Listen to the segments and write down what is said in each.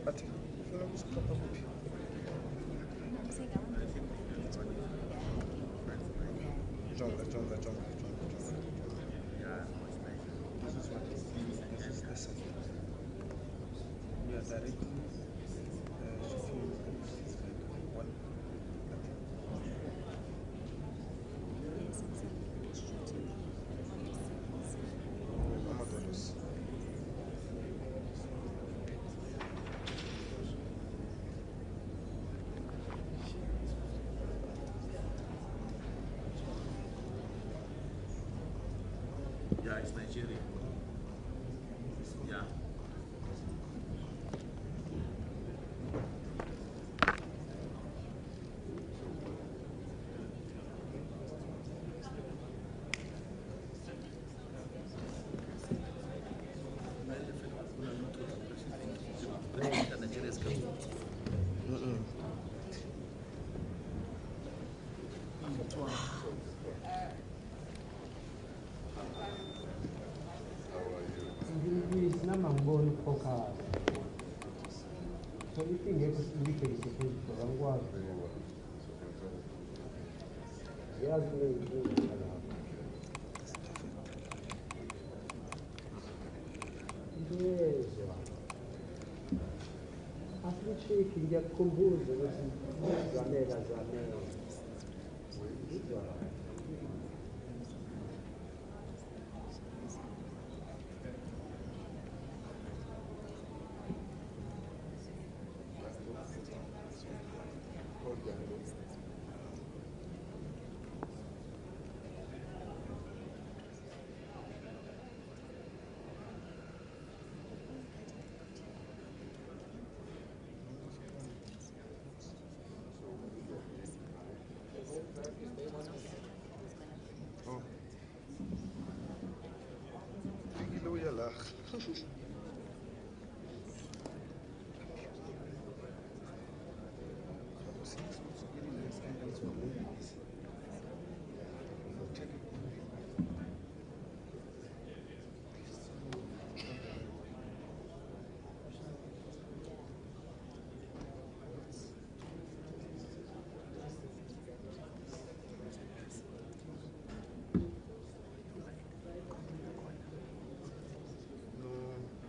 Ati ufuna kusikhapha kuphi? Jonga. This is what this is the center. We are directly shifting one. Amadolos. Yeah, it's Nigeria. Yeah. Nigeria is coming. It's not my own focus. So you think we can see for a while. Yes, After che gli accompose, Oh. Fikile uyalaga. No.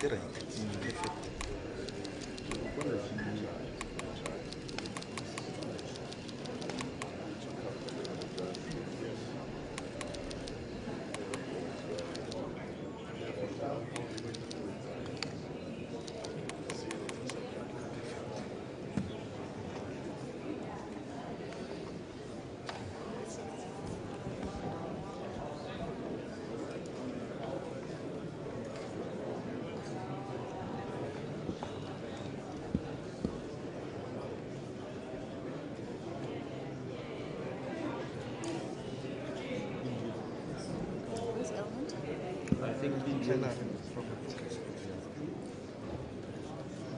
right. Perfect. Where's Element? I think China India. is probably focused.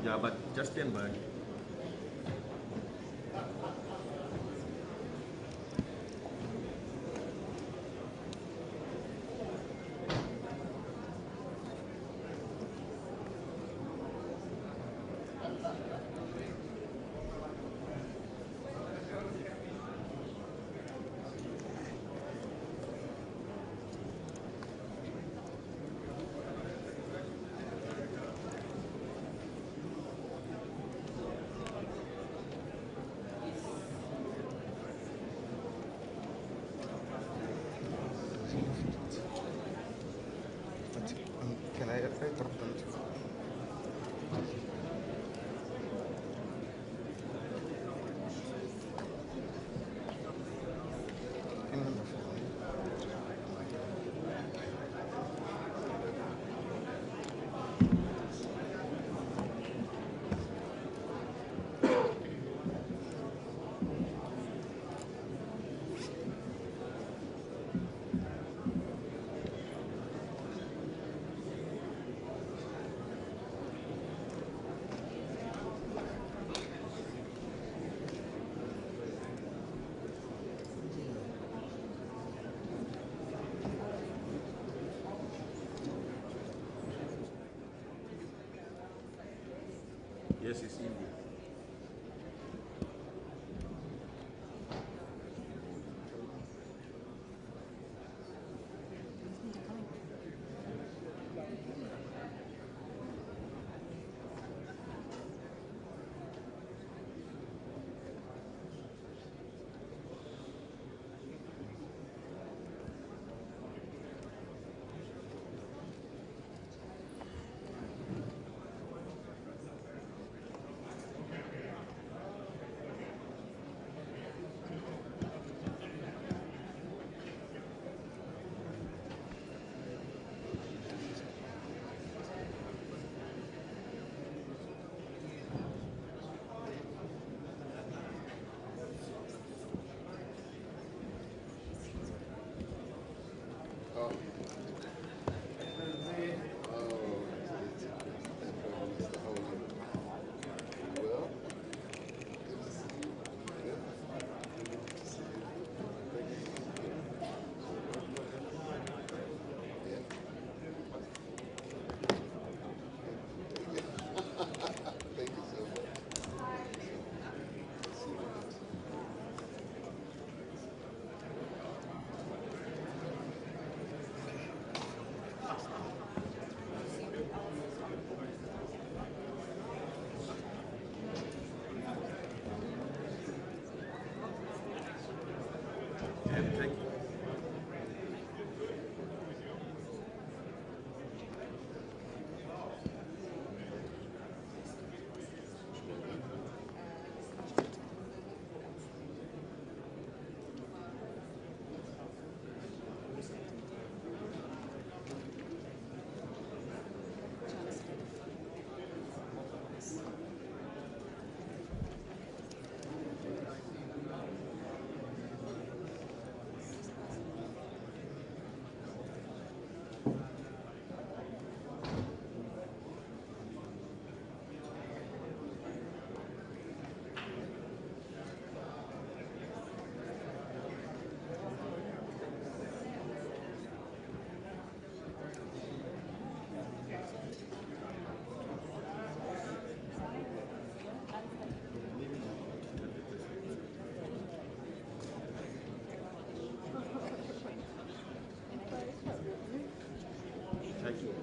Yeah, but just stand by. But, can I interrupt them? In number 4. Yes, it's India. And thank you. Thank you.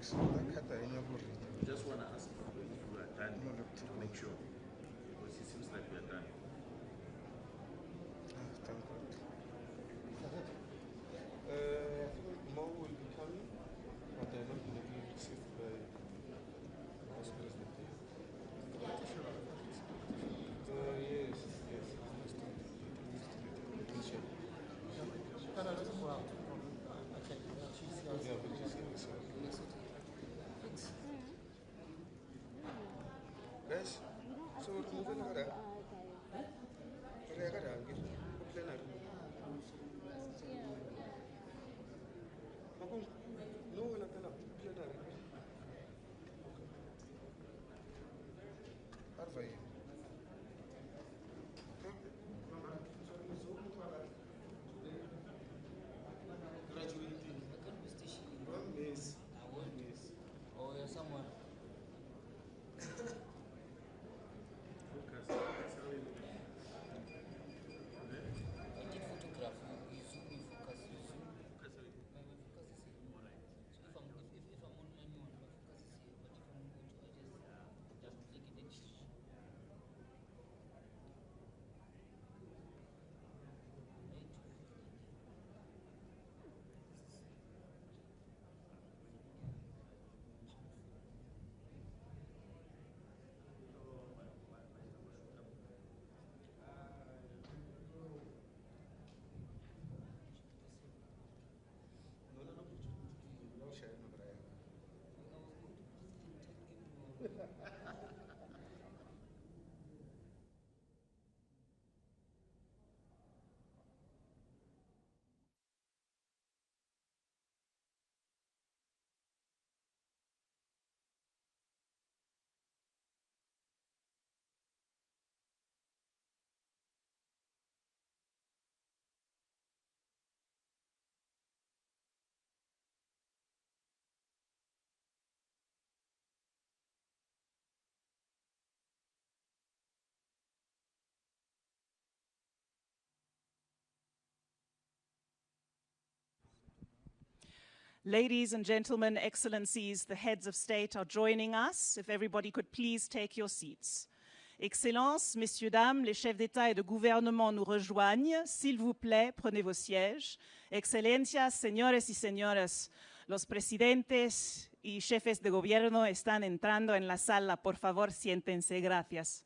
Thanks. Hata yenye buri. Just want to ask if you are done No, no. to make sure, because it seems like we are done. Thank God. I think more will be coming, but they're not going to be received by Vice President. Yes, yes. Yeah, we'll just get this out. Guys, so we're moving around. We're around. We're playing around. No, we're not playing around. Arvai. Graduating. One miss. One miss. Oh, you're someone. Focus. That's how you I did photograph. You zoom, you focus, you zoom. focus. My focus is here. All right. So if I'm on my own, my focus is here. But if I'm going to, I just click it and No, share no Brian. Ladies and gentlemen, excellencies, the heads of state are joining us. If everybody could please take your seats. Excellences, messieurs, dames, les chefs d'État et de gouvernement nous rejoignent. S'il vous plaît, prenez vos sièges. Excelencias, señores y señoras, los presidentes y jefes de gobierno están entrando en la sala. Por favor, siéntense. Gracias.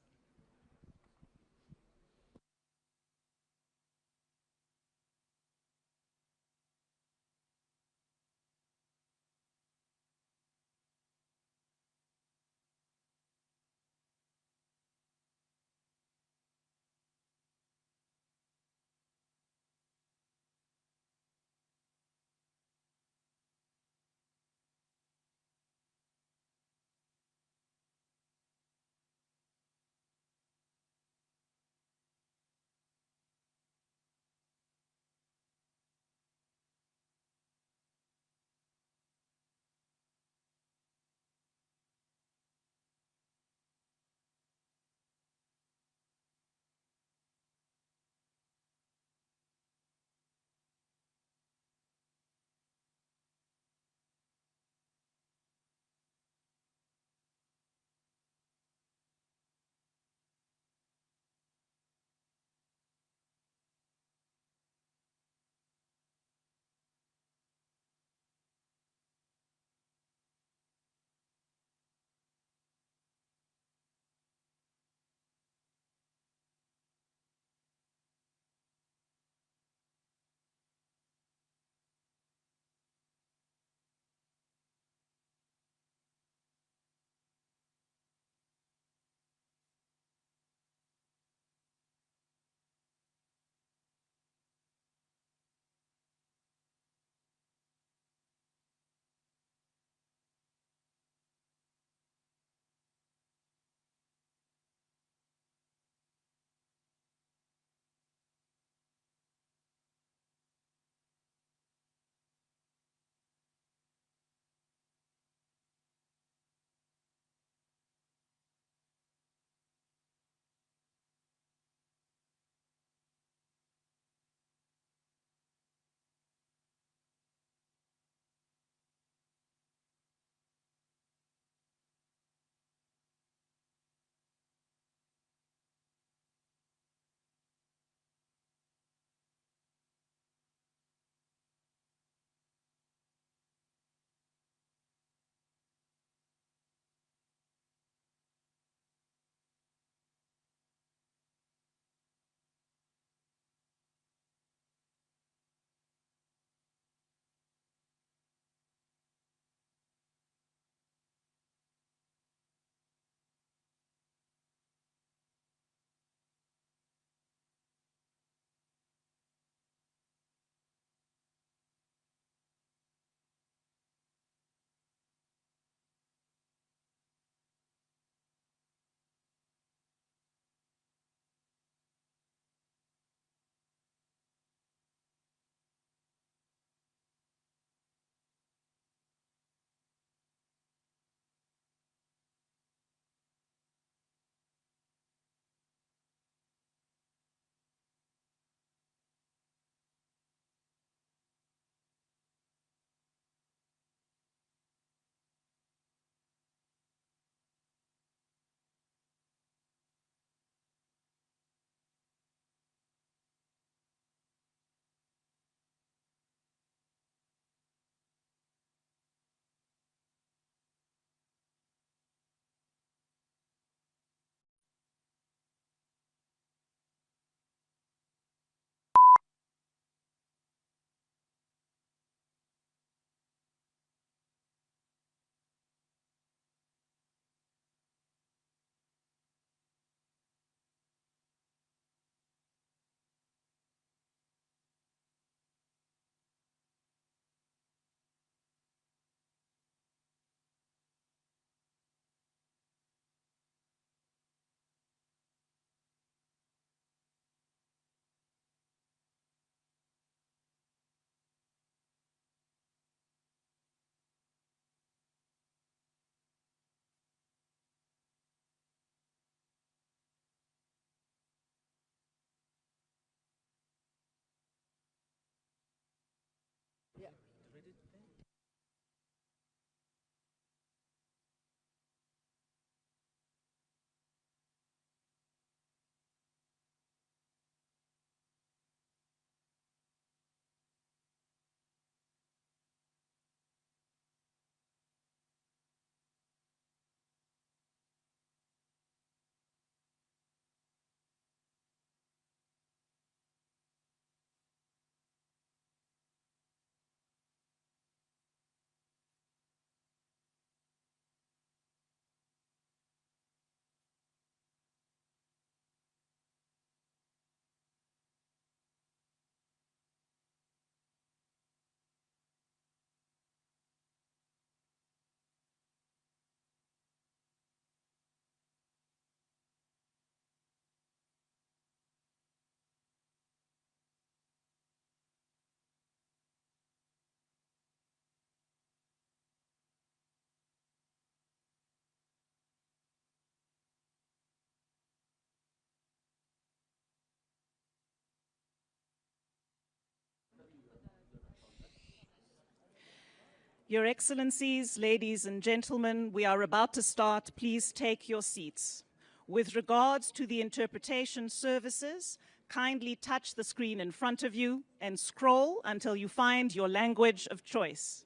Your Excellencies, ladies and gentlemen, we are about to start. Please take your seats. With regards to the interpretation services, kindly touch the screen in front of you and scroll until you find your language of choice.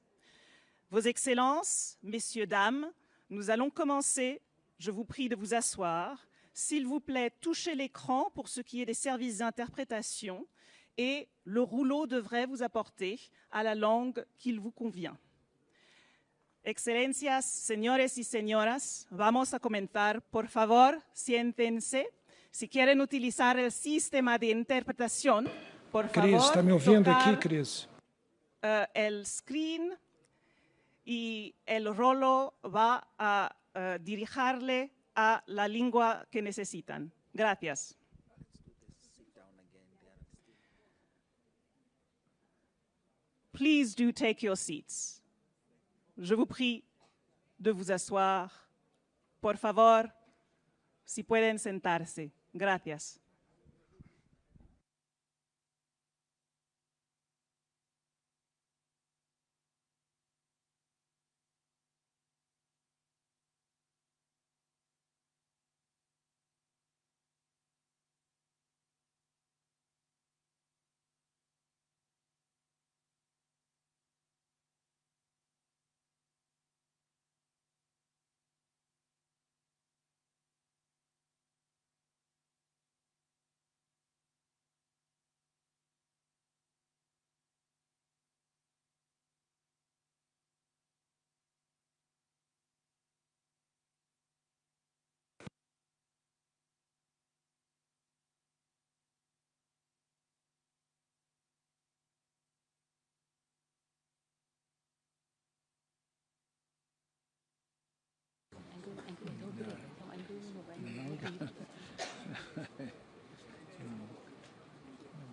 Vos Excellences, Messieurs, Dames, nous allons commencer. Je vous prie de vous asseoir. S'il vous plaît, touchez l'écran pour ce qui est des services d'interprétation et le rouleau devrait vous apporter à la langue qu'il vous convient. Excelencias, señores y señoras, vamos a comenzar. Por favor, siéntense. Si quieren utilizar el sistema de interpretación, por favor, Cris, está me ouvindo tocar, aqui, Cris? el screen y el rolo va a dirigirle a la lengua que necesitan. Gracias. Please do take your seats. Je vous prie de vous asseoir. Por favor, si pueden sentarse. Gracias.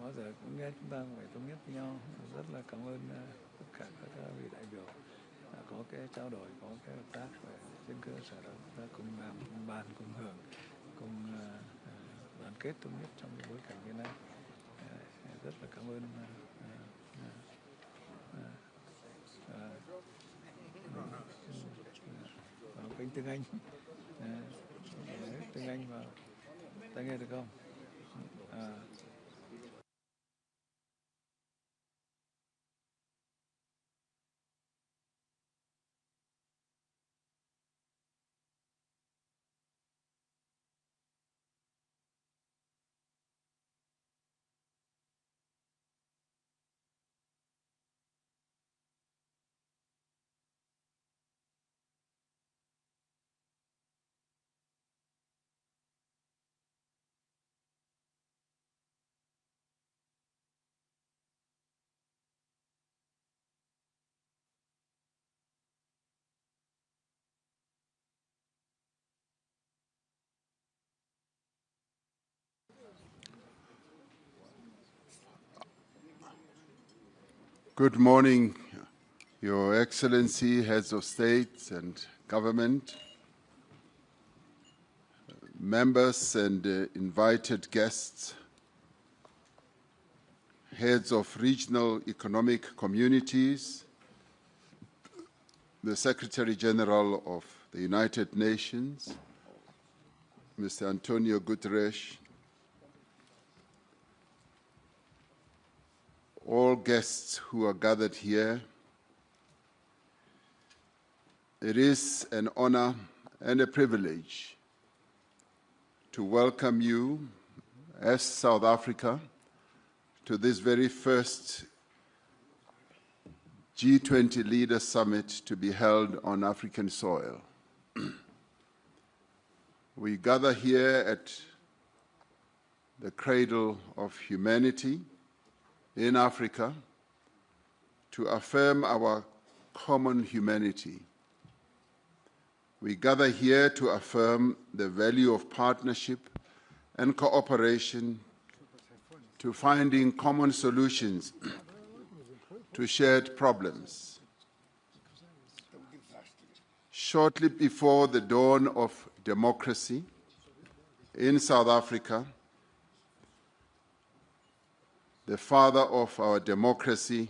Bao giờ cũng nghe chúng ta phải thống nhất với nhau. Rất là cảm ơn tất cả các vị đại biểu đã có cái trao đổi, có cái hợp tác và trên cơ sở đó chúng ta cùng làm, cùng bàn, cùng hưởng, cùng đoàn kết thống nhất trong cái bối cảnh như này. Rất là cảm ơn kênh tiếng Anh, tiếng Anh vào, ta nghe được không? Good morning, Your Excellency, Heads of State and Government, members and invited guests, heads of regional economic communities, the Secretary General of the United Nations, Mr. Antonio Guterres, all guests who are gathered here. It is an honor and a privilege to welcome you as South Africa to this very first G20 Leaders Summit to be held on African soil. We gather here at the cradle of humanity in Africa to affirm our common humanity. We gather here to affirm the value of partnership and cooperation to finding common solutions to shared problems. Shortly before the dawn of democracy in South Africa, the father of our democracy,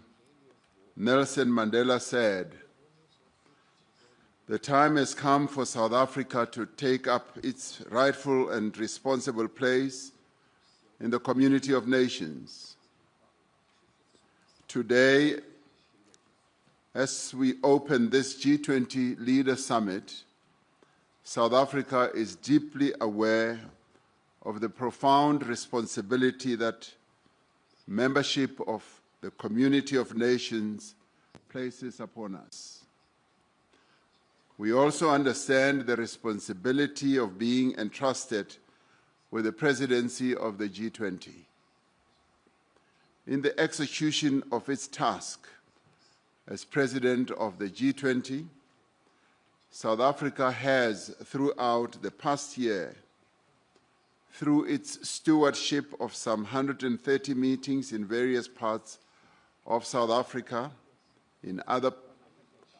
Nelson Mandela, said, The time has come for South Africa to take up its rightful and responsible place in the community of nations. Today, as we open this G20 Leaders Summit, South Africa is deeply aware of the profound responsibility that membership of the community of nations places upon us. We also understand the responsibility of being entrusted with the presidency of the G20. In the execution of its task as president of the G20, South Africa has, throughout the past year, through its stewardship of some 130 meetings in various parts of South Africa, in other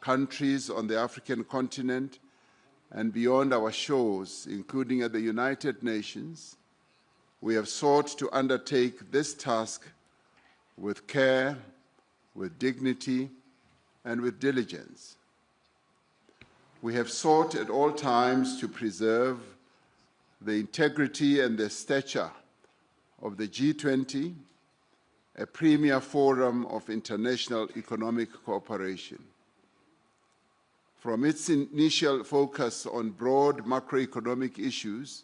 countries on the African continent, and beyond our shores, including at the United Nations, we have sought to undertake this task with care, with dignity, and with diligence. We have sought at all times to preserve the integrity and the stature of the G20, a premier forum of international economic cooperation. From its initial focus on broad macroeconomic issues,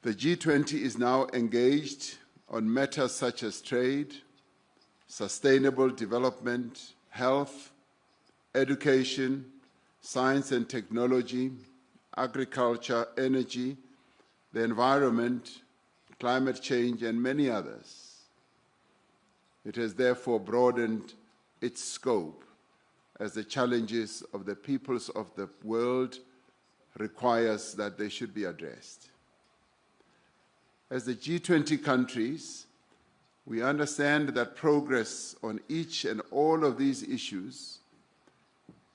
the G20 is now engaged on matters such as trade, sustainable development, health, education, science and technology, agriculture, energy, the environment, climate change, and many others. It has therefore broadened its scope as the challenges of the peoples of the world requires that they should be addressed. As the G20 countries, we understand that progress on each and all of these issues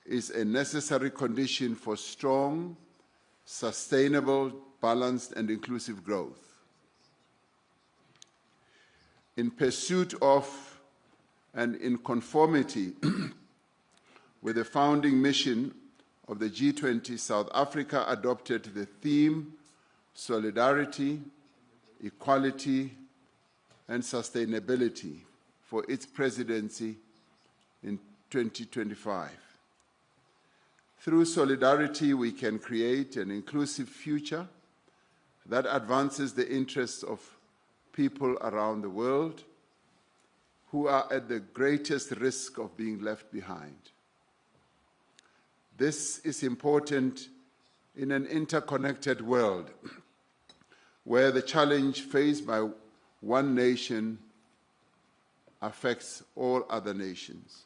is a necessary condition for strong, sustainable, balanced, and inclusive growth. In pursuit of and in conformity with the founding mission of the G20, South Africa adopted the theme Solidarity, Equality, and Sustainability for its presidency in 2025. Through solidarity, we can create an inclusive future that advances the interests of people around the world who are at the greatest risk of being left behind. This is important in an interconnected world where the challenge faced by one nation affects all other nations.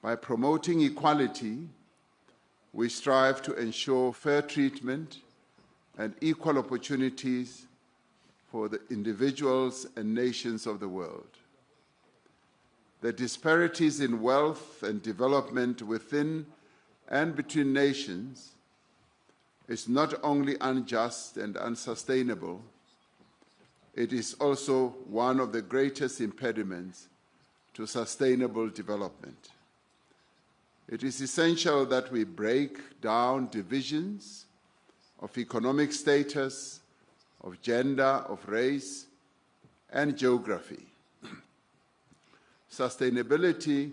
By promoting equality, we strive to ensure fair treatment and equal opportunities for the individuals and nations of the world. The disparities in wealth and development within and between nations is not only unjust and unsustainable, it is also one of the greatest impediments to sustainable development. It is essential that we break down divisions of economic status, of gender, of race, and geography. Sustainability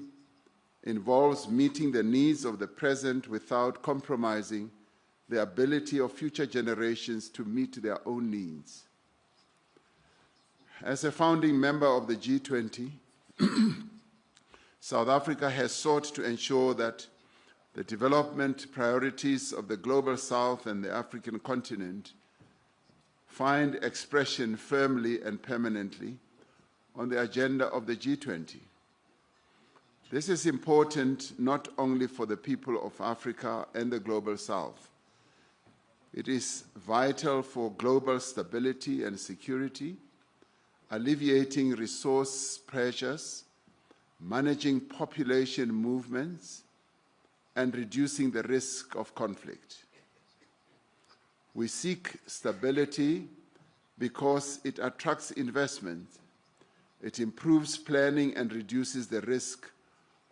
involves meeting the needs of the present without compromising the ability of future generations to meet their own needs. As a founding member of the G20, South Africa has sought to ensure that the development priorities of the Global South and the African continent find expression firmly and permanently on the agenda of the G20. This is important not only for the people of Africa and the Global South. It is vital for global stability and security, alleviating resource pressures, managing population movements, and reducing the risk of conflict. We seek stability because it attracts investment, it improves planning and reduces the risk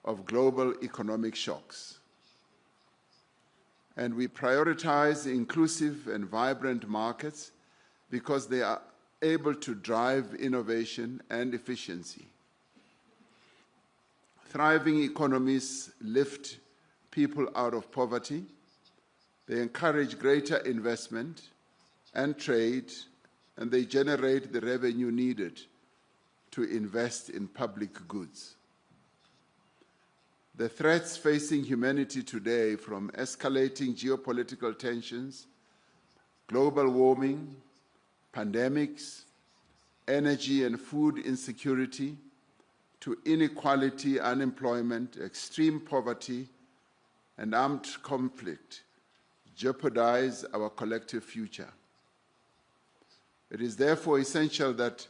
of global economic shocks. And we prioritize inclusive and vibrant markets because they are able to drive innovation and efficiency. Thriving economies lift people out of poverty. They encourage greater investment and trade, and they generate the revenue needed to invest in public goods. The threats facing humanity today, from escalating geopolitical tensions, global warming, pandemics, energy and food insecurity, to inequality, unemployment, extreme poverty, and armed conflict, jeopardize our collective future. It is therefore essential that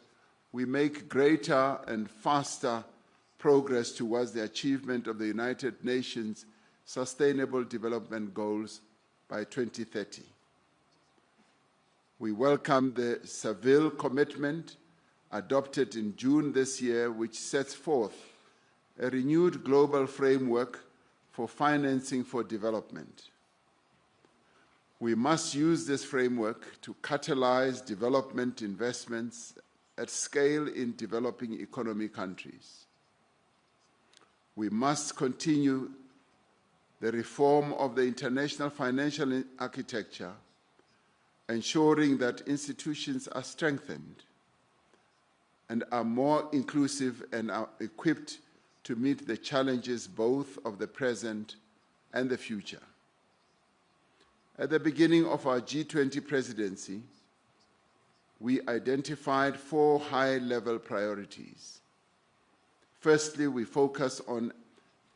we make greater and faster progress towards the achievement of the United Nations Sustainable Development Goals by 2030. We welcome the Seville Commitment adopted in June this year, which sets forth a renewed global framework for financing for development. We must use this framework to catalyze development investments at scale in developing economy countries. We must continue the reform of the international financial architecture, ensuring that institutions are strengthened and are more inclusive and are equipped to meet the challenges both of the present and the future. At the beginning of our G20 presidency, we identified 4 high-level priorities. Firstly, we focus on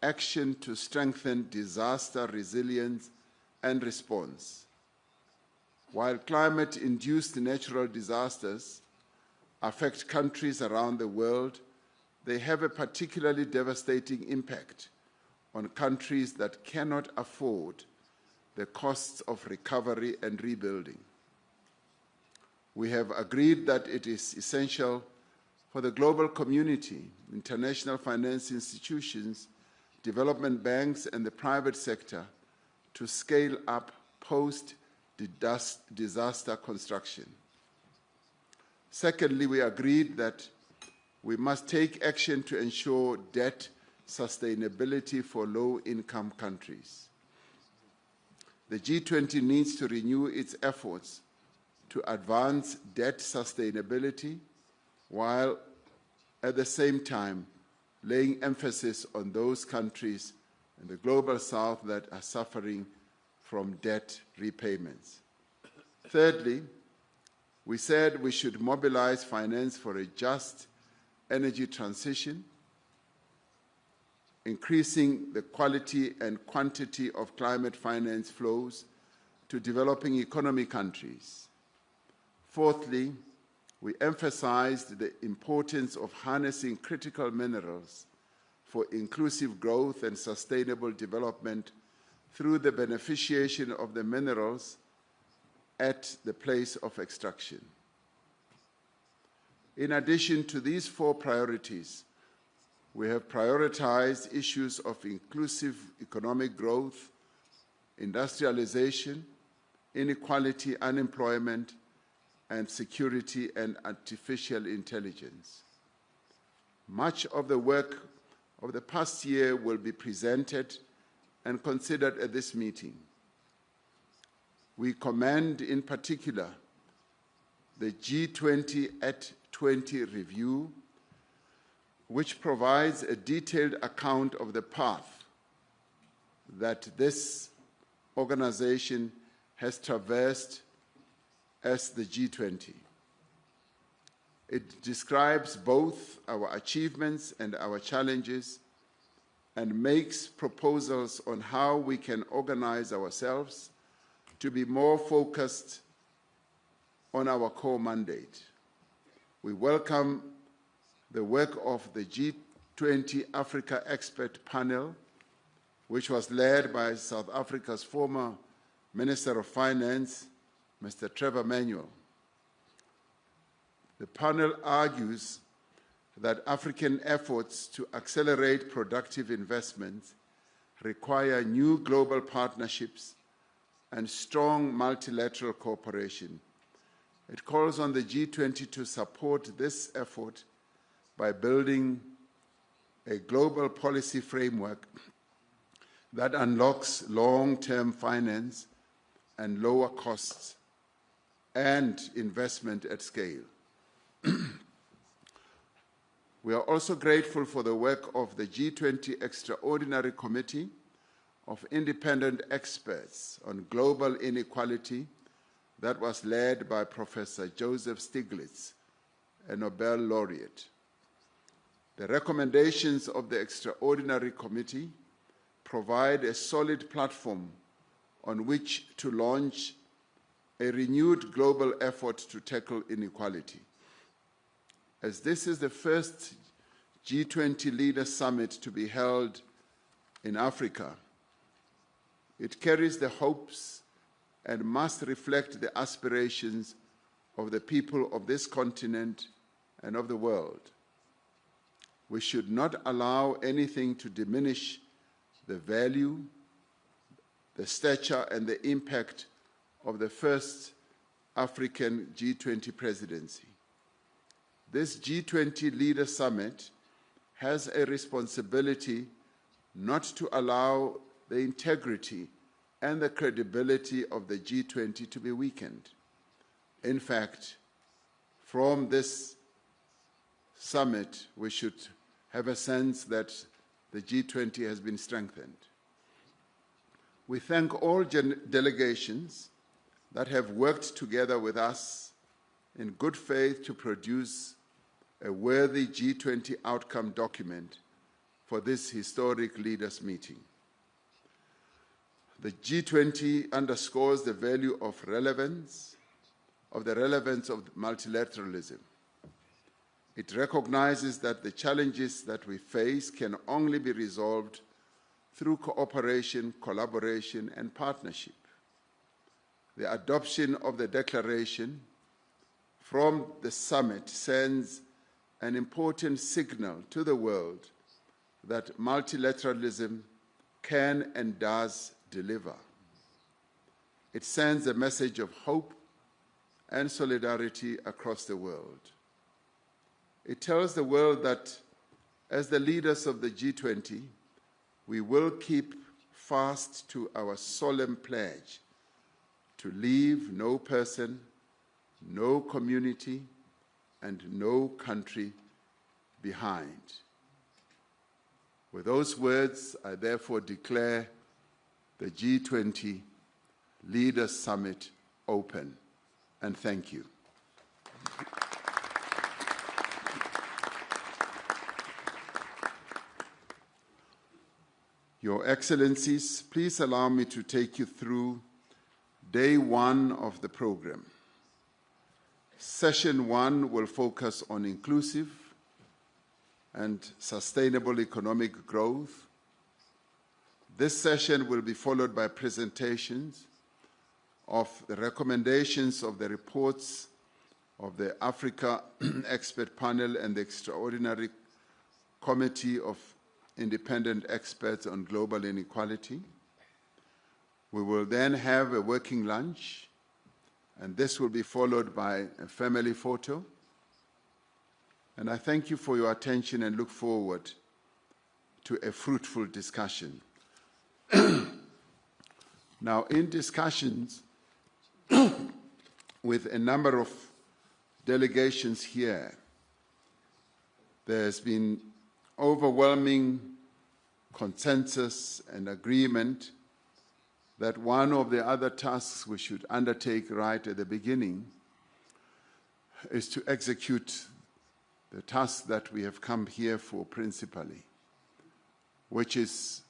action to strengthen disaster resilience and response. While climate-induced natural disasters affect countries around the world, they have a particularly devastating impact on countries that cannot afford the costs of recovery and rebuilding. We have agreed that it is essential for the global community, international finance institutions, development banks, and the private sector to scale up post-disaster construction. Secondly, we agreed that we must take action to ensure debt sustainability for low-income countries. The G20 needs to renew its efforts to advance debt sustainability while at the same time laying emphasis on those countries in the global south that are suffering from debt repayments. Thirdly, we said we should mobilize finance for a just energy transition, increasing the quality and quantity of climate finance flows to developing economy countries. Fourthly, we emphasized the importance of harnessing critical minerals for inclusive growth and sustainable development through the beneficiation of the minerals at the place of extraction. In addition to these 4 priorities, we have prioritized issues of inclusive economic growth, industrialization, inequality, unemployment, and security and artificial intelligence. Much of the work of the past year will be presented and considered at this meeting. We commend in particular the G20 at 20 review, which provides a detailed account of the path that this organization has traversed as the G20. It describes both our achievements and our challenges and makes proposals on how we can organize ourselves to be more focused on our core mandate. We welcome the work of the G20 Africa Expert Panel, which was led by South Africa's former Minister of Finance, Mr. Trevor Manuel. The panel argues that African efforts to accelerate productive investments require new global partnerships and strong multilateral cooperation. It calls on the G20 to support this effort by building a global policy framework that unlocks long-term finance and lower costs and investment at scale. We are also grateful for the work of the G20 Extraordinary Committee of Independent Experts on Global Inequality that was led by Professor Joseph Stiglitz, a Nobel laureate. The recommendations of the Extraordinary Committee provide a solid platform on which to launch a renewed global effort to tackle inequality. As this is the first G20 Leaders Summit to be held in Africa, it carries the hopes and must reflect the aspirations of the people of this continent and of the world. We should not allow anything to diminish the value, the stature, and the impact of the first African G20 presidency. This G20 Leaders Summit has a responsibility not to allow the integrity and the credibility of the G20 to be weakened. In fact, from this summit, we should have a sense that the G20 has been strengthened. We thank all delegations that have worked together with us in good faith to produce a worthy G20 outcome document for this historic leaders' meeting. The G20 underscores the value of the relevance of multilateralism. It recognizes that the challenges that we face can only be resolved through cooperation, collaboration, and partnership. The adoption of the declaration from the summit sends an important signal to the world that multilateralism can and does deliver. It sends a message of hope and solidarity across the world. It tells the world that as the leaders of the G20, we will keep fast to our solemn pledge to leave no person, no community, and no country behind. With those words, I therefore declare the G20 Leaders Summit open, and thank you. Your Excellencies, please allow me to take you through day one of the program. Session one will focus on inclusive and sustainable economic growth. This session will be followed by presentations of the recommendations of the reports of the Africa Expert Panel and the Extraordinary Committee of Independent Experts on Global Inequality. We will then have a working lunch, and this will be followed by a family photo. And I thank you for your attention and look forward to a fruitful discussion. Now, in discussions with a number of delegations here, there's been overwhelming consensus and agreement that one of the other tasks we should undertake right at the beginning is to execute the task that we have come here for principally, which is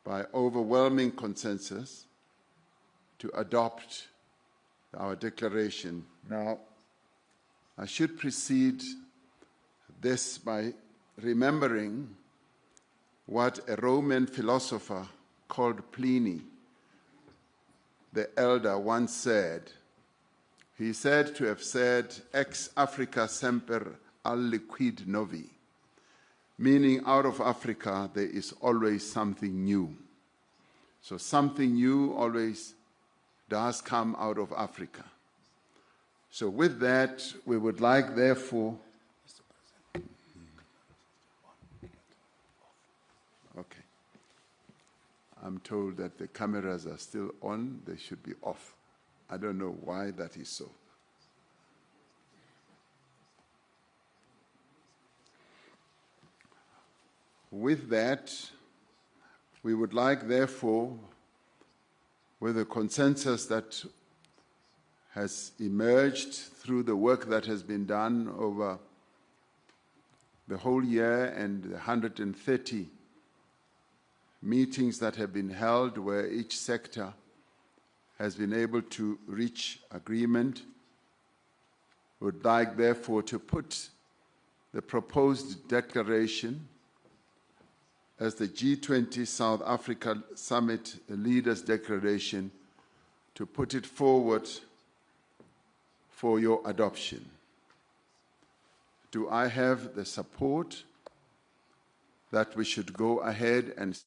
by overwhelming consensus to adopt our declaration. Now, I should precede this by remembering what a Roman philosopher called Pliny, the elder, once said. He said to have said, ex Africa semper aliquid novi, meaning out of Africa there is always something new. So something new always does come out of Africa. So with that, we would like, therefore, okay. I'm told that the cameras are still on, they should be off. I don't know why that is so. With that, we would like, therefore, with the consensus that has emerged through the work that has been done over the whole year and the 130 meetings that have been held where each sector has been able to reach agreement, would like, therefore, to put the proposed declaration as the G20 South Africa Summit Leaders Declaration, to put it forward for your adoption. Do I have the support that we should go ahead and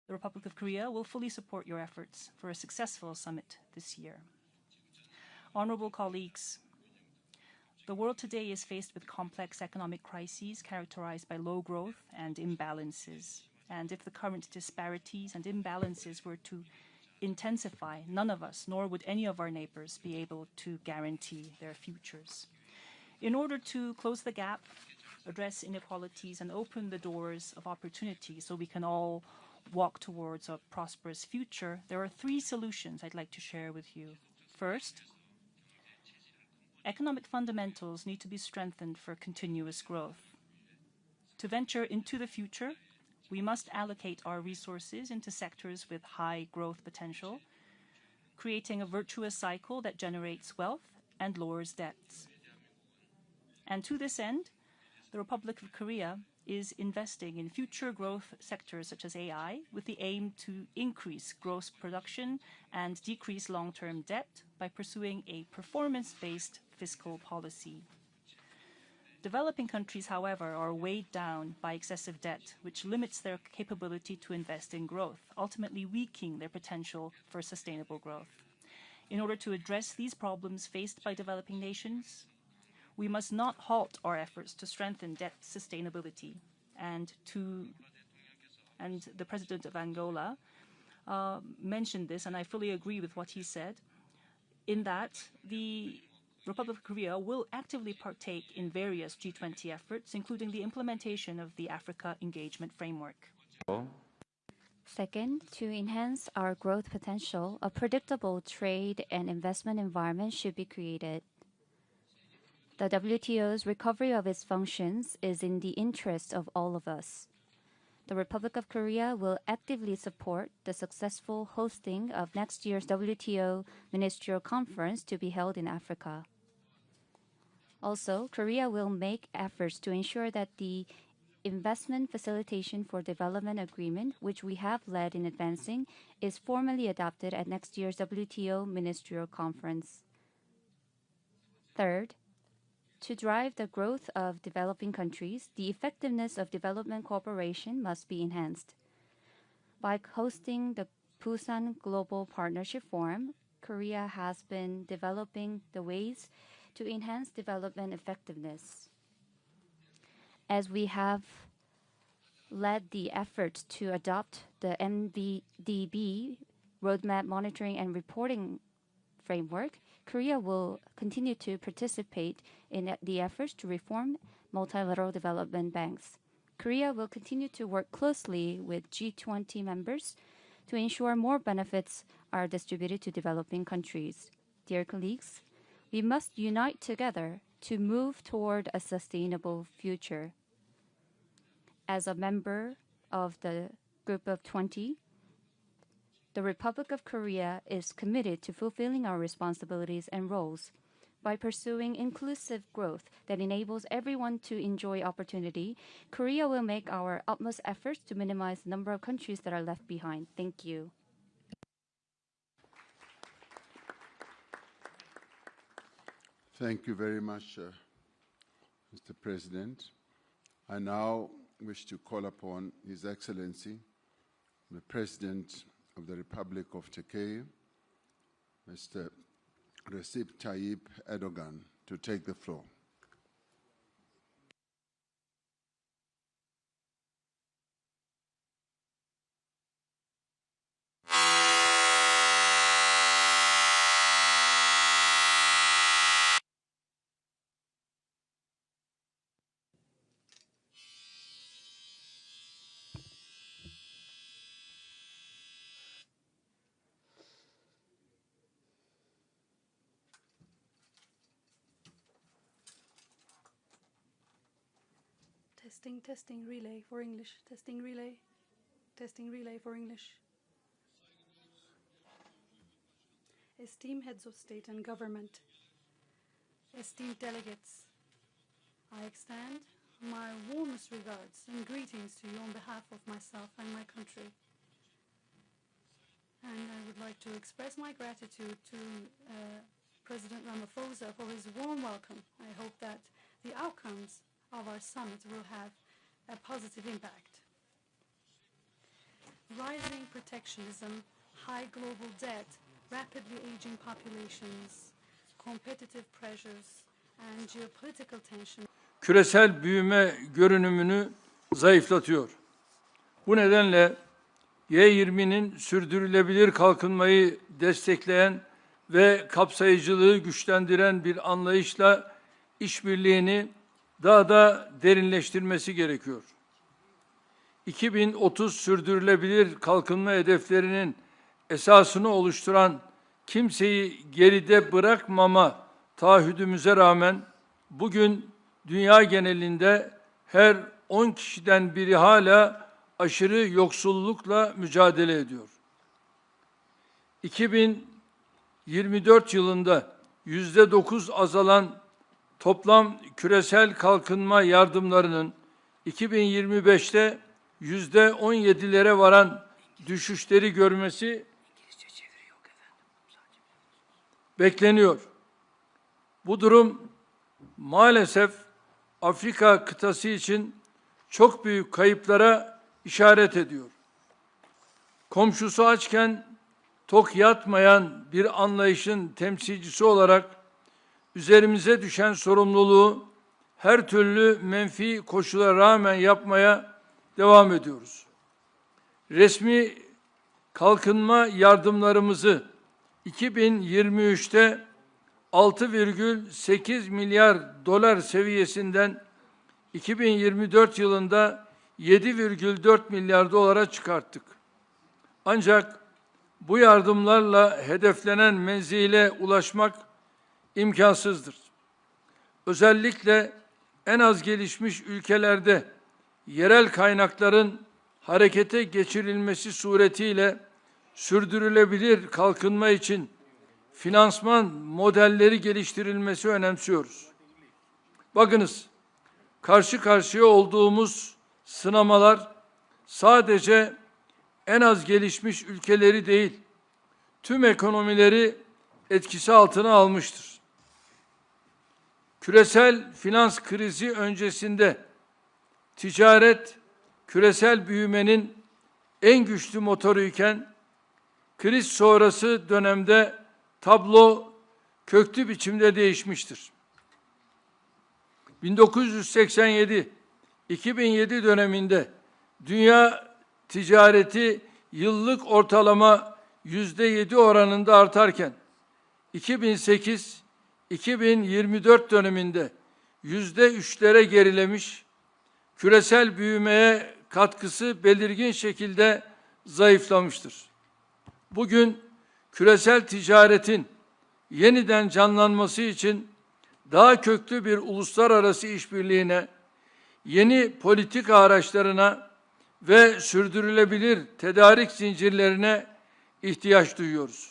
The Republic of Korea will fully support your efforts for a successful summit this year. Honorable colleagues, the world today is faced with complex economic crises characterized by low growth and imbalances. And if the current disparities and imbalances were to intensify, none of us, nor would any of our neighbors, be able to guarantee their futures. In order to close the gap, address inequalities, and open the doors of opportunity so we can all walk towards a prosperous future, there are 3 solutions I'd like to share with you. First, economic fundamentals need to be strengthened for continuous growth. To venture into the future, we must allocate our resources into sectors with high growth potential, creating a virtuous cycle that generates wealth and lowers debts. And to this end, the Republic of Korea is investing in future growth sectors such as AI with the aim to increase gross production and decrease long-term debt by pursuing a performance-based fiscal policy. Developing countries, however, are weighed down by excessive debt, which limits their capability to invest in growth, ultimately weakening their potential for sustainable growth. In order to address these problems faced by developing nations, we must not halt our efforts to strengthen debt sustainability. And the President of Angola mentioned this, and I fully agree with what he said, in that the Republic of Korea will actively partake in various G20 efforts, including the implementation of the Africa Engagement Framework. Second, to enhance our growth potential, a predictable trade and investment environment should be created. The WTO's recovery of its functions is in the interest of all of us. The Republic of Korea will actively support the successful hosting of next year's WTO Ministerial Conference to be held in Africa. Also, Korea will make efforts to ensure that the Investment Facilitation for Development Agreement, which we have led in advancing, is formally adopted at next year's WTO Ministerial Conference. Third, to drive the growth of developing countries, the effectiveness of development cooperation must be enhanced. By hosting the Busan Global Partnership Forum, Korea has been developing the ways to enhance development effectiveness. As we have led the effort to adopt the MDB Roadmap Monitoring and Reporting Framework, Korea will continue to participate in the efforts to reform multilateral development banks. Korea will continue to work closely with G20 members to ensure more benefits are distributed to developing countries. Dear colleagues, we must unite together to move toward a sustainable future. As a member of the Group of 20, the Republic of Korea is committed to fulfilling our responsibilities and roles. By pursuing inclusive growth that enables everyone to enjoy opportunity, Korea will make our utmost efforts to minimize the number of countries that are left behind. Thank you. Thank you very much, Mr. President. I now wish to call upon His Excellency, the President of the Republic of Turkey, Mr. Recep Tayyip Erdogan, to take the floor. Testing, relay for English. Testing, relay for English. Esteemed heads of state and government, esteemed delegates, I extend my warmest regards and greetings to you on behalf of myself and my country. And I would like to express my gratitude to President Ramaphosa for his warm welcome. I hope that the outcomes of our summit will have a positive impact. Rising protectionism, high global debt, rapidly aging populations, competitive pressures, and geopolitical tension. Küresel büyüme görünümünü zayıflatıyor. Bu nedenle G20'nin sürdürülebilir kalkınmayı destekleyen ve kapsayıcılığı güçlendiren bir anlayışla işbirliğini daha da derinleştirmesi gerekiyor. 2030 sürdürülebilir kalkınma hedeflerinin esasını oluşturan kimseyi geride bırakmama taahhüdümüze rağmen bugün dünya genelinde her 10 kişiden biri hala aşırı yoksullukla mücadele ediyor. 2024 yılında %9 azalan toplam küresel kalkınma yardımlarının 2025'te %17'lere varan düşüşleri görmesi bekleniyor. Bu durum maalesef Afrika kıtası için çok büyük kayıplara işaret ediyor. Komşusu açken tok yatmayan bir anlayışın temsilcisi olarak üzerimize düşen sorumluluğu her türlü menfi koşula rağmen yapmaya devam ediyoruz. Resmi kalkınma yardımlarımızı 2023'te 6,8 milyar dolar seviyesinden 2024 yılında 7,4 milyar dolara çıkarttık. Ancak bu yardımlarla hedeflenen menzile ulaşmak imkansızdır. Özellikle en az gelişmiş ülkelerde yerel kaynakların harekete geçirilmesi suretiyle sürdürülebilir kalkınma için finansman modelleri geliştirilmesi önemsiyoruz. Bakınız, karşı karşıya olduğumuz sınamalar sadece en az gelişmiş ülkeleri değil, tüm ekonomileri etkisi altına almıştır. Küresel finans krizi öncesinde ticaret küresel büyümenin en güçlü motoruyken kriz sonrası dönemde tablo köklü biçimde değişmiştir. 1987-2007 döneminde dünya ticareti yıllık ortalama %7 oranında artarken 2008-2024 döneminde %3'lere gerilemiş, küresel büyümeye katkısı belirgin şekilde zayıflamıştır. Bugün küresel ticaretin yeniden canlanması için daha köklü bir uluslararası işbirliğine, yeni politika araçlarına ve sürdürülebilir tedarik zincirlerine ihtiyaç duyuyoruz.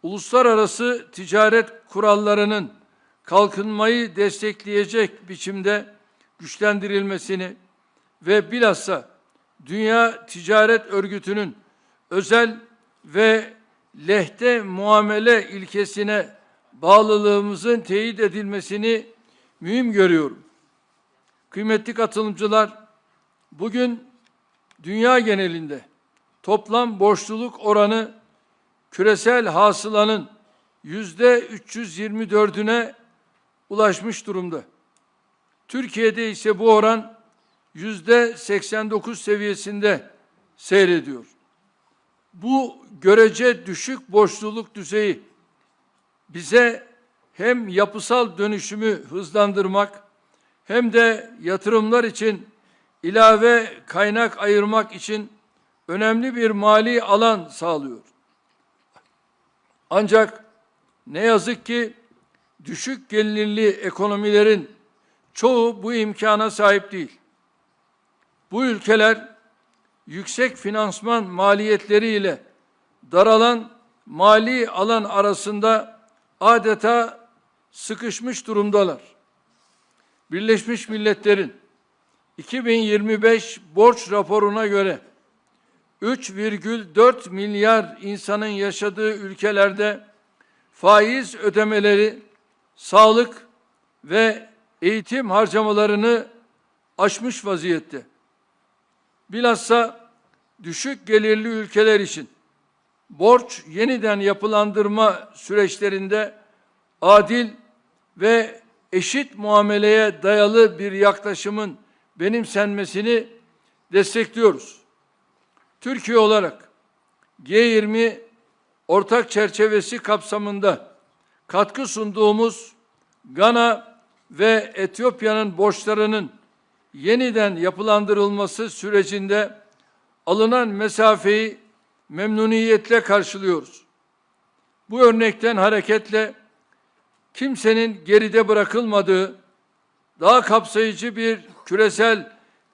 Uluslararası ticaret kurallarının kalkınmayı destekleyecek biçimde güçlendirilmesini ve bilhassa Dünya Ticaret Örgütü'nün özel ve lehte muamele ilkesine bağlılığımızın teyit edilmesini mühim görüyorum. Kıymetli katılımcılar, bugün dünya genelinde toplam borçluluk oranı küresel hasılanın %324'üne ulaşmış durumda. Türkiye'de ise bu oran %89 seviyesinde seyrediyor. Bu görece düşük borçluluk düzeyi bize hem yapısal dönüşümü hızlandırmak hem de yatırımlar için ilave kaynak ayırmak için önemli bir mali alan sağlıyor. Ancak ne yazık ki düşük gelirli ekonomilerin çoğu bu imkana sahip değil. Bu ülkeler yüksek finansman maliyetleriyle daralan mali alan arasında adeta sıkışmış durumdalar. Birleşmiş Milletler'in 2025 borç raporuna göre 3,4 milyar insanın yaşadığı ülkelerde faiz ödemeleri, sağlık ve eğitim harcamalarını aşmış vaziyette. Bilhassa düşük gelirli ülkeler için borç yeniden yapılandırma süreçlerinde adil ve eşit muameleye dayalı bir yaklaşımın benimsenmesini destekliyoruz. Türkiye olarak G20 ortak çerçevesi kapsamında katkı sunduğumuz Gana ve Etiyopya'nın borçlarının yeniden yapılandırılması sürecinde alınan mesafeyi memnuniyetle karşılıyoruz. Bu örnekten hareketle kimsenin geride bırakılmadığı, daha kapsayıcı bir küresel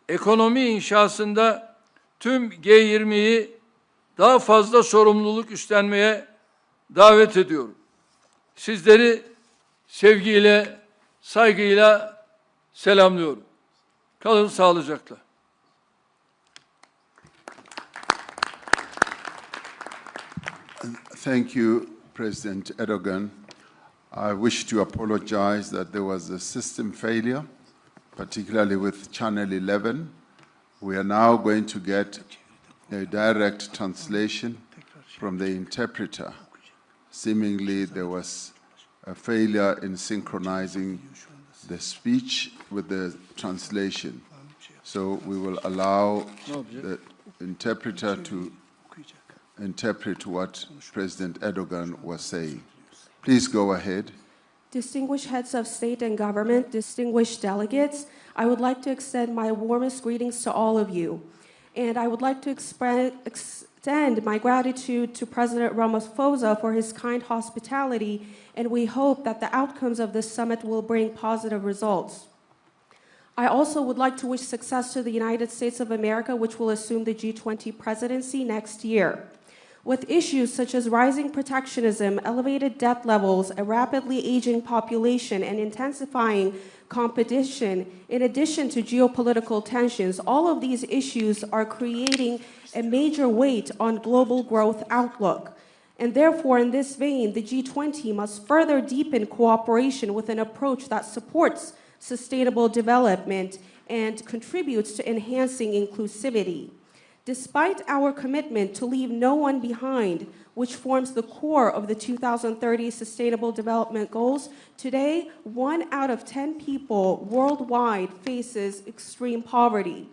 ekonomi inşasında tüm G20'yi daha fazla sorumluluk üstlenmeye davet ediyorum. Sizleri sevgiyle, saygıyla selamlıyorum. Kalın sağlıcakla. Thank you, President Erdogan. I wish to apologize that there was a system failure, particularly with Channel 11. We are now going to get a direct translation from the interpreter. Seemingly, there was a failure in synchronizing the speech with the translation. So we will allow the interpreter to interpret what President Erdogan was saying. Please go ahead. Distinguished heads of state and government, distinguished delegates, I would like to extend my warmest greetings to all of you. And I would like to extend my gratitude to President Ramaphosa for his kind hospitality, and we hope that the outcomes of this summit will bring positive results. I also would like to wish success to the United States of America, which will assume the G20 presidency next year. With issues such as rising protectionism, elevated debt levels, a rapidly aging population, and intensifying competition, in addition to geopolitical tensions, all of these issues are creating a major weight on global growth outlook. And therefore, in this vein, the G20 must further deepen cooperation with an approach that supports sustainable development and contributes to enhancing inclusivity. Despite our commitment to leave no one behind, which forms the core of the 2030 Sustainable Development Goals, today, 1 out of 10 people worldwide faces extreme poverty.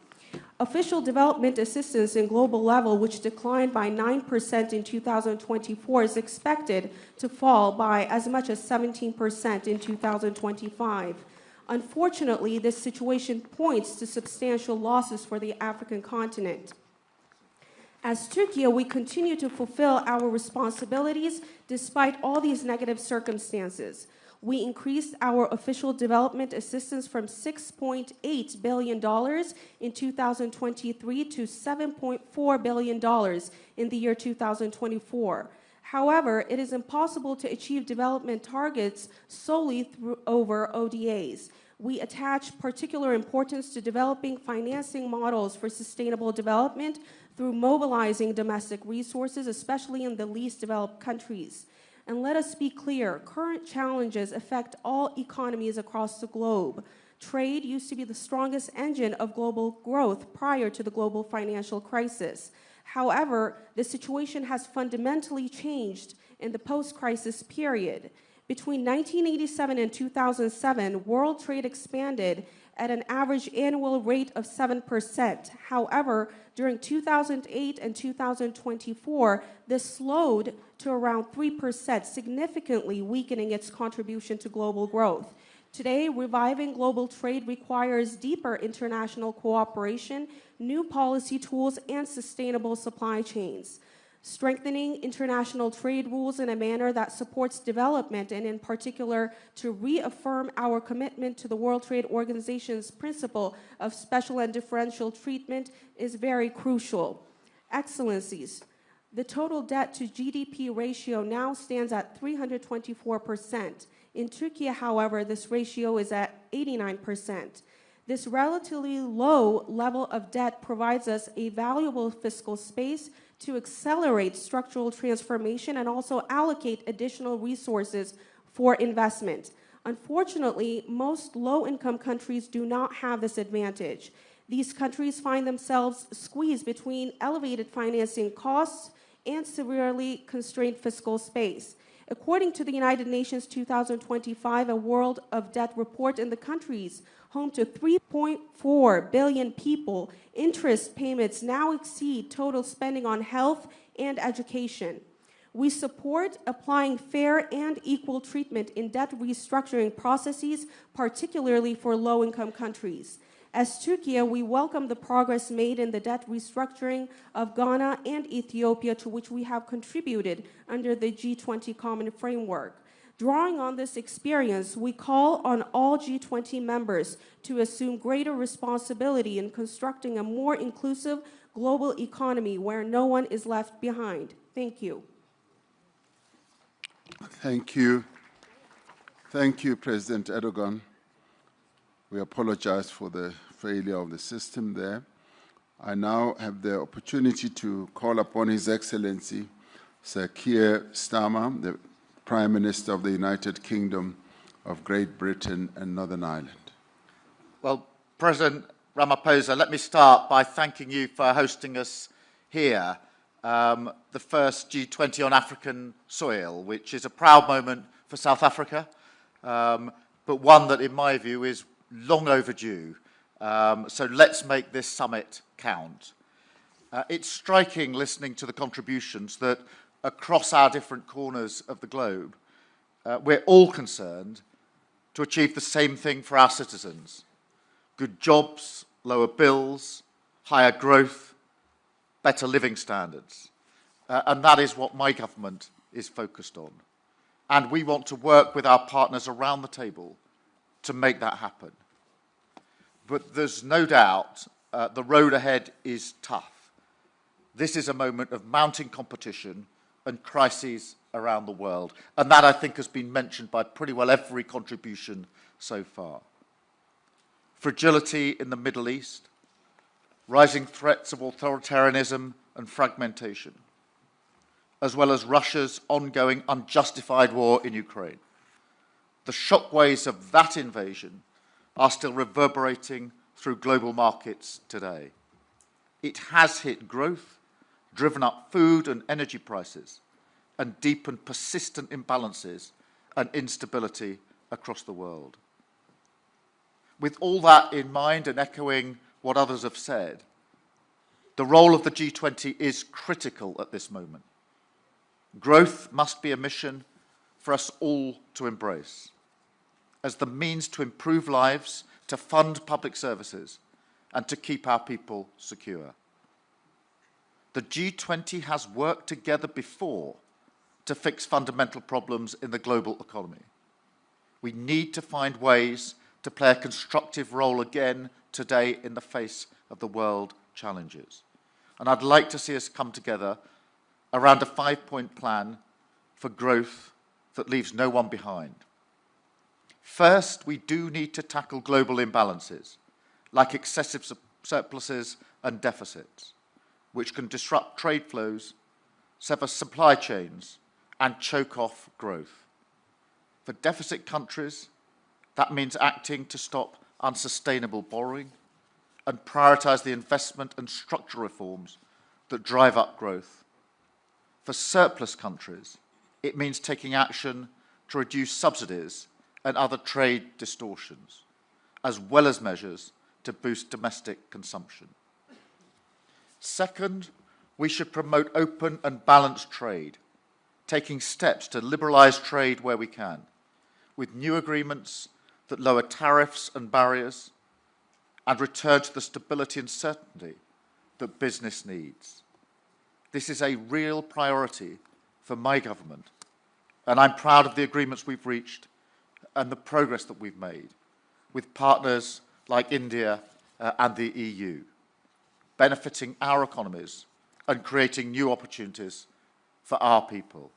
Official development assistance in global level, which declined by 9% in 2024, is expected to fall by as much as 17% in 2025. Unfortunately, this situation points to substantial losses for the African continent. As Turkey, we continue to fulfill our responsibilities despite all these negative circumstances. We increased our official development assistance from $6.8 billion in 2023 to $7.4 billion in the year 2024. However, it is impossible to achieve development targets solely over ODAs. We attach particular importance to developing financing models for sustainable development through mobilizing domestic resources, especially in the least developed countries. And let us be clear, current challenges affect all economies across the globe. Trade used to be the strongest engine of global growth prior to the global financial crisis. However, the situation has fundamentally changed in the post-crisis period. Between 1987 and 2007, world trade expanded at an average annual rate of 7%. However, during 2008 and 2024, this slowed to around 3%, significantly weakening its contribution to global growth. Today, reviving global trade requires deeper international cooperation, new policy tools, and sustainable supply chains. Strengthening international trade rules in a manner that supports development, and in particular to reaffirm our commitment to the World Trade Organization's principle of special and differential treatment, is very crucial. Excellencies, the total debt to GDP ratio now stands at 324%. In Turkey, however, this ratio is at 89%. This relatively low level of debt provides us a valuable fiscal space to accelerate structural transformation and also allocate additional resources for investment. Unfortunately, most low-income countries do not have this advantage. These countries find themselves squeezed between elevated financing costs and severely constrained fiscal space. According to the United Nations 2025 A World of Debt report, in the countries home to 3.4 billion people, interest payments now exceed total spending on health and education. We support applying fair and equal treatment in debt restructuring processes, particularly for low-income countries. As Turkey, we welcome the progress made in the debt restructuring of Ghana and Ethiopia, to which we have contributed under the G20 Common Framework. Drawing on this experience, we call on all G20 members to assume greater responsibility in constructing a more inclusive global economy where no one is left behind. Thank you. Thank you. Thank you, President Erdogan. We apologize for the failure of the system there. I now have the opportunity to call upon His Excellency Sir Keir Starmer, the Prime Minister of the United Kingdom of Great Britain and Northern Ireland. Well, President Ramaphosa, let me start by thanking you for hosting us here, the first G20 on African soil, which is a proud moment for South Africa, but one that, in my view, is long overdue. So let's make this summit count. It's striking, listening to the contributions, that across our different corners of the globe, we're all concerned to achieve the same thing for our citizens: good jobs, lower bills, higher growth, better living standards. And that is what my government is focused on. And we want to work with our partners around the table to make that happen. But there's no doubt the road ahead is tough. This is a moment of mounting competition and crises around the world. And that, I think, has been mentioned by pretty well every contribution so far. Fragility in the Middle East, rising threats of authoritarianism and fragmentation, as well as Russia's ongoing unjustified war in Ukraine. The shockwaves of that invasion are still reverberating through global markets today. It has hit growth, driven up food and energy prices, and deepened persistent imbalances and instability across the world. With all that in mind, and echoing what others have said, the role of the G20 is critical at this moment. Growth must be a mission for us all to embrace, as the means to improve lives, to fund public services, and to keep our people secure. The G20 has worked together before to fix fundamental problems in the global economy. We need to find ways to play a constructive role again today in the face of the world challenges. And I'd like to see us come together around a 5-point plan for growth that leaves no one behind. First, we do need to tackle global imbalances, like excessive surpluses and deficits, which can disrupt trade flows, sever supply chains, and choke off growth. For deficit countries, that means acting to stop unsustainable borrowing and prioritise the investment and structural reforms that drive up growth. For surplus countries, it means taking action to reduce subsidies and other trade distortions, as well as measures to boost domestic consumption. Second, we should promote open and balanced trade, taking steps to liberalise trade where we can, with new agreements that lower tariffs and barriers and return to the stability and certainty that business needs. This is a real priority for my government, and I'm proud of the agreements we've reached and the progress that we've made with partners like India and the EU, benefiting our economies and creating new opportunities for our people.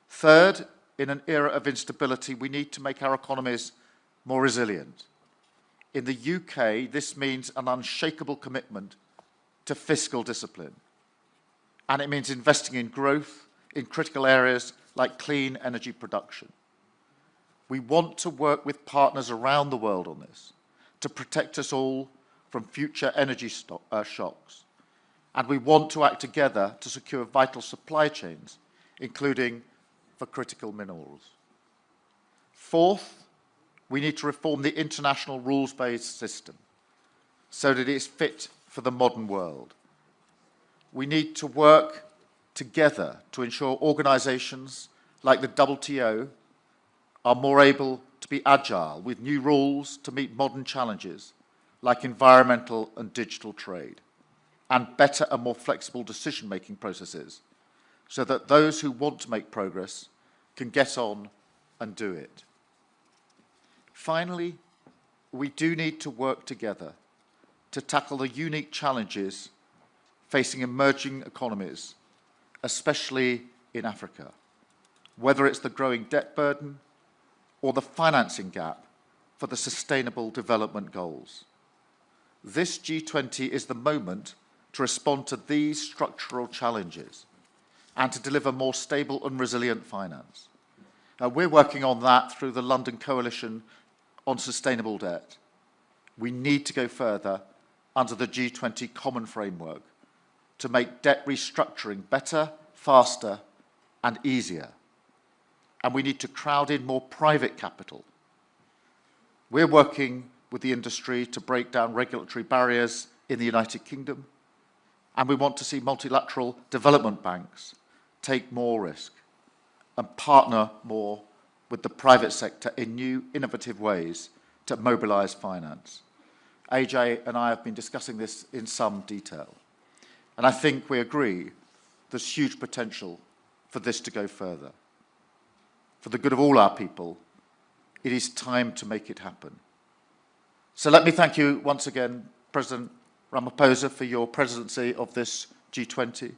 Third, in an era of instability, we need to make our economies more resilient. In the UK, this means an unshakable commitment to fiscal discipline. And it means investing in growth in critical areas like clean energy production. We want to work with partners around the world on this to protect us all from future energy shocks. And we want to act together to secure vital supply chains, including for critical minerals. Fourth, we need to reform the international rules-based system so that it is fit for the modern world. We need to work together to ensure organisations like the WTO are more able to be agile with new rules to meet modern challenges like environmental and digital trade, and better and more flexible decision-making processes so that those who want to make progress can get on and do it. Finally, we do need to work together to tackle the unique challenges facing emerging economies, especially in Africa, whether it's the growing debt burden or the financing gap for the Sustainable Development Goals. This G20 is the moment to respond to these structural challenges and to deliver more stable and resilient finance. We're working on that through the London Coalition on Sustainable Debt. We need to go further under the G20 Common Framework to make debt restructuring better, faster, and easier. And we need to crowd in more private capital. We're working with the industry to break down regulatory barriers in the United Kingdom, and we want to see multilateral development banks take more risk and partner more with the private sector in new, innovative ways to mobilise finance. AJ and I have been discussing this in some detail, and I think we agree there's huge potential for this to go further. For the good of all our people, it is time to make it happen. So let me thank you once again, President Ramaphosa, for your presidency of this G20.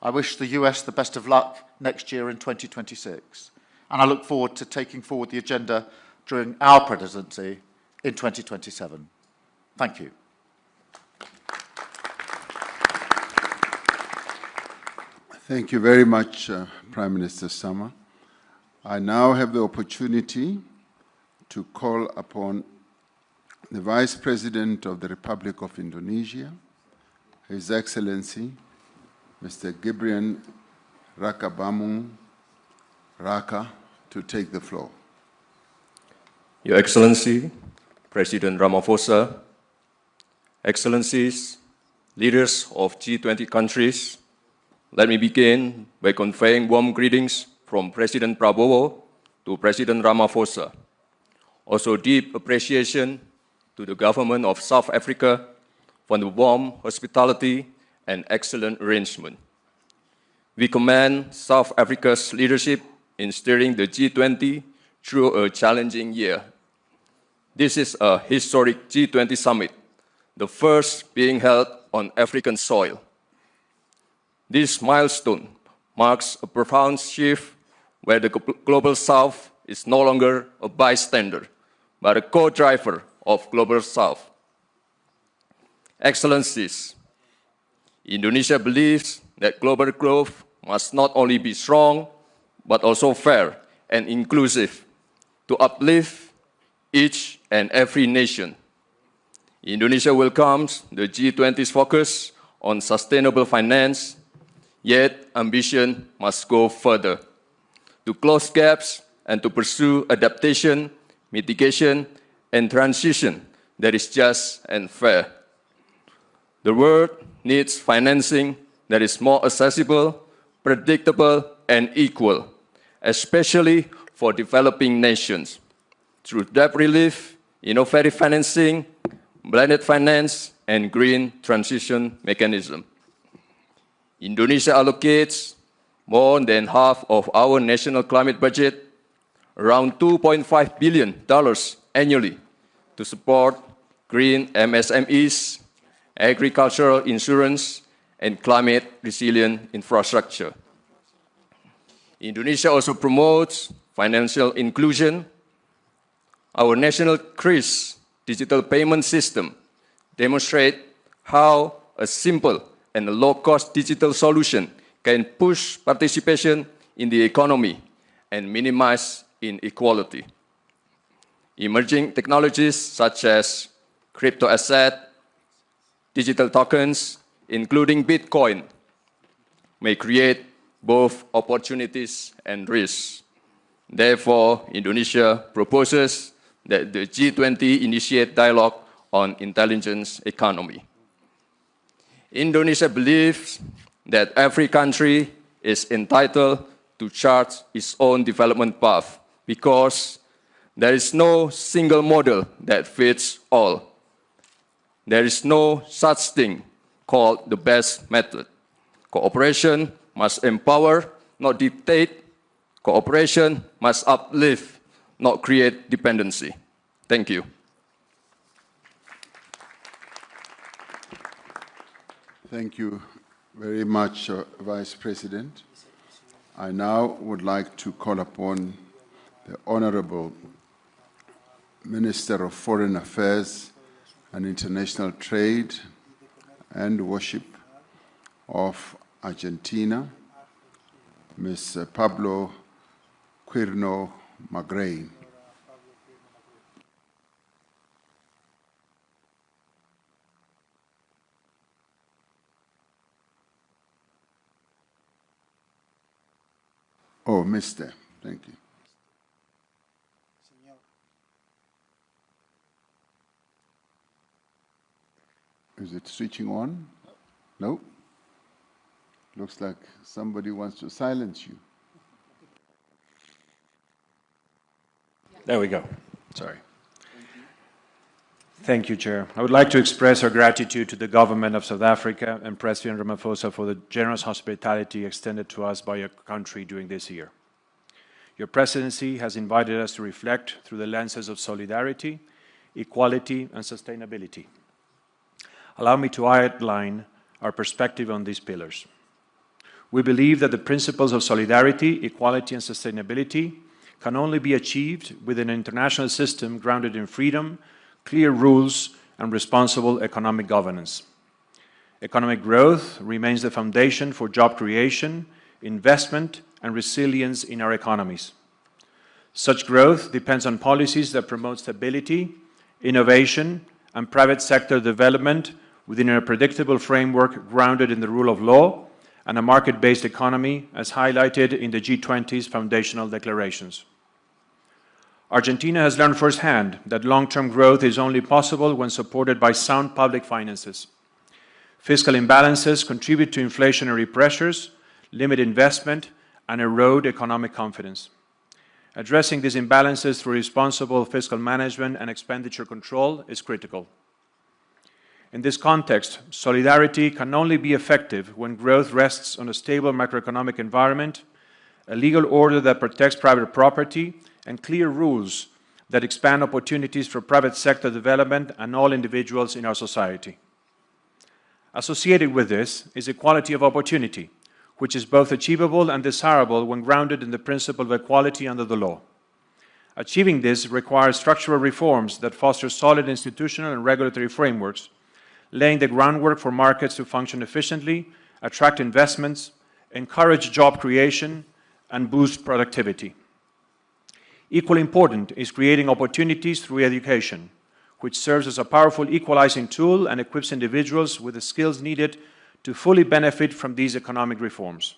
I wish the US the best of luck next year in 2026, and I look forward to taking forward the agenda during our presidency in 2027. Thank you. Thank you very much, Prime Minister Sama. I now have the opportunity to call upon the Vice President of the Republic of Indonesia, His Excellency, Mr. Gibrian Rakabamung Raka, to take the floor. Your Excellency, President Ramaphosa, Excellencies, leaders of G20 countries, let me begin by conveying warm greetings from President Prabowo to President Ramaphosa. Also deep appreciation to the government of South Africa for the warm hospitality and excellent arrangement. We commend South Africa's leadership in steering the G20 through a challenging year. This is a historic G20 summit, the first being held on African soil. This milestone marks a profound shift where the Global South is no longer a bystander, but a co-driver of Global South. Excellencies, Indonesia believes that global growth must not only be strong, but also fair and inclusive to uplift each and every nation. Indonesia welcomes the G20's focus on sustainable finance, yet ambition must go further to close gaps and to pursue adaptation, mitigation, and transition that is just and fair. The world needs financing that is more accessible, predictable, and equal, especially for developing nations, through debt relief, innovative financing, blended finance, and green transition mechanism. Indonesia allocates more than half of our national climate budget, around $2.5 billion annually, to support green MSMEs, agricultural insurance, and climate-resilient infrastructure. Indonesia also promotes financial inclusion. Our national CRIS digital payment system demonstrates how a simple and a low-cost digital solution can push participation in the economy and minimize inequality. Emerging technologies such as crypto asset, digital tokens, including Bitcoin, may create both opportunities and risks. Therefore, Indonesia proposes that the G20 initiate dialogue on intelligence economy. Indonesia believes that every country is entitled to chart its own development path because there is no single model that fits all. There is no such thing called the best method. Cooperation must empower, not dictate. Cooperation must uplift, not create dependency. Thank you. Thank you very much, Vice President. I now would like to call upon the Honorable Minister of Foreign Affairs and International Trade and Worship of Argentina, Ms. Pablo Quirno Magrain. Oh, Mr. Thank you. Is it switching on? No? Looks like somebody wants to silence you. There we go. Sorry. Thank you, Chair. I would like to express our gratitude to the Government of South Africa and President Ramaphosa for the generous hospitality extended to us by your country during this year. Your presidency has invited us to reflect through the lenses of solidarity, equality, and sustainability. Allow me to outline our perspective on these pillars. We believe that the principles of solidarity, equality, and sustainability can only be achieved within an international system grounded in freedom, clear rules, and responsible economic governance. Economic growth remains the foundation for job creation, investment, and resilience in our economies. Such growth depends on policies that promote stability, innovation, and private sector development within a predictable framework grounded in the rule of law and a market-based economy, as highlighted in the G20's foundational declarations. Argentina has learned firsthand that long-term growth is only possible when supported by sound public finances. Fiscal imbalances contribute to inflationary pressures, limit investment, and erode economic confidence. Addressing these imbalances through responsible fiscal management and expenditure control is critical. In this context, solidarity can only be effective when growth rests on a stable macroeconomic environment, a legal order that protects private property, and clear rules that expand opportunities for private sector development and all individuals in our society. Associated with this is equality of opportunity, which is both achievable and desirable when grounded in the principle of equality under the law. Achieving this requires structural reforms that foster solid institutional and regulatory frameworks, laying the groundwork for markets to function efficiently, attract investments, encourage job creation, and boost productivity. Equally important is creating opportunities through education, which serves as a powerful equalizing tool and equips individuals with the skills needed to fully benefit from these economic reforms.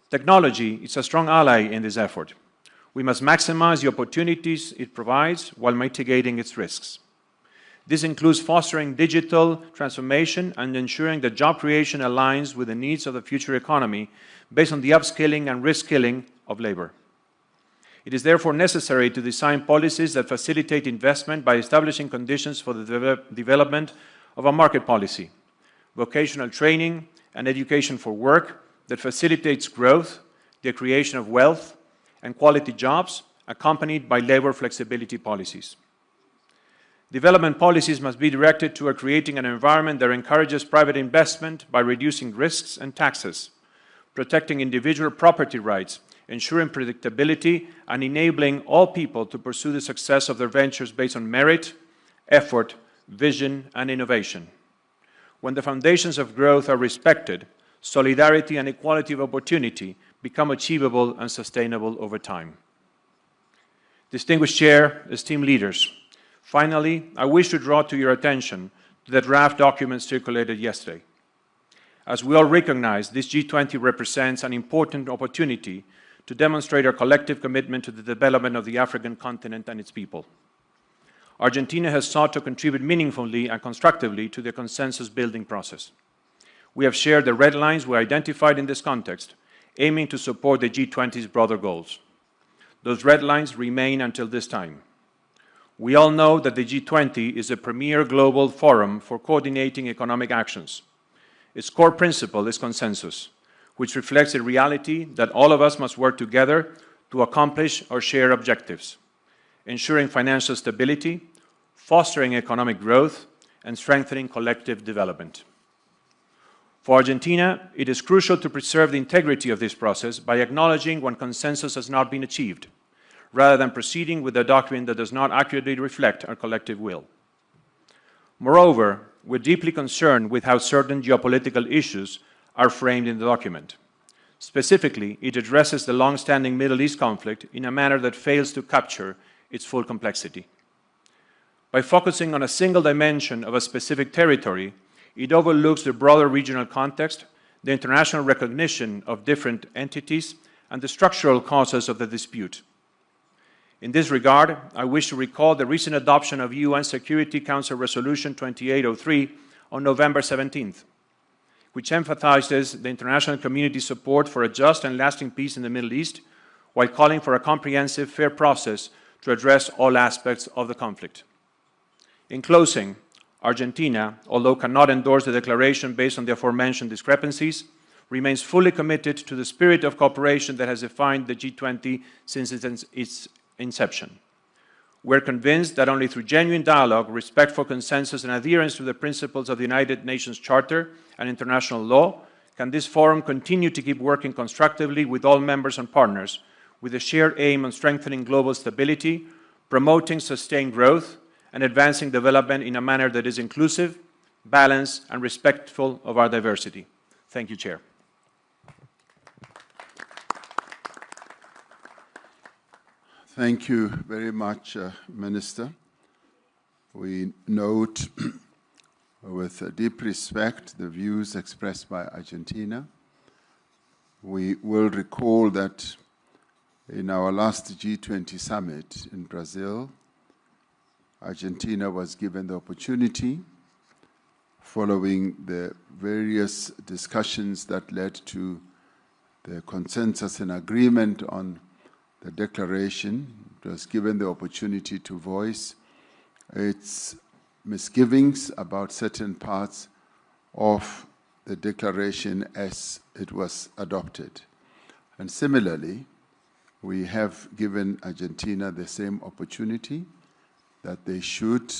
Technology is a strong ally in this effort. We must maximize the opportunities it provides while mitigating its risks. This includes fostering digital transformation and ensuring that job creation aligns with the needs of the future economy based on the upskilling and reskilling of labor. It is therefore necessary to design policies that facilitate investment by establishing conditions for the development of a market policy, vocational training, and education for work that facilitates growth, the creation of wealth, and quality jobs, accompanied by labor flexibility policies. Development policies must be directed toward creating an environment that encourages private investment by reducing risks and taxes, protecting individual property rights, ensuring predictability, and enabling all people to pursue the success of their ventures based on merit, effort, vision, and innovation. When the foundations of growth are respected, solidarity and equality of opportunity become achievable and sustainable over time. Distinguished Chair, esteemed leaders, finally, I wish to draw to your attention to the draft document circulated yesterday. As we all recognize, this G20 represents an important opportunity to demonstrate our collective commitment to the development of the African continent and its people. Argentina has sought to contribute meaningfully and constructively to the consensus-building process. We have shared the red lines we identified in this context, aiming to support the G20's broader goals. Those red lines remain until this time. We all know that the G20 is a premier global forum for coordinating economic actions. Its core principle is consensus, which reflects the reality that all of us must work together to accomplish our shared objectives, ensuring financial stability, fostering economic growth, and strengthening collective development. For Argentina, it is crucial to preserve the integrity of this process by acknowledging when consensus has not been achieved, rather than proceeding with a document that does not accurately reflect our collective will. Moreover, we're deeply concerned with how certain geopolitical issues are framed in the document. Specifically, it addresses the long-standing Middle East conflict in a manner that fails to capture its full complexity. By focusing on a single dimension of a specific territory, it overlooks the broader regional context, the international recognition of different entities, and the structural causes of the dispute. In this regard, I wish to recall the recent adoption of UN Security Council Resolution 2803 on November 17th, which emphasizes the international community's support for a just and lasting peace in the Middle East, while calling for a comprehensive, fair process to address all aspects of the conflict. In closing, Argentina, although cannot endorse the declaration based on the aforementioned discrepancies, remains fully committed to the spirit of cooperation that has defined the G20 since its inception. We're convinced that only through genuine dialogue, respect for consensus, and adherence to the principles of the United Nations Charter and international law can this forum continue to keep working constructively with all members and partners, with a shared aim on strengthening global stability, promoting sustained growth, and advancing development in a manner that is inclusive, balanced, and respectful of our diversity. Thank you, Chair. Thank you very much, Minister. We note with deep respect the views expressed by Argentina. We will recall that in our last G20 summit in Brazil, Argentina was given the opportunity, following the various discussions that led to the consensus and agreement on the declaration. It was given the opportunity to voice its misgivings about certain parts of the declaration as it was adopted. And similarly, we have given Argentina the same opportunity, that they should,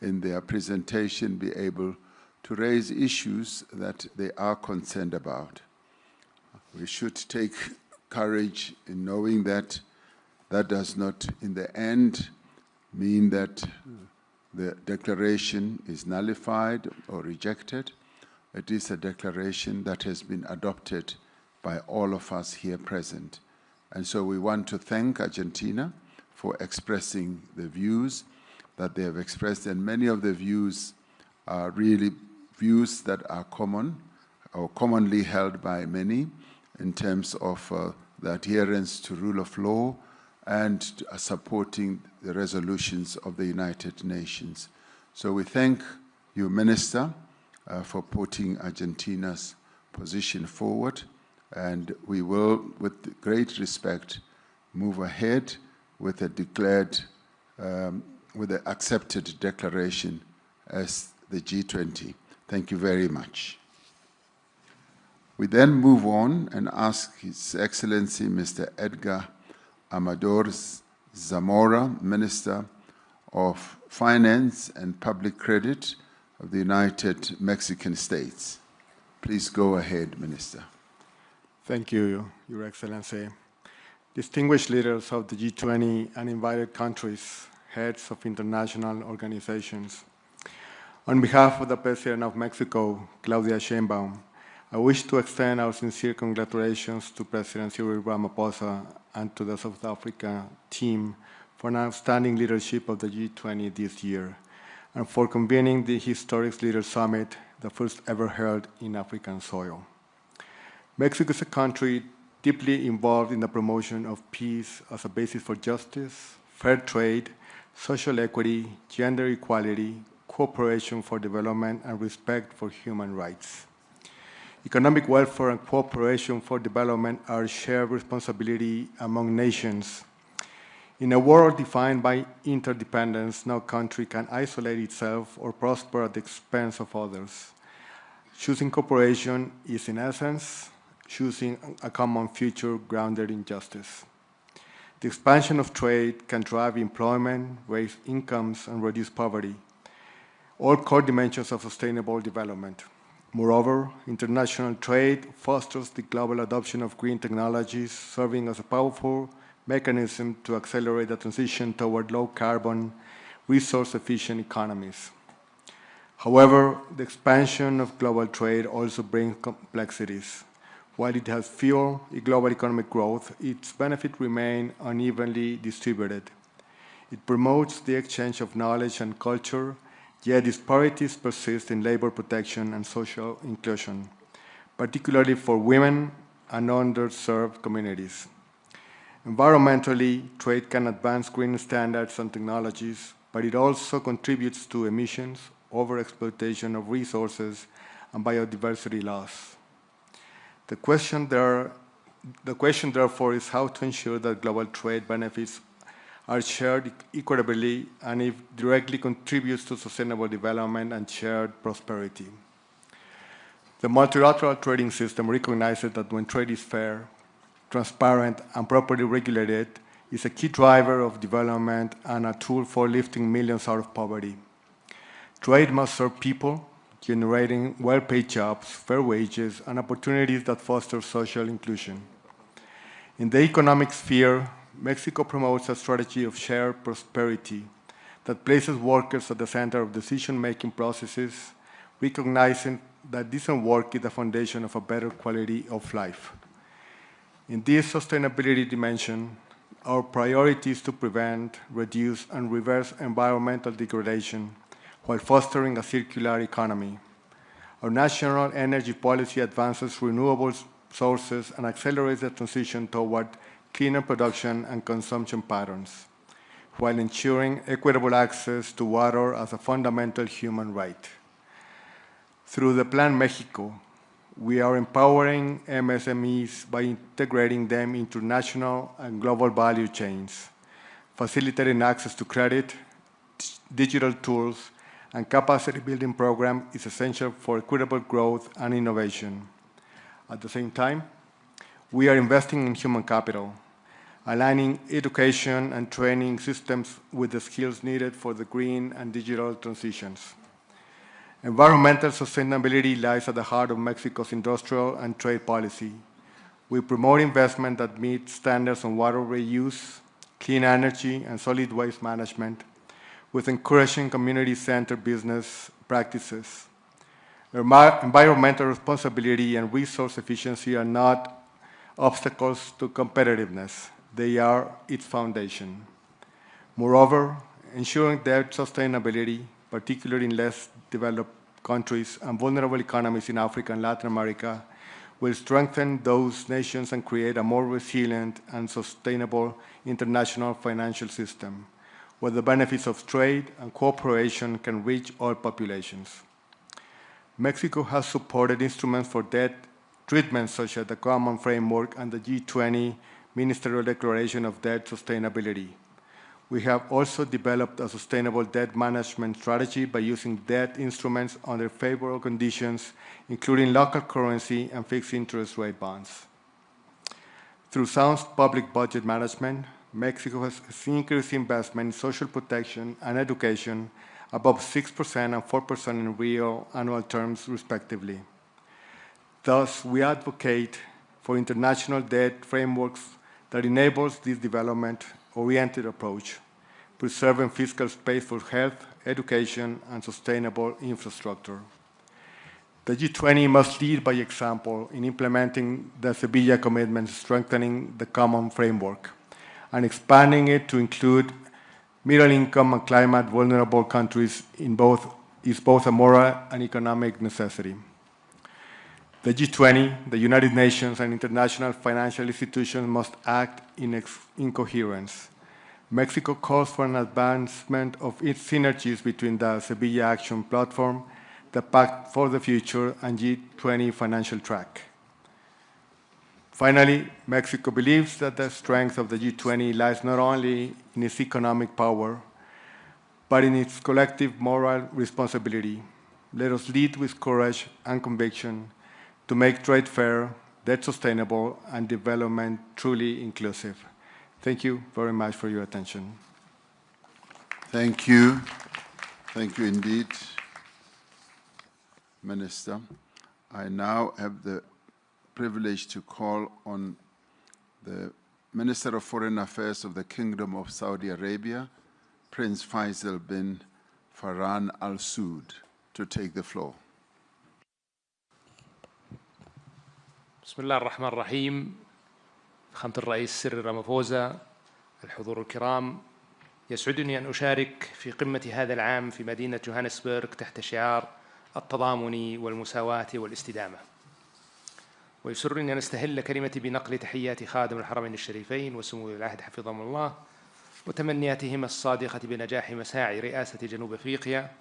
in their presentation, be able to raise issues that they are concerned about. We should take courage in knowing that that does not, in the end, mean that the declaration is nullified or rejected. It is a declaration that has been adopted by all of us here present. And so we want to thank Argentina for expressing the views that they have expressed, and many of the views are really views that are common or commonly held by many in terms of the adherence to rule of law and supporting the resolutions of the United Nations. So we thank you, Minister, for putting Argentina's position forward, and we will, with great respect, move ahead with a declared, with an accepted declaration as the G20. Thank you very much. We then move on and ask His Excellency Mr. Edgar Amador Zamora, Minister of Finance and Public Credit of the United Mexican States. Please go ahead, Minister. Thank you, Your Excellency. Distinguished leaders of the G20 and invited countries, heads of international organizations. On behalf of the President of Mexico, Claudia Sheinbaum, I wish to extend our sincere congratulations to President Cyril Ramaphosa and to the South Africa team for an outstanding leadership of the G20 this year. and for convening the historic Leaders Summit, the first ever held in African soil. Mexico is a country deeply involved in the promotion of peace as a basis for justice, fair trade, social equity, gender equality, cooperation for development, and respect for human rights. Economic welfare and cooperation for development are shared responsibility among nations. In a world defined by interdependence, no country can isolate itself or prosper at the expense of others. Choosing cooperation is, in essence, choosing a common future grounded in justice. The expansion of trade can drive employment, raise incomes, and reduce poverty, all core dimensions of sustainable development. Moreover, international trade fosters the global adoption of green technologies, serving as a powerful mechanism to accelerate the transition toward low-carbon, resource-efficient economies. However, the expansion of global trade also brings complexities. While it has fueled global economic growth, its benefits remain unevenly distributed. It promotes the exchange of knowledge and culture, yet disparities persist in labor protection and social inclusion, particularly for women and underserved communities. Environmentally, trade can advance green standards and technologies, but it also contributes to emissions, overexploitation of resources, and biodiversity loss. The question, therefore, is how to ensure that global trade benefits are shared equitably and if directly contributes to sustainable development and shared prosperity. The multilateral trading system recognizes that when trade is fair, transparent, and properly regulated, is a key driver of development and a tool for lifting millions out of poverty. Trade must serve people, generating well-paid jobs, fair wages, and opportunities that foster social inclusion. In the economic sphere, Mexico promotes a strategy of shared prosperity that places workers at the center of decision-making processes, recognizing that decent work is the foundation of a better quality of life. In this sustainability dimension, our priority is to prevent, reduce, and reverse environmental degradation while fostering a circular economy. Our national energy policy advances renewable sources and accelerates the transition toward cleaner production and consumption patterns, while ensuring equitable access to water as a fundamental human right. Through the Plan Mexico, we are empowering MSMEs by integrating them into national and global value chains, facilitating access to credit, digital tools, and capacity building program is essential for equitable growth and innovation. At the same time, we are investing in human capital, aligning education and training systems with the skills needed for the green and digital transitions. Environmental sustainability lies at the heart of Mexico's industrial and trade policy. We promote investment that meets standards on water reuse, clean energy, and solid waste management, with encouraging community-centered business practices. Environmental responsibility and resource efficiency are not obstacles to competitiveness. They are its foundation. Moreover, ensuring debt sustainability, particularly in less developed countries and vulnerable economies in Africa and Latin America, will strengthen those nations and create a more resilient and sustainable international financial system, where the benefits of trade and cooperation can reach all populations. Mexico has supported instruments for debt treatment such as the Common Framework and the G20 Ministerial Declaration of Debt Sustainability. We have also developed a sustainable debt management strategy by using debt instruments under favorable conditions, including local currency and fixed interest rate bonds. Through sound public budget management, Mexico has increased investment in social protection and education above 6% and 4% in real annual terms, respectively. Thus, we advocate for international debt frameworks that enables this development-oriented approach, preserving fiscal space for health, education, and sustainable infrastructure. The G20 must lead by example in implementing the Sevilla commitments, strengthening the common framework, and expanding it to include middle income and climate vulnerable countries is both a moral and economic necessity. The G20, the United Nations, and international financial institutions must act in coherence. Mexico calls for an advancement of its synergies between the Sevilla Action Platform, the Pact for the Future, and G20 financial track. Finally, Mexico believes that the strength of the G20 lies not only in its economic power, but in its collective moral responsibility. Let us lead with courage and conviction to make trade fair, debt sustainable, and development truly inclusive. Thank you very much for your attention. Thank you. Thank you indeed, Minister. I now have the privilege to call on the Minister of Foreign Affairs of the Kingdom of Saudi Arabia, Prince Faisal bin Farhan Al Saud, to take the floor. بسم الله الرحمن الرحيم. فخامة الرئيس سيريل رامافوزا، الحضور الكرام، يسعدني أن أشارك في قمة هذا العام في مدينة جوهانسبرغ تحت شعار التضامن والمساواة والاستدامة. ويسرني أن أستهل كلمتي بنقل تحيات خادم الحرمين الشريفين وسمو العهد حفظهم الله وتمنياتهما الصادقة بنجاح مساعي رئاسة جنوب أفريقيا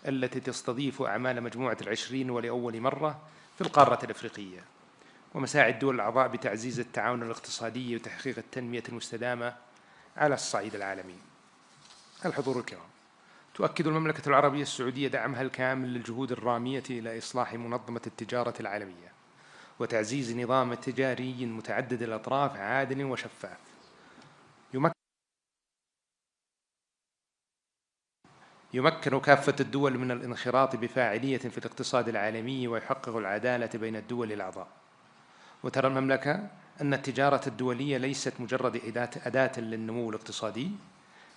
التي تستضيف أعمال مجموعة العشرين ولأول مرة في القارة الأفريقية، ومساعي الدول الأعضاء بتعزيز التعاون الاقتصادي وتحقيق التنمية المستدامة على الصعيد العالمي. الحضور الكرام، تؤكد المملكة العربية السعودية دعمها الكامل للجهود الرامية إلى إصلاح منظمة التجارة العالمية وتعزيز نظام تجاري متعدد الأطراف عادل وشفاف يمكن كافة الدول من الانخراط بفاعلية في الاقتصاد العالمي ويحقق العدالة بين الدول الأعضاء. وترى المملكة أن التجارة الدولية ليست مجرد أداة للنمو الاقتصادي،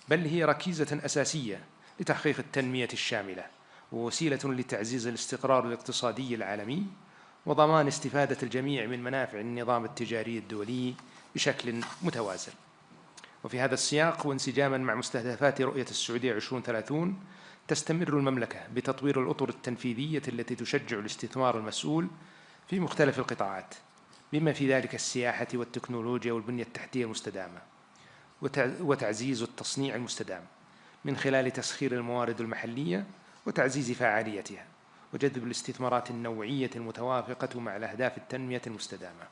بل هي ركيزة أساسية لتحقيق التنمية الشاملة ووسيلة لتعزيز الاستقرار الاقتصادي العالمي وضمان استفادة الجميع من منافع النظام التجاري الدولي بشكل متوازن. وفي هذا السياق وانسجاما مع مستهدفات رؤية السعودية 2030 تستمر المملكة بتطوير الأطر التنفيذية التي تشجع الاستثمار المسؤول في مختلف القطاعات بما في ذلك السياحة والتكنولوجيا والبنية التحتية المستدامة وتعزيز التصنيع المستدام من خلال تسخير الموارد المحلية وتعزيز فعاليتها وجذب الاستثمارات النوعية المتوافقة مع الأهداف التنمية المستدامة.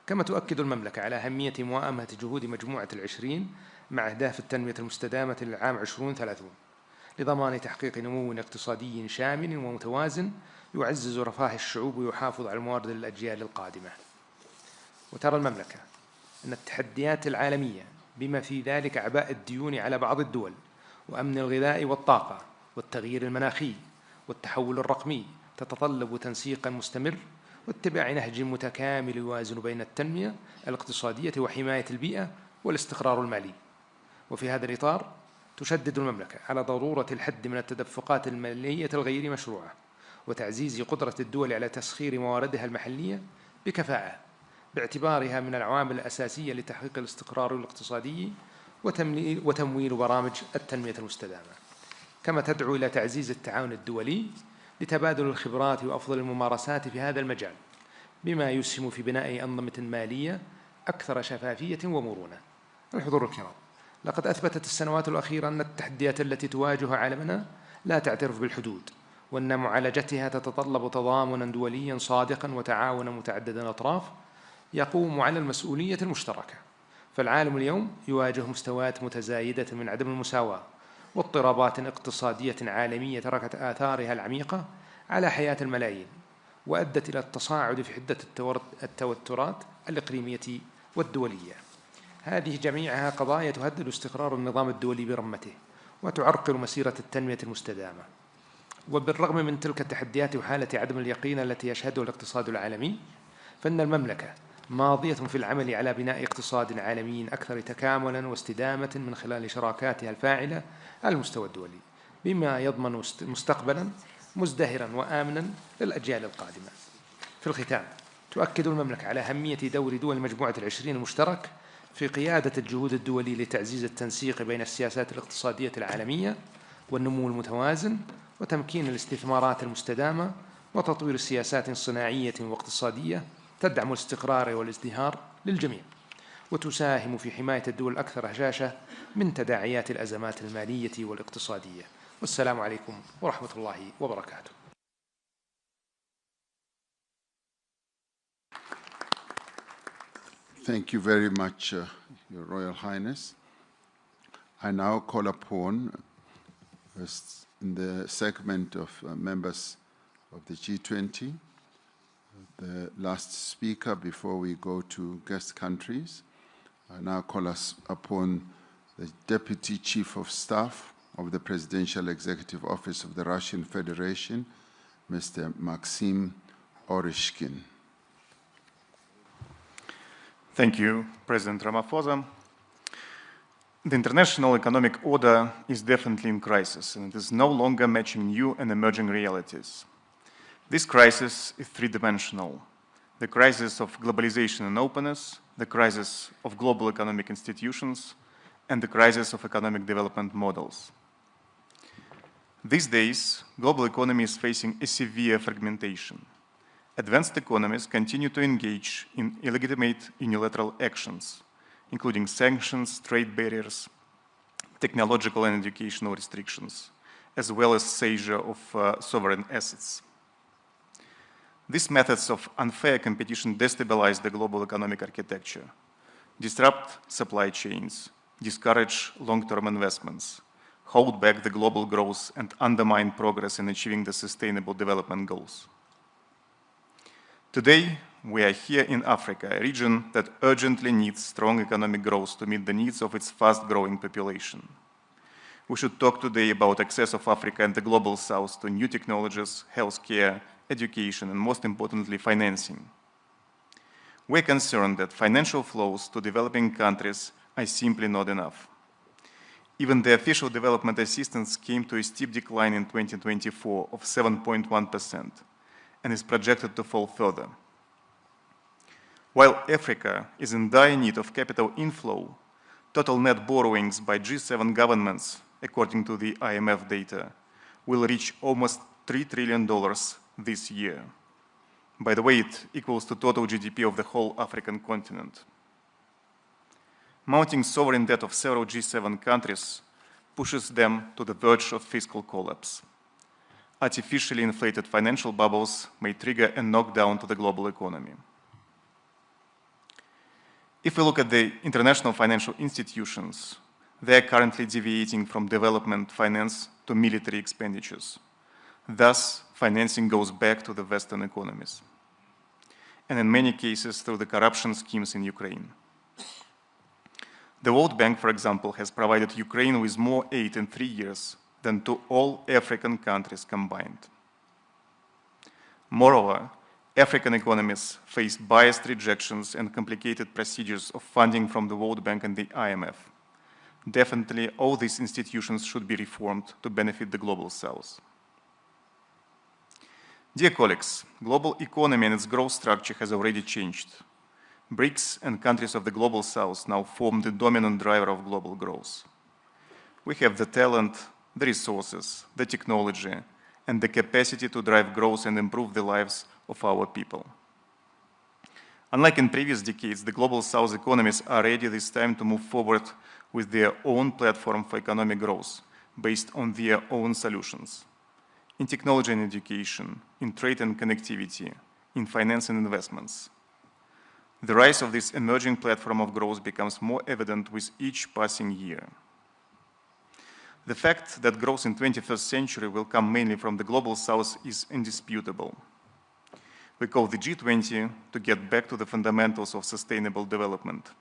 كما تؤكد المملكة على أهمية موائمة جهود مجموعة العشرين مع أهداف التنمية المستدامة للعام 2030 لضمان تحقيق نمو اقتصادي شامل ومتوازن يعزز رفاه الشعوب ويحافظ على الموارد للأجيال القادمة. وترى المملكة أن التحديات العالمية بما في ذلك أعباء الديون على بعض الدول وأمن الغذاء والطاقة والتغيير المناخي والتحول الرقمي تتطلب تنسيقا مستمر واتباع نهج متكامل يوازن بين التنمية الاقتصادية وحماية البيئة والاستقرار المالي. وفي هذا الإطار تشدد المملكة على ضرورة الحد من التدفقات المالية الغير مشروعة وتعزيز قدرة الدول على تسخير مواردها المحلية بكفاءة باعتبارها من العوامل الأساسية لتحقيق الاستقرار الاقتصادي وتمويل برامج التنمية المستدامة. كما تدعو إلى تعزيز التعاون الدولي لتبادل الخبرات وأفضل الممارسات في هذا المجال بما يسهم في بناء أنظمة مالية أكثر شفافية ومرونة. الحضور الكرام، لقد أثبتت السنوات الأخيرة أن التحديات التي تواجه عالمنا لا تعترف بالحدود وأن معالجتها تتطلب تضامنا دوليا صادقا وتعاونا متعدد الأطراف يقوم على المسؤولية المشتركة. فالعالم اليوم يواجه مستويات متزايدة من عدم المساواة واضطرابات اقتصادية عالمية تركت آثارها العميقة على حياة الملايين وأدت إلى التصاعد في حدة التوترات الإقليمية والدولية. هذه جميعها قضايا تهدد استقرار النظام الدولي برمته وتعرقل مسيرة التنمية المستدامة. وبالرغم من تلك التحديات وحالة عدم اليقين التي يشهدها الاقتصاد العالمي، فإن المملكة ماضية في العمل على بناء اقتصاد عالمي أكثر تكاملاً واستدامة من خلال شراكاتها الفاعلة على المستوى الدولي بما يضمن مستقبلاً مزدهراً وآمناً للأجيال القادمة. في الختام، تؤكد المملكة على أهمية دور دول مجموعة العشرين المشترك في قيادة الجهود الدولية لتعزيز التنسيق بين السياسات الاقتصادية العالمية والنمو المتوازن وتمكين الاستثمارات المستدامة وتطوير سياسات صناعية واقتصادية تدعم الاستقرار والازدهار للجميع وتساهم في حماية الدول الأكثر هشاشة من تداعيات الأزمات المالية والاقتصادية. والسلام عليكم ورحمة الله وبركاته. Thank you very much, Your Royal Highness. I now call upon, in the segment of members of the G20, the last speaker before we go to guest countries. I now call us upon the Deputy Chief of Staff of the Presidential Executive Office of the Russian Federation, Mr. Maxim Oreshkin. Thank you, President Ramaphosa. The international economic order is definitely in crisis, and it is no longer matching new and emerging realities. This crisis is three-dimensional: the crisis of globalization and openness, the crisis of global economic institutions, and the crisis of economic development models. These days, global economy is facing a severe fragmentation. Advanced economies continue to engage in illegitimate unilateral actions, including sanctions, trade barriers, technological and educational restrictions, as well as seizure of sovereign assets. These methods of unfair competition destabilize the global economic architecture, disrupt supply chains, discourage long-term investments, hold back the global growth, and undermine progress in achieving the Sustainable Development Goals. Today, we are here in Africa, a region that urgently needs strong economic growth to meet the needs of its fast-growing population. We should talk today about access of Africa and the Global South to new technologies, healthcare, education, and most importantly, financing. We're concerned that financial flows to developing countries are simply not enough. Even the official development assistance came to a steep decline in 2024 of 7.1%. and is projected to fall further. While Africa is in dire need of capital inflow, total net borrowings by G7 governments, according to the IMF data, will reach almost $3 trillion this year. By the way, it equals to total GDP of the whole African continent. Mounting sovereign debt of several G7 countries pushes them to the verge of fiscal collapse. Artificially inflated financial bubbles may trigger a knockdown to the global economy. If we look at the international financial institutions, they are currently deviating from development finance to military expenditures. Thus, financing goes back to the Western economies, and in many cases through the corruption schemes in Ukraine. The World Bank, for example, has provided Ukraine with more aid in 3 years than to all African countries combined. Moreover, African economies face biased rejections and complicated procedures of funding from the World Bank and the IMF. Definitely, all these institutions should be reformed to benefit the Global South. Dear colleagues, global economy and its growth structure has already changed. BRICS and countries of the Global South now form the dominant driver of global growth. We have the talent, the resources, the technology, and the capacity to drive growth and improve the lives of our people. Unlike in previous decades, the Global South economies are ready this time to move forward with their own platform for economic growth, based on their own solutions. In technology and education, in trade and connectivity, in finance and investments. The rise of this emerging platform of growth becomes more evident with each passing year. The fact that growth in the 21st century will come mainly from the Global South is indisputable. We call the G20 to get back to the fundamentals of sustainable development.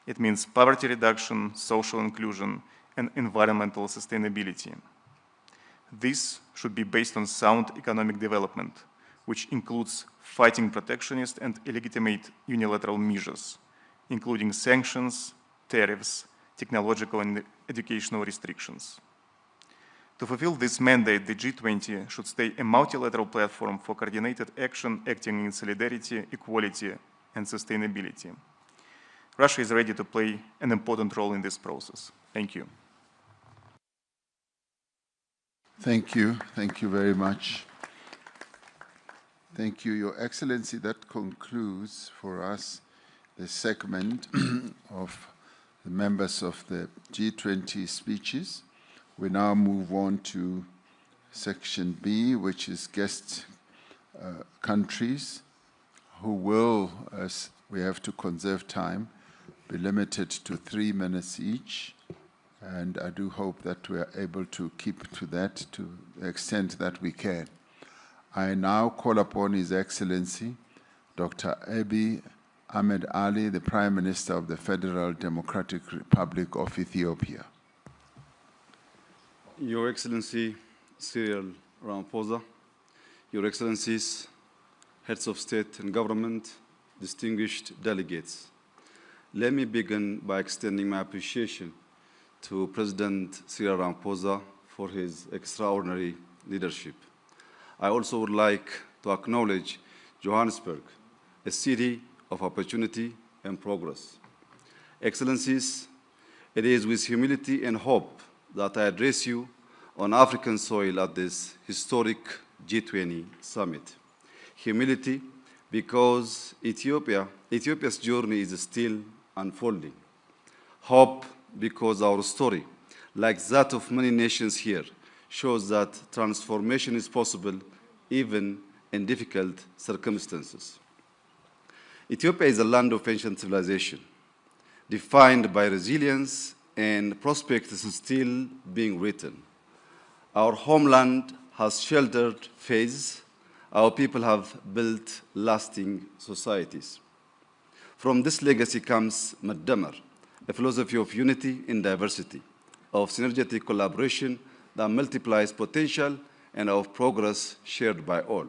It means poverty reduction, social inclusion, and environmental sustainability. This should be based on sound economic development, which includes fighting protectionist and illegitimate unilateral measures, including sanctions, tariffs, technological and educational restrictions. To fulfill this mandate, the G20 should stay a multilateral platform for coordinated action acting in solidarity, equality, and sustainability. Russia is ready to play an important role in this process. Thank you. Thank you. Thank you very much. Thank you, Your Excellency. That concludes for us the segment of the members of the G20 speeches. We now move on to section B, which is guest countries, who will, as we have to conserve time, be limited to 3 minutes each. And I do hope that we are able to keep to that to the extent that we can. I now call upon His Excellency, Dr. Abiy Ahmed Ali, the Prime Minister of the Federal Democratic Republic of Ethiopia. Your Excellency Cyril Ramaphosa, Your Excellencies, Heads of State and Government, distinguished delegates, let me begin by extending my appreciation to President Cyril Ramaphosa for his extraordinary leadership. I also would like to acknowledge Johannesburg, a city of opportunity and progress. Excellencies, it is with humility and hope that I address you on African soil at this historic G20 summit. Humility because Ethiopia's journey is still unfolding. Hope because our story, like that of many nations here, shows that transformation is possible even in difficult circumstances. Ethiopia is a land of ancient civilization, defined by resilience and prospects still being written. Our homeland has sheltered faiths. Our people have built lasting societies. From this legacy comes Maddamar, a philosophy of unity in diversity, of synergetic collaboration that multiplies potential and of progress shared by all.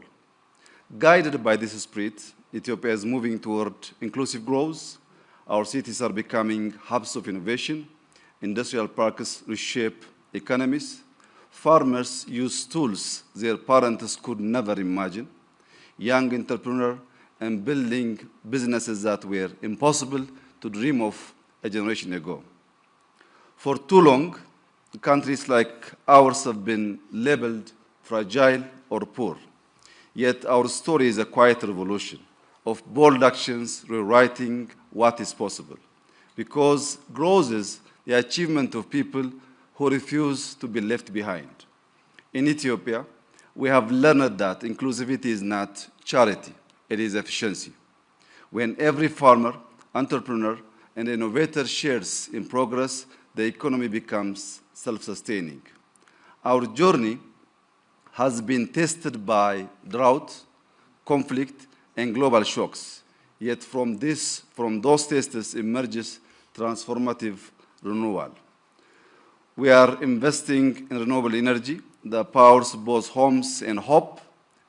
Guided by this spirit, Ethiopia is moving toward inclusive growth. Our cities are becoming hubs of innovation. Industrial parks reshape economies. Farmers use tools their parents could never imagine. Young entrepreneurs are building businesses that were impossible to dream of a generation ago. For too long, countries like ours have been labeled fragile or poor. Yet our story is a quiet revolution of bold actions rewriting what is possible. Because growth is the achievement of people who refuse to be left behind. In Ethiopia, we have learned that inclusivity is not charity, it is efficiency. When every farmer, entrepreneur, and innovator shares in progress, the economy becomes self-sustaining. Our journey has been tested by drought, conflict, and global shocks. Yet from those tests emerges transformative renewal. We are investing in renewable energy that powers both homes and hope,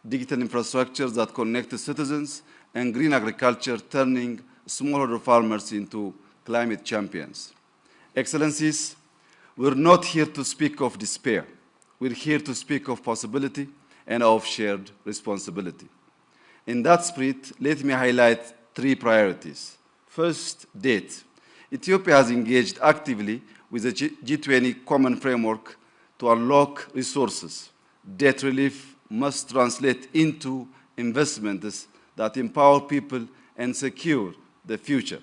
digital infrastructures that connect citizens, and green agriculture turning smallholder farmers into climate champions. Excellencies, we're not here to speak of despair. We're here to speak of possibility and of shared responsibility. In that spirit, let me highlight 3 priorities. First, debt. Ethiopia has engaged actively with the G20 common framework to unlock resources. Debt relief must translate into investments that empower people and secure the future,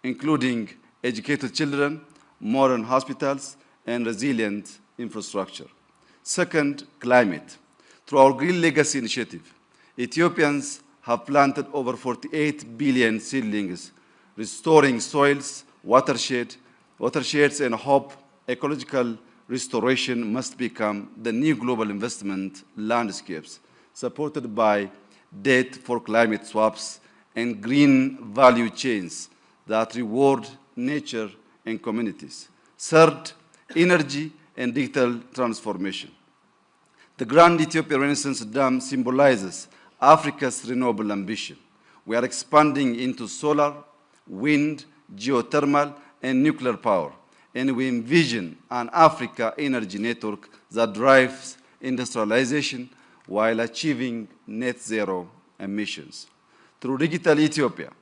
including educated children, modern hospitals, and resilient infrastructure. Second, climate. Through our Green Legacy Initiative, Ethiopians have planted over 48 billion seedlings, restoring soils, watersheds, and hope ecological restoration must become the new global investment landscapes, supported by debt for climate swaps and green value chains that reward nature and communities. Third, energy and digital transformation. The Grand Ethiopia Renaissance Dam symbolizes Africa's renewable ambition. We are expanding into solar, wind, geothermal, and nuclear power, and we envision an Africa energy network that drives industrialization while achieving net zero emissions. Through Digital Ethiopia,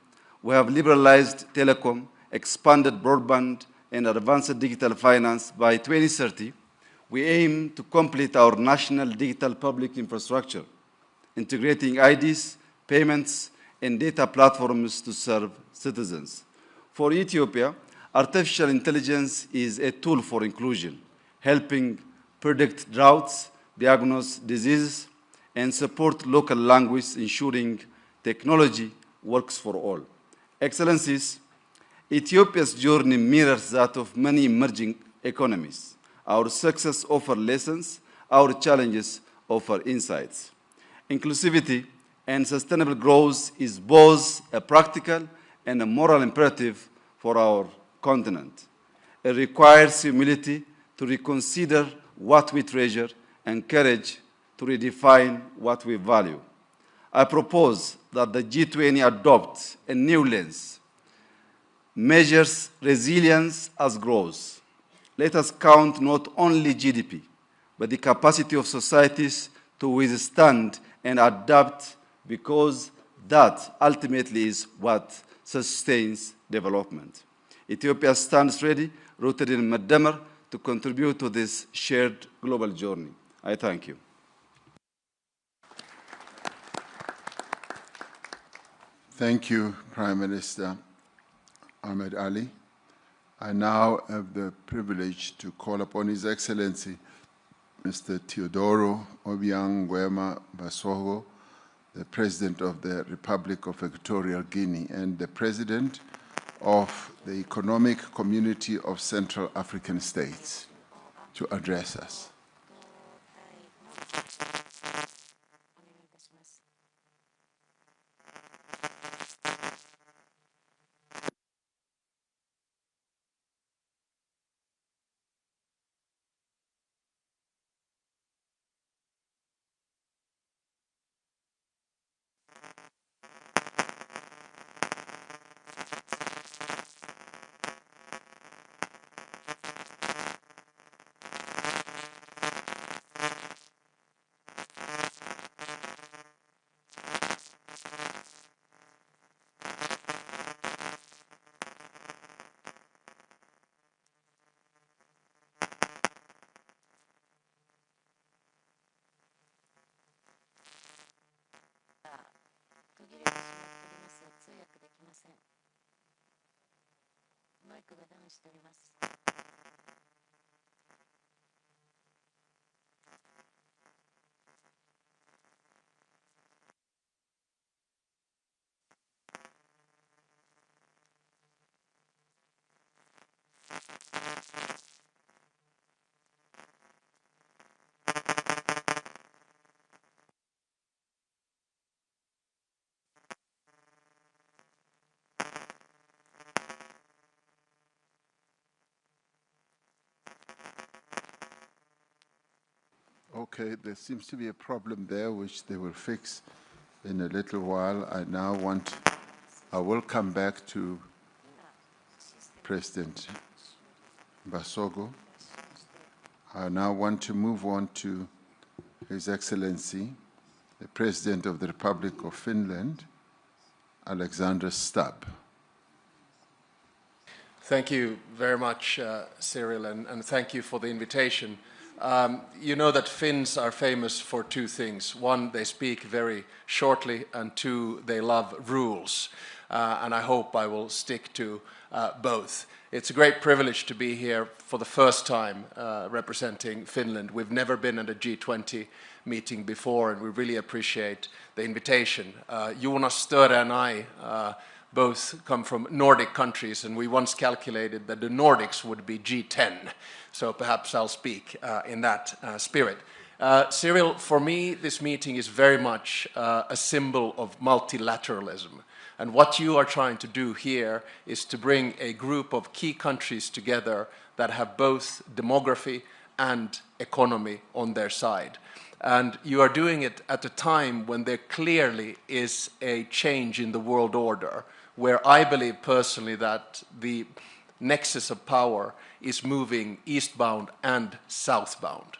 we have liberalized telecom expanded broadband, and advanced digital finance, by 2030, we aim to complete our national digital public infrastructure, integrating IDs, payments, and data platforms to serve citizens. For Ethiopia, artificial intelligence is a tool for inclusion, helping predict droughts, diagnose diseases, and support local language, ensuring technology works for all. Excellencies, Ethiopia's journey mirrors that of many emerging economies. Our success offers lessons, our challenges offer insights. Inclusivity and sustainable growth is both a practical and a moral imperative for our continent. It requires humility to reconsider what we treasure and courage to redefine what we value. I propose that the G20 adopt a new lens, measures resilience as growth. Let us count not only GDP, but the capacity of societies to withstand and adapt, because that ultimately is what sustains development. Ethiopia stands ready, rooted in Madamar, to contribute to this shared global journey. I thank you. Thank you, Prime Minister Ahmed Ali. I now have the privilege to call upon His Excellency, Mr. Teodoro Obiang Nguema Basogo, the President of the Republic of Equatorial Guinea and the President of the Economic Community of Central African States, to address us. Okay, there seems to be a problem there, which they will fix in a little while. I will come back to President Basogo. I now want to move on to His Excellency, the President of the Republic of Finland, Alexander Stubb. Thank you very much, Cyril, and thank you for the invitation. You know that Finns are famous for two things. One, they speak very shortly, and two, they love rules. And I hope I will stick to both. It's a great privilege to be here for the first time representing Finland. We've never been at a G20 meeting before, and we really appreciate the invitation. Jonas Störe and I both come from Nordic countries, and we once calculated that the Nordics would be G10. So perhaps I'll speak in that spirit. Cyril, for me, this meeting is very much a symbol of multilateralism. And what you are trying to do here is to bring a group of key countries together that have both demography and economy on their side. And you are doing it at a time when there clearly is a change in the world order, where I believe personally that the nexus of power is moving eastbound and southbound.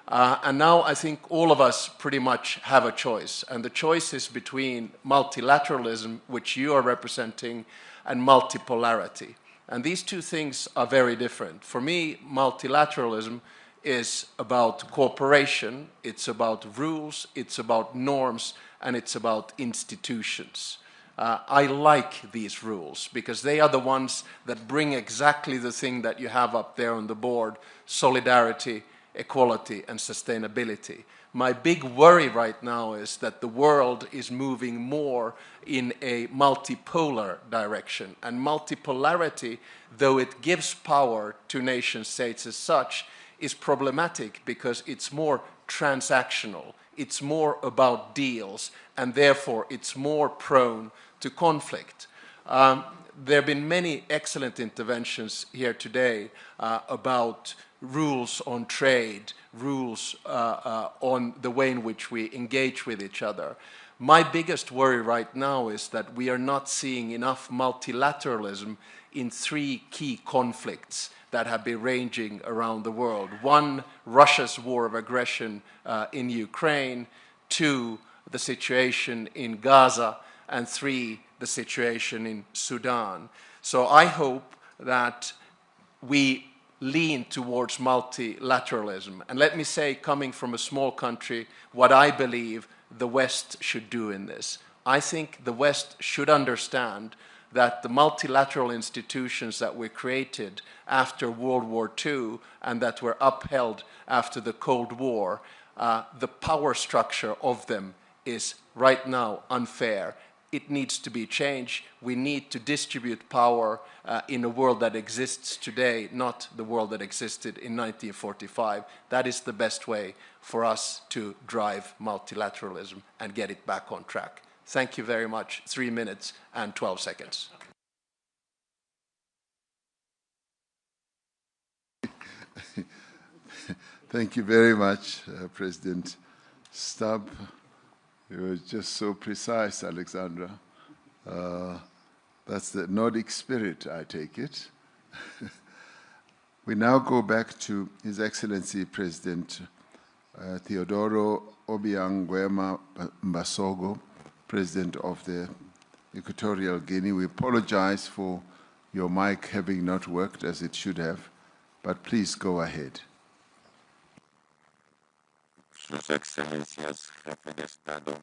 And now I think all of us pretty much have a choice. And the choice is between multilateralism, which you are representing, and multipolarity. And these two things are very different. For me, multilateralism is about cooperation, it's about rules, it's about norms, and it's about institutions. I like these rules because they are the ones that bring exactly the thing that you have up there on the board: solidarity, equality, and sustainability. My big worry right now is that the world is moving more in a multipolar direction. And multipolarity, though it gives power to nation states as such, is problematic because it's more transactional. It's more about deals, and therefore it's more prone to conflict. There have been many excellent interventions here today about rules on trade, rules on the way in which we engage with each other. My biggest worry right now is that we are not seeing enough multilateralism in three key conflicts that have been raging around the world. One, Russia's war of aggression in Ukraine. Two, the situation in Gaza. And three, the situation in Sudan. So I hope that we lean towards multilateralism. And let me say, coming from a small country, what I believe the West should do in this. I think the West should understand that the multilateral institutions that were created after World War II and that were upheld after the Cold War, the power structure of them is right now unfair. It needs to be changed. We need to distribute power in a world that exists today, not the world that existed in 1945. That is the best way for us to drive multilateralism and get it back on track. Thank you very much. 3 minutes and 12 seconds. Thank you very much, President Stubb. You were just so precise, Alexandra. That's the Nordic spirit, I take it. We now go back to His Excellency President Theodoro Obiang Nguema Mbasogo, President of the Equatorial Guinea. We apologize for your mic having not worked as it should have, but please go ahead. Sus Excelencias, Jefe de Estado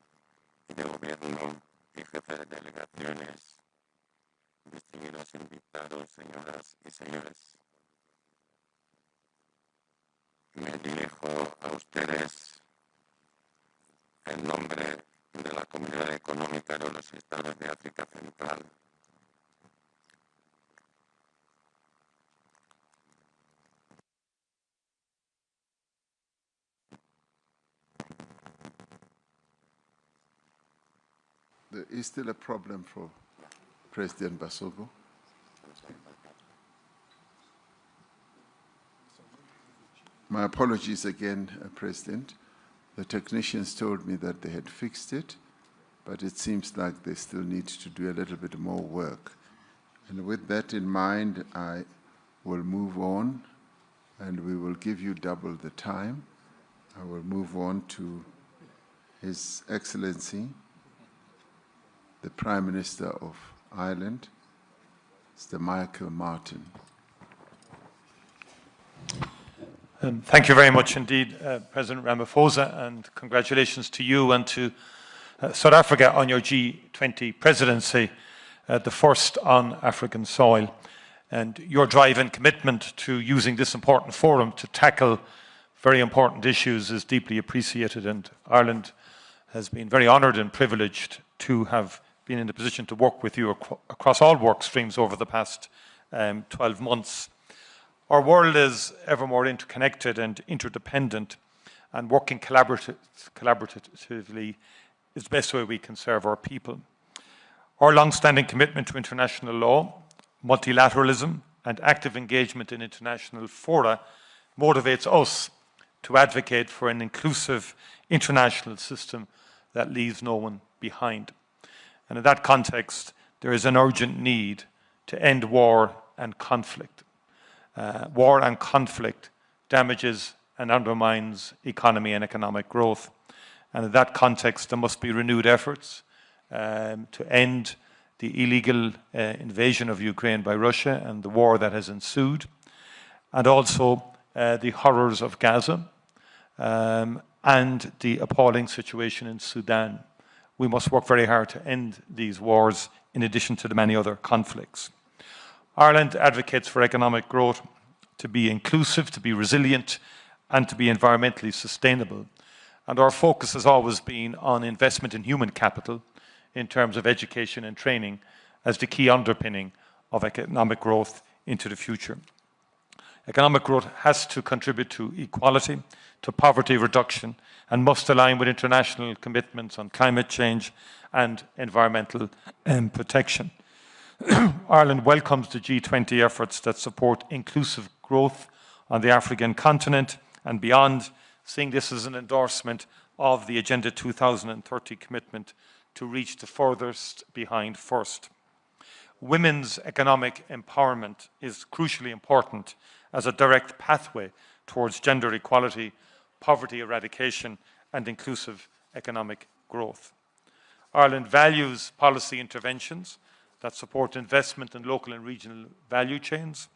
y de Gobierno y Jefe de Delegaciones, distinguidos invitados, señoras y señores. Me dirijo a ustedes en nombre de la Comunidad Económica de los Estados de África Central. There is still a problem for President Basogo. My apologies again, President. The technicians told me that they had fixed it, but it seems like they still need to do a little bit more work. And with that in mind, I will move on, and we will give you double the time. I will move on to His Excellency, the Prime Minister of Ireland, Mr. Michael Martin. Thank you very much indeed, President Ramaphosa, and congratulations to you and to South Africa on your G20 presidency, the first on African soil. And your drive and commitment to using this important forum to tackle very important issues is deeply appreciated, and Ireland has been very honoured and privileged to have been in the position to work with you across all work streams over the past 12 months. Our world is ever more interconnected and interdependent, and working collaboratively is the best way we can serve our people. Our long-standing commitment to international law, multilateralism, and active engagement in international fora motivates us to advocate for an inclusive international system that leaves no one behind. And in that context, there is an urgent need to end war and conflict. War and conflict damages and undermines economy and economic growth. And in that context, there must be renewed efforts to end the illegal invasion of Ukraine by Russia and the war that has ensued, and also the horrors of Gaza and the appalling situation in Sudan. We must work very hard to end these wars in addition to the many other conflicts. Ireland advocates for economic growth to be inclusive, to be resilient, and to be environmentally sustainable. And our focus has always been on investment in human capital in terms of education and training as the key underpinning of economic growth into the future. Economic growth has to contribute to equality, to poverty reduction, and must align with international commitments on climate change and environmental protection. Ireland welcomes the G20 efforts that support inclusive growth on the African continent and beyond, seeing this as an endorsement of the Agenda 2030 commitment to reach the furthest behind first. Women's economic empowerment is crucially important as a direct pathway towards gender equality, poverty eradication, and inclusive economic growth. Ireland values policy interventions that support investment in local and regional value chains,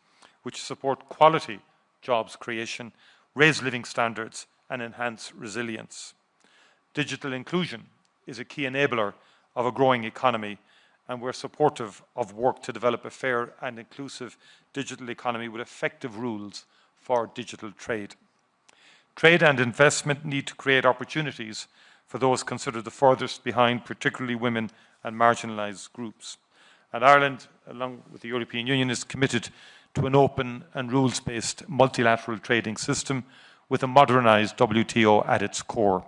which support quality jobs creation, raise living standards, and enhance resilience. Digital inclusion is a key enabler of a growing economy, and we're supportive of work to develop a fair and inclusive digital economy with effective rules for digital trade. Trade and investment need to create opportunities for those considered the furthest behind, particularly women and marginalised groups. And Ireland, along with the European Union, is committed to an open and rules-based multilateral trading system with a modernised WTO at its core.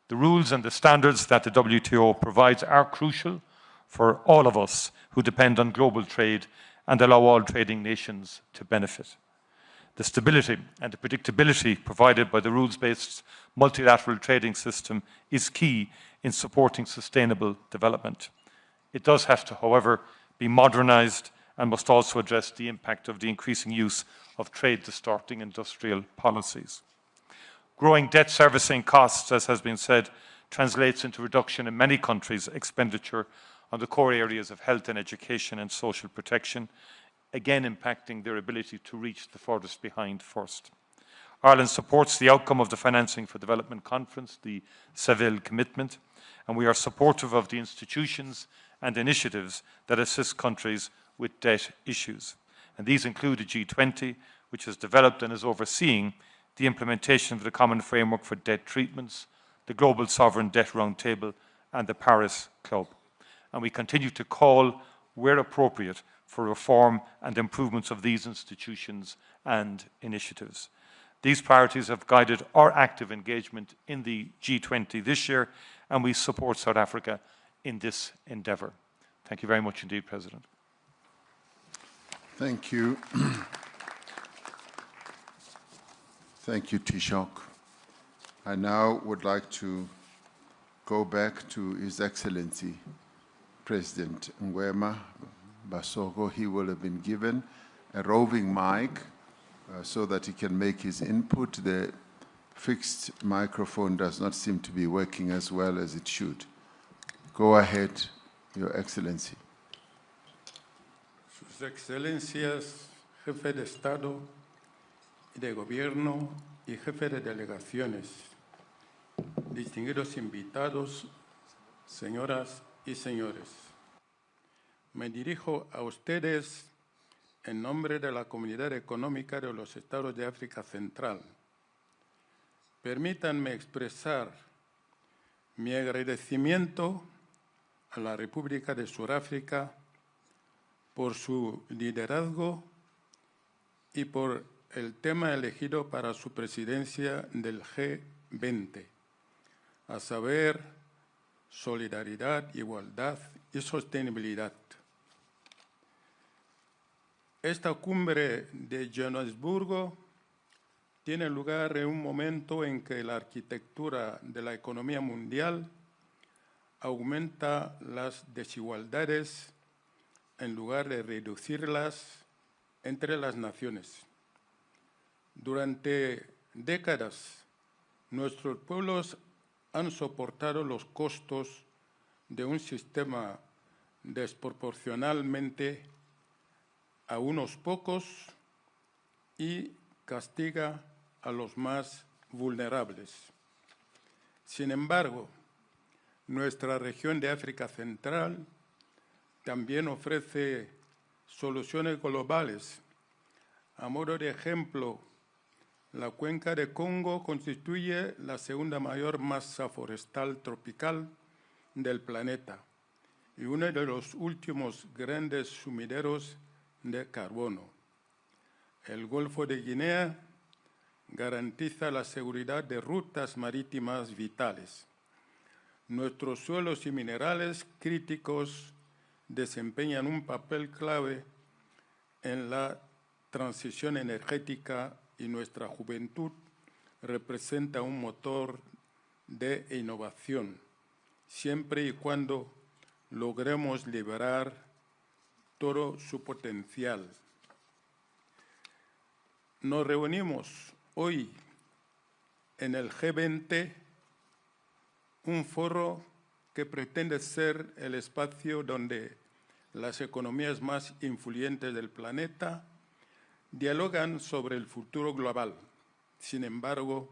The rules and the standards that the WTO provides are crucial for all of us who depend on global trade and allow all trading nations to benefit. The stability and the predictability provided by the rules-based multilateral trading system is key in supporting sustainable development. It does have to, however, be modernised and must also address the impact of the increasing use of trade-distorting industrial policies. Growing debt servicing costs, as has been said, translates into reduction in many countries' expenditure on the core areas of health and education and social protection, again impacting their ability to reach the furthest behind first. Ireland supports the outcome of the Financing for Development Conference, the Seville Commitment, and we are supportive of the institutions and initiatives that assist countries with debt issues. And these include the G20, which has developed and is overseeing the implementation of the Common Framework for Debt Treatments, the Global Sovereign Debt Roundtable, and the Paris Club. And we continue to call, where appropriate, for reform and improvements of these institutions and initiatives. These priorities have guided our active engagement in the G20 this year, and we support South Africa in this endeavour. Thank you very much indeed, President. Thank you. Thank you, Taoiseach. I now would like to go back to His Excellency, President Ngwema Basoko. He will have been given a roving mic so that he can make his input. The fixed microphone does not seem to be working as well as it should. Go ahead, Your Excellency. Sus Excelencias, Jefe de Estado y de Gobierno y Jefe de Delegaciones, distinguidos invitados, señoras y señores. Me dirijo a ustedes en nombre de la Comunidad Económica de los Estados de África Central. Permítanme expresar mi agradecimiento a la República de Sudáfrica por su liderazgo y por el tema elegido para su presidencia del G20, a saber, solidaridad, igualdad y sostenibilidad. Esta cumbre de Johannesburg tiene lugar en un momento en que la arquitectura de la economía mundial aumenta las desigualdades en lugar de reducirlas entre las naciones. Durante décadas, nuestros pueblos han soportado los costos de un sistema desproporcionalmente a unos pocos y castiga a los más vulnerables. Sin embargo, nuestra región de África Central también ofrece soluciones globales. A modo de ejemplo, la cuenca de Congo constituye la segunda mayor masa forestal tropical del planeta y uno de los últimos grandes sumideros de carbono. El Golfo de Guinea garantiza la seguridad de rutas marítimas vitales. Nuestros suelos y minerales críticos desempeñan un papel clave en la transición energética y nuestra juventud representa un motor de innovación, siempre y cuando logremos liberar todo su potencial. Nos reunimos hoy en el G20, un foro que pretende ser el espacio donde las economías más influyentes del planeta dialogan sobre el futuro global. Sin embargo,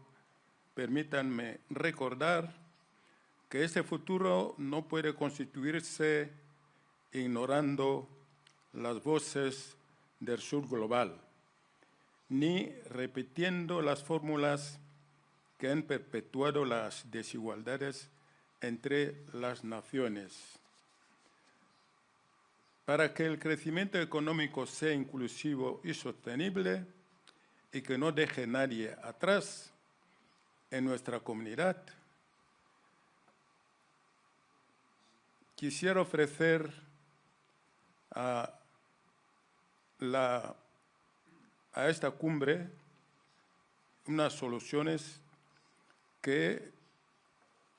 permítanme recordar que ese futuro no puede constituirse ignorando las voces del sur global, ni repitiendo las fórmulas que han perpetuado las desigualdades entre las naciones. Para que el crecimiento económico sea inclusivo y sostenible y que no deje nadie atrás en nuestra comunidad, quisiera ofrecer a esta cumbre unas soluciones que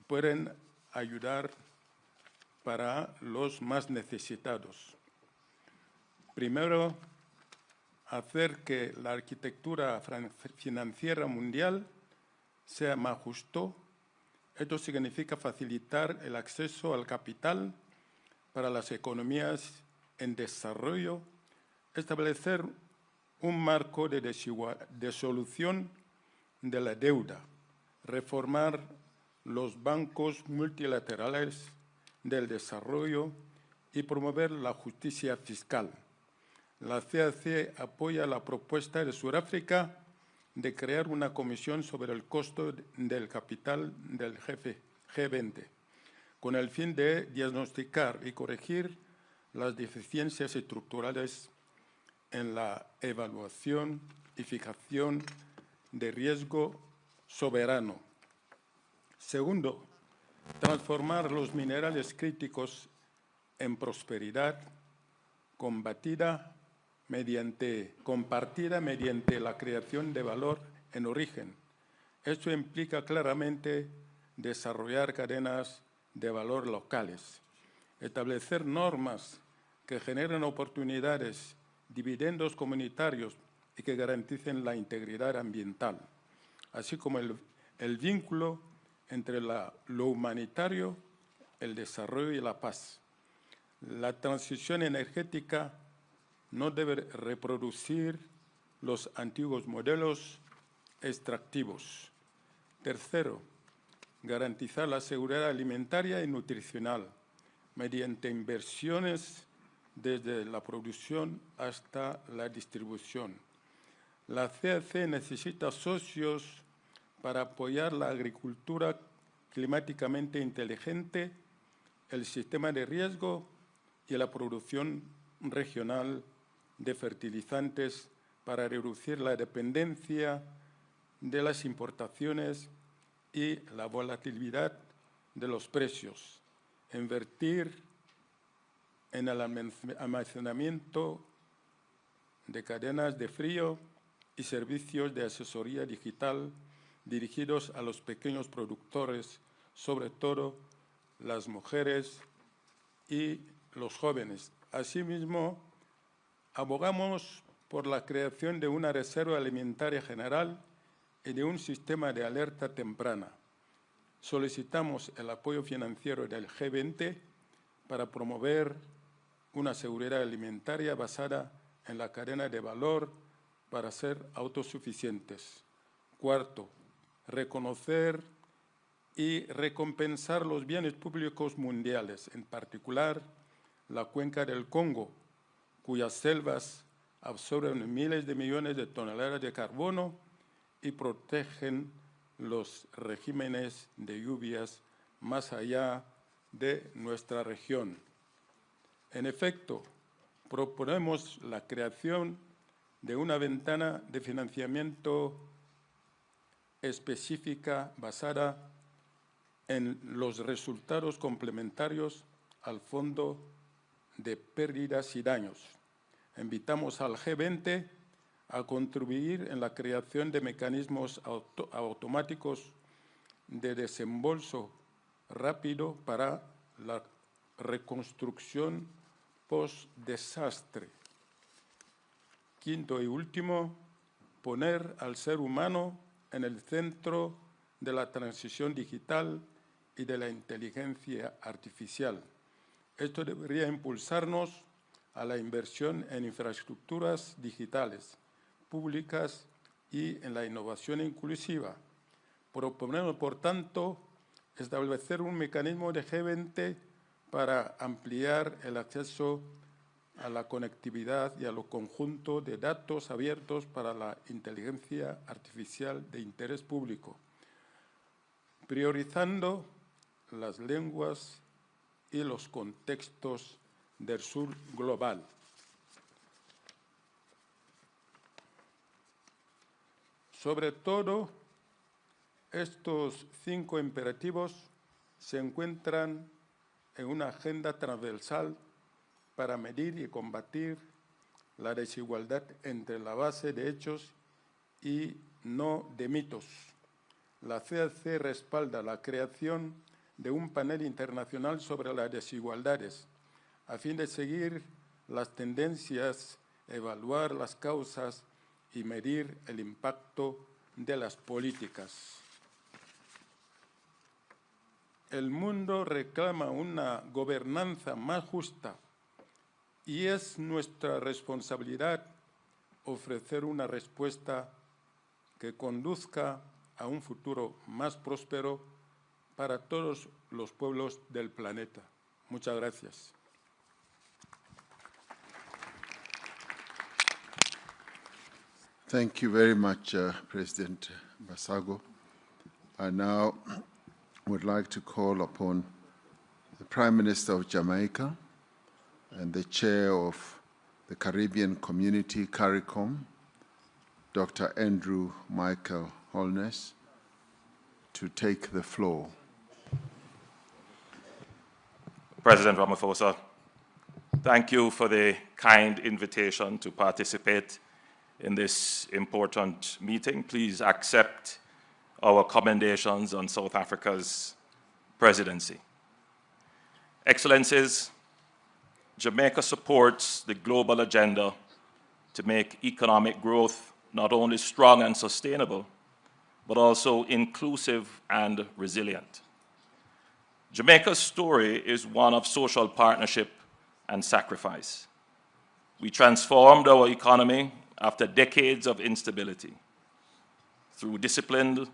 pueden ayudar para los más necesitados. Primero, hacer que la arquitectura financiera mundial sea más justo. Esto significa facilitar el acceso al capital para las economías en desarrollo, establecer un marco de solución de la deuda, reformar los bancos multilaterales del desarrollo y promover la justicia fiscal. La CAC apoya la propuesta de Sudáfrica de crear una comisión sobre el costo del capital del G20, con el fin de diagnosticar y corregir las deficiencias estructurales en la evaluación y fijación de riesgo soberano. Segundo, transformar los minerales críticos en prosperidad compartida mediante la creación de valor en origen. Esto implica claramente desarrollar cadenas de valor locales, establecer normas que generen oportunidades, dividendos comunitarios y que garanticen la integridad ambiental, así como el vínculo entre lo humanitario, el desarrollo y la paz. La transición energética no debe reproducir los antiguos modelos extractivos. Tercero, garantizar la seguridad alimentaria y nutricional mediante inversiones desde la producción hasta la distribución. La CAC necesita socios para apoyar la agricultura climáticamente inteligente, el sistema de riesgo y la producción regional de fertilizantes para reducir la dependencia de las importaciones y la volatilidad de los precios, invertir en el almacenamiento de cadenas de frío y servicios de asesoría digital dirigidos a los pequeños productores, sobre todo las mujeres y los jóvenes. Asimismo, abogamos por la creación de una reserva alimentaria general y de un sistema de alerta temprana. Solicitamos el apoyo financiero del G20 para promover una seguridad alimentaria basada en la cadena de valor para ser autosuficientes. Cuarto, reconocer y recompensar los bienes públicos mundiales, en particular la cuenca del Congo, cuyas selvas absorben miles de millones de toneladas de carbono y protegen los regímenes de lluvias más allá de nuestra región. En efecto, proponemos la creación de una ventana de financiamiento específica basada en los resultados complementarios al Fondo de Pérdidas y Daños. Invitamos al G20 a contribuir en la creación de mecanismos automáticos de desembolso rápido para la reconstrucción post-desastre. Quinto y último, poner al ser humano en el centro de la transición digital y de la inteligencia artificial. Esto debería impulsarnos a la inversión en infraestructuras digitales, públicas y en la innovación inclusiva. Proponemos, por tanto, establecer un mecanismo de G20 para ampliar el acceso a la conectividad y a lo conjunto de datos abiertos para la inteligencia artificial de interés público, priorizando las lenguas y los contextos del sur global. Sobre todo, estos 5 imperativos se encuentran en una agenda transversal para medir y combatir la desigualdad entre la base de hechos y no de mitos. La CAC respalda la creación de un panel internacional sobre las desigualdades, a fin de seguir las tendencias, evaluar las causas y medir el impacto de las políticas. El mundo reclama una gobernanza más justa y es nuestra responsabilidad ofrecer una respuesta que conduzca a un futuro más próspero para todos los pueblos del planeta. Muchas gracias. Thank you very much, President Basago. I now would like to call upon the Prime Minister of Jamaica and the Chair of the Caribbean Community, CARICOM, Dr. Andrew Michael Holness, to take the floor. President Ramaphosa, thank you for the kind invitation to participate in this important meeting. Please accept our commendations on South Africa's presidency. Excellencies, Jamaica supports the global agenda to make economic growth not only strong and sustainable, but also inclusive and resilient. Jamaica's story is one of social partnership and sacrifice. We transformed our economy after decades of instability through disciplined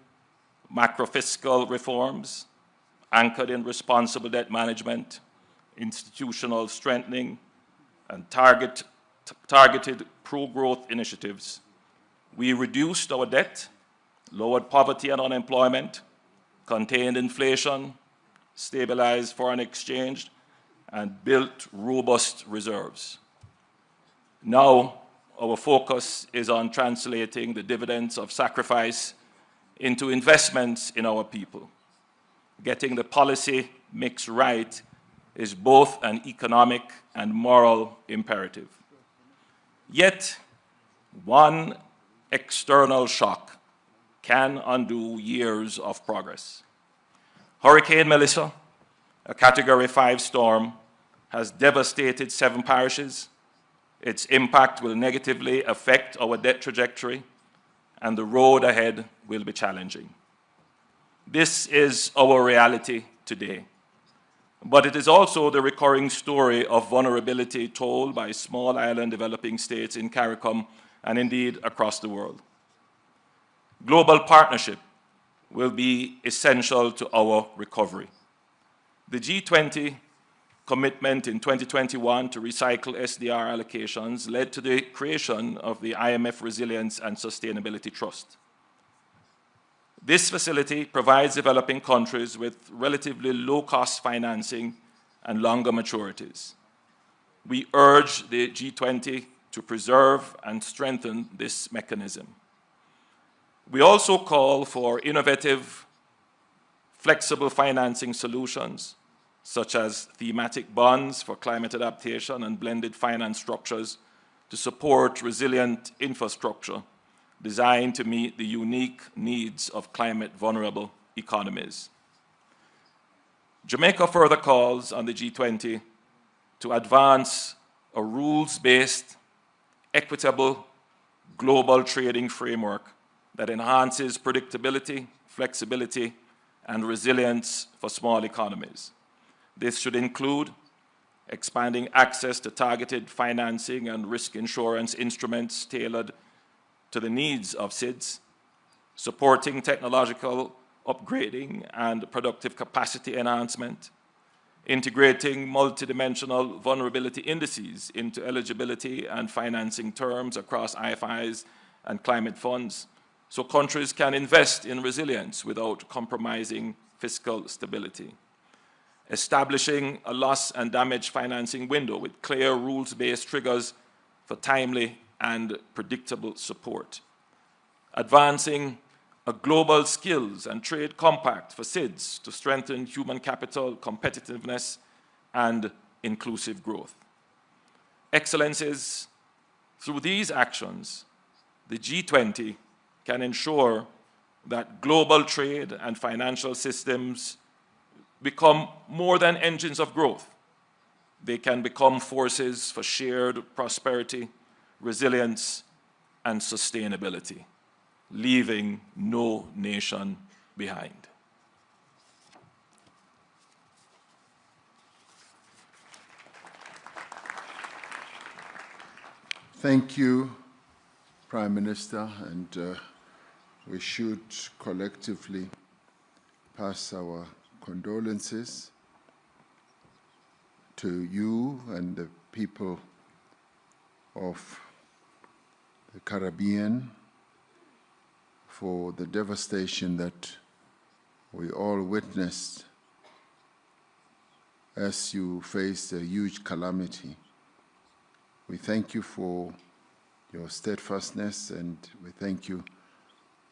macro-fiscal reforms anchored in responsible debt management, institutional strengthening, and targeted pro-growth initiatives. We reduced our debt, lowered poverty and unemployment, contained inflation, stabilized foreign exchange, and built robust reserves. Now, our focus is on translating the dividends of sacrifice into investments in our people. Getting the policy mix right is both an economic and moral imperative. Yet, one external shock can undo years of progress. Hurricane Melissa, a Category 5 storm, has devastated 7 parishes. Its impact will negatively affect our debt trajectory, and the road ahead will be challenging. This is our reality today. but it is also the recurring story of vulnerability told by small island developing states in CARICOM and indeed across the world. Global partnership will be essential to our recovery. The G20 commitment in 2021 to recycle SDR allocations led to the creation of the IMF Resilience and Sustainability Trust. This facility provides developing countries with relatively low-cost financing and longer maturities. We urge the G20 to preserve and strengthen this mechanism. We also call for innovative, flexible financing solutions, such as thematic bonds for climate adaptation and blended finance structures to support resilient infrastructure designed to meet the unique needs of climate-vulnerable economies. Jamaica further calls on the G20 to advance a rules-based, equitable, global trading framework that enhances predictability, flexibility, and resilience for small economies. This should include expanding access to targeted financing and risk insurance instruments tailored to the needs of SIDS, supporting technological upgrading and productive capacity enhancement, integrating multidimensional vulnerability indices into eligibility and financing terms across IFIs and climate funds, so countries can invest in resilience without compromising fiscal stability. Establishing a loss and damage financing window with clear rules-based triggers for timely and predictable support. Advancing a global skills and trade compact for SIDS to strengthen human capital, competitiveness, and inclusive growth. Excellencies, through these actions, the G20 can ensure that global trade and financial systems become more than engines of growth. They can become forces for shared prosperity, resilience, and sustainability, leaving no nation behind. Thank you, Prime Minister, and we should collectively pass our condolences to you and the people of the Caribbean for the devastation that we all witnessed as you faced a huge calamity. We thank you for your steadfastness, and we thank you,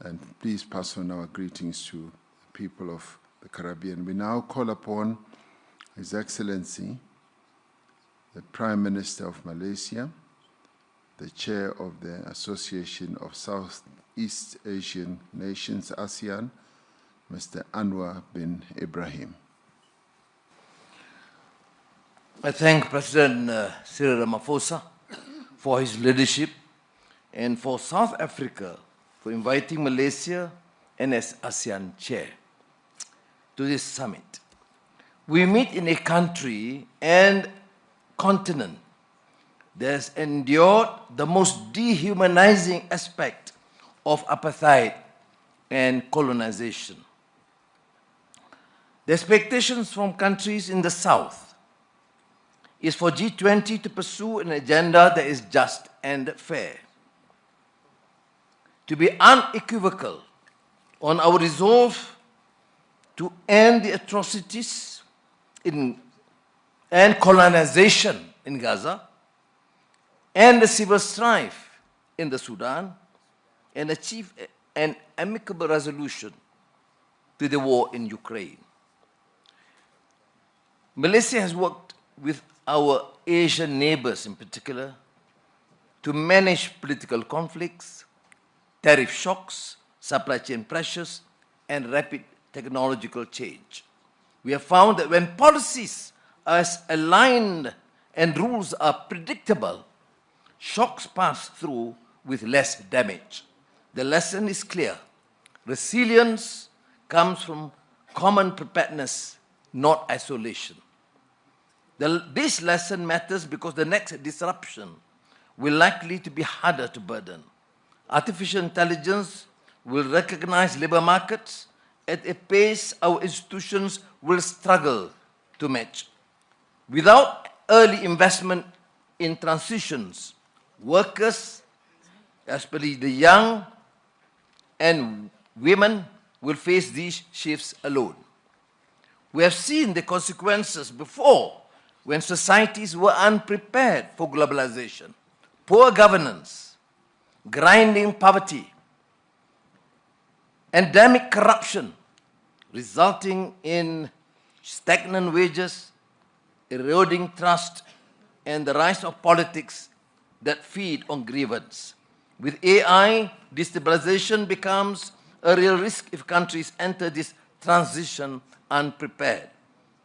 and please pass on our greetings to the people of the Caribbean. We now call upon His Excellency, the Prime Minister of Malaysia, the Chair of the Association of Southeast Asian Nations, ASEAN, Mr. Anwar bin Ibrahim. I thank President Cyril Ramaphosa for his leadership and for South Africa for inviting Malaysia and as ASEAN Chair to this summit. We meet in a country and continent that has endured the most dehumanizing aspect of apartheid and colonization. The expectations from countries in the South is for G20 to pursue an agenda that is just and fair, to be unequivocal on our resolve to end the atrocities and colonization in Gaza, and the civil strife in the Sudan, and achieve an amicable resolution to the war in Ukraine. Malaysia has worked with our Asian neighbors in particular to manage political conflicts, tariff shocks, supply chain pressures, and rapid technological change. We have found that when policies are aligned and rules are predictable, shocks pass through with less damage. The lesson is clear. Resilience comes from common preparedness, not isolation. This lesson matters because the next disruption will likely to be harder to burden. Artificial intelligence will recognize labor markets at a pace our institutions will struggle to match. Without early investment in transitions, workers, especially the young and women, will face these shifts alone. We have seen the consequences before when societies were unprepared for globalization. Poor governance, grinding poverty, endemic corruption, resulting in stagnant wages, eroding trust, and the rise of politics that feed on grievance. With AI, destabilization becomes a real risk if countries enter this transition unprepared.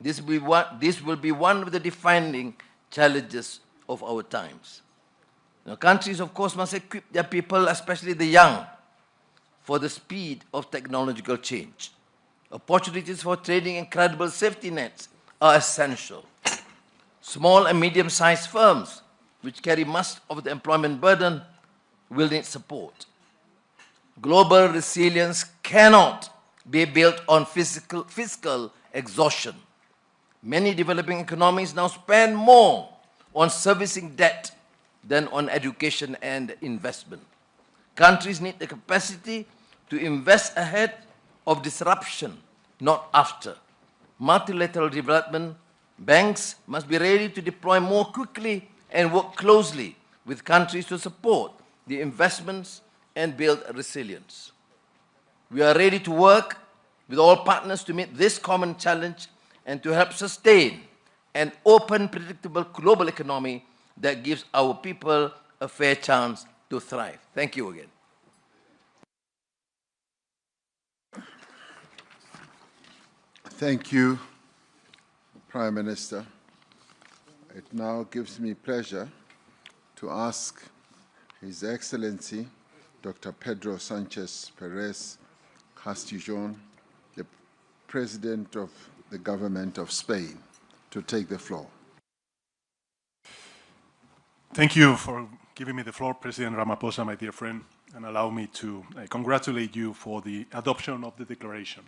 This will be one of the defining challenges of our times. Now, countries, of course, must equip their people, especially the young, for the speed of technological change. Opportunities for trading and credible safety nets are essential. Small and medium-sized firms, which carry much of the employment burden, will need support. Global resilience cannot be built on fiscal exhaustion. Many developing economies now spend more on servicing debt than on education and investment. Countries need the capacity to invest ahead of disruption, not after. Multilateral development banks must be ready to deploy more quickly and work closely with countries to support the investments and build resilience. We are ready to work with all partners to meet this common challenge and to help sustain an open, predictable global economy that gives our people a fair chance to thrive. Thank you again. Thank you, Prime Minister. It now gives me pleasure to ask His Excellency Dr. Pedro Sanchez Perez Castijon, the President of the Government of Spain, to take the floor. Thank you for giving me the floor, President Ramaphosa, my dear friend, and allow me to congratulate you for the adoption of the declaration.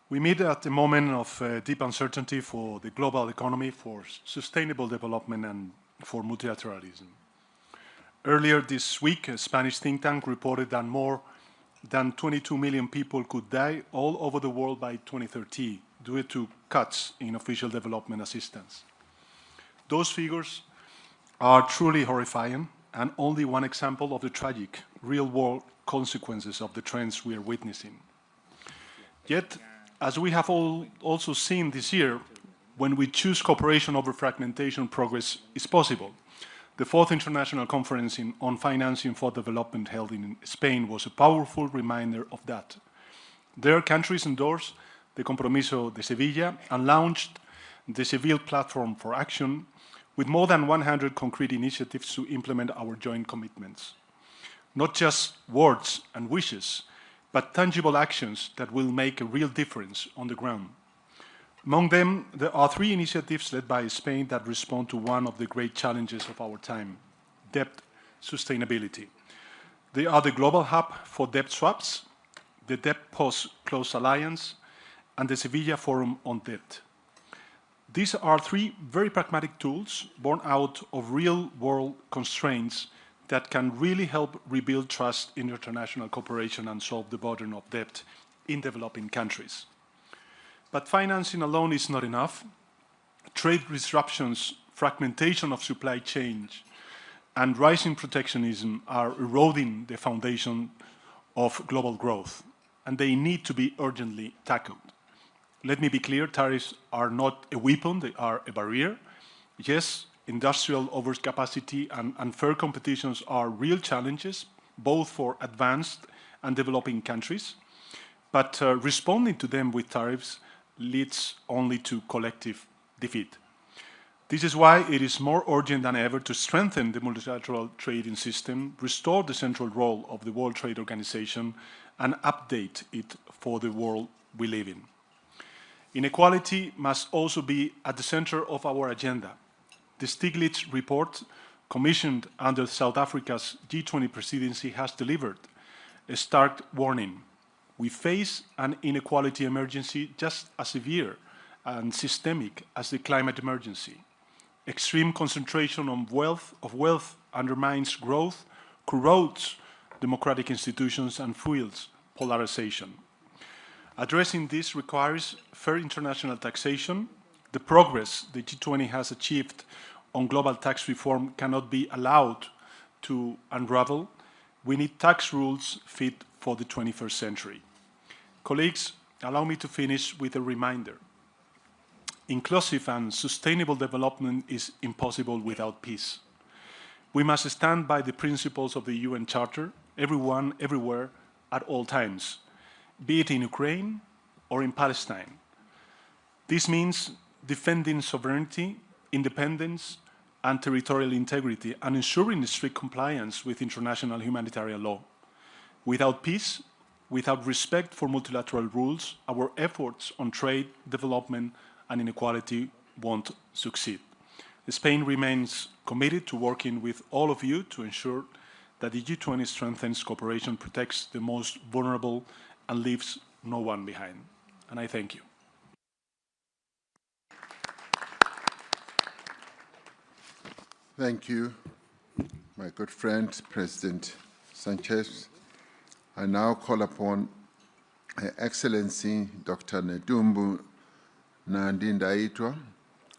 We meet at a moment of deep uncertainty for the global economy, for sustainable development, and for multilateralism. Earlier this week, a Spanish think tank reported that more than 22 million people could die all over the world by 2030 due to cuts in official development assistance. Those figures are truly horrifying and only one example of the tragic, real-world consequences of the trends we are witnessing. Yet, as we have also seen this year, when we choose cooperation over fragmentation, progress is possible. The 4th International Conference on Financing for Development held in Spain was a powerful reminder of that. There, countries endorsed the Compromiso de Sevilla and launched the Seville Platform for Action with more than 100 concrete initiatives to implement our joint commitments. Not just words and wishes, but tangible actions that will make a real difference on the ground. Among them, there are 3 initiatives led by Spain that respond to one of the great challenges of our time: debt sustainability. They are the Global Hub for Debt Swaps, the Debt Post-Close Alliance, and the Sevilla Forum on Debt. These are 3 very pragmatic tools born out of real-world constraints that can really help rebuild trust in international cooperation and solve the burden of debt in developing countries. But financing alone is not enough. Trade disruptions, fragmentation of supply chains, and rising protectionism are eroding the foundation of global growth, and they need to be urgently tackled. Let me be clear, tariffs are not a weapon, they are a barrier. Yes, industrial overcapacity and unfair competitions are real challenges, both for advanced and developing countries, but responding to them with tariffs leads only to collective defeat. This is why it is more urgent than ever to strengthen the multilateral trading system, restore the central role of the World Trade Organization, and update it for the world we live in. Inequality must also be at the center of our agenda. The Stiglitz report, commissioned under South Africa's G20 presidency, has delivered a stark warning. We face an inequality emergency just as severe and systemic as the climate emergency. Extreme concentration of wealth undermines growth, corrodes democratic institutions, and fuels polarization. Addressing this requires fair international taxation. The progress the G20 has achieved on global tax reform cannot be allowed to unravel. We need tax rules fit for the 21st century. Colleagues, allow me to finish with a reminder. Inclusive and sustainable development is impossible without peace. We must stand by the principles of the UN Charter, everyone, everywhere, at all times, be it in Ukraine or in Palestine. This means defending sovereignty, independence, and territorial integrity, and ensuring strict compliance with international humanitarian law. Without peace, without respect for multilateral rules, our efforts on trade, development, and inequality won't succeed. Spain remains committed to working with all of you to ensure that the G20 strengthens cooperation, protects the most vulnerable, and leaves no one behind. And I thank you. Thank you, my good friend, President Sanchez. I now call upon Her Excellency Dr. Nedumbu Nandi-Ndaitwah,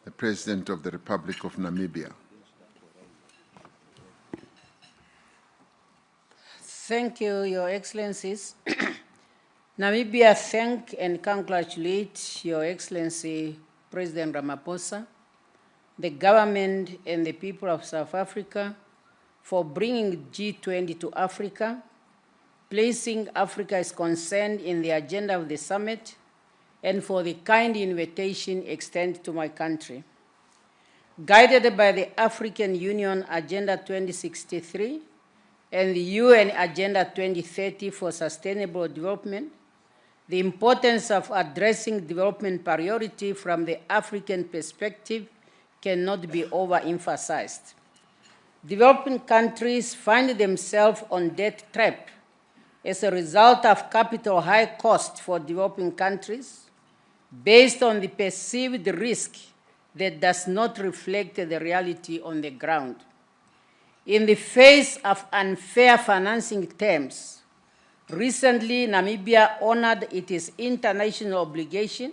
the President of the Republic of Namibia. Thank you, Your Excellencies. Namibia thank and congratulate Your Excellency President Ramaphosa, the government and the people of South Africa for bringing G20 to Africa, placing Africa's concern in the agenda of the summit, and for the kind invitation extended to my country. Guided by the African Union Agenda 2063 and the UN Agenda 2030 for Sustainable Development, the importance of addressing development priority from the African perspective cannot be overemphasized. Developing countries find themselves on debt trap as a result of capital high cost for developing countries based on the perceived risk that does not reflect the reality on the ground. In the face of unfair financing terms, recently Namibia honored its international obligation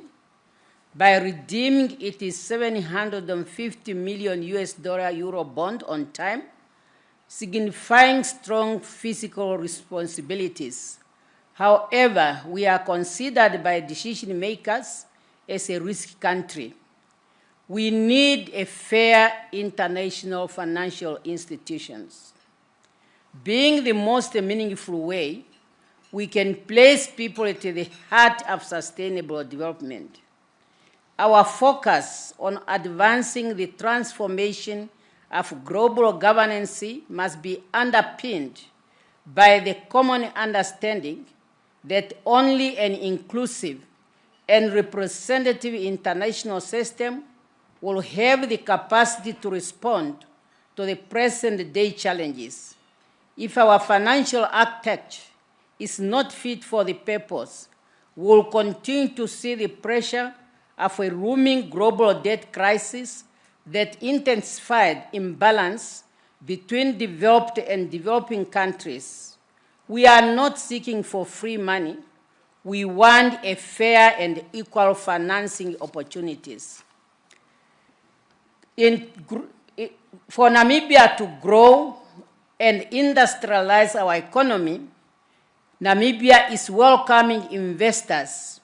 by redeeming its 750 million euro bond on time, signifying strong fiscal responsibilities. However, we are considered by decision makers as a risk country. We need a fair international financial institutions. Being the most meaningful way, we can place people at the heart of sustainable development. Our focus on advancing the transformation of global governance must be underpinned by the common understanding that only an inclusive and representative international system will have the capacity to respond to the present-day challenges. If our financial architecture is not fit for the purpose, we will continue to see the pressure of a looming global debt crisis that intensified imbalance between developed and developing countries. We are not seeking for free money. We want a fair and equal financing opportunities. For Namibia to grow and industrialize our economy, Namibia is welcoming investors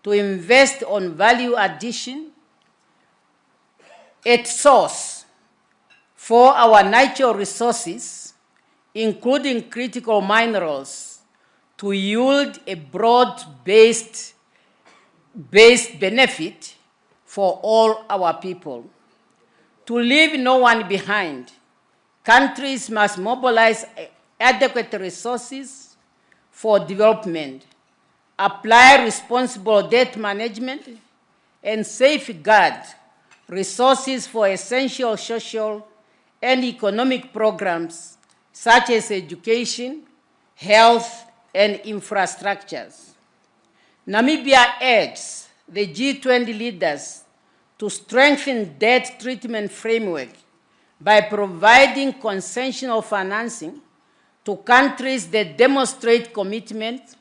to invest on value addition at source for our natural resources, including critical minerals, to yield a broad-based benefit for all our people. To leave no one behind, countries must mobilize adequate resources for development, apply responsible debt management, and safeguard resources for essential social and economic programs such as education, health, and infrastructures. Namibia urges the G20 leaders to strengthen debt treatment framework by providing concessional financing to countries that demonstrate commitment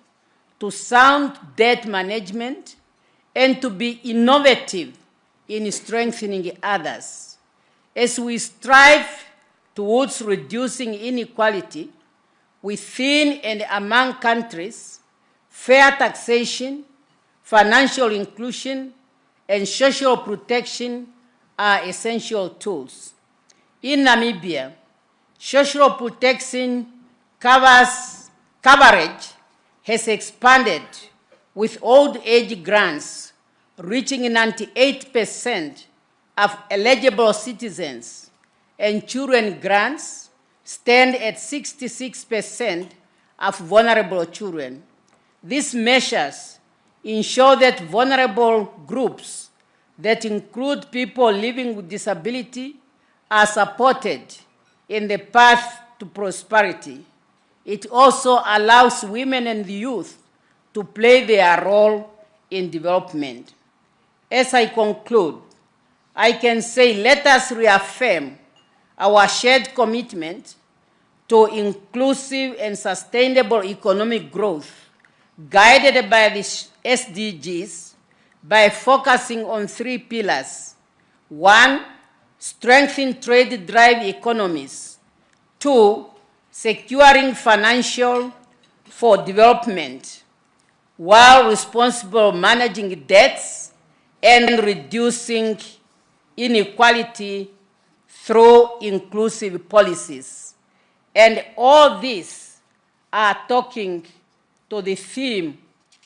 to sound debt management and to be innovative in strengthening others. As we strive towards reducing inequality within and among countries, fair taxation, financial inclusion, and social protection are essential tools. In Namibia, social protection coverage has expanded with old age grants reaching 98% of eligible citizens, and children grants stand at 66% of vulnerable children. These measures ensure that vulnerable groups that include people living with disability are supported in the path to prosperity. It also allows women and youth to play their role in development. As I conclude, I can say let us reaffirm our shared commitment to inclusive and sustainable economic growth guided by the SDGs by focusing on 3 pillars. 1, strengthen trade-drive economies. 2, securing financial for development, while responsible managing debts and reducing inequality through inclusive policies. And all these are talking to the theme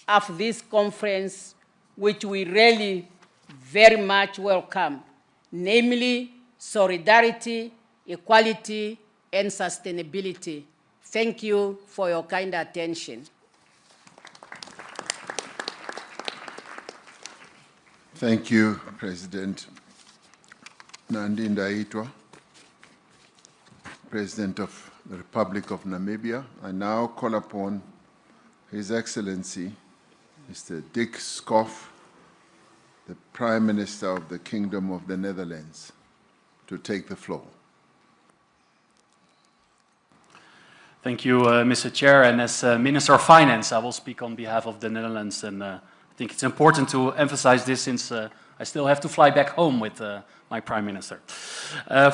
of this conference, which we really very much welcome, namely solidarity, equality, and sustainability. Thank you for your kind attention. Thank you, President Nandi Ndaitwah, President of the Republic of Namibia. I now call upon His Excellency, Mr. Dick Schoof, the Prime Minister of the Kingdom of the Netherlands, to take the floor. Thank you, Mr. Chair. And as Minister of Finance, I will speak on behalf of the Netherlands. And I think it's important to emphasize this since I still have to fly back home with my Prime Minister.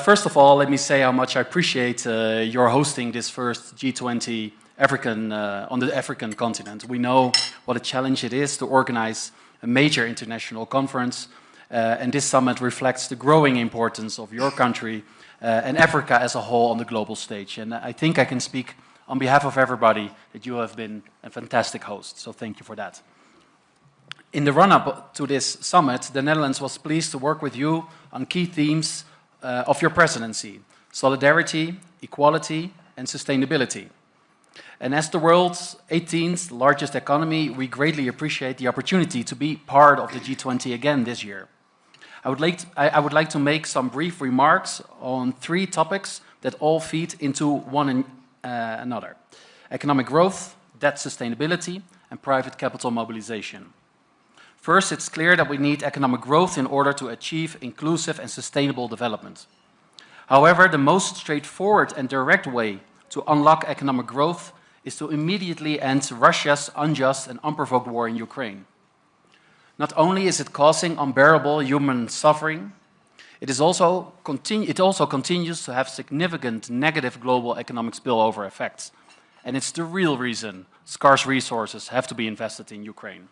First of all, let me say how much I appreciate your hosting this first G20 on the African continent. We know what a challenge it is to organize a major international conference, and this summit reflects the growing importance of your country and Africa as a whole on the global stage. And I think I can speak on behalf of everybody that you have been a fantastic host, so thank you for that. In the run-up to this summit, the Netherlands was pleased to work with you on key themes of your presidency: solidarity, equality, and sustainability. And as the world's 18th largest economy, we greatly appreciate the opportunity to be part of the G20 again this year. I would like to make some brief remarks on 3 topics that all feed into one another: economic growth, debt sustainability, and private capital mobilization. First, it's clear that we need economic growth in order to achieve inclusive and sustainable development. However, the most straightforward and direct way to unlock economic growth is to immediately end Russia's unjust and unprovoked war in Ukraine. Not only is it causing unbearable human suffering, it also continues to have significant negative global economic spillover effects. And it's the real reason scarce resources have to be invested in Ukraine.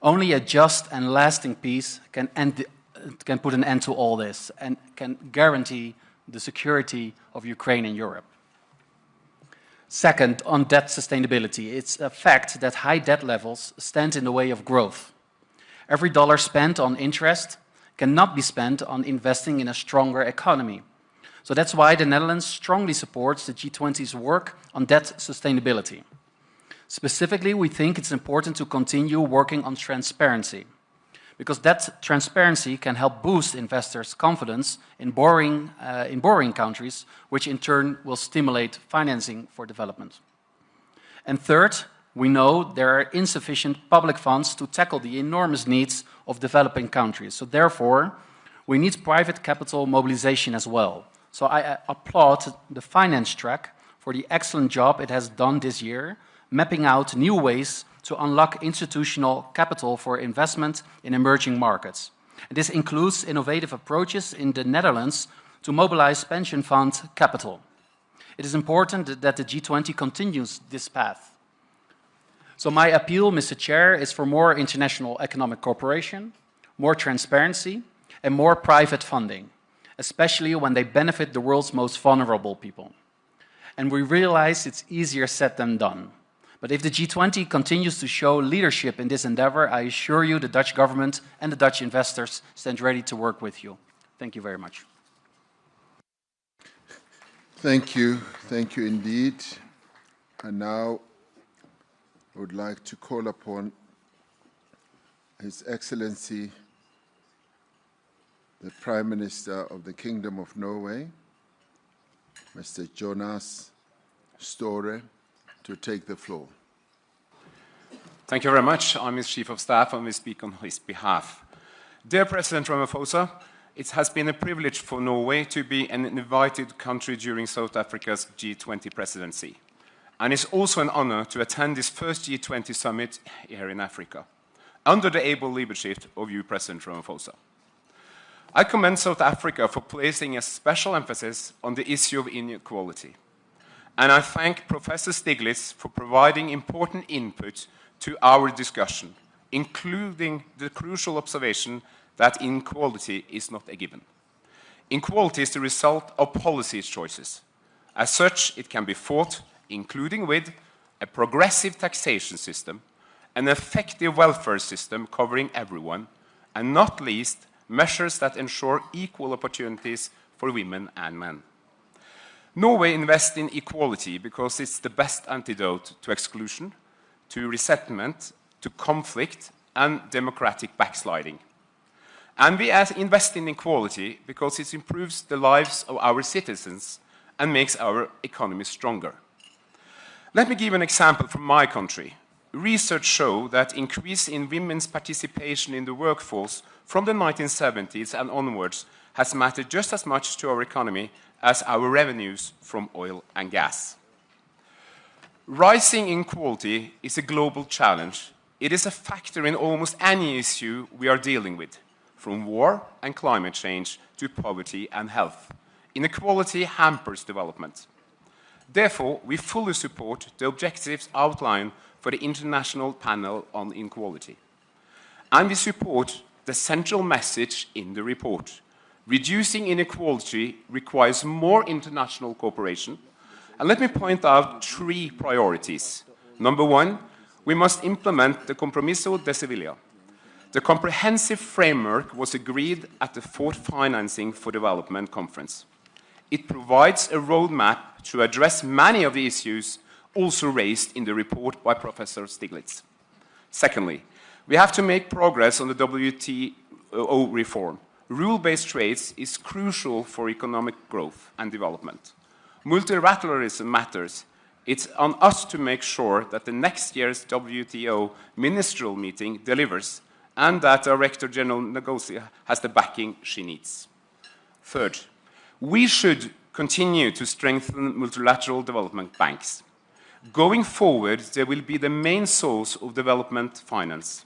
Only a just and lasting peace can put an end to all this and can guarantee the security of Ukraine and Europe. Second, on debt sustainability, it's a fact that high debt levels stand in the way of growth. Every dollar spent on interest cannot be spent on investing in a stronger economy. So that's why the Netherlands strongly supports the G20's work on debt sustainability. Specifically, we think it's important to continue working on transparency, because that transparency can help boost investors' confidence in borrowing countries, which in turn will stimulate financing for development. And third, we know there are insufficient public funds to tackle the enormous needs of developing countries. So therefore, we need private capital mobilization as well. So I applaud the finance track for the excellent job it has done this year, mapping out new ways to unlock institutional capital for investment in emerging markets. This includes innovative approaches in the Netherlands to mobilize pension fund capital. It is important that the G20 continues this path. So my appeal, Mr. Chair, is for more international economic cooperation, more transparency, and more private funding, especially when they benefit the world's most vulnerable people. And we realize it's easier said than done. But if the G20 continues to show leadership in this endeavor, I assure you the Dutch government and the Dutch investors stand ready to work with you. Thank you very much. Thank you indeed. And now I would like to call upon His Excellency, the Prime Minister of the Kingdom of Norway, Mr. Jonas Støre, to take the floor. Thank you very much. I'm his Chief of Staff and will speak on his behalf. Dear President Ramaphosa, it has been a privilege for Norway to be an invited country during South Africa's G20 presidency. And it's also an honor to attend this first G20 summit here in Africa, under the able leadership of you, President Ramaphosa. I commend South Africa for placing a special emphasis on the issue of inequality. And I thank Professor Stiglitz for providing important input to our discussion, including the crucial observation that inequality is not a given. Inequality is the result of policy choices. As such, it can be fought, including with a progressive taxation system, an effective welfare system covering everyone, and not least, measures that ensure equal opportunities for women and men. Norway invests in equality because it's the best antidote to exclusion, to resentment, to conflict, and democratic backsliding. And we invest in equality because it improves the lives of our citizens and makes our economy stronger. Let me give an example from my country. Research shows that increase in women's participation in the workforce from the 1970s and onwards has mattered just as much to our economy as our revenues from oil and gas. Rising inequality is a global challenge. It is a factor in almost any issue we are dealing with, from war and climate change to poverty and health. Inequality hampers development. Therefore, we fully support the objectives outlined for the International Panel on Inequality. And we support the central message in the report. Reducing inequality requires more international cooperation. And let me point out 3 priorities. Number 1, we must implement the Compromiso de Sevilla. The comprehensive framework was agreed at the 4th Financing for Development Conference. It provides a roadmap to address many of the issues also raised in the report by Professor Stiglitz. Secondly, we have to make progress on the WTO reform. Rule-based trade is crucial for economic growth and development. Multilateralism matters. It's on us to make sure that the next year's WTO ministerial meeting delivers and that Director General Ngozi has the backing she needs. Third, we should continue to strengthen multilateral development banks. Going forward, they will be the main source of development finance.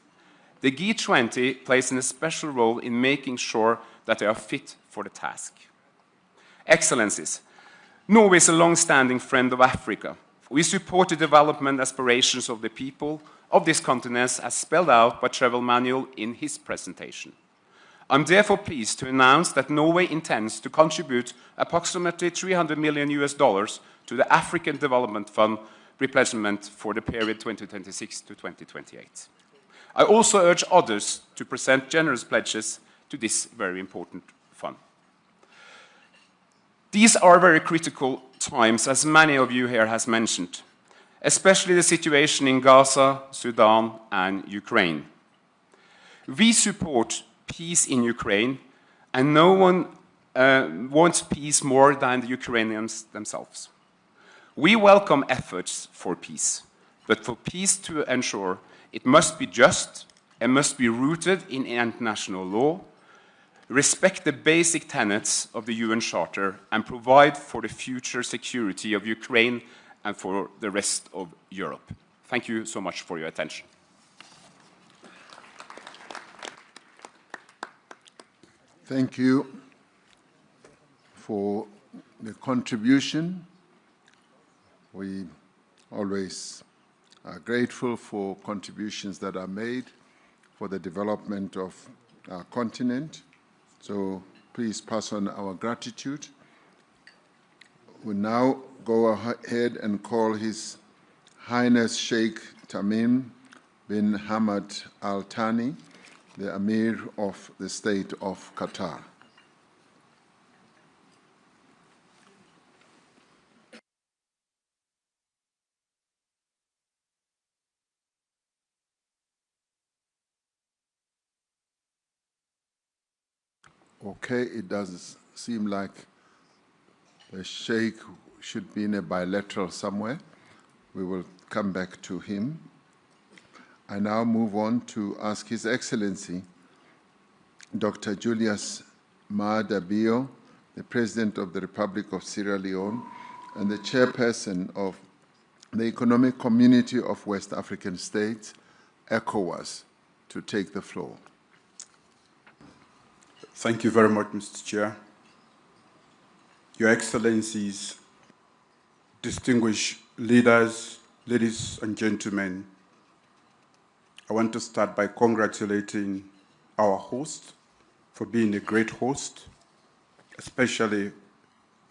The G20 plays a special role in making sure that they are fit for the task. Excellencies, Norway is a long-standing friend of Africa. We support the development aspirations of the people of this continent as spelled out by Travel Manual in his presentation. I'm therefore pleased to announce that Norway intends to contribute approximately $300 million to the African Development Fund replenishment for the period 2026 to 2028. I also urge others to present generous pledges to this very important fund. These are very critical times, as many of you here has mentioned, especially the situation in Gaza, Sudan, and Ukraine. We support peace in Ukraine, and no one wants peace more than the Ukrainians themselves. We welcome efforts for peace, but for peace to ensure, it must be just and must be rooted in international law, respect the basic tenets of the UN Charter, and provide for the future security of Ukraine and for the rest of Europe. Thank you so much for your attention. Thank you for the contribution. We always are grateful for contributions that are made for the development of our continent. So please pass on our gratitude. We now go ahead and call His Highness Sheikh Tamim bin Hamad Al Thani, the Emir of the State of Qatar. Okay, it does seem like the Sheikh should be in a bilateral somewhere. We will come back to him. I now move on to ask His Excellency, Dr. Julius Maada Bio, the President of the Republic of Sierra Leone and the Chairperson of the Economic Community of West African States, ECOWAS, to take the floor. Thank you very much, Mr. Chair. Your Excellencies, distinguished leaders, ladies and gentlemen, I want to start by congratulating our host for being a great host, especially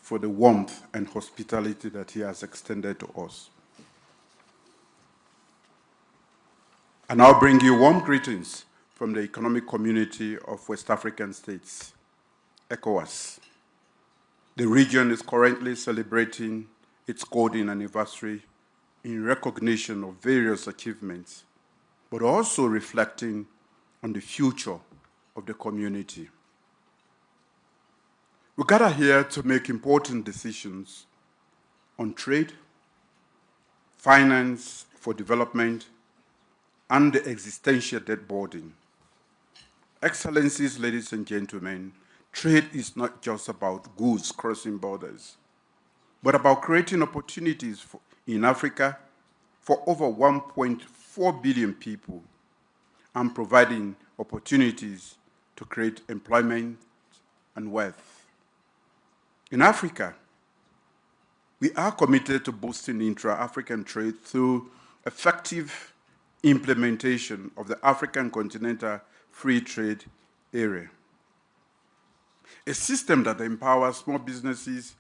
for the warmth and hospitality that he has extended to us. I now bring you warm greetings from the Economic Community of West African States, ECOWAS. The region is currently celebrating its golden anniversary in recognition of various achievements, but also reflecting on the future of the community. We gather here to make important decisions on trade, finance for development, and the existential debt burden. Excellencies, ladies and gentlemen, trade is not just about goods crossing borders, but about creating opportunities in Africa for over 1.4 billion people and providing opportunities to create employment and wealth. In Africa, we are committed to boosting intra-African trade through effective implementation of the African Continental Free Trade Area, a system that empowers small businesses,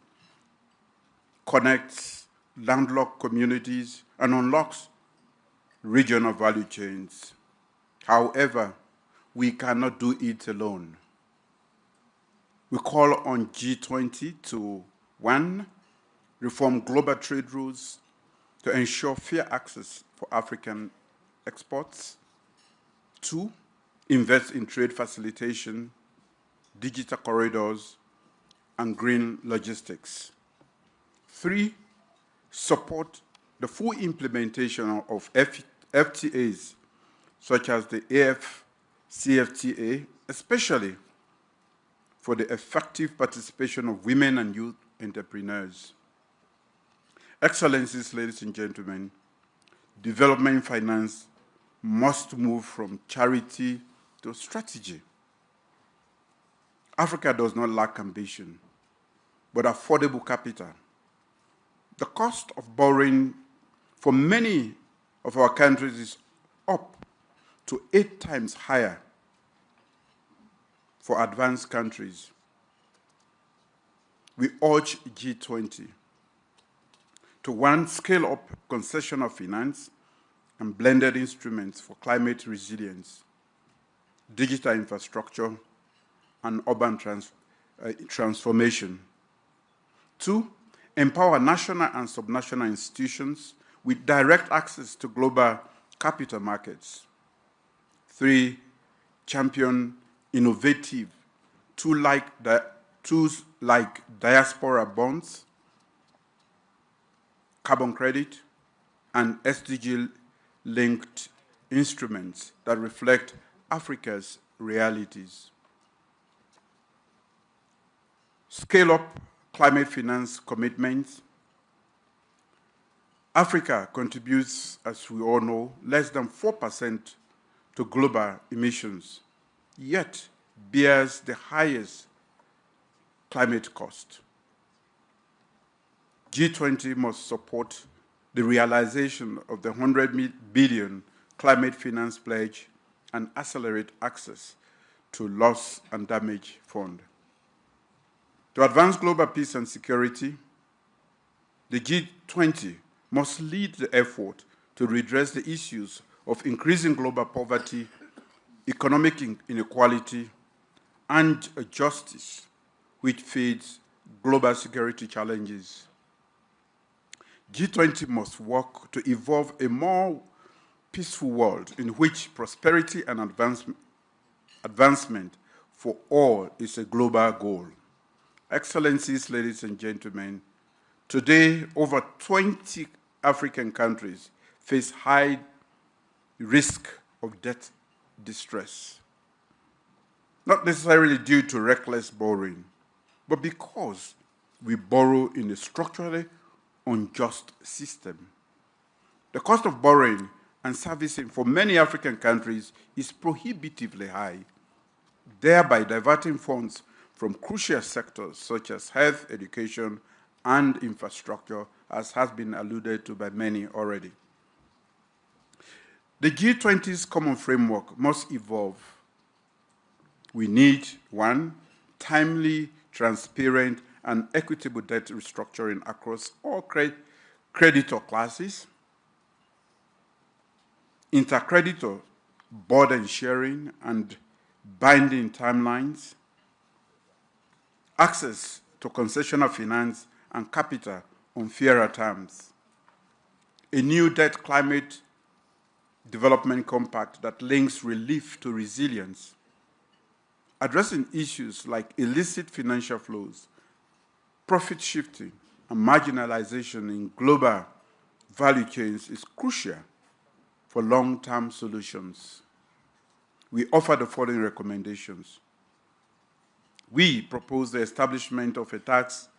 connects landlocked communities, and unlocks regional value chains. However, we cannot do it alone. We call on G20 to, 1, reform global trade rules to ensure fair access for African exports. 2, invest in trade facilitation, digital corridors, and green logistics. 3, support the full implementation of FTAs, such as the AFCFTA, especially for the effective participation of women and youth entrepreneurs. Excellencies, ladies and gentlemen, development finance must move from charity to strategy. Africa does not lack ambition, but affordable capital. The cost of borrowing for many of our countries is up to 8 times higher for advanced countries. We urge G20 to, 1, scale up concessional finance and blended instruments for climate resilience, digital infrastructure, and urban transformation. 2, empower national and subnational institutions with direct access to global capital markets. 3, champion innovative tools like diaspora bonds, carbon credit, and SDG-linked instruments that reflect Africa's realities. Scale up climate finance commitments. Africa contributes, as we all know, less than 4% to global emissions, yet bears the highest climate cost. G20 must support the realization of the 100 billion climate finance pledge and accelerate access to loss and damage fund. To advance global peace and security, the G20 must lead the effort to redress the issues of increasing global poverty, economic inequality, and justice, which feeds global security challenges. G20 must work to evolve a more peaceful world in which prosperity and advancement for all is a global goal. Excellencies, ladies and gentlemen, today over 20 African countries face high risk of debt distress, not necessarily due to reckless borrowing, but because we borrow in a structurally unjust system. The cost of borrowing and servicing for many African countries is prohibitively high, thereby diverting funds from crucial sectors such as health, education, and infrastructure, as has been alluded to by many already. The G20's common framework must evolve. We need, one, timely, transparent, and equitable debt restructuring across all creditor classes, intercreditor burden sharing and binding timelines, access to concessional finance and capital on fairer terms, a new debt climate development compact that links relief to resilience, addressing issues like illicit financial flows, profit shifting, and marginalization in global value chains is crucial for long-term solutions. We offer the following recommendations. We propose the establishment of a task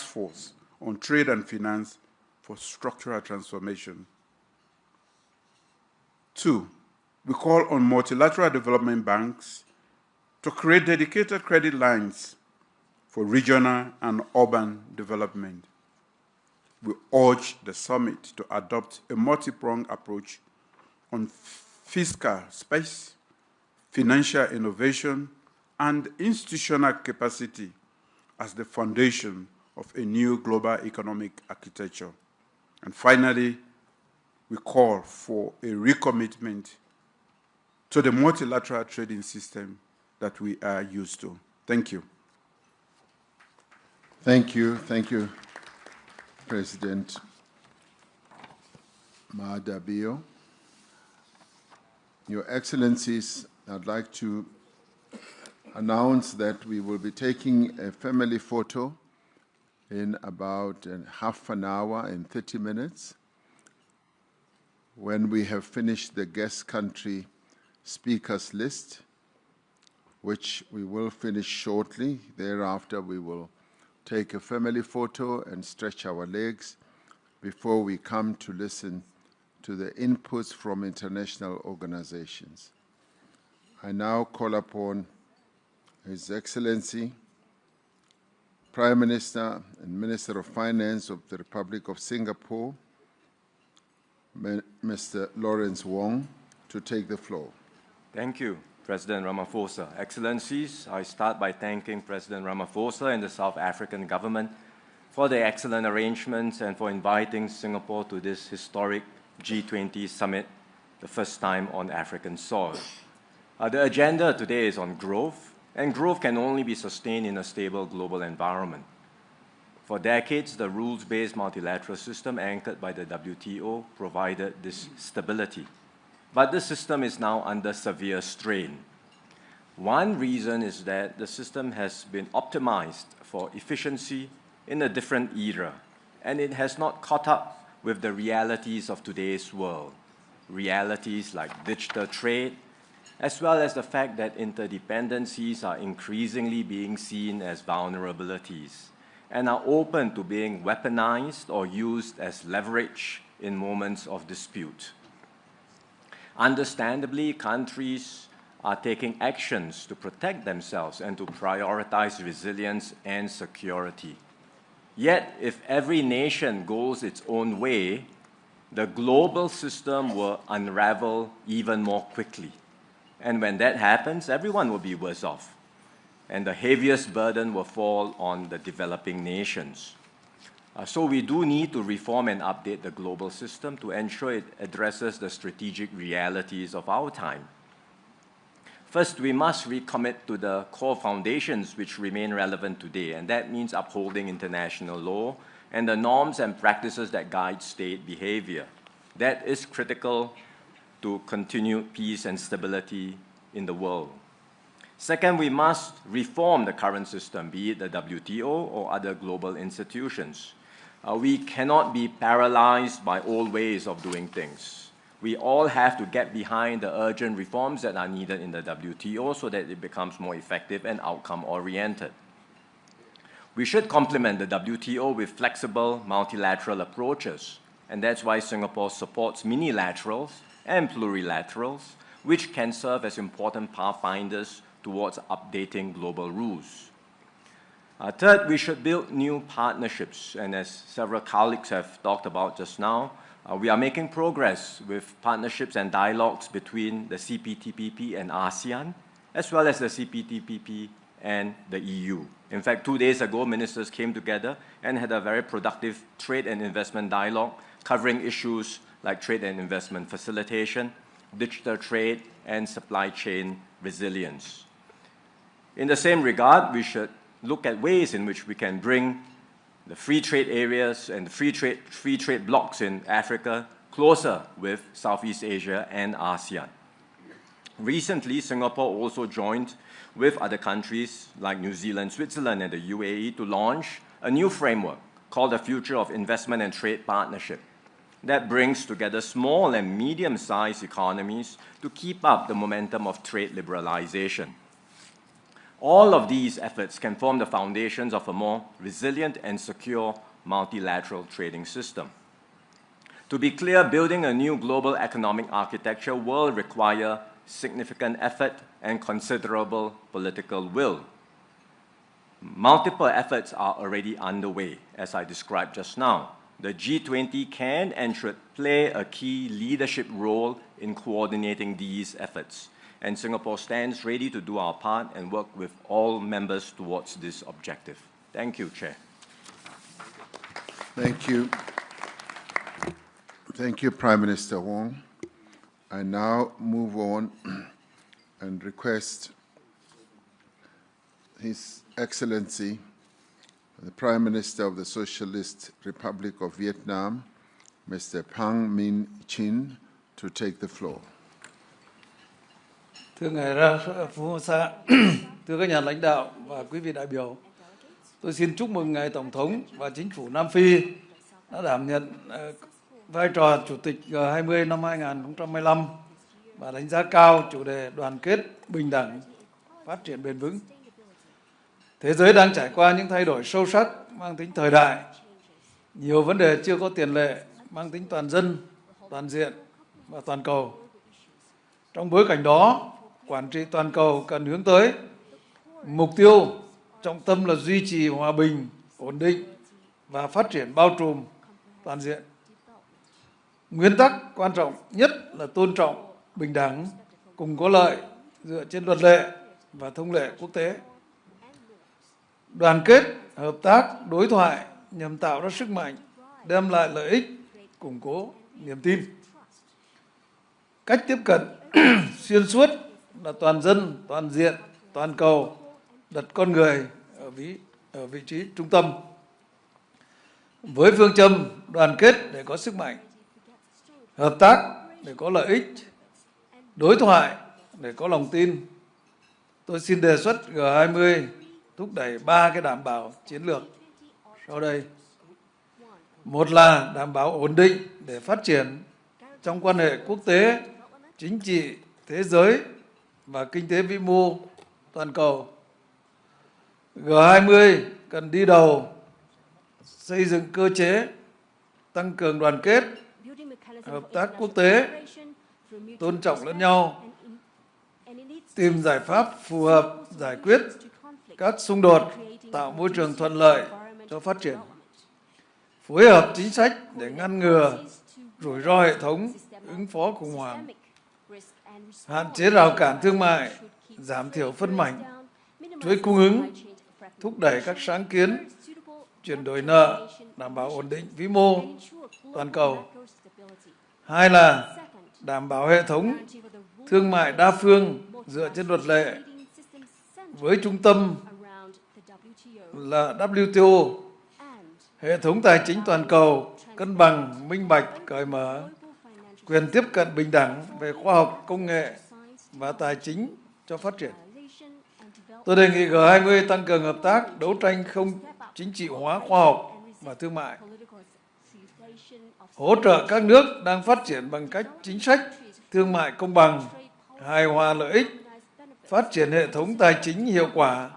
force on trade and finance for structural transformation. 2, we call on multilateral development banks to create dedicated credit lines for regional and urban development. We urge the summit to adopt a multi-pronged approach on fiscal space, financial innovation, and institutional capacity as the foundation of a new global economic architecture. And finally, we call for a recommitment to the multilateral trading system that we are used to. Thank you. Thank you, President Mahadabio. Your Excellencies, I'd like to announce that we will be taking a family photo in about half an hour and 30 minutes. When we have finished the guest country speakers list, which we will finish shortly. Thereafter, we will take a family photo and stretch our legs before we come to listen to the inputs from international organizations. I now call upon His Excellency, Prime Minister and Minister of Finance of the Republic of Singapore, Mr. Lawrence Wong, to take the floor. Thank you, President Ramaphosa. Excellencies, I start by thanking President Ramaphosa and the South African government for the excellent arrangements and for inviting Singapore to this historic G20 summit, the first time on African soil. The agenda today is on growth, and growth can only be sustained in a stable global environment. For decades, the rules-based multilateral system anchored by the WTO provided this stability. But the system is now under severe strain. One reason is that the system has been optimized for efficiency in a different era, and it has not caught up with the realities of today's world, realities like digital trade, as well as the fact that interdependencies are increasingly being seen as vulnerabilities and are open to being weaponized or used as leverage in moments of dispute. Understandably, countries are taking actions to protect themselves and to prioritize resilience and security. Yet, if every nation goes its own way, the global system will unravel even more quickly. And when that happens, everyone will be worse off. And the heaviest burden will fall on the developing nations. So we do need to reform and update the global system to ensure it addresses the strategic realities of our time. First, we must recommit to the core foundations which remain relevant today, and that means upholding international law and the norms and practices that guide state behavior. That is critical to continued peace and stability in the world. Second, we must reform the current system, be it the WTO or other global institutions. We cannot be paralyzed by old ways of doing things. We all have to get behind the urgent reforms that are needed in the WTO so that it becomes more effective and outcome-oriented. We should complement the WTO with flexible multilateral approaches, and that's why Singapore supports minilaterals and plurilaterals, which can serve as important pathfinders towards updating global rules. Third, we should build new partnerships, and as several colleagues have talked about just now, we are making progress with partnerships and dialogues between the CPTPP and ASEAN, as well as the CPTPP and the EU. In fact, 2 days ago, ministers came together and had a very productive trade and investment dialogue covering issues like trade and investment facilitation, digital trade, and supply chain resilience. In the same regard, we should look at ways in which we can bring the free trade areas and the free trade blocks in Africa closer with Southeast Asia and ASEAN. Recently, Singapore also joined with other countries like New Zealand, Switzerland, and the UAE to launch a new framework called the Future of Investment and Trade Partnership that brings together small and medium-sized economies to keep up the momentum of trade liberalization. All of these efforts can form the foundations of a more resilient and secure multilateral trading system. To be clear, building a new global economic architecture will require significant effort and considerable political will. Multiple efforts are already underway, as I described just now. The G20 can and should play a key leadership role in coordinating these efforts. And Singapore stands ready to do our part and work with all members towards this objective. Thank you, Chair. Thank you. Thank you, Prime Minister Wong. I now move on and request His Excellency, the Prime Minister of the Socialist Republic of Vietnam, Mr. Phang Minh Chinh, to take the floor. Thưa Ngài Ramaphosa, thưa các nhà lãnh đạo và quý vị đại biểu, tôi xin chúc mừng Ngài Tổng thống và Chính phủ Nam Phi đã đảm nhận vai trò Chủ tịch G20 năm 2015 và đánh giá cao chủ đề đoàn kết, bình đẳng, phát triển bền vững. Thế giới đang trải qua những thay đổi sâu sắc mang tính thời đại, nhiều vấn đề chưa có tiền lệ mang tính toàn dân, toàn diện và toàn cầu. Trong bối cảnh đó, quản trị toàn cầu cần hướng tới mục tiêu trọng tâm là duy trì hòa bình, ổn định và phát triển bao trùm toàn diện. Nguyên tắc quan trọng nhất là tôn trọng, bình đẳng, cùng có lợi dựa trên luật lệ và thông lệ quốc tế. Đoàn kết, hợp tác, đối thoại nhằm tạo ra sức mạnh, đem lại lợi ích, củng cố niềm tin. Cách tiếp cận xuyên suốt là toàn dân, toàn diện, toàn cầu, đặt con người ở vị trí trung tâm. Với phương châm đoàn kết để có sức mạnh, hợp tác để có lợi ích, đối thoại để có lòng tin, Tôi xin đề xuất G20 thúc đẩy 3 cái đảm bảo chiến lược sau đây. Một là đảm bảo ổn định để phát triển trong quan hệ quốc tế, chính trị, thế giới và kinh tế vĩ mô toàn cầu. G20 cần đi đầu xây dựng cơ chế, tăng cường đoàn kết, hợp tác quốc tế, tôn trọng lẫn nhau, tìm giải pháp phù hợp giải quyết các xung đột, tạo môi trường thuận lợi cho phát triển, phối hợp chính sách để ngăn ngừa rủi ro hệ thống, ứng phó khủng hoảng, hạn chế rào cản thương mại, giảm thiểu phân mảnh, chuỗi cung ứng, thúc đẩy các sáng kiến, chuyển đổi nợ, đảm bảo ổn định vĩ mô toàn cầu. Hai là đảm bảo hệ thống thương mại đa phương dựa trên luật lệ với trung tâm là WTO, hệ thống tài chính toàn cầu cân bằng, minh bạch, cởi mở, quyền tiếp cận bình đẳng về khoa học, công nghệ và tài chính cho phát triển. Tôi đề nghị G20 tăng cường hợp tác, đấu tranh không chính trị hóa khoa học và thương mại, hỗ trợ các nước đang phát triển bằng cách chính sách thương mại công bằng, hài hòa lợi ích, phát triển hệ thống tài chính hiệu quả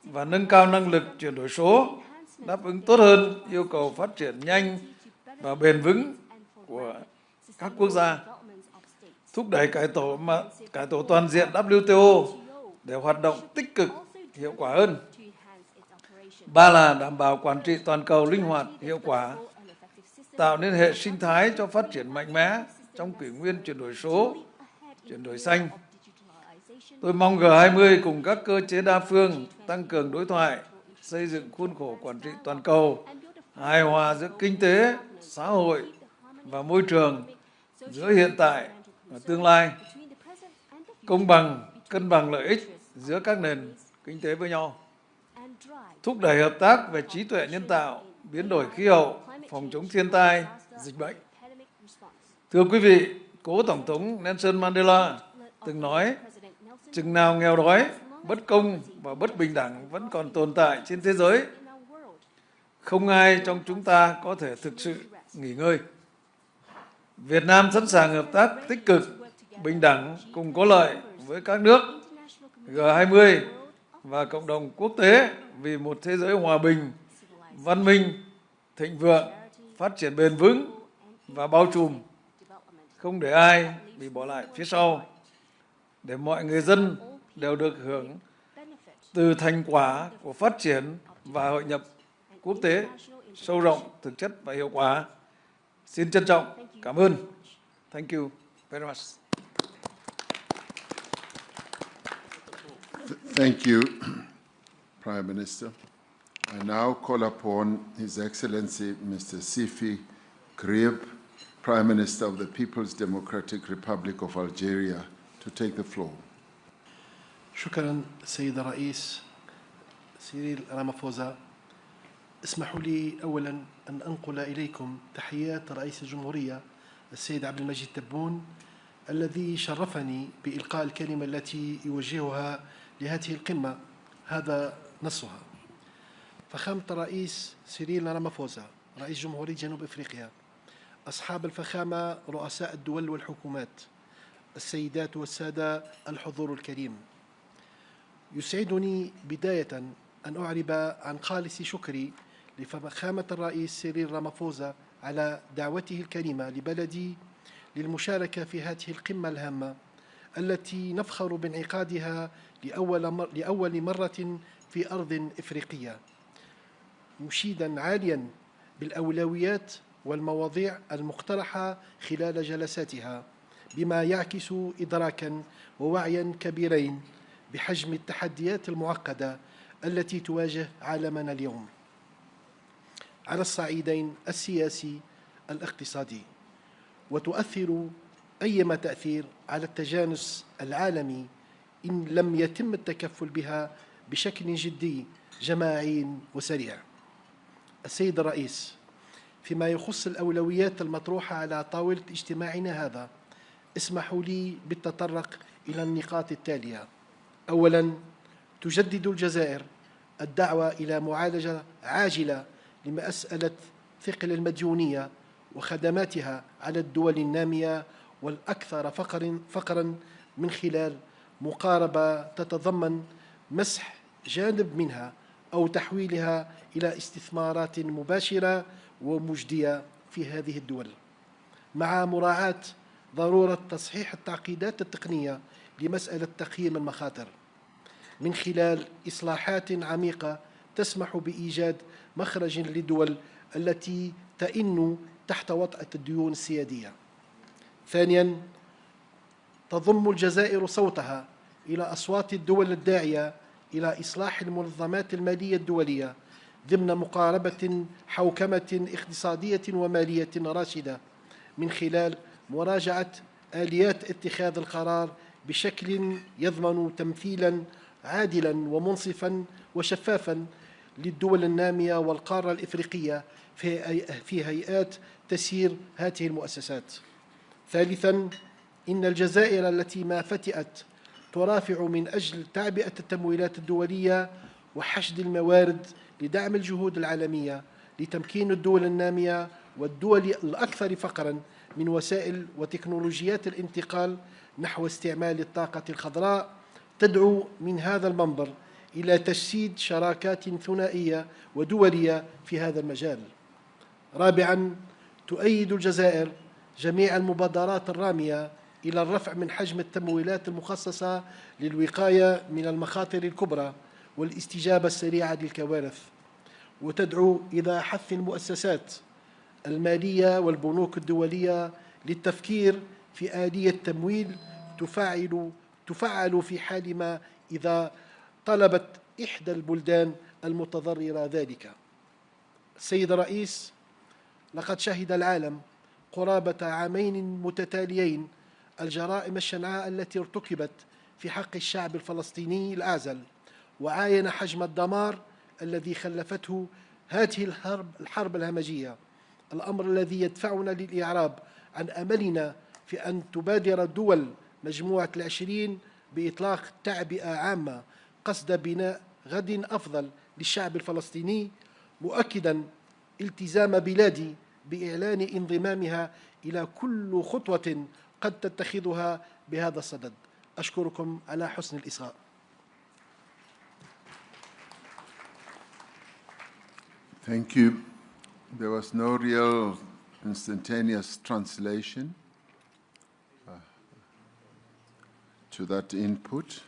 và nâng cao năng lực chuyển đổi số, đáp ứng tốt hơn yêu cầu phát triển nhanh và bền vững của các quốc gia, thúc đẩy cải tổ toàn diện WTO để hoạt động tích cực, hiệu quả hơn. Ba là đảm bảo quản trị toàn cầu linh hoạt, hiệu quả, tạo nên hệ sinh thái cho phát triển mạnh mẽ trong kỷ nguyên chuyển đổi số, chuyển đổi xanh. Tôi mong G20 cùng các cơ chế đa phương tăng cường đối thoại, xây dựng khuôn khổ quản trị toàn cầu, hài hòa giữa kinh tế, xã hội và môi trường, giữa hiện tại và tương lai, công bằng, cân bằng lợi ích giữa các nền kinh tế với nhau, thúc đẩy hợp tác về trí tuệ nhân tạo, biến đổi khí hậu, phòng chống thiên tai, dịch bệnh. Thưa quý vị, cố Tổng thống Nelson Mandela từng nói, chừng nào nghèo đói, bất công và bất bình đẳng vẫn còn tồn tại trên thế giới, không ai trong chúng ta có thể thực sự nghỉ ngơi. Việt Nam sẵn sàng hợp tác tích cực, bình đẳng, cùng có lợi với các nước G20 và cộng đồng quốc tế vì một thế giới hòa bình, văn minh, thịnh vượng, phát triển bền vững và bao trùm, không để ai bị bỏ lại phía sau, để mọi người dân đều được hưởng từ thành quả của phát triển và hội nhập quốc tế sâu rộng, thực chất và hiệu quả. Xin trân trọng cảm ơn. Thank you very much. Thank you, Prime Minister. I now call upon His Excellency Mr. Sifi Grieb, Prime Minister of the People's Democratic Republic of Algeria, to take the floor. شكرا سيد الرئيس سيريل رامافوزا. اسمحوا لي أولا أن أنقل إليكم تحيات رئيس الجمهورية السيد عبد المجيد تبون الذي شرفني بإلقاء الكلمة التي يوجهها لهذه القمة. هذا نصها. فخامة الرئيس سيريل رامافوزا رئيس جمهورية جنوب أفريقيا، أصحاب الفخامة رؤساء الدول والحكومات، السيدات والسادة الحضور الكريم، يسعدني بداية أن أعرب عن خالص شكري لفخامة الرئيس سيريل رامافوزا على دعوته الكريمة لبلدي للمشاركة في هذه القمة الهامة التي نفخر بانعقادها لأول مرة في أرض إفريقية، مشيدا عاليا بالأولويات والمواضيع المقترحة خلال جلساتها، بما يعكس إدراكا ووعيا كبيرين بحجم التحديات المعقدة التي تواجه عالمنا اليوم على الصعيدين السياسي الاقتصادي، وتؤثر أيما تأثير على التجانس العالمي إن لم يتم التكفل بها بشكل جدي جماعي وسريع. السيد الرئيس، فيما يخص الأولويات المطروحة على طاولة اجتماعنا هذا، اسمحوا لي بالتطرق إلى النقاط التالية. أولا، تجدد الجزائر الدعوة إلى معالجة عاجلة لمسألة ثقل المديونية وخدماتها على الدول النامية والأكثر فقراً من خلال مقاربة تتضمن مسح جانب منها أو تحويلها إلى استثمارات مباشرة ومجدية في هذه الدول، مع مراعاة ضرورة تصحيح التعقيدات التقنية لمسألة تقييم المخاطر من خلال إصلاحات عميقة تسمح بإيجاد مخرج للدول التي تئن تحت وطأة الديون السيادية. ثانياً، تضم الجزائر صوتها إلى أصوات الدول الداعية إلى إصلاح المنظمات المالية الدولية ضمن مقاربة حوكمة اقتصادية ومالية راشدة من خلال مراجعة آليات اتخاذ القرار بشكل يضمن تمثيلاً عادلاً ومنصفاً وشفافاً للدول النامية والقارة الإفريقية في هيئات تسيير هذه المؤسسات. ثالثاً، إن الجزائر التي ما فتئت ترافع من أجل تعبئة التمويلات الدولية وحشد الموارد لدعم الجهود العالمية لتمكين الدول النامية والدول الأكثر فقراً من وسائل وتكنولوجيات الانتقال نحو استعمال الطاقة الخضراء، تدعو من هذا المنبر إلى تجسيد شراكات ثنائية ودولية في هذا المجال. رابعاً، تؤيد الجزائر جميع المبادرات الرامية إلى الرفع من حجم التمويلات المخصصة للوقاية من المخاطر الكبرى والاستجابة السريعة للكوارث، وتدعو إلى حث المؤسسات المالية والبنوك الدولية للتفكير في آلية تمويل تفعل في حال ما إذا طلبت إحدى البلدان المتضررة ذلك. السيد الرئيس، لقد شهد العالم قرابة عامين متتاليين الجرائم الشنعاء التي ارتكبت في حق الشعب الفلسطيني الأعزل، وعاين حجم الدمار الذي خلفته هذه الحرب الهمجية، الأمر الذي يدفعنا للإعراب عن أملنا في أن تبادر دول مجموعة ال20 بإطلاق تعبئة عامة قصد بناء غد أفضل للشعب الفلسطيني، مؤكداً التزام بلادي بإعلان انضمامها إلى كل خطوة قد تتخذها بهذا الصدد. أشكركم على حسن الإصغاء. Thank you. There was no real instantaneous translation to that input.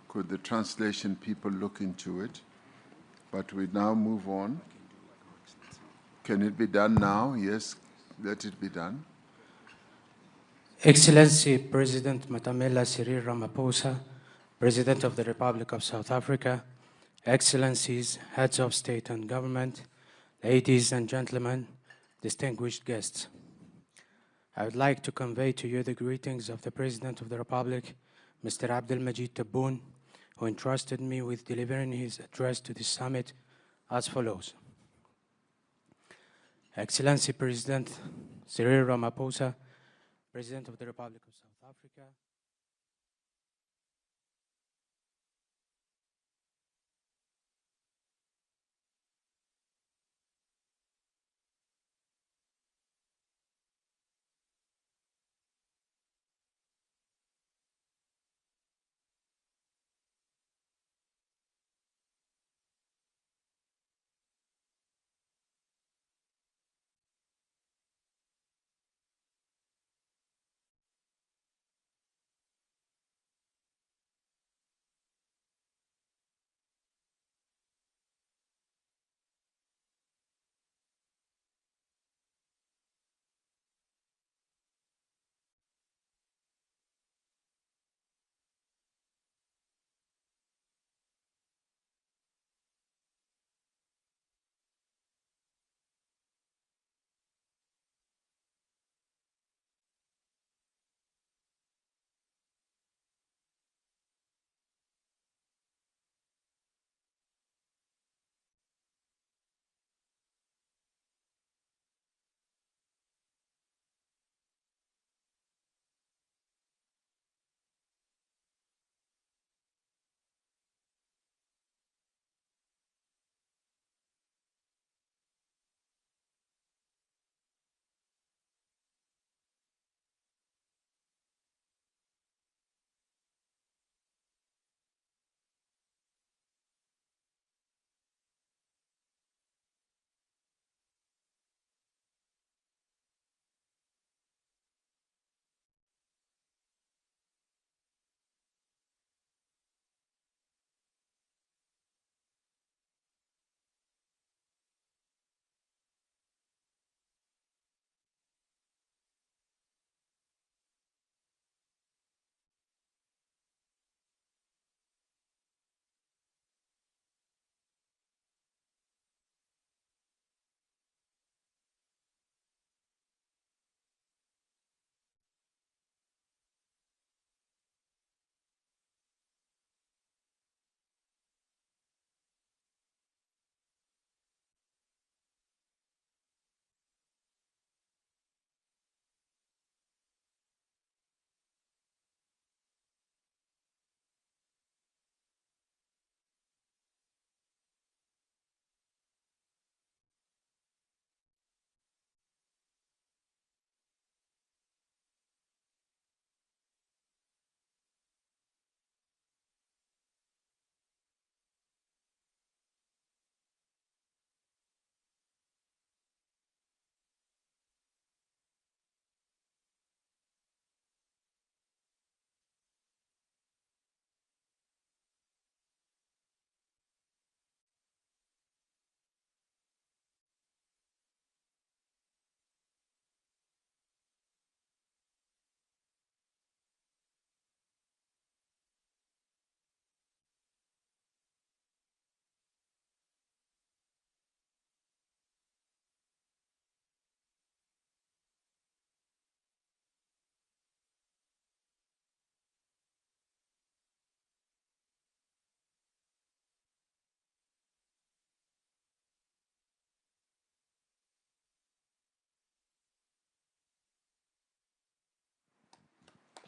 Could the translation people look into it? But we now move on. Can it be done now? Yes, let it be done. Excellency President Matamela Cyril Ramaphosa, President of the Republic of South Africa, Excellencies, Heads of State and Government, ladies and gentlemen, distinguished guests. I would like to convey to you the greetings of the President of the Republic, Mr. Abdelmajid Tebboune, who entrusted me with delivering his address to this summit as follows. Excellency President Cyril Ramaphosa, President of the Republic of South Africa,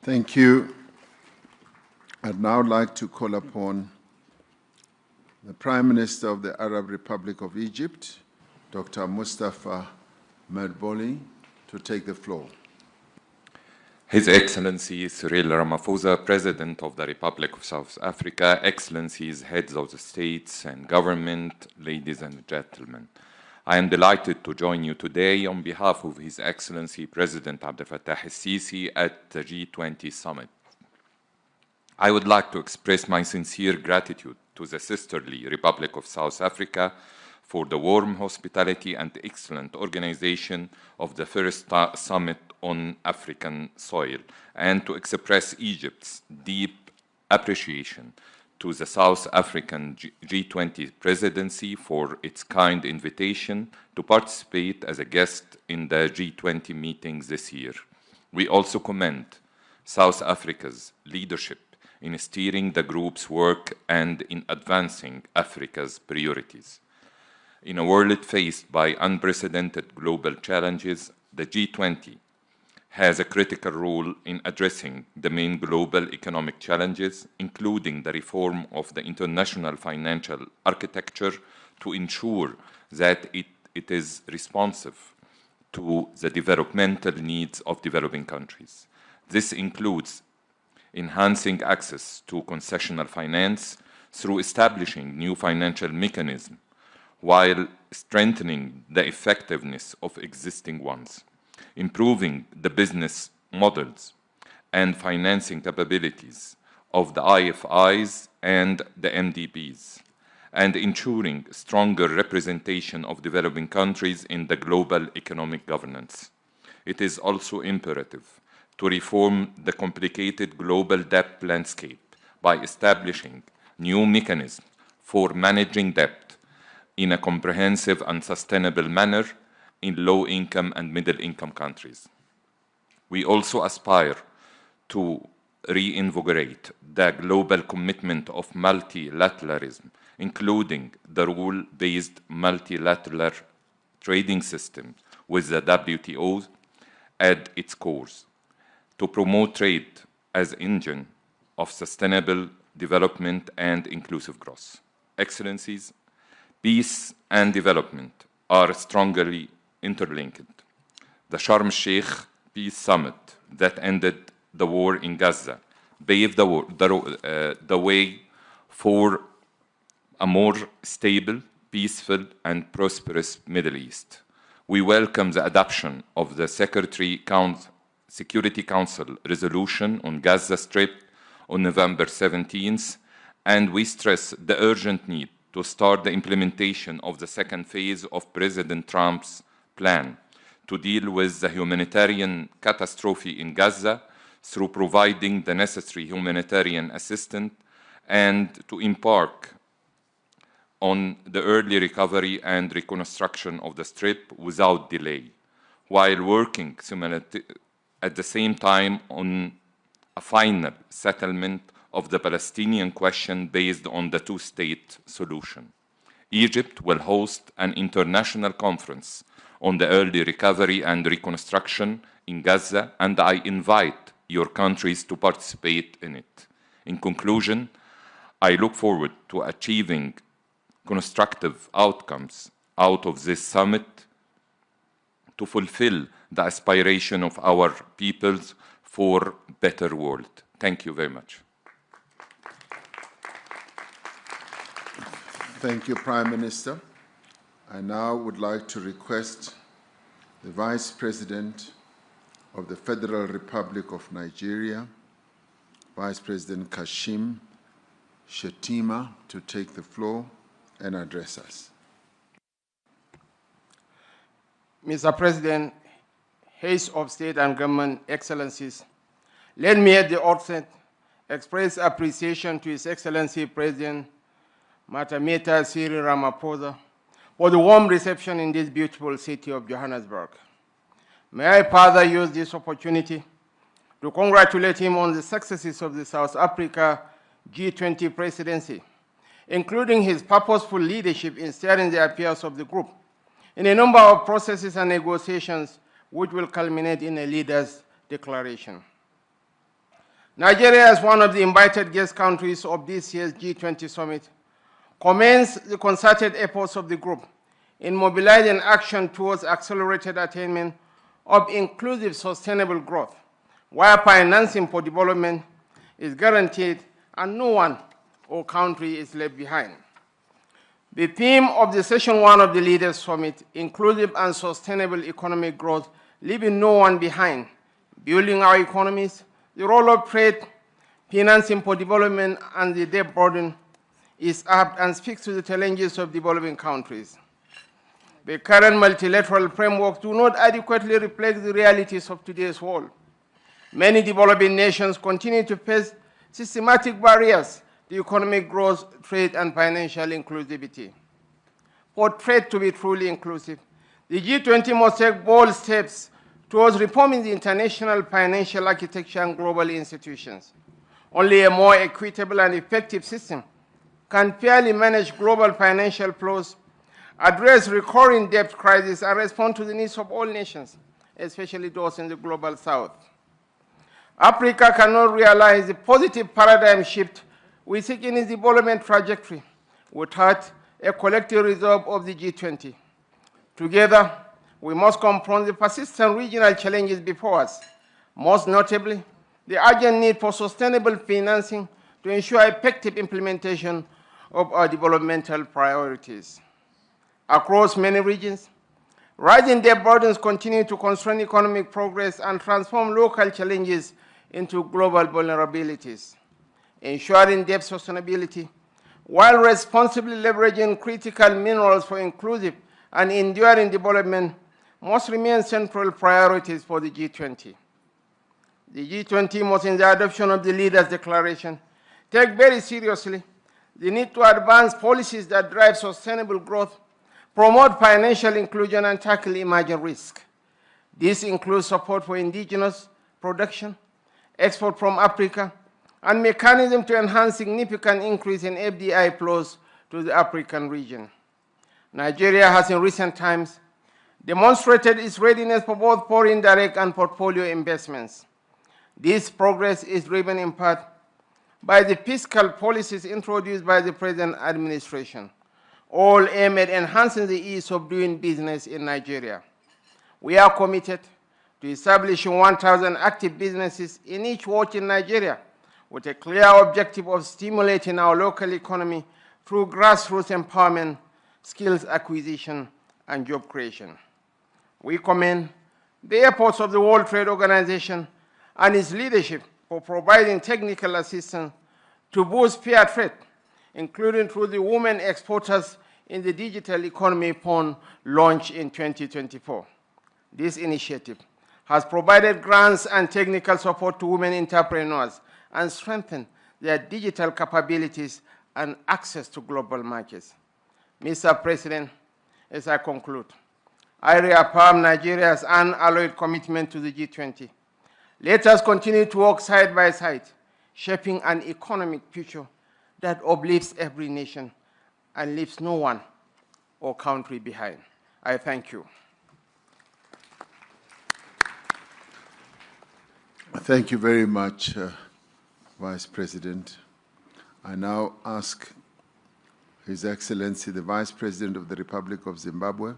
Thank you. I'd now like to call upon the Prime Minister of the Arab Republic of Egypt, Dr. Mustafa Madbouly, to take the floor. His Excellency Cyril Ramaphosa, President of the Republic of South Africa, Excellencies, Heads of the States and Government, ladies and gentlemen. I am delighted to join you today on behalf of His Excellency President Abdel Fattah el-Sisi at the G20 Summit. I would like to express my sincere gratitude to the sisterly Republic of South Africa for the warm hospitality and excellent organization of the first summit on African soil, and to express Egypt's deep appreciation to the South African G20 presidency for its kind invitation to participate as a guest in the G20 meetings this year. We also commend South Africa's leadership in steering the group's work and in advancing Africa's priorities. In a world faced by unprecedented global challenges, the G20 has a critical role in addressing the main global economic challenges, including the reform of the international financial architecture to ensure that it is responsive to the developmental needs of developing countries. This includes enhancing access to concessional finance through establishing new financial mechanisms while strengthening the effectiveness of existing ones, improving the business models and financing capabilities of the IFIs and the MDBs, and ensuring stronger representation of developing countries in the global economic governance. It is also imperative to reform the complicated global debt landscape by establishing new mechanisms for managing debt in a comprehensive and sustainable manner in low-income and middle-income countries. We also aspire to reinvigorate the global commitment of multilateralism, including the rule-based multilateral trading system with the WTO at its core, to promote trade as engine of sustainable development and inclusive growth. Excellencies, peace and development are strongly interlinked. The Sharm el-Sheikh Peace Summit that ended the war in Gaza paved the way for a more stable, peaceful, and prosperous Middle East. We welcome the adoption of the Security Council resolution on Gaza Strip on November 17th, and we stress the urgent need to start the implementation of the second phase of President Trump's plan to deal with the humanitarian catastrophe in Gaza through providing the necessary humanitarian assistance and to embark on the early recovery and reconstruction of the Strip without delay, while working at the same time on a final settlement of the Palestinian question based on the two-state solution. Egypt will host an international conference on the early recovery and reconstruction in Gaza, and I invite your countries to participate in it. In conclusion, I look forward to achieving constructive outcomes out of this summit to fulfill the aspiration of our peoples for a better world. Thank you very much. Thank you, Prime Minister. I now would like to request the Vice President of the Federal Republic of Nigeria, Vice President Kashim Shettima, to take the floor and address us. Mr. President, Heads of State and Government, Excellencies, let me at the outset express appreciation to His Excellency President Matameta Cyril Ramaphosa for the warm reception in this beautiful city of Johannesburg. May I further use this opportunity to congratulate him on the successes of the South Africa G20 presidency, including his purposeful leadership in steering the affairs of the group in a number of processes and negotiations which will culminate in a leader's declaration. Nigeria, as one of the invited guest countries of this year's G20 Summit, commends the concerted efforts of the group in mobilizing action towards accelerated attainment of inclusive sustainable growth, where financing for development is guaranteed and no one or country is left behind. The theme of the Session 1 of the Leaders Summit, Inclusive and Sustainable Economic Growth, leaving no one behind, building our economies, the role of trade, financing for development, and the debt burden is apt and speaks to the challenges of developing countries. The current multilateral framework do not adequately reflect the realities of today's world. Many developing nations continue to face systematic barriers to economic growth, trade, and financial inclusivity. For trade to be truly inclusive, the G20 must take bold steps towards reforming the international financial architecture and global institutions. Only a more equitable and effective system can fairly manage global financial flows, address recurring debt crises, and respond to the needs of all nations, especially those in the global south. Africa cannot realize the positive paradigm shift we seek in its development trajectory without a collective resolve of the G20. Together, we must confront the persistent regional challenges before us, most notably the urgent need for sustainable financing to ensure effective implementation of our developmental priorities. Across many regions, rising debt burdens continue to constrain economic progress and transform local challenges into global vulnerabilities. Ensuring debt sustainability while responsibly leveraging critical minerals for inclusive and enduring development must remain central priorities for the G20. The G20 must, in the adoption of the Leaders' Declaration, take very seriously the need to advance policies that drive sustainable growth, promote financial inclusion, and tackle emerging risk. This includes support for indigenous production, export from Africa, and mechanism to enhance significant increase in FDI flows to the African region. Nigeria has in recent times demonstrated its readiness for both foreign direct and portfolio investments. This progress is driven in part by the fiscal policies introduced by the present administration, all aimed at enhancing the ease of doing business in Nigeria. We are committed to establishing 1,000 active businesses in each ward in Nigeria with a clear objective of stimulating our local economy through grassroots empowerment, skills acquisition, and job creation. We commend the efforts of the World Trade Organization and its leadership for providing technical assistance to boost fair trade, including through the Women Exporters in the Digital Economy Fund launched in 2024. This initiative has provided grants and technical support to women entrepreneurs and strengthened their digital capabilities and access to global markets. Mr. President, as I conclude, I reaffirm Nigeria's unalloyed commitment to the G20. Let us continue to work side by side, shaping an economic future that uplifts every nation and leaves no one or country behind. I thank you. Thank you very much, Vice President. I now ask His Excellency, the Vice President of the Republic of Zimbabwe,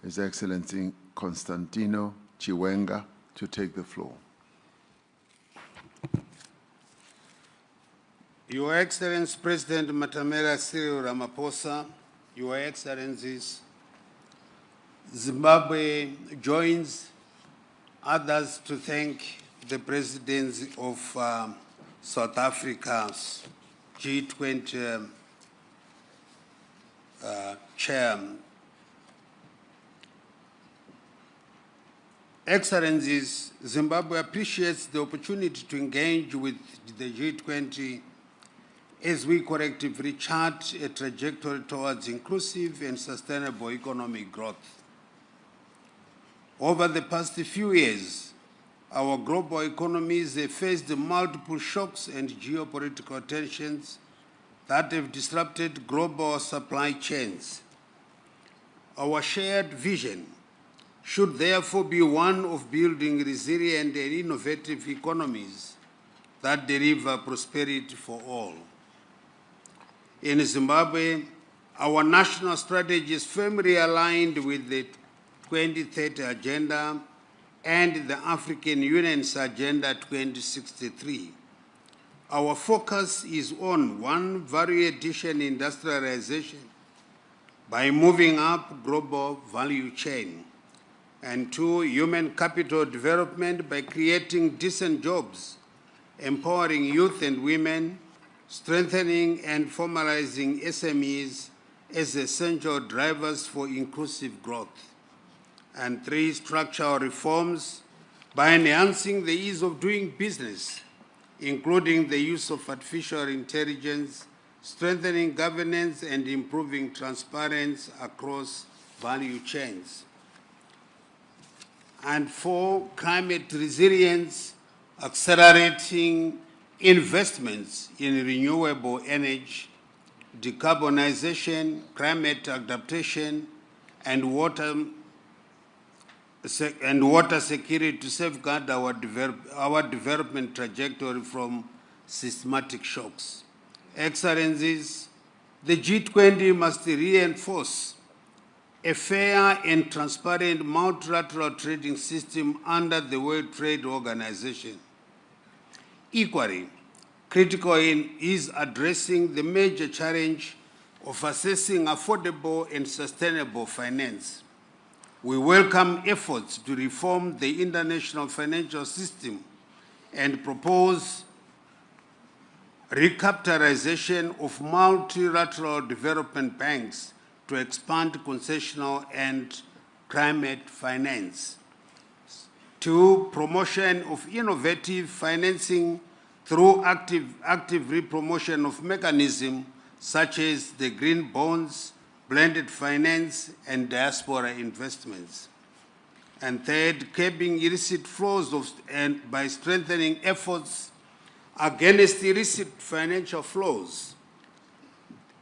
His Excellency Constantino Chiwenga, to take the floor. Your Excellency President Matamela Cyril Ramaphosa, Your Excellencies, Zimbabwe joins others to thank the Presidents of South Africa's G20 Chair. Excellencies, Zimbabwe appreciates the opportunity to engage with the G20 as we collectively chart a trajectory towards inclusive and sustainable economic growth. Over the past few years, our global economies have faced multiple shocks and geopolitical tensions that have disrupted global supply chains. Our shared vision should therefore be one of building resilient and innovative economies that deliver prosperity for all. In Zimbabwe, our national strategy is firmly aligned with the 2030 Agenda and the African Union's Agenda 2063. Our focus is on 1, value addition industrialization by moving up global value chain, and 2, human capital development by creating decent jobs, empowering youth and women, strengthening and formalizing SMEs as essential drivers for inclusive growth, and 3, structural reforms by enhancing the ease of doing business, including the use of artificial intelligence, strengthening governance and improving transparency across value chains. And 4, climate resilience, accelerating investments in renewable energy, decarbonization, climate adaptation, and water security to safeguard our development trajectory from systematic shocks. Excellencies, the G20 must reinforce a fair and transparent multilateral trading system under the World Trade Organization. Equally, critical is addressing the major challenge of assessing affordable and sustainable finance. We welcome efforts to reform the international financial system and propose recapitalization of multilateral development banks to expand concessional and climate finance. 2, promotion of innovative financing through active re-promotion of mechanisms such as the green bonds, blended finance, and diaspora investments. And 3, curbing illicit flows by strengthening efforts against illicit financial flows,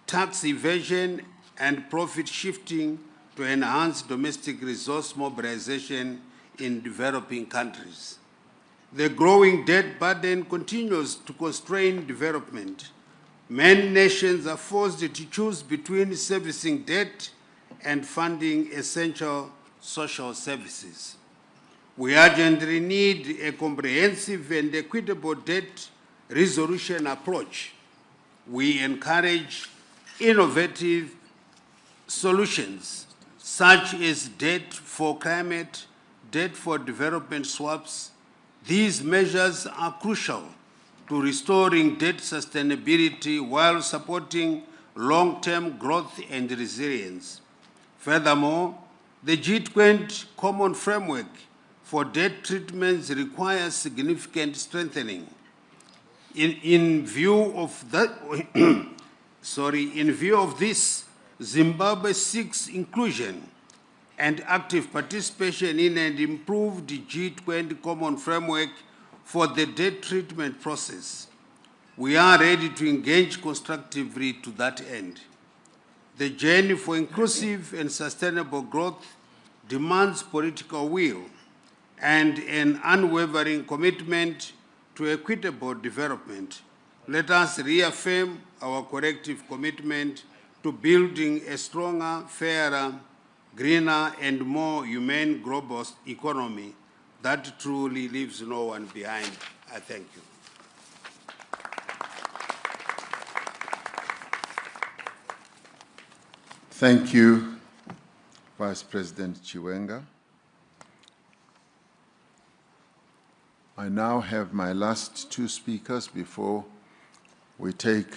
tax evasion, and profit shifting to enhance domestic resource mobilization in developing countries. The growing debt burden continues to constrain development. Many nations are forced to choose between servicing debt and funding essential social services. We urgently need a comprehensive and equitable debt resolution approach. We encourage innovative solutions such as debt for climate, debt for development swaps. These measures are crucial to restoring debt sustainability while supporting long-term growth and resilience. Furthermore, the G20 Common Framework for Debt Treatments requires significant strengthening. In view of this, Zimbabwe seeks inclusion and active participation in an improved G20 Common Framework for the debt treatment process. We are ready to engage constructively to that end. The journey for inclusive and sustainable growth demands political will and an unwavering commitment to equitable development. Let us reaffirm our collective commitment to building a stronger, fairer, greener, and more humane global economy that truly leaves no one behind. I thank you. Thank you, Vice President Chiwenga. I now have my last 2 speakers before we take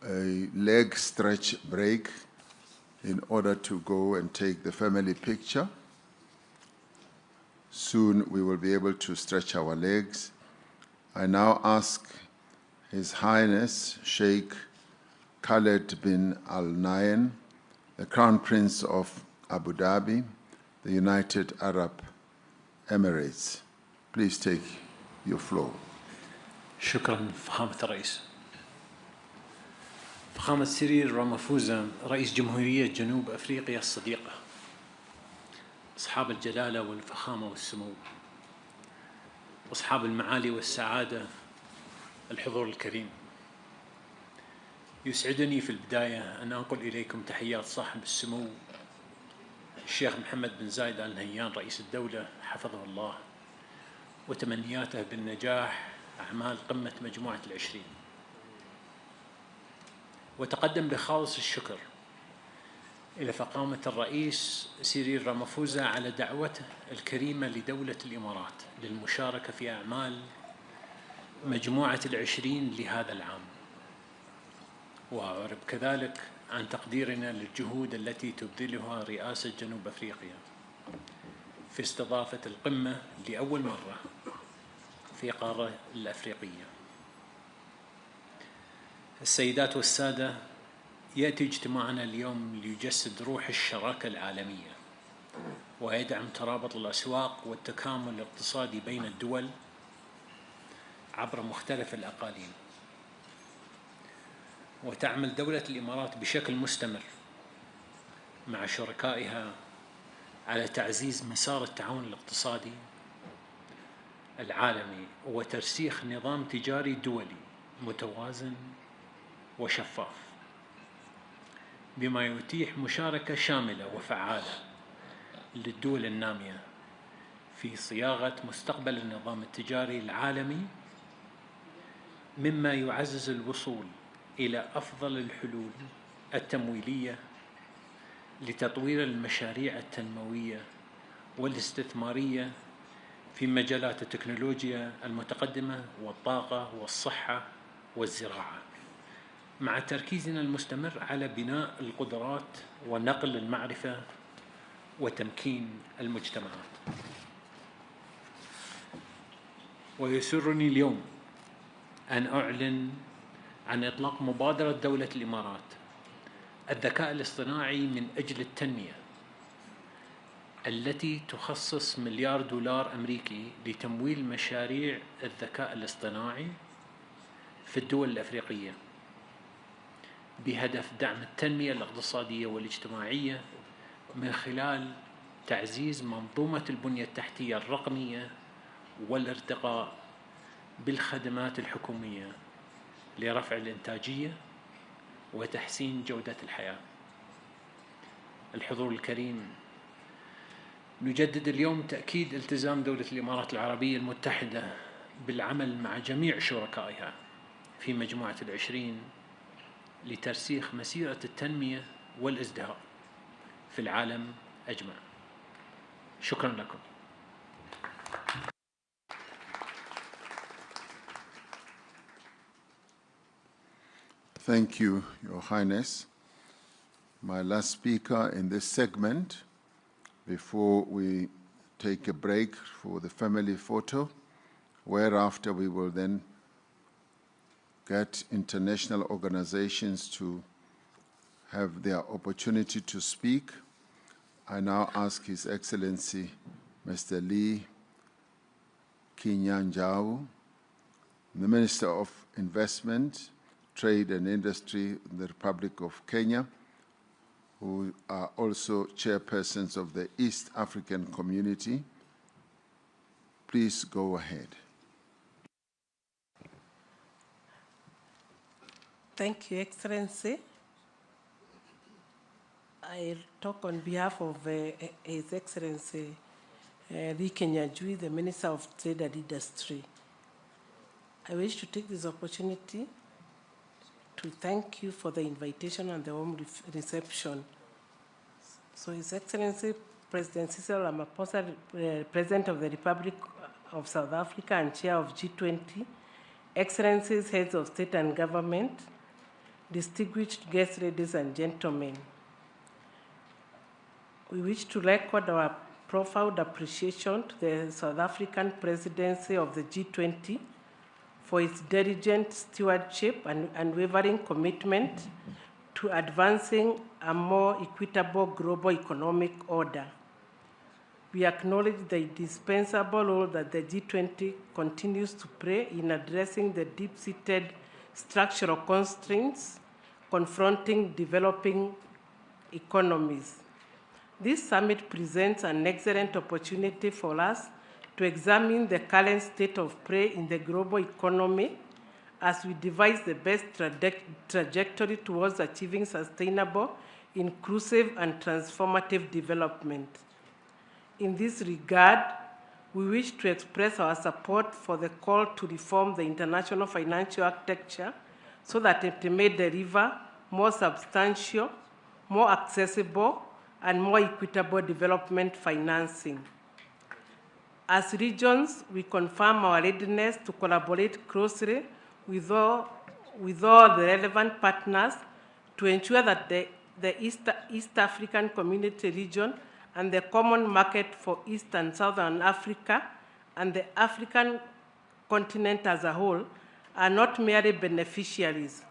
a leg stretch break in order to go and take the family picture. Soon we will be able to stretch our legs. I now ask His Highness Sheikh Khaled bin Al Nahyan, the Crown Prince of Abu Dhabi, the United Arab Emirates. Please take your floor. شكرا فخامة الرئيس. فخامة سيريل رامافوزا رئيس جمهورية جنوب أفريقيا الصديقة، أصحاب الجلالة والفخامة والسمو، أصحاب المعالي والسعادة، الحضور الكريم، يسعدني في البداية أن أنقل إليكم تحيات صاحب السمو الشيخ محمد بن زايد آل نهيان رئيس الدولة حفظه الله، وتمنياته بالنجاح أعمال قمة مجموعة العشرين. وتقدم بخالص الشكر إلى فخامة الرئيس سيريل رامافوزا على دعوته الكريمة لدولة الإمارات للمشاركة في أعمال مجموعة العشرين لهذا العام، وأعرب كذلك عن تقديرنا للجهود التي تبذلها رئاسة جنوب أفريقيا في استضافة القمة لأول مرة في القارة الأفريقية. السيدات والسادة، يأتي اجتماعنا اليوم ليجسد روح الشراكة العالمية ويدعم ترابط الأسواق والتكامل الاقتصادي بين الدول عبر مختلف الأقاليم. وتعمل دولة الإمارات بشكل مستمر مع شركائها على تعزيز مسار التعاون الاقتصادي العالمي وترسيخ نظام تجاري دولي متوازن وشفاف، بما يتيح مشاركة شاملة وفعالة للدول النامية في صياغة مستقبل النظام التجاري العالمي، مما يعزز الوصول إلى أفضل الحلول التمويلية لتطوير المشاريع التنموية والاستثمارية في مجالات التكنولوجيا المتقدمة والطاقة والصحة والزراعة، مع تركيزنا المستمر على بناء القدرات ونقل المعرفة وتمكين المجتمعات. ويسرني اليوم أن أعلن عن إطلاق مبادرة دولة الإمارات الذكاء الاصطناعي من أجل التنمية، التي تخصص $1 مليار أمريكي لتمويل مشاريع الذكاء الاصطناعي في الدول الأفريقية بهدف دعم التنمية الاقتصادية والاجتماعية من خلال تعزيز منظومة البنية التحتية الرقمية والارتقاء بالخدمات الحكومية لرفع الإنتاجية وتحسين جودة الحياة. الحضور الكريم، نجدد اليوم تأكيد التزام دولة الإمارات العربية المتحدة بالعمل مع جميع شركائها في مجموعة العشرين لترسيخ مسيرة التنمية والازدهار في العالم أجمع. شكرا لكم. Thank you, Your Highness. My last speaker in this segment, before we take a break for the family photo, whereafter we will then get international organizations to have their opportunity to speak. I now ask His Excellency Mr. Lee Kinyanjao, the Minister of Investment, Trade and Industry in the Republic of Kenya, who are also chairpersons of the East African Community. Please go ahead. Thank you, Excellency. I talk on behalf of His Excellency Lee Kinyanjui, the Minister of Trade and Industry. I wish to take this opportunity to thank you for the invitation and the warm reception. So His Excellency President Cyril Ramaphosa, President of the Republic of South Africa and Chair of G20, Excellencies, Heads of State and Government, distinguished guests, ladies and gentlemen, we wish to record our profound appreciation to the South African presidency of the G20 for its diligent stewardship and unwavering commitment to advancing a more equitable global economic order. We acknowledge the indispensable role that the G20 continues to play in addressing the deep-seated structural constraints confronting developing economies. This summit presents an excellent opportunity for us to examine the current state of play in the global economy as we devise the best trajectory towards achieving sustainable, inclusive, and transformative development. In this regard, we wish to express our support for the call to reform the international financial architecture so that it may deliver more substantial, more accessible, and more equitable development financing. As regions, we confirm our readiness to collaborate closely with all the relevant partners to ensure that the East African Community region and the Common Market for East and Southern Africa and the African continent as a whole are not merely beneficiaries,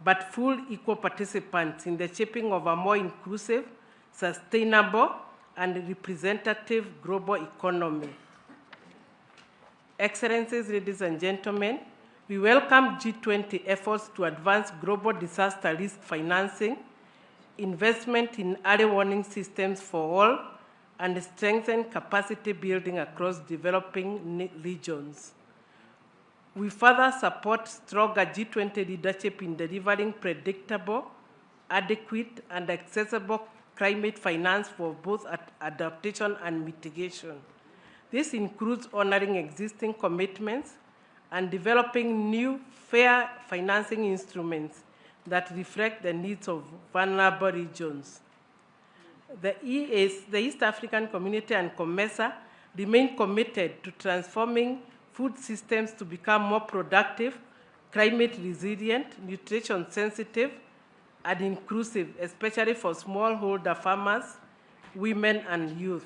but full equal participants in the shaping of a more inclusive, sustainable, and representative global economy. Excellencies, ladies and gentlemen, we welcome G20 efforts to advance global disaster risk financing, investment in early warning systems for all, and strengthen capacity building across developing regions. We further support stronger G20 leadership in delivering predictable, adequate, and accessible climate finance for both adaptation and mitigation. This includes honoring existing commitments and developing new fair financing instruments that reflect the needs of vulnerable regions. The East African Community and COMESA remain committed to transforming food systems to become more productive, climate resilient, nutrition sensitive, and inclusive, especially for smallholder farmers, women, and youth.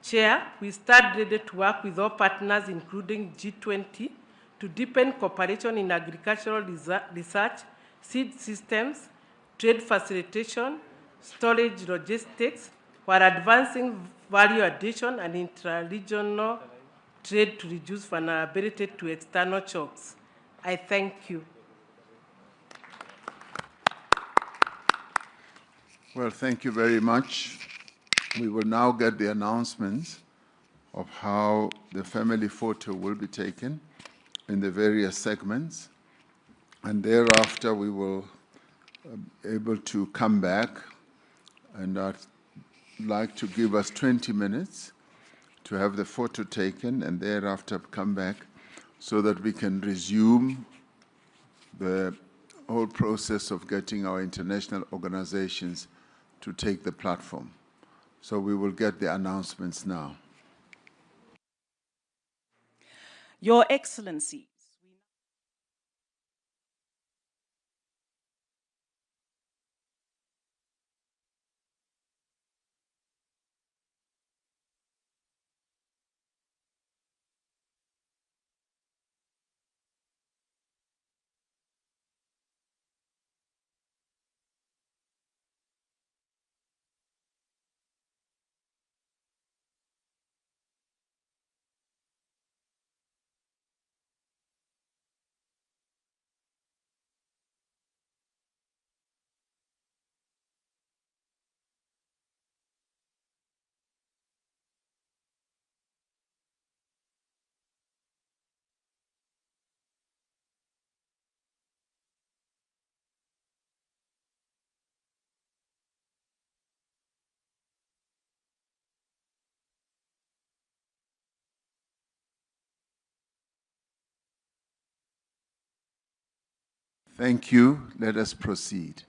Chair, we stand ready to work with all partners, including G20, to deepen cooperation in agricultural research, seed systems, trade facilitation, storage logistics, while advancing value addition and intra-regional trade to reduce vulnerability to external shocks. I thank you. Well, thank you very much. We will now get the announcements of how the family photo will be taken in the various segments. And thereafter, we will be able to come back, and I'd like to give us 20 minutes to have the photo taken, and thereafter come back so that we can resume the whole process of getting our international organizations to take the platform. So we will get the announcements now. Your Excellencies, Thank you. Let us proceed.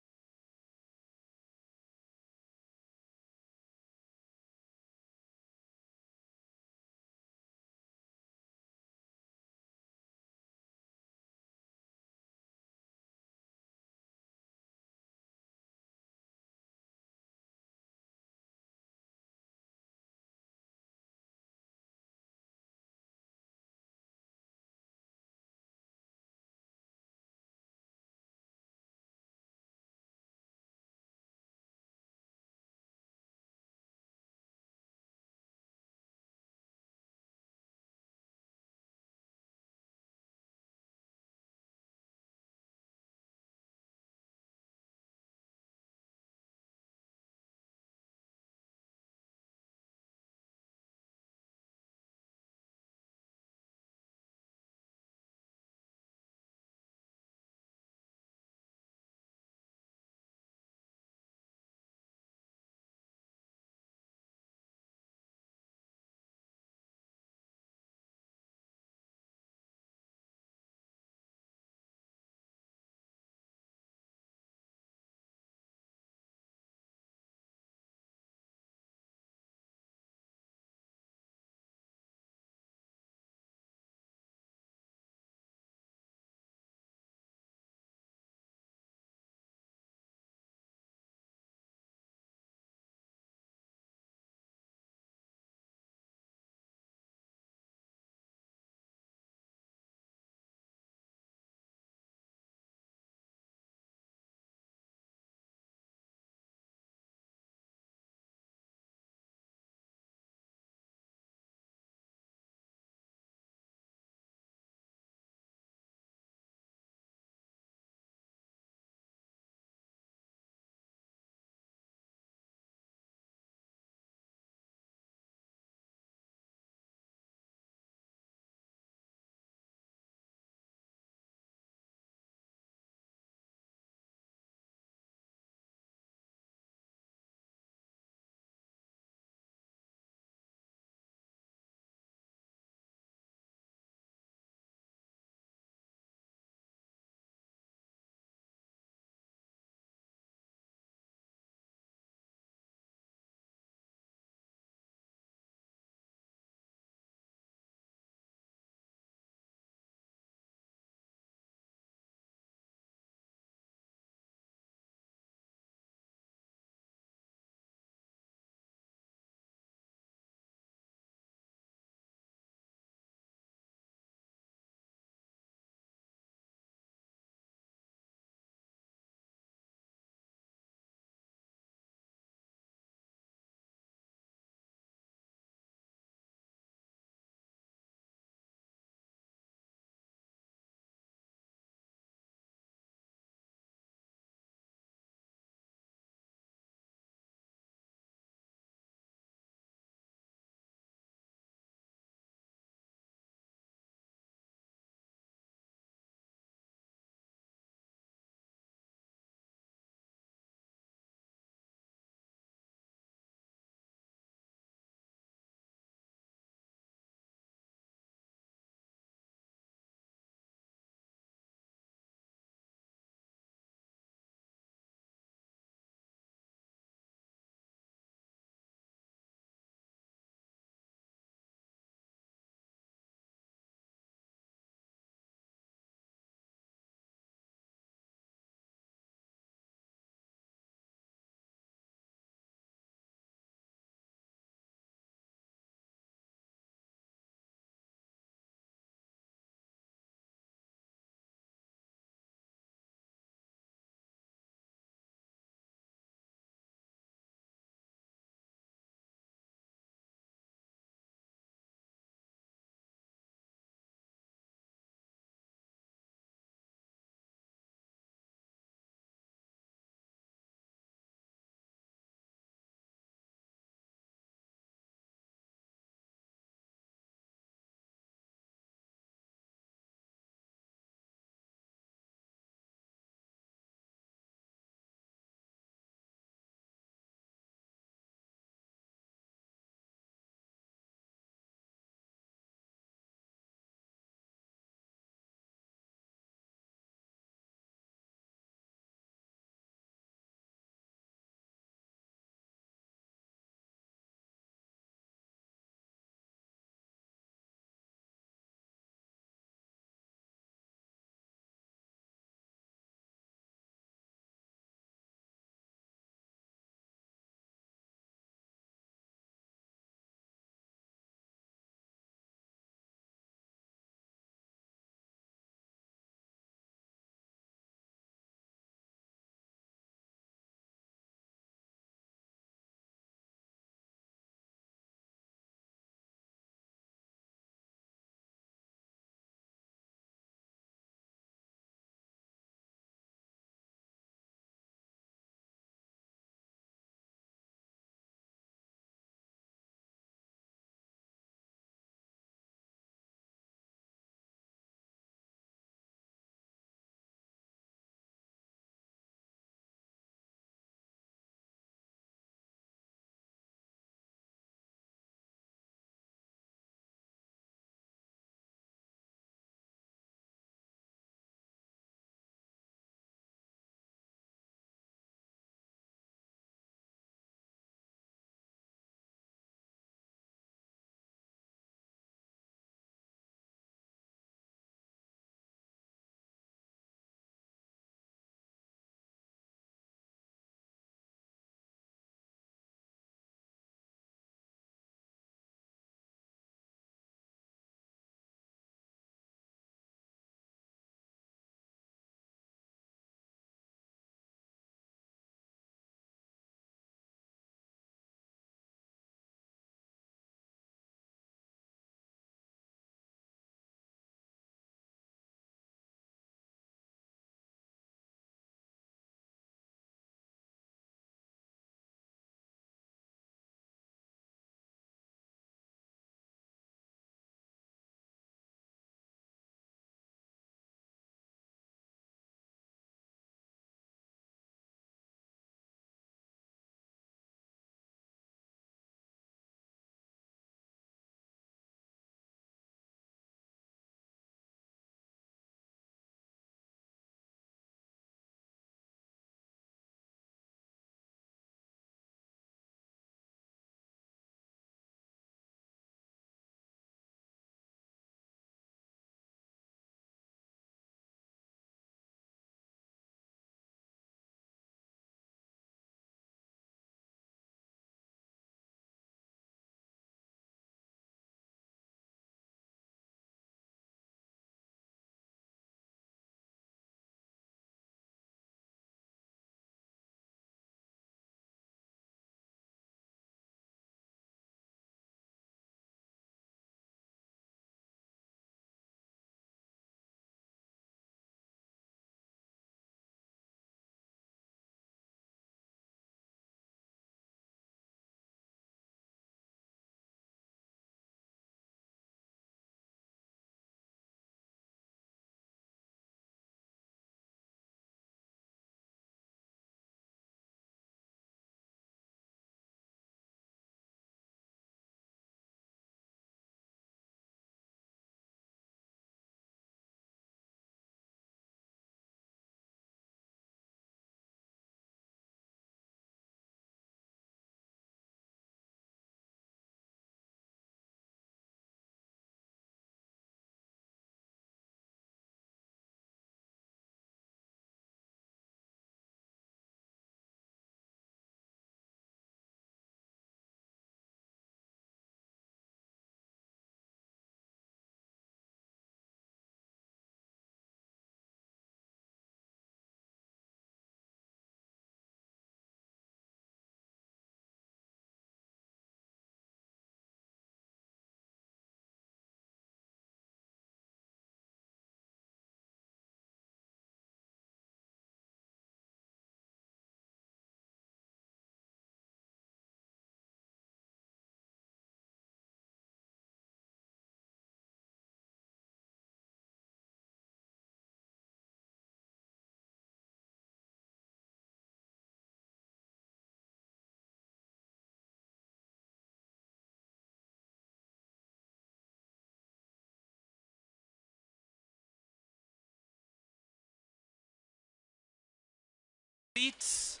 Beats.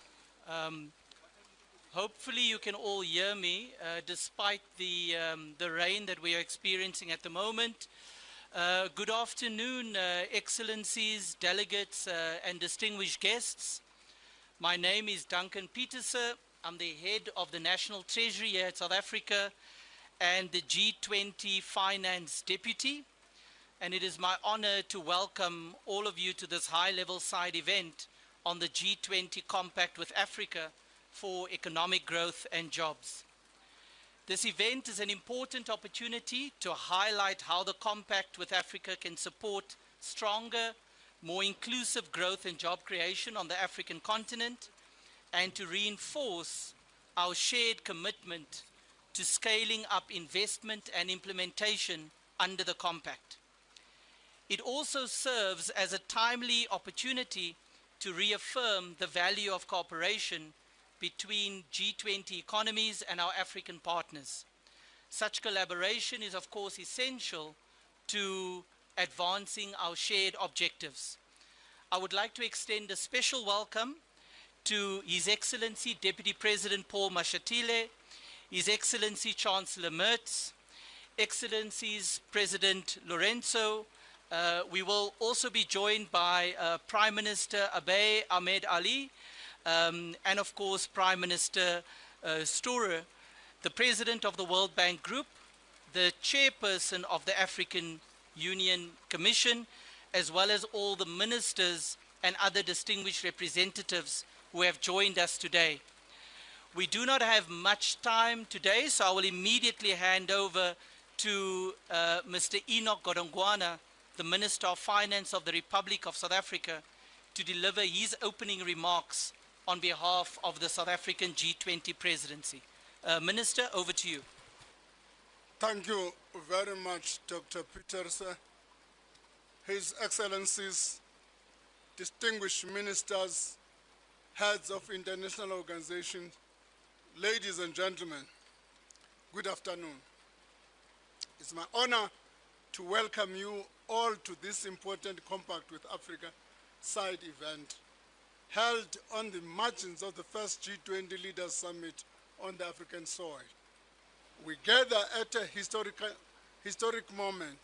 Hopefully you can all hear me despite the rain that we are experiencing at the moment. Good afternoon, Excellencies, delegates, and distinguished guests. My name is Duncan Petersen. I'm the head of the National Treasury here at South Africa and the G20 Finance Deputy. And it is my honor to welcome all of you to this high-level side event on the G20 Compact with Africa for economic growth and jobs. This event is an important opportunity to highlight how the Compact with Africa can support stronger, more inclusive growth and job creation on the African continent, and to reinforce our shared commitment to scaling up investment and implementation under the Compact. It also serves as a timely opportunity to reaffirm the value of cooperation between G20 economies and our African partners. Such collaboration is, of course, essential to advancing our shared objectives. I would like to extend a special welcome to His Excellency Deputy President Paul Mashatile, His Excellency Chancellor Merz, Excellencies President Lorenzo. We will also be joined by Prime Minister Abiy Ahmed Ali, and of course Prime Minister Storer, the President of the World Bank Group, the Chairperson of the African Union Commission, as well as all the ministers and other distinguished representatives who have joined us today. We do not have much time today, so I will immediately hand over to Mr. Enoch Godongwana, the Minister of Finance of the Republic of South Africa, to deliver his opening remarks on behalf of the South African G20 presidency. Minister, over to you. Thank you very much, Dr. Petersen. His Excellencies, distinguished ministers, heads of international organizations, ladies and gentlemen, good afternoon. It's my honor to welcome you all to this important Compact with Africa side event held on the margins of the first G20 Leaders Summit on the African soil. We gather at a historic moment,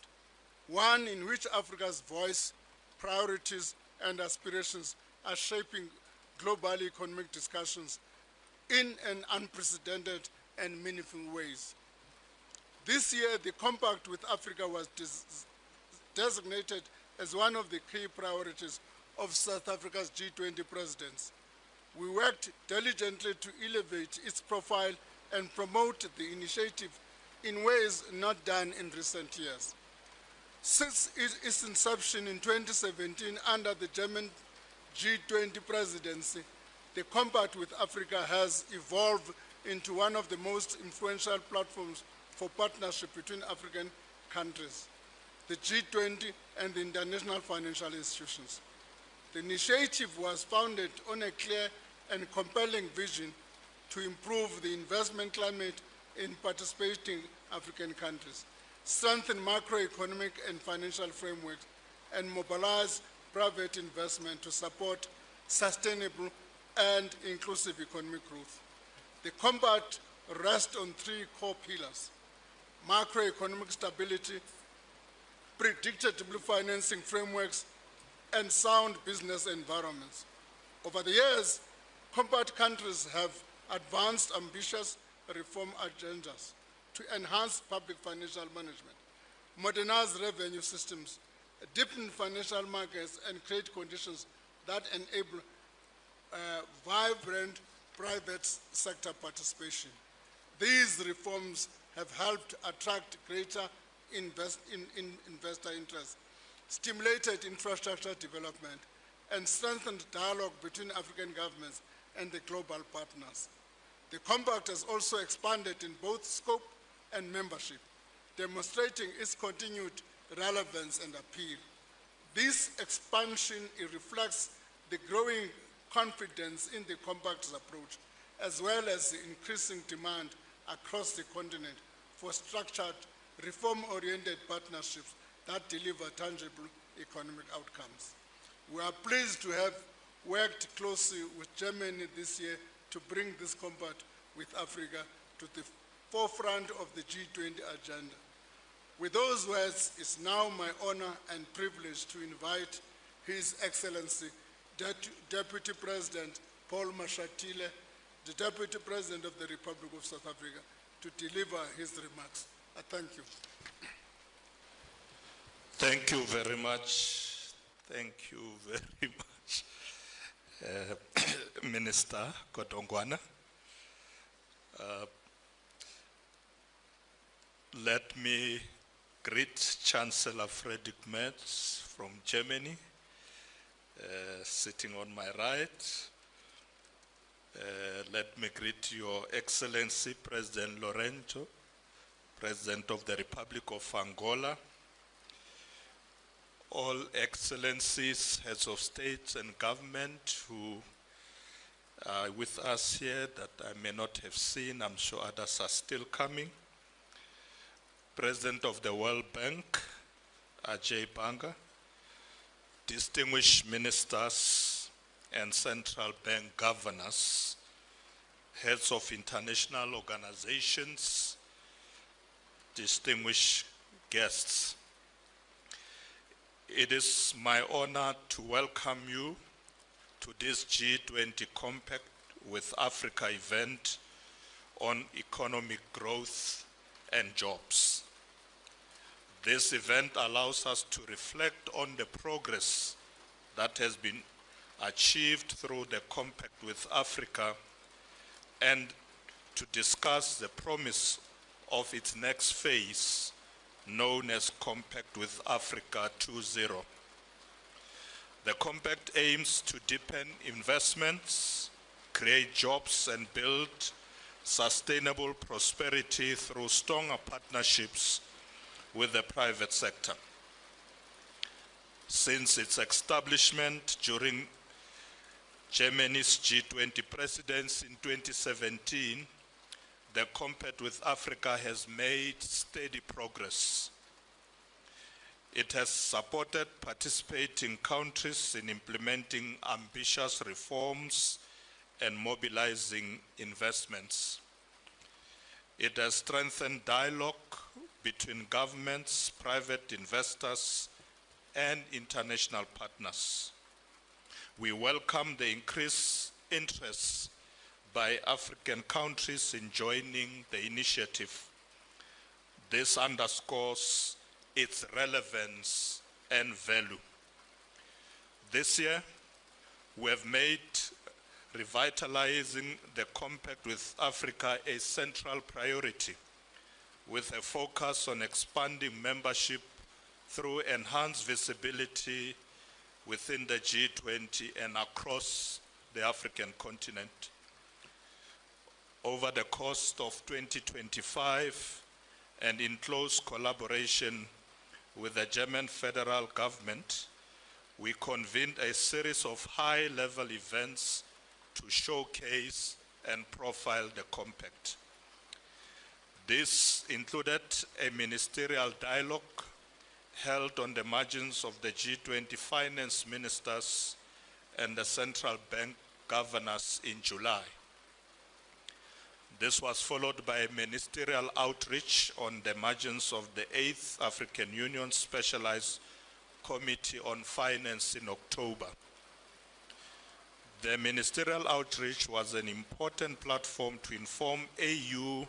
one in which Africa's voice, priorities, and aspirations are shaping global economic discussions in an unprecedented and meaningful ways. This year, the Compact with Africa was designated as one of the key priorities of South Africa's G20 presidents. We worked diligently to elevate its profile and promote the initiative in ways not done in recent years. Since its inception in 2017 under the German G20 presidency, the Compact with Africa has evolved into one of the most influential platforms for partnership between African countries, the G20 and the international financial institutions. The initiative was founded on a clear and compelling vision to improve the investment climate in participating African countries, strengthen macroeconomic and financial frameworks, and mobilize private investment to support sustainable and inclusive economic growth. The Compact rests on three core pillars: macroeconomic stability, predictable financing frameworks, and sound business environments. Over the years, Compact countries have advanced ambitious reform agendas to enhance public financial management, modernize revenue systems, deepen financial markets, and create conditions that enable vibrant private sector participation. These reforms have helped attract greater investor interest, stimulated infrastructure development, and strengthened dialogue between African governments and the global partners. The Compact has also expanded in both scope and membership, demonstrating its continued relevance and appeal. This expansion reflects the growing confidence in the Compact's approach, as well as the increasing demand across the continent for structured, reform-oriented partnerships that deliver tangible economic outcomes. We are pleased to have worked closely with Germany this year to bring this compact with Africa to the forefront of the G20 agenda. With those words, it's now my honor and privilege to invite His Excellency Deputy President Paul Mashatile, the Deputy President of the Republic of South Africa, to deliver his remarks. I thank you. Thank you very much. Thank you very much, Minister Kodongwana. Let me greet Chancellor Friedrich Merz from Germany, sitting on my right. Let me greet Your Excellency President Lorenzo, President of the Republic of Angola, all excellencies, heads of states and government who are with us here that I may not have seen. I'm sure others are still coming. President of the World Bank, Ajay Banga, distinguished ministers and central bank governors, heads of international organizations, distinguished guests. It is my honor to welcome you to this G20 Compact with Africa event on economic growth and jobs. This event allows us to reflect on the progress that has been achieved through the Compact with Africa and to discuss the promise of its next phase, known as Compact with Africa 2.0. The Compact aims to deepen investments, create jobs, and build sustainable prosperity through stronger partnerships with the private sector. Since its establishment during Germany's G20 presidency in 2017, the Compact with Africa has made steady progress. It has supported participating countries in implementing ambitious reforms and mobilizing investments. It has strengthened dialogue between governments, private investors, and international partners. We welcome the increased interest by African countries in joining the initiative. This underscores its relevance and value. This year, we have made revitalizing the Compact with Africa a central priority, with a focus on expanding membership through enhanced visibility within the G20 and across the African continent. Over the course of 2025, and in close collaboration with the German federal government, we convened a series of high-level events to showcase and profile the Compact. This included a ministerial dialogue held on the margins of the G20 finance ministers and the central bank governors in July. This was followed by a ministerial outreach on the margins of the 8th African Union Specialized Committee on Finance in October. The ministerial outreach was an important platform to inform AU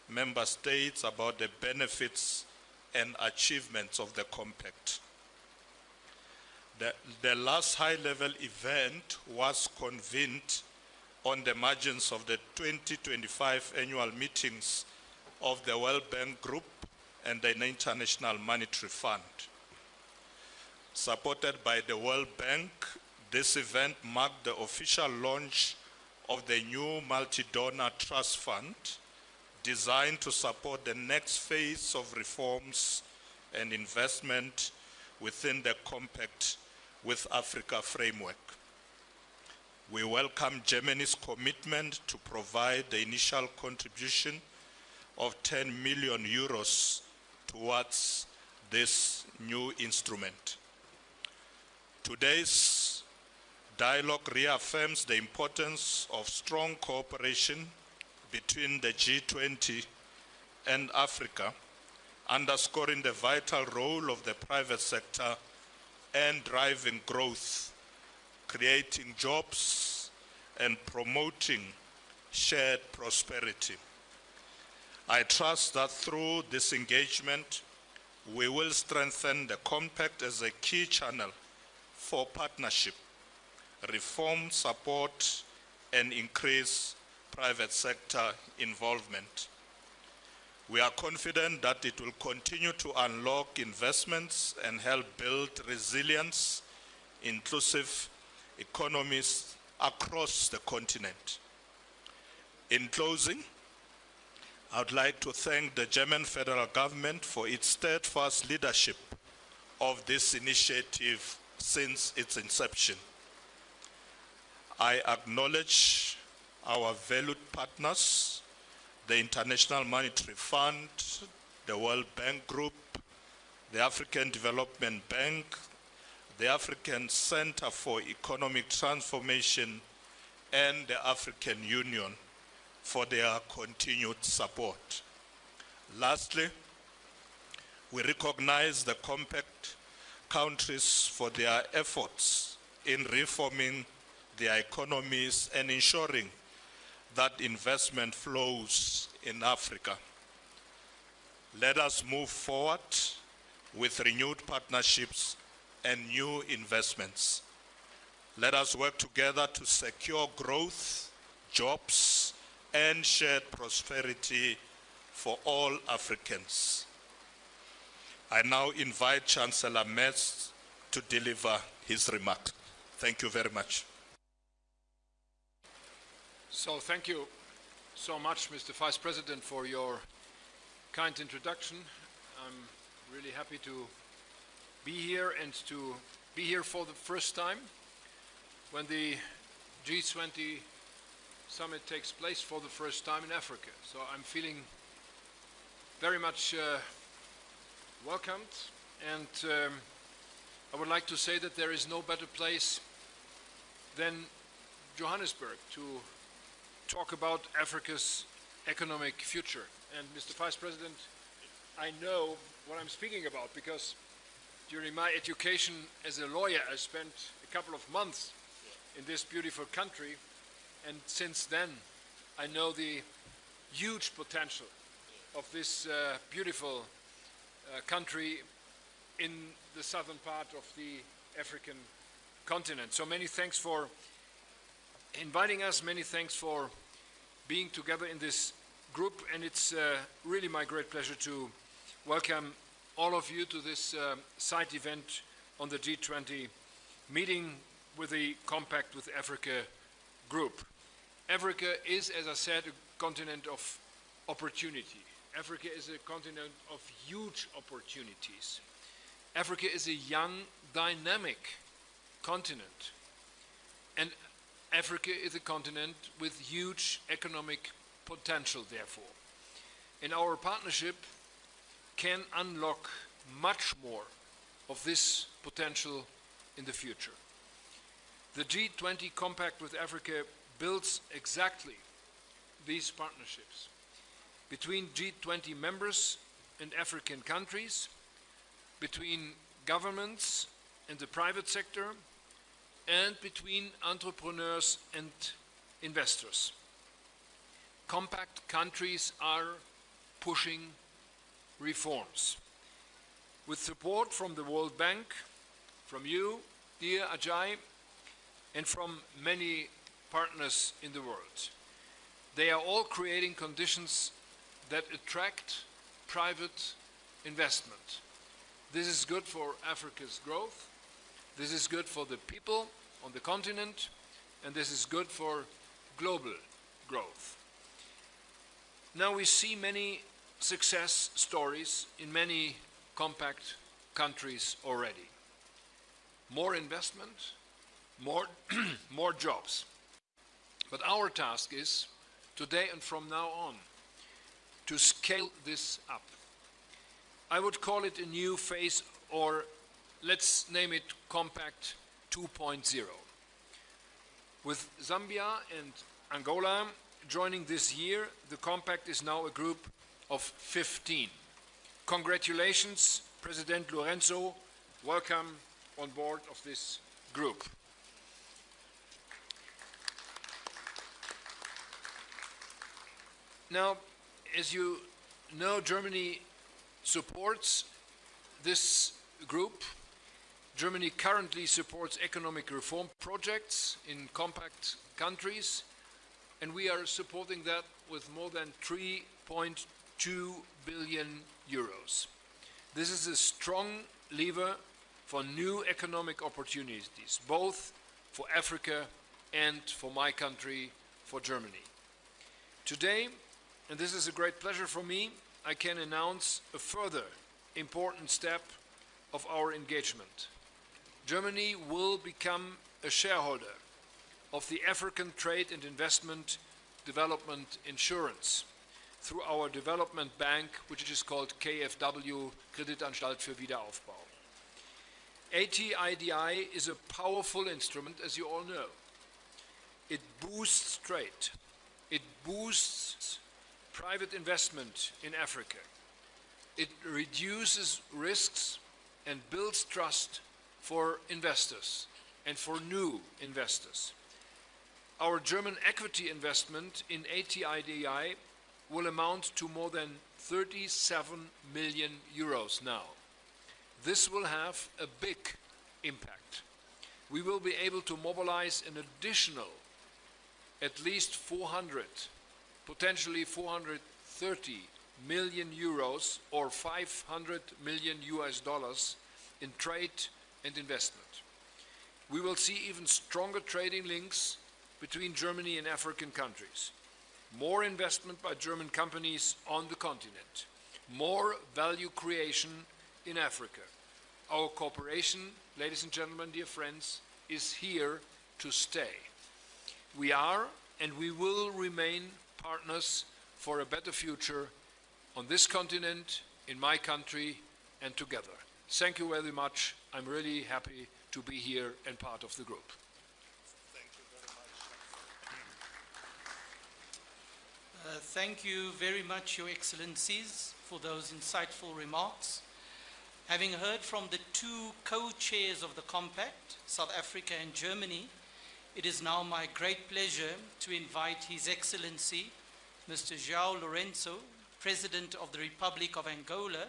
member states about the benefits and achievements of the Compact. The last high-level event was convened on the margins of the 2025 annual meetings of the World Bank Group and the International Monetary Fund. Supported by the World Bank, this event marked the official launch of the new multi-donor trust fund designed to support the next phase of reforms and investment within the Compact with Africa framework. We welcome Germany's commitment to provide the initial contribution of 10 million euros towards this new instrument. Today's dialogue reaffirms the importance of strong cooperation between the G20 and Africa, underscoring the vital role of the private sector and driving growth, creating jobs, and promoting shared prosperity. I trust that through this engagement, we will strengthen the compact as a key channel for partnership, reform support, and increase private sector involvement. We are confident that it will continue to unlock investments and help build resilience, inclusive economies across the continent. In closing, I would like to thank the German federal government for its steadfast leadership of this initiative since its inception. I acknowledge our valued partners, the International Monetary Fund, the World Bank Group, the African Development Bank, the African Center for Economic Transformation, and the African Union for their continued support. Lastly, we recognize the compact countries for their efforts in reforming their economies and ensuring that investment flows in Africa. Let us move forward with renewed partnerships and new investments. Let us work together to secure growth, jobs, and shared prosperity for all Africans. I now invite Chancellor Metz to deliver his remarks. Thank you very much. So thank you so much, Mr. Vice President, for your kind introduction. I'm really happy to be here and to be here for the first time when the G20 Summit takes place for the first time in Africa. So I'm feeling very much welcomed, and I would like to say that there is no better place than Johannesburg to talk about Africa's economic future. And Mr. Vice President, I know what I'm speaking about because during my education as a lawyer, I spent a couple of months in this beautiful country, and since then I know the huge potential of this beautiful country in the southern part of the African continent. So many thanks for inviting us, many thanks for being together in this group, and it's really my great pleasure to welcome all of you to this side event on the G20 meeting with the Compact with Africa group. Africa is, as I said, a continent of opportunity. Africa is a continent of huge opportunities. Africa is a young, dynamic continent. And Africa is a continent with huge economic potential, therefore. And our partnership can unlock much more of this potential in the future. The G20 Compact with Africa builds exactly these partnerships between G20 members and African countries, between governments and the private sector, and between entrepreneurs and investors. Compact countries are pushing reforms. With support from the World Bank, from you, dear Ajay, and from many partners in the world. They are all creating conditions that attract private investment. This is good for Africa's growth, this is good for the people on the continent, and this is good for global growth. Now we see many success stories in many compact countries already. More investment, more jobs. But our task is, today and from now on, to scale this up. I would call it a new phase, or let's name it Compact 2.0. With Zambia and Angola joining this year, the compact is now a group of 15. Congratulations, President Lorenzo. Welcome on board of this group. Now, as you know, Germany supports this group. Germany currently supports economic reform projects in compact countries, and we are supporting that with more than 3.2 billion euros. This is a strong lever for new economic opportunities, both for Africa and for my country, for Germany. Today, and this is a great pleasure for me, I can announce a further important step of our engagement. Germany will become a shareholder of the African Trade and Investment Development Insurance through our development bank, which is called KfW, Kreditanstalt für Wiederaufbau. ATIDI is a powerful instrument, as you all know. It boosts trade. It boosts private investment in Africa. It reduces risks and builds trust for investors and for new investors. Our German equity investment in ATIDI will amount to more than 37 million euros now. This will have a big impact. We will be able to mobilize an additional at least 400, potentially 430 million euros or 500 million US dollars in trade and investment. We will see even stronger trading links between Germany and African countries. More investment by German companies on the continent. More value creation in Africa. Our cooperation, ladies and gentlemen, dear friends, is here to stay. We are and we will remain partners for a better future on this continent, in my country, and together. Thank you very much. I'm really happy to be here and part of the group. Thank you very much, Your Excellencies, for those insightful remarks. Having heard from the two co-chairs of the Compact, South Africa and Germany, it is now my great pleasure to invite His Excellency, Mr. João Lourenço, President of the Republic of Angola,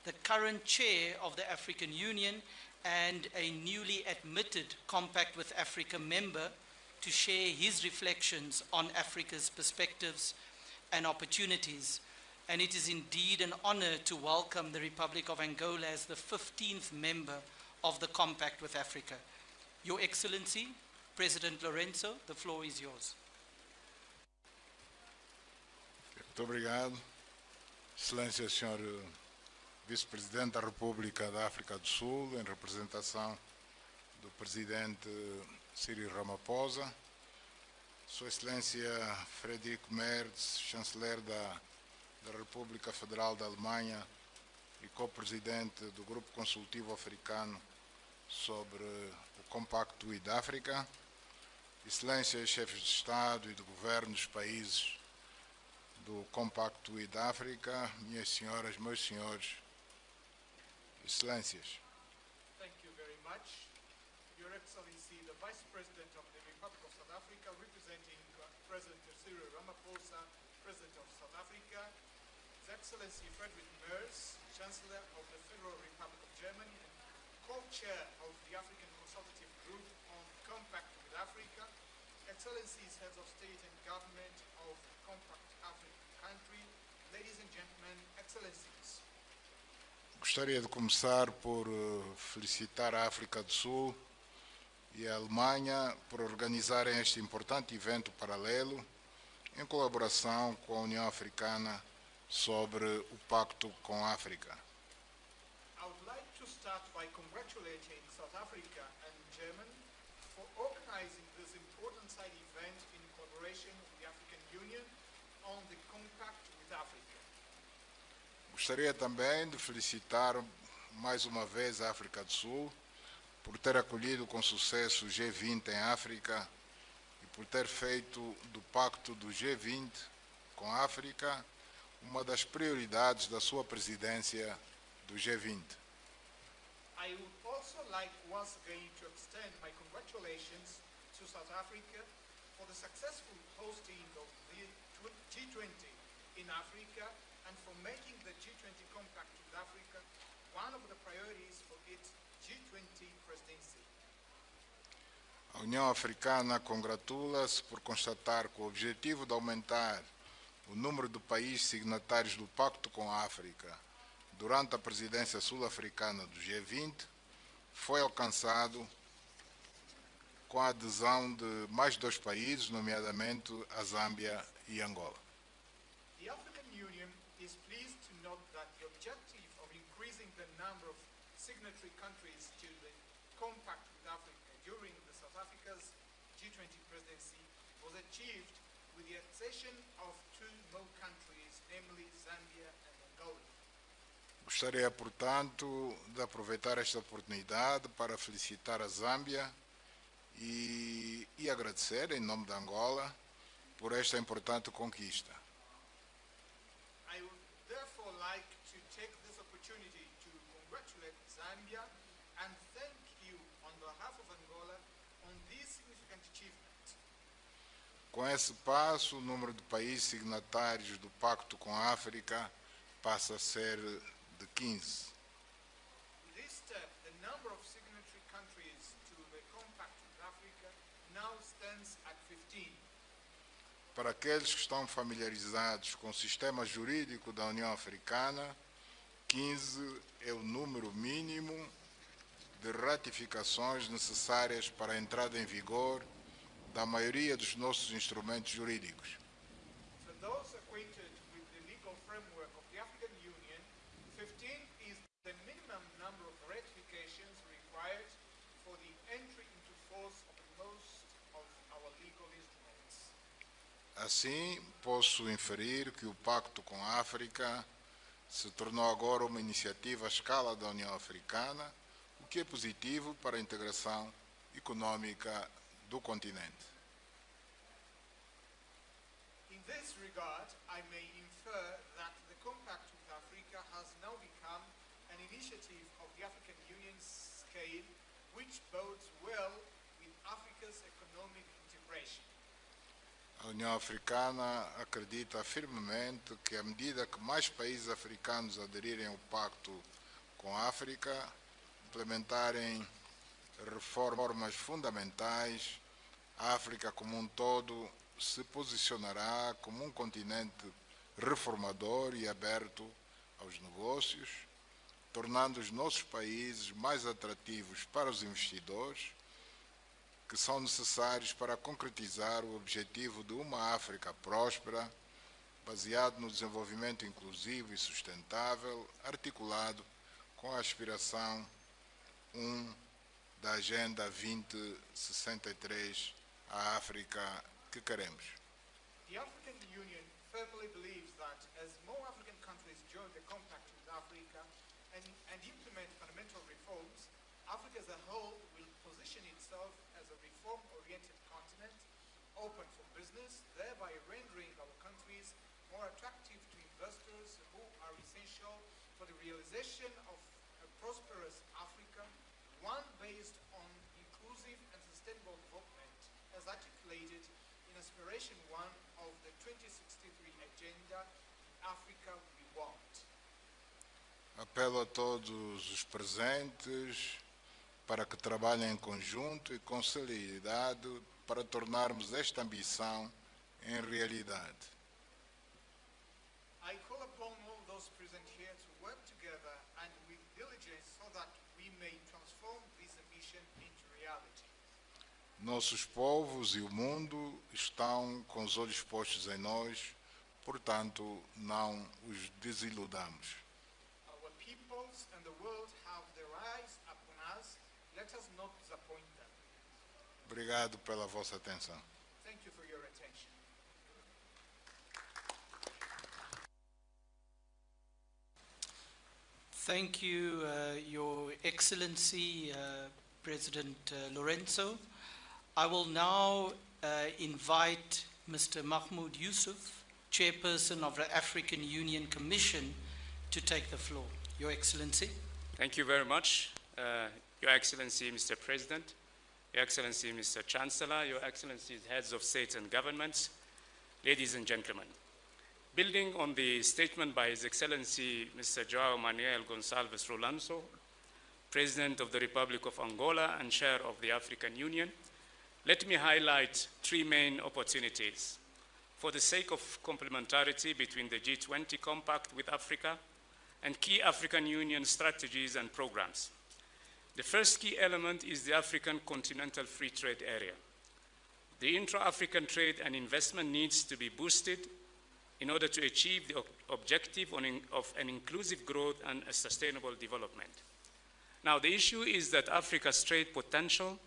the current chair of the African Union, and a newly admitted Compact with Africa member, to share his reflections on Africa's perspectives and opportunities. And it is indeed an honor to welcome the Republic of Angola as the 15th member of the Compact with Africa. Your Excellency, President Lourenço, the floor is yours. Muito obrigado. Excelência, Sr. Vice-Presidente da República da África do Sul, em representação do Presidente Cyril Ramaphosa, Sua Excelência Friedrich Merz, Chanceler da República Federal da Alemanha e co-presidente do Grupo Consultivo Africano sobre o Compacto with África, Excelências, chefes de Estado e de Governo dos países do Compacto with África, minhas senhoras, meus senhores, Excelências. Thank you very much. Your Excellency, the Vice President of the Republic of South Africa, representing President Cyril Ramaphosa, President of South Africa, His Excellency Friedrich Merz, Chancellor of the Federal Republic of Germany and co-chair of the African Consultative Group on Compact with Africa, Excellencies, Heads of State and Government of Compact African country, ladies and gentlemen, Excellencies. Gostaria de começar por felicitar a África do Sul e a Alemanha por organizarem este importante evento paralelo em colaboração com a União Africana sobre o Pacto com a África. I would like to start by congratulating South Africa and Germany for organizing this important side event in collaboration with the African Union on the Compact with Africa. Gostaria também de felicitar mais uma vez a África do Sul por ter acolhido com sucesso o G20 em África por ter feito do Pacto do G20 com a África uma das prioridades da sua presidência do G20. I would also like once again to extend my congratulations to South Africa for the successful hosting of the G20 in Africa and for making the G20 Compact with Africa one of the priorities for its G20 presidency. A União Africana congratula-se por constatar que o objetivo de aumentar o número de países signatários do Pacto com a África durante a presidência sul-africana do G20 foi alcançado com a adesão de mais 2 países, nomeadamente a Zâmbia e Angola. The African Union is pleased to note that the objective of increasing the number of signatory countries to the Compact with Africa during the South Africa's G20 presidency was achieved with the accession of 2 more countries, namely Zambia and Angola. Gostaria, portanto, de aproveitar esta oportunidade para felicitar a Zâmbia e agradecer, em nome da Angola, por esta importante conquista. I would therefore like to take this opportunity to congratulate Zambia and thank you on behalf of Angola on this significant achievement. Com esse passo, o número de países signatários do Pacto com a África passa a ser de 15. With this step, the number of signatory countries to the Compact with Africa now stands at 15. Para aqueles que estão familiarizados com o sistema jurídico da União Africana, 15 é o número mínimo de ratificações necessárias para a entrada em vigor da maioria dos nossos instrumentos jurídicos. For those acquainted with the legal framework of the African Union, 15 is the minimum number of ratifications required for the entry into force of most of our legal instruments. Assim, posso inferir que o Pacto com a África se tornou agora uma iniciativa à escala da União Africana, o que é positivo para a integração econômica do continente. In this regard, I may infer that the Compact with Africa has now become an initiative of the African Union's scale, which bodes well with Africa's economic integration. A União Africana acredita firmemente que, à medida que mais países africanos aderirem ao Pacto com a África, implementarem reformas fundamentais, a África como um todo se posicionará como um continente reformador e aberto aos negócios, tornando os nossos países mais atrativos para os investidores, que são necessários para concretizar o objetivo de uma África próspera, baseado no desenvolvimento inclusivo e sustentável, articulado com a aspiração 1 da Agenda 2063 à África que queremos. The African Union firmly believes that as more African countries join the Compact with Africa and implement fundamental reforms, Africa as a whole will position itself as a reform-oriented continent, open for business, thereby rendering our countries more attractive to investors who are essential for the realization of a prosperous Africa, one based on inclusive and sustainable development, as articulated in Aspiration 1 of the 2063 Agenda, Africa We Want. Apelo a todos os presentes para que trabalhem em conjunto e com celeridade para tornarmos esta ambição em realidade. I call upon all those present here to work together and with diligence so that we may transform this ambition into reality. Nossos povos e o mundo estão com os olhos postos em nós, portanto, não os desiludamos. Our peoples and the world have their eyes upon us. Let us not disappoint them. Obrigado pela vossa atenção. Thank you for your attention. Thank you, Your Excellency, President Lorenzo. I will now invite Mr. Mahmoud Yusuf, Chairperson of the African Union Commission, to take the floor. Your Excellency. Thank you very much. Your Excellency, Mr. President, Your Excellency, Mr. Chancellor, Your Excellencies, Heads of States and Governments, ladies and gentlemen. Building on the statement by His Excellency, Mr. João Manuel Gonçalves Rolanço, President of the Republic of Angola and Chair of the African Union, let me highlight three main opportunities for the sake of complementarity between the G20 Compact with Africa and key African Union strategies and programs. The first key element is the African Continental Free Trade Area. The intra-African trade and investment needs to be boosted in order to achieve the objective of an inclusive growth and a sustainable development. Now, the issue is that Africa's trade potential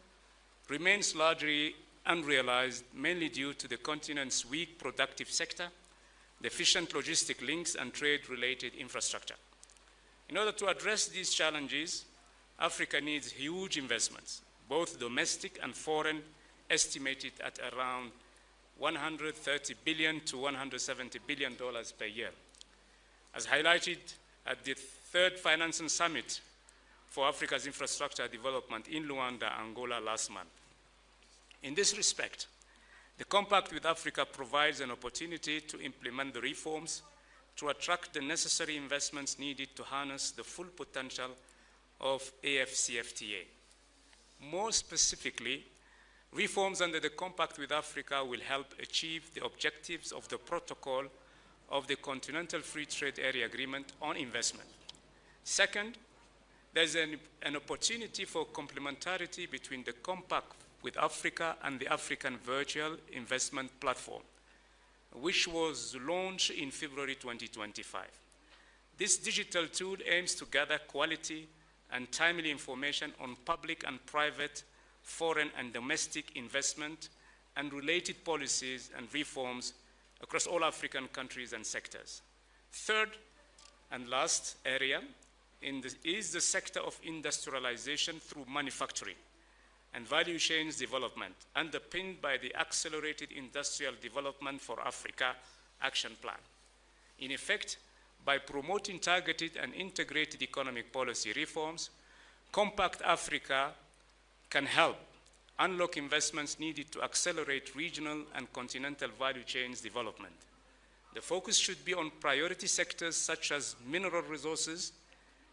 remains largely unrealized, mainly due to the continent's weak productive sector, deficient logistic links, and trade-related infrastructure. In order to address these challenges, Africa needs huge investments, both domestic and foreign, estimated at around $130 billion to $170 billion per year. As highlighted at the third Financing Summit for Africa's Infrastructure Development in Luanda, Angola last month. In this respect, the Compact with Africa provides an opportunity to implement the reforms to attract the necessary investments needed to harness the full potential of AFCFTA. More specifically, reforms under the Compact with Africa will help achieve the objectives of the protocol of the Continental Free Trade Area Agreement on investment. Second, there's an opportunity for complementarity between the Compact with Africa and the African Virtual Investment Platform, which was launched in February 2025. This digital tool aims to gather quality and timely information on public and private, foreign and domestic investment and related policies and reforms across all African countries and sectors. Third and last area is the sector of industrialization through manufacturing and value chains development, underpinned by the Accelerated Industrial Development for Africa Action Plan. In effect, by promoting targeted and integrated economic policy reforms, Compact Africa can help unlock investments needed to accelerate regional and continental value chains development. The focus should be on priority sectors such as mineral resources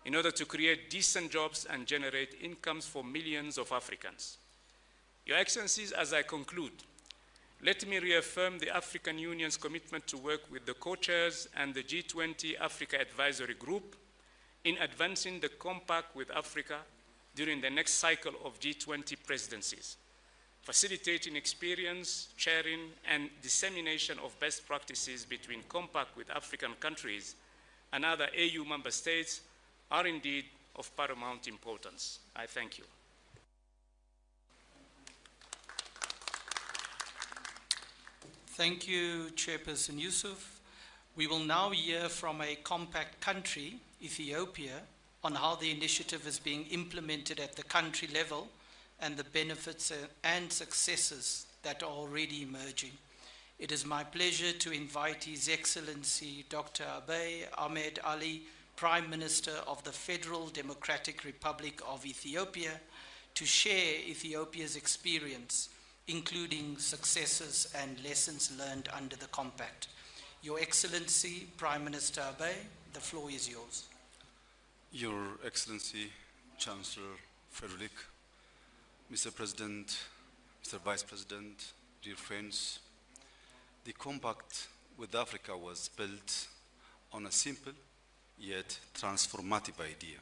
in order to create decent jobs and generate incomes for millions of Africans. Your Excellencies, as I conclude, let me reaffirm the African Union's commitment to work with the co-chairs and the G20 Africa Advisory Group in advancing the Compact with Africa during the next cycle of G20 presidencies, facilitating experience, sharing, and dissemination of best practices between Compact with African countries and other AU member states are indeed of paramount importance. I thank you. Thank you, Chairperson Yusuf. We will now hear from a compact country, Ethiopia, on how the initiative is being implemented at the country level and the benefits and successes that are already emerging. It is my pleasure to invite His Excellency Dr. Abiy Ahmed Ali, Prime Minister of the Federal Democratic Republic of Ethiopia, to share Ethiopia's experience, including successes and lessons learned under the Compact. Your Excellency, Prime Minister Abiy, the floor is yours. Your Excellency, Chancellor Frederick, Mr. President, Mr. Vice President, dear friends, the Compact with Africa was built on a simple yet transformative idea.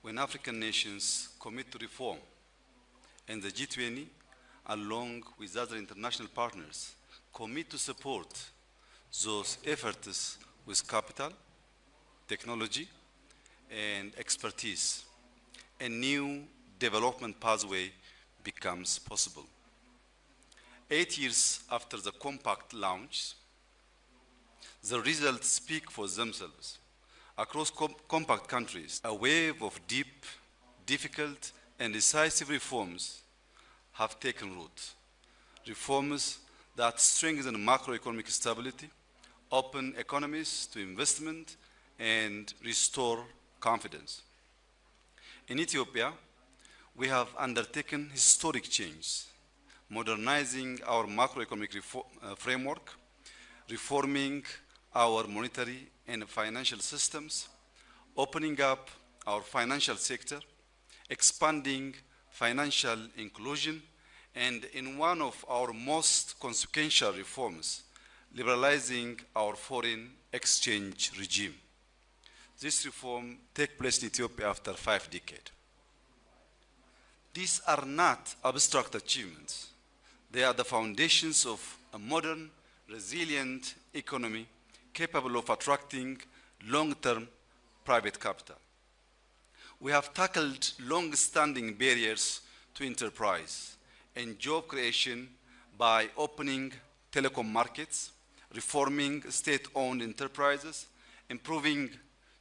When African nations commit to reform and the G20, along with other international partners, commit to support those efforts with capital, technology, and expertise, a new development pathway becomes possible. 8 years after the Compact launch, the results speak for themselves. Across Compact countries, a wave of deep, difficult, and decisive reforms have taken root. reforms that strengthen macroeconomic stability, open economies to investment, and restore confidence. In Ethiopia, we have undertaken historic change, modernizing our macroeconomic framework, reforming our monetary and financial systems, opening up our financial sector, expanding financial inclusion, and in one of our most consequential reforms, liberalizing our foreign exchange regime. This reform takes place in Ethiopia after 5 decades. These are not abstract achievements. They are the foundations of a modern, resilient economy capable of attracting long-term private capital. We have tackled long-standing barriers to enterprise and job creation by opening telecom markets, reforming state-owned enterprises, improving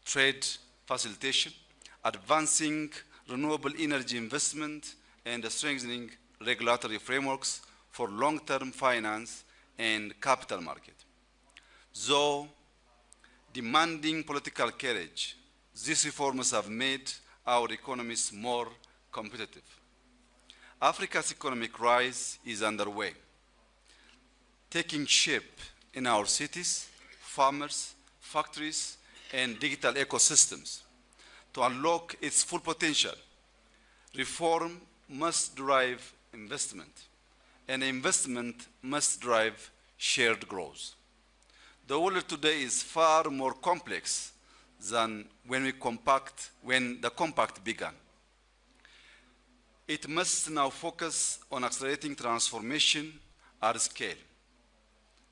trade facilitation, advancing renewable energy investment, and strengthening regulatory frameworks for long-term finance and capital market. Though demanding political courage, these reforms have made our economies more competitive. Africa's economic rise is underway, taking shape in our cities, farmers, factories, and digital ecosystems. To unlock its full potential, reform must drive investment, and investment must drive shared growth. The world today is far more complex than when the compact began. It must now focus on accelerating transformation at scale.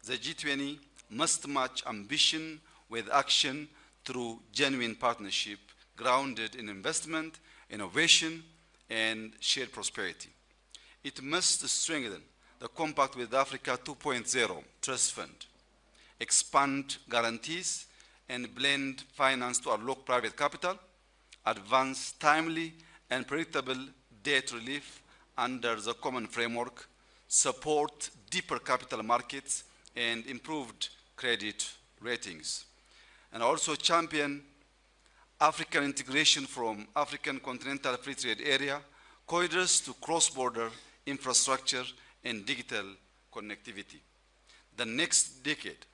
The G20 must match ambition with action through genuine partnership grounded in investment, innovation, and shared prosperity. It must strengthen the Compact with Africa 2.0 Trust Fund, expand guarantees, and blend finance to unlock private capital, advance timely and predictable debt relief under the common framework, support deeper capital markets, and improved credit ratings, and also champion African integration from African Continental Free Trade Area, corridors to cross-border infrastructure and digital connectivity. The next decade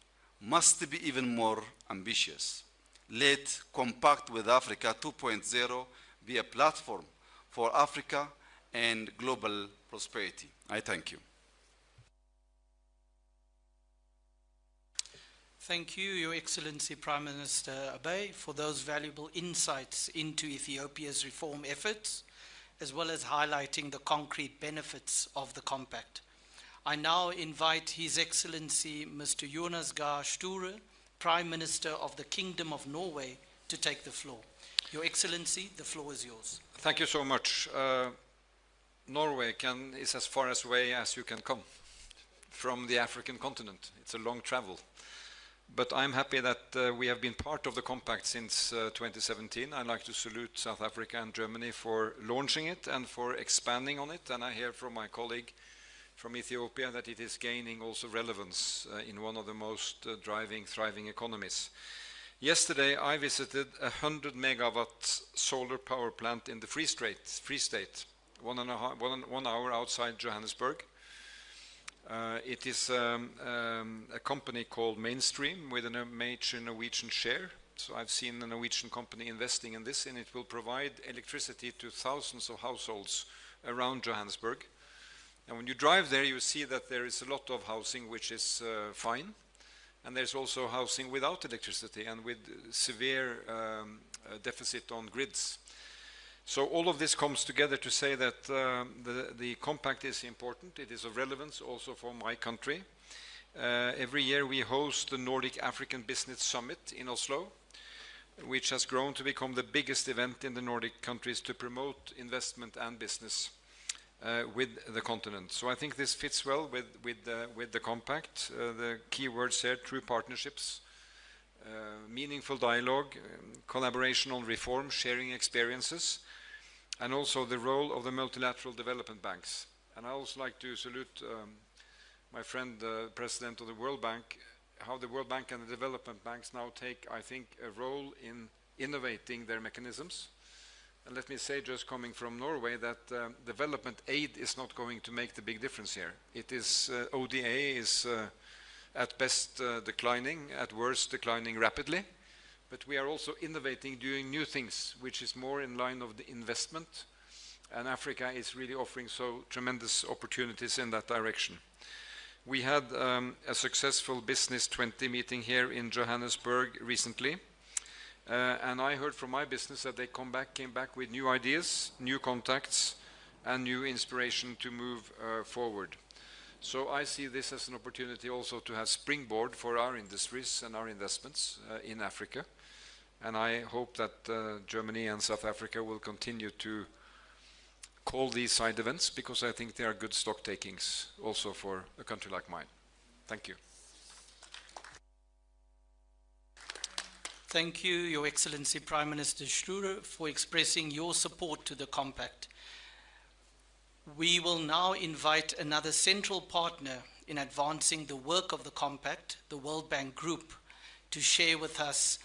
must be even more ambitious. Let Compact with Africa 2.0 be a platform for Africa and global prosperity. I thank you. Thank you, Your Excellency Prime Minister Abiy, for those valuable insights into Ethiopia's reform efforts, as well as highlighting the concrete benefits of the compact. I now invite His Excellency Mr. Jonas Gahr Støre, Prime Minister of the Kingdom of Norway, to take the floor. Your Excellency, the floor is yours. Thank you so much. Norway is as far away as you can come from the African continent. It's a long travel. But I'm happy that we have been part of the compact since 2017. I'd like to salute South Africa and Germany for launching it and for expanding on it. And I hear from my colleague from Ethiopia that it is gaining also relevance in one of the most thriving economies. Yesterday, I visited a 100 megawatt solar power plant in the Free State, 1 hour outside Johannesburg. It is a company called Mainstream with a major Norwegian share. So I've seen a Norwegian company investing in this, and it will provide electricity to thousands of households around Johannesburg. And when you drive there, you see that there is a lot of housing which is fine. And there's also housing without electricity and with severe deficit on grids. So all of this comes together to say that the compact is important. It is of relevance also for my country. Every year we host the Nordic African Business Summit in Oslo, which has grown to become the biggest event in the Nordic countries to promote investment and business with the continent. So I think this fits well with the compact. The key words here: true partnerships, meaningful dialogue, collaboration on reform, sharing experiences, and also the role of the multilateral development banks. And I also like to salute my friend, President of the World Bank, how the World Bank and the development banks now take, I think, a role in innovating their mechanisms. And let me say, just coming from Norway, that development aid is not going to make the big difference here. It is, ODA is at best declining, at worst declining rapidly. But we are also innovating, doing new things, which is more in line of the investment. And Africa is really offering so tremendous opportunities in that direction. We had a successful Business 20 meeting here in Johannesburg recently. And I heard from my business that they came back with new ideas, new contacts, and new inspiration to move forward. So I see this as an opportunity also to have springboard for our industries and our investments in Africa. And I hope that Germany and South Africa will continue to call these side events, because I think they are good stock takings also for a country like mine. Thank you. Thank you, Your Excellency Prime Minister Struer, for expressing your support to the Compact. We will now invite another central partner in advancing the work of the Compact, the World Bank Group, to share with us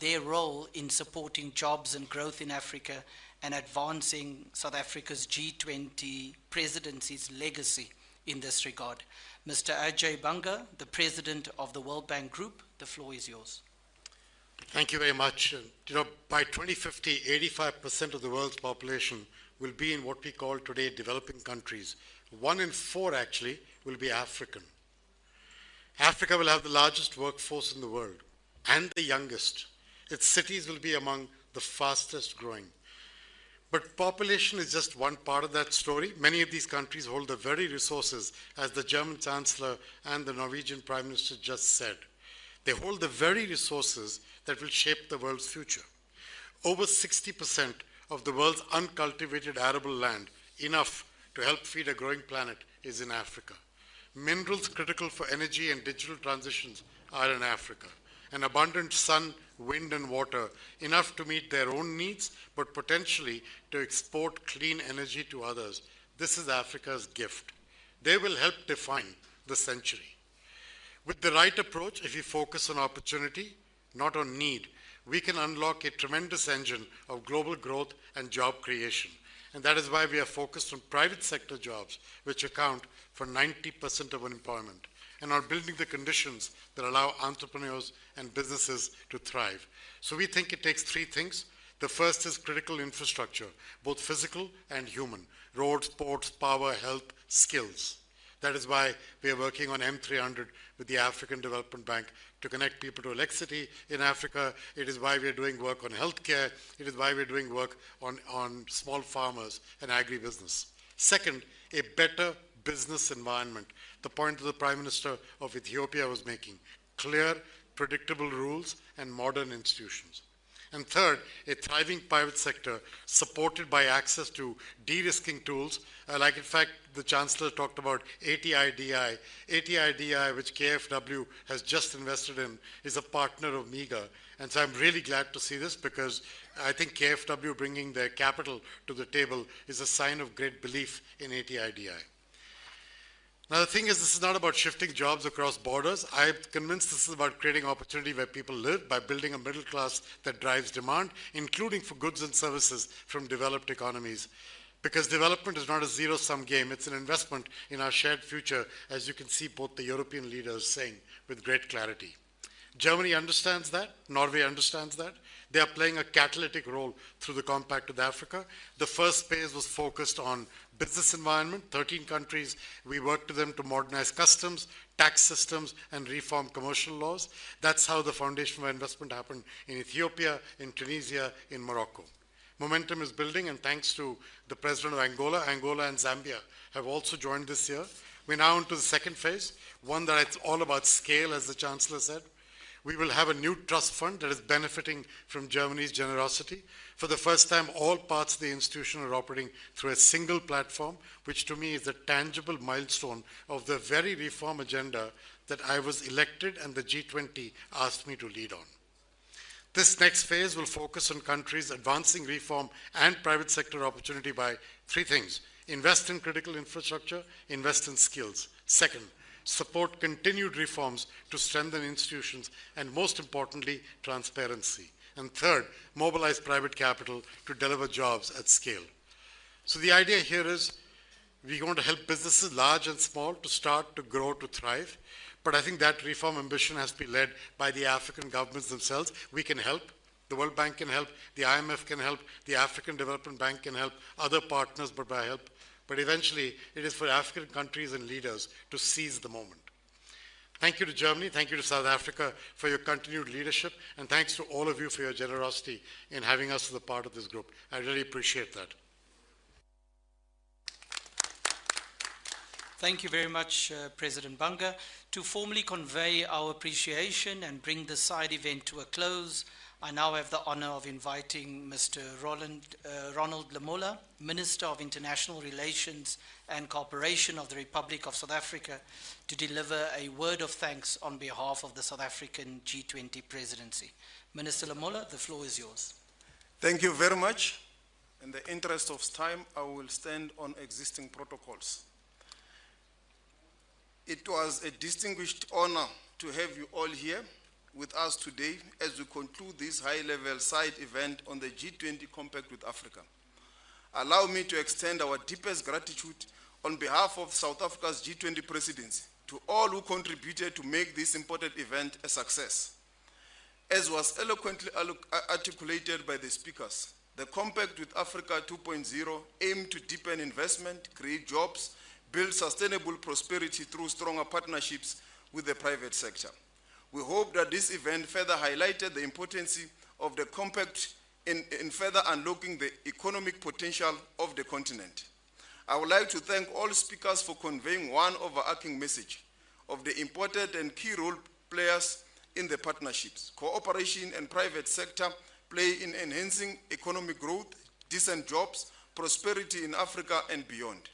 their role in supporting jobs and growth in Africa and advancing South Africa's G20 presidency's legacy in this regard. Mr. Ajay Banga, the President of the World Bank Group, the floor is yours. Thank you very much. By 2050, 85% of the world's population will be in what we call today developing countries. 1 in 4 actually will be African. Africa will have the largest workforce in the world and the youngest. Its cities will be among the fastest growing. But population is just one part of that story. Many of these countries hold the very resources, as the German Chancellor and the Norwegian Prime Minister just said. They hold the very resources that will shape the world's future. Over 60% of the world's uncultivated arable land, enough to help feed a growing planet, is in Africa. Minerals critical for energy and digital transitions are in Africa. An abundant sun, wind, and water, enough to meet their own needs, but potentially to export clean energy to others. This is Africa's gift. They will help define the century. With the right approach, if we focus on opportunity, not on need, we can unlock a tremendous engine of global growth and job creation. And that is why we are focused on private sector jobs, which account for 90% of unemployment, and on building the conditions that allow entrepreneurs and businesses to thrive. So we think it takes 3 things. The first is critical infrastructure, both physical and human: roads, ports, power, health, skills. That is why we are working on M300 with the African Development Bank to connect people to electricity in Africa. It is why we are doing work on healthcare. It is why we are doing work on small farmers and agribusiness. Second, a better business environment. The point that the Prime Minister of Ethiopia was making: clear, predictable rules and modern institutions. And third, a thriving private sector supported by access to de-risking tools, like in fact the Chancellor talked about ATIDI. ATIDI, which KfW has just invested in, is a partner of MEGA. And so I'm really glad to see this, because I think KfW bringing their capital to the table is a sign of great belief in ATIDI. Now the thing is, this is not about shifting jobs across borders. I'm convinced this is about creating opportunity where people live by building a middle class that drives demand, including for goods and services from developed economies. Because development is not a zero-sum game, it's an investment in our shared future, as you can see both the European leaders saying with great clarity. Germany understands that, Norway understands that. They are playing a catalytic role through the Compact with Africa. The first phase was focused on business environment. 13 countries, we worked with them to modernize customs, tax systems, and reform commercial laws. That's how the foundation for investment happened in Ethiopia, in Tunisia, in Morocco. Momentum is building, and thanks to the President of Angola, Angola and Zambia have also joined this year. We're now into the second phase, one that it's all about scale, as the Chancellor said. We will have a new trust fund that is benefiting from Germany's generosity. For the first time, all parts of the institution are operating through a single platform, which to me is a tangible milestone of the very reform agenda that I was elected and the G20 asked me to lead on. This next phase will focus on countries advancing reform and private sector opportunity by 3 things: invest in critical infrastructure, invest in skills. Second, support continued reforms to strengthen institutions, and most importantly, transparency. And third, mobilize private capital to deliver jobs at scale. So the idea here is we want to help businesses, large and small, to start, to grow, to thrive. But I think that reform ambition has to be led by the African governments themselves. We can help. The World Bank can help. The IMF can help. The African Development Bank can help. Other partners by help. But eventually, it is for African countries and leaders to seize the moment. Thank you to Germany. Thank you to South Africa for your continued leadership. And thanks to all of you for your generosity in having us as a part of this group. I really appreciate that. Thank you very much, President Banga. To formally convey our appreciation and bring this side event to a close, I now have the honor of inviting Mr. Ronald Lamola, Minister of International Relations and Cooperation of the Republic of South Africa, to deliver a word of thanks on behalf of the South African G20 presidency. Minister Lamola, the floor is yours. Thank you very much. In the interest of time, I will stand on existing protocols. It was a distinguished honor to have you all here with us today as we conclude this high-level side event on the G20 Compact with Africa. Allow me to extend our deepest gratitude on behalf of South Africa's G20 presidency to all who contributed to make this important event a success. As was eloquently articulated by the speakers, the Compact with Africa 2.0 aimed to deepen investment, create jobs, build sustainable prosperity through stronger partnerships with the private sector. We hope that this event further highlighted the importance of the Compact in further unlocking the economic potential of the continent. I would like to thank all speakers for conveying one overarching message of the important and key role players in the partnerships. Cooperation and private sector play in enhancing economic growth, decent jobs, prosperity in Africa and beyond.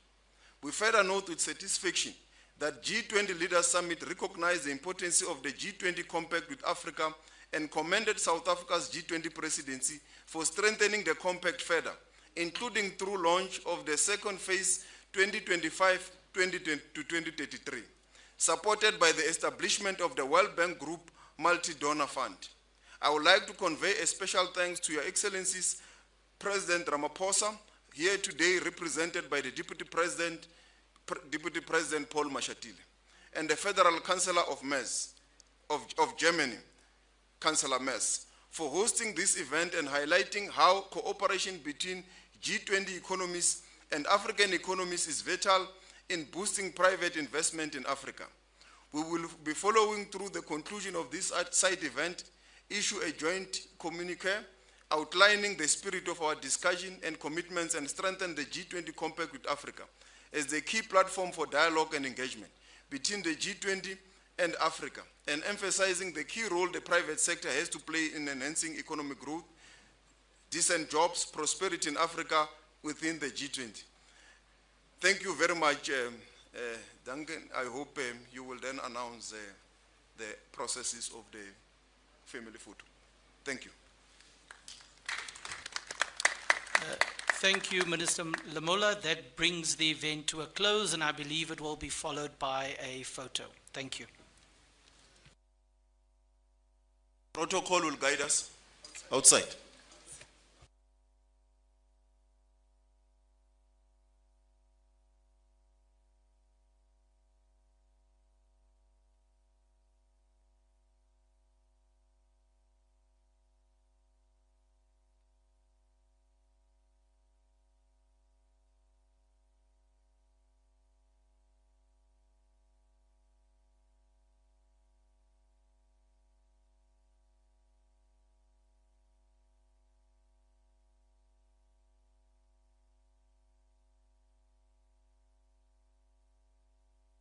We further note with satisfaction that G20 Leaders Summit recognized the importance of the G20 Compact with Africa and commended South Africa's G20 presidency for strengthening the compact further, including through launch of the second phase 2025 to 2033, supported by the establishment of the World Bank Group Multi-Donor Fund. I would like to convey a special thanks to Your Excellencies President Ramaphosa, here today represented by the Deputy President Paul Mashatile, and the Federal Chancellor of MERS, of Germany, Chancellor Merz, for hosting this event and highlighting how cooperation between G20 economies and African economies is vital in boosting private investment in Africa. We will be following through the conclusion of this side event, issue a joint communique outlining the spirit of our discussion and commitments and strengthen the G20 Compact with Africa as the key platform for dialogue and engagement between the G20 and Africa, and emphasizing the key role the private sector has to play in enhancing economic growth, decent jobs, prosperity in Africa within the G20. Thank you very much, Duncan. I hope you will then announce the processes of the family photo. Thank you. Thank you, Minister Lamola. That brings the event to a close, and I believe it will be followed by a photo. Thank you. Protocol will guide us outside.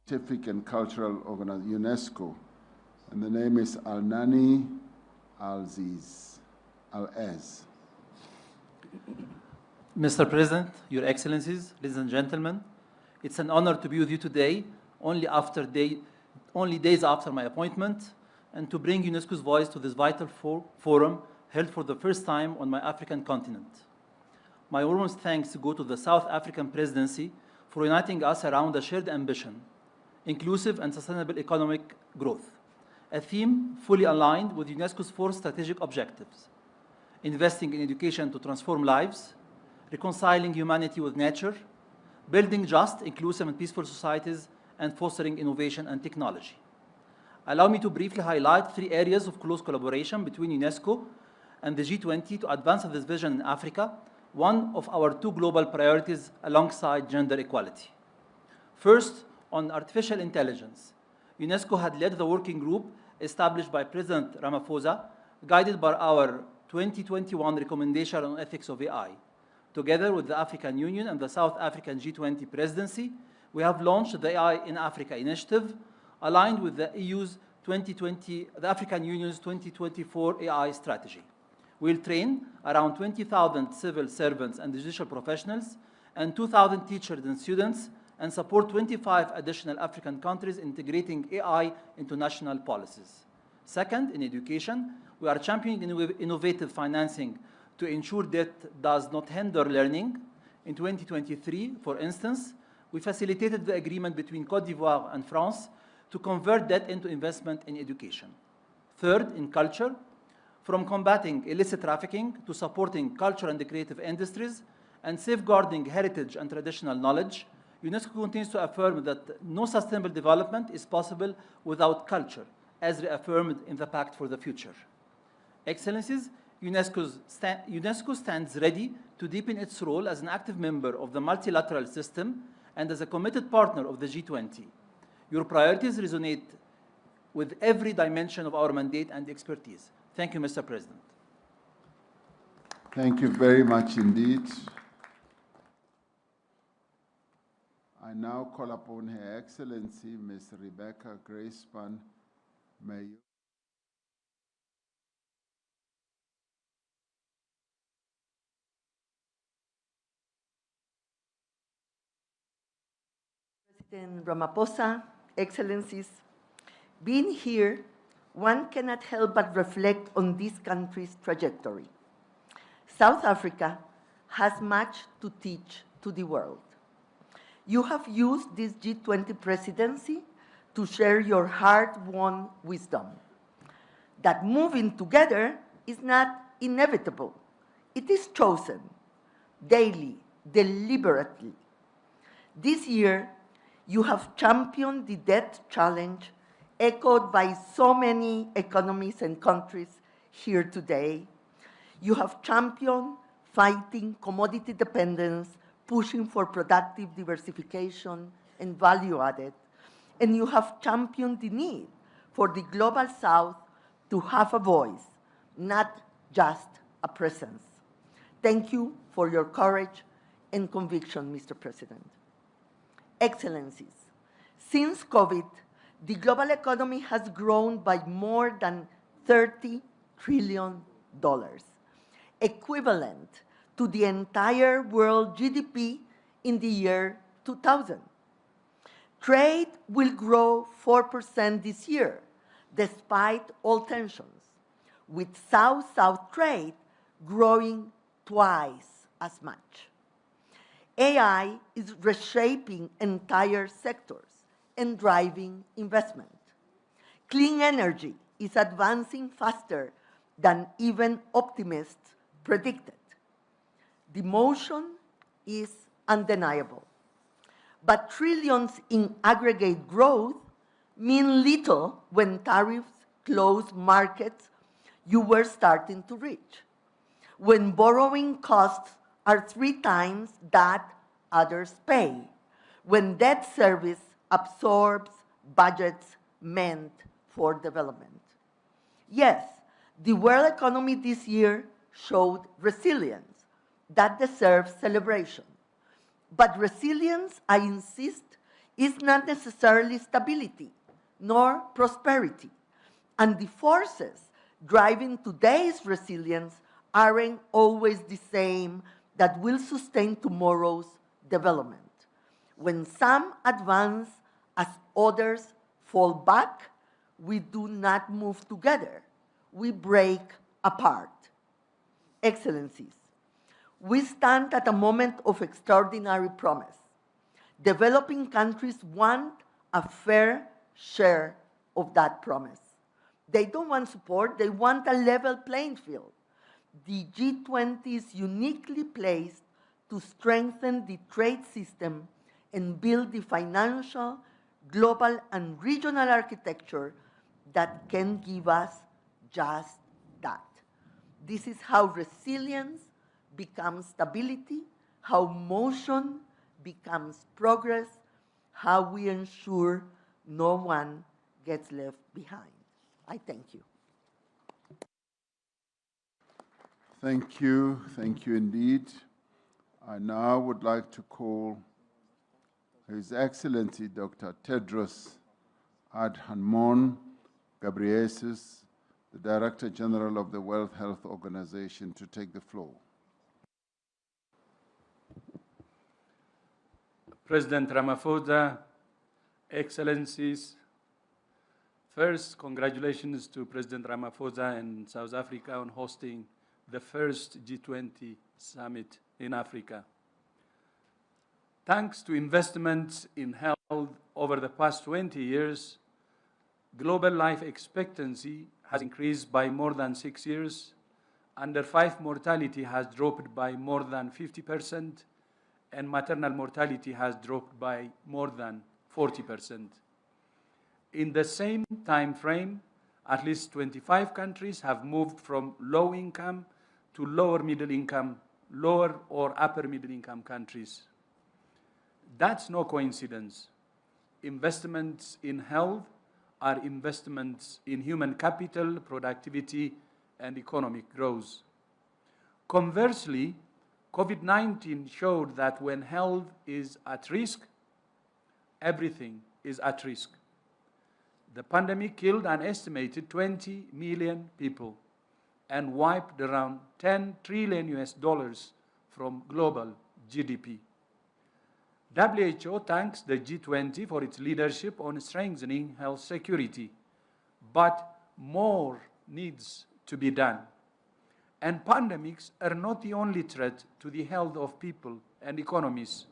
Scientific and Cultural Organization, UNESCO, and the name is Al-Nani Al-Aziz. Mr. President, Your Excellencies, ladies and gentlemen, it's an honor to be with you today, only days after my appointment, and to bring UNESCO's voice to this vital forum held for the first time on my African continent. My warmest thanks go to the South African Presidency for uniting us around a shared ambition inclusive and sustainable economic growth, a theme fully aligned with UNESCO's 4 strategic objectives: investing in education to transform lives, reconciling humanity with nature, building just, inclusive, and peaceful societies, and fostering innovation and technology. Allow me to briefly highlight 3 areas of close collaboration between UNESCO and the G20 to advance this vision in Africa, one of our 2 global priorities alongside gender equality. First, on artificial intelligence, UNESCO had led the working group established by President Ramaphosa, guided by our 2021 recommendation on ethics of AI. Together with the African Union and the South African G20 presidency, we have launched the AI in Africa initiative, aligned with the African Union's 2024 AI strategy. We'll train around 20,000 civil servants and digital professionals and 2,000 teachers and students, and support 25 additional African countries integrating AI into national policies. Second, in education, we are championing innovative financing to ensure debt does not hinder learning. In 2023, for instance, we facilitated the agreement between Côte d'Ivoire and France to convert debt into investment in education. Third, in culture, from combating illicit trafficking to supporting culture and the creative industries and safeguarding heritage and traditional knowledge, UNESCO continues to affirm that no sustainable development is possible without culture, as reaffirmed in the Pact for the Future. Excellencies, UNESCO stands ready to deepen its role as an active member of the multilateral system and as a committed partner of the G20. Your priorities resonate with every dimension of our mandate and expertise. Thank you, Mr. President. Thank you very much indeed. I now call upon Her Excellency, Ms. Rebecca Grace-Span. May you. President Ramaphosa, Excellencies, being here, one cannot help but reflect on this country's trajectory. South Africa has much to teach to the world. You have used this G20 presidency to share your hard-won wisdom, that moving together is not inevitable. It is chosen, daily, deliberately. This year, you have championed the debt challenge echoed by so many economies and countries here today. You have championed fighting commodity dependence, pushing for productive diversification and value added, and you have championed the need for the Global South to have a voice, not just a presence. Thank you for your courage and conviction, Mr. President. Excellencies, since COVID, the global economy has grown by more than $30 trillion, equivalent to the entire world GDP in the year 2000. Trade will grow 4% this year, despite all tensions, with South-South trade growing twice as much. AI is reshaping entire sectors and driving investment. Clean energy is advancing faster than even optimists predicted. The motion is undeniable. But trillions in aggregate growth mean little when tariffs close markets you were starting to reach, when borrowing costs are 3 times that others pay, when debt service absorbs budgets meant for development. Yes, the world economy this year showed resilience that deserves celebration. But resilience, I insist, is not necessarily stability nor prosperity. And the forces driving today's resilience aren't always the same that will sustain tomorrow's development. When some advance as others fall back, we do not move together. We break apart. Excellencies, we stand at a moment of extraordinary promise. Developing countries want a fair share of that promise. They don't want support, they want a level playing field. The G20 is uniquely placed to strengthen the trade system and build the financial, global, and regional architecture that can give us just that. This is how resilience becomes stability, how motion becomes progress, how we ensure no one gets left behind. I thank you. Thank you indeed. I now would like to call His Excellency Dr. Tedros Adhanom Ghebreyesus, the Director General of the World Health Organization, to take the floor. President Ramaphosa, Excellencies, first, congratulations to President Ramaphosa and South Africa on hosting the first G20 summit in Africa. Thanks to investments in health over the past 20 years, global life expectancy has increased by more than 6 years, under 5 mortality has dropped by more than 50%, and maternal mortality has dropped by more than 40%. In the same time frame, at least 25 countries have moved from low income to lower middle income, lower or upper middle income countries. That's no coincidence. Investments in health are investments in human capital, productivity, and economic growth. Conversely, COVID-19 showed that when health is at risk, everything is at risk. The pandemic killed an estimated 20 million people and wiped around $10 trillion from global GDP. WHO thanks the G20 for its leadership on strengthening health security, but more needs to be done. And pandemics are not the only threat to the health of people and economies.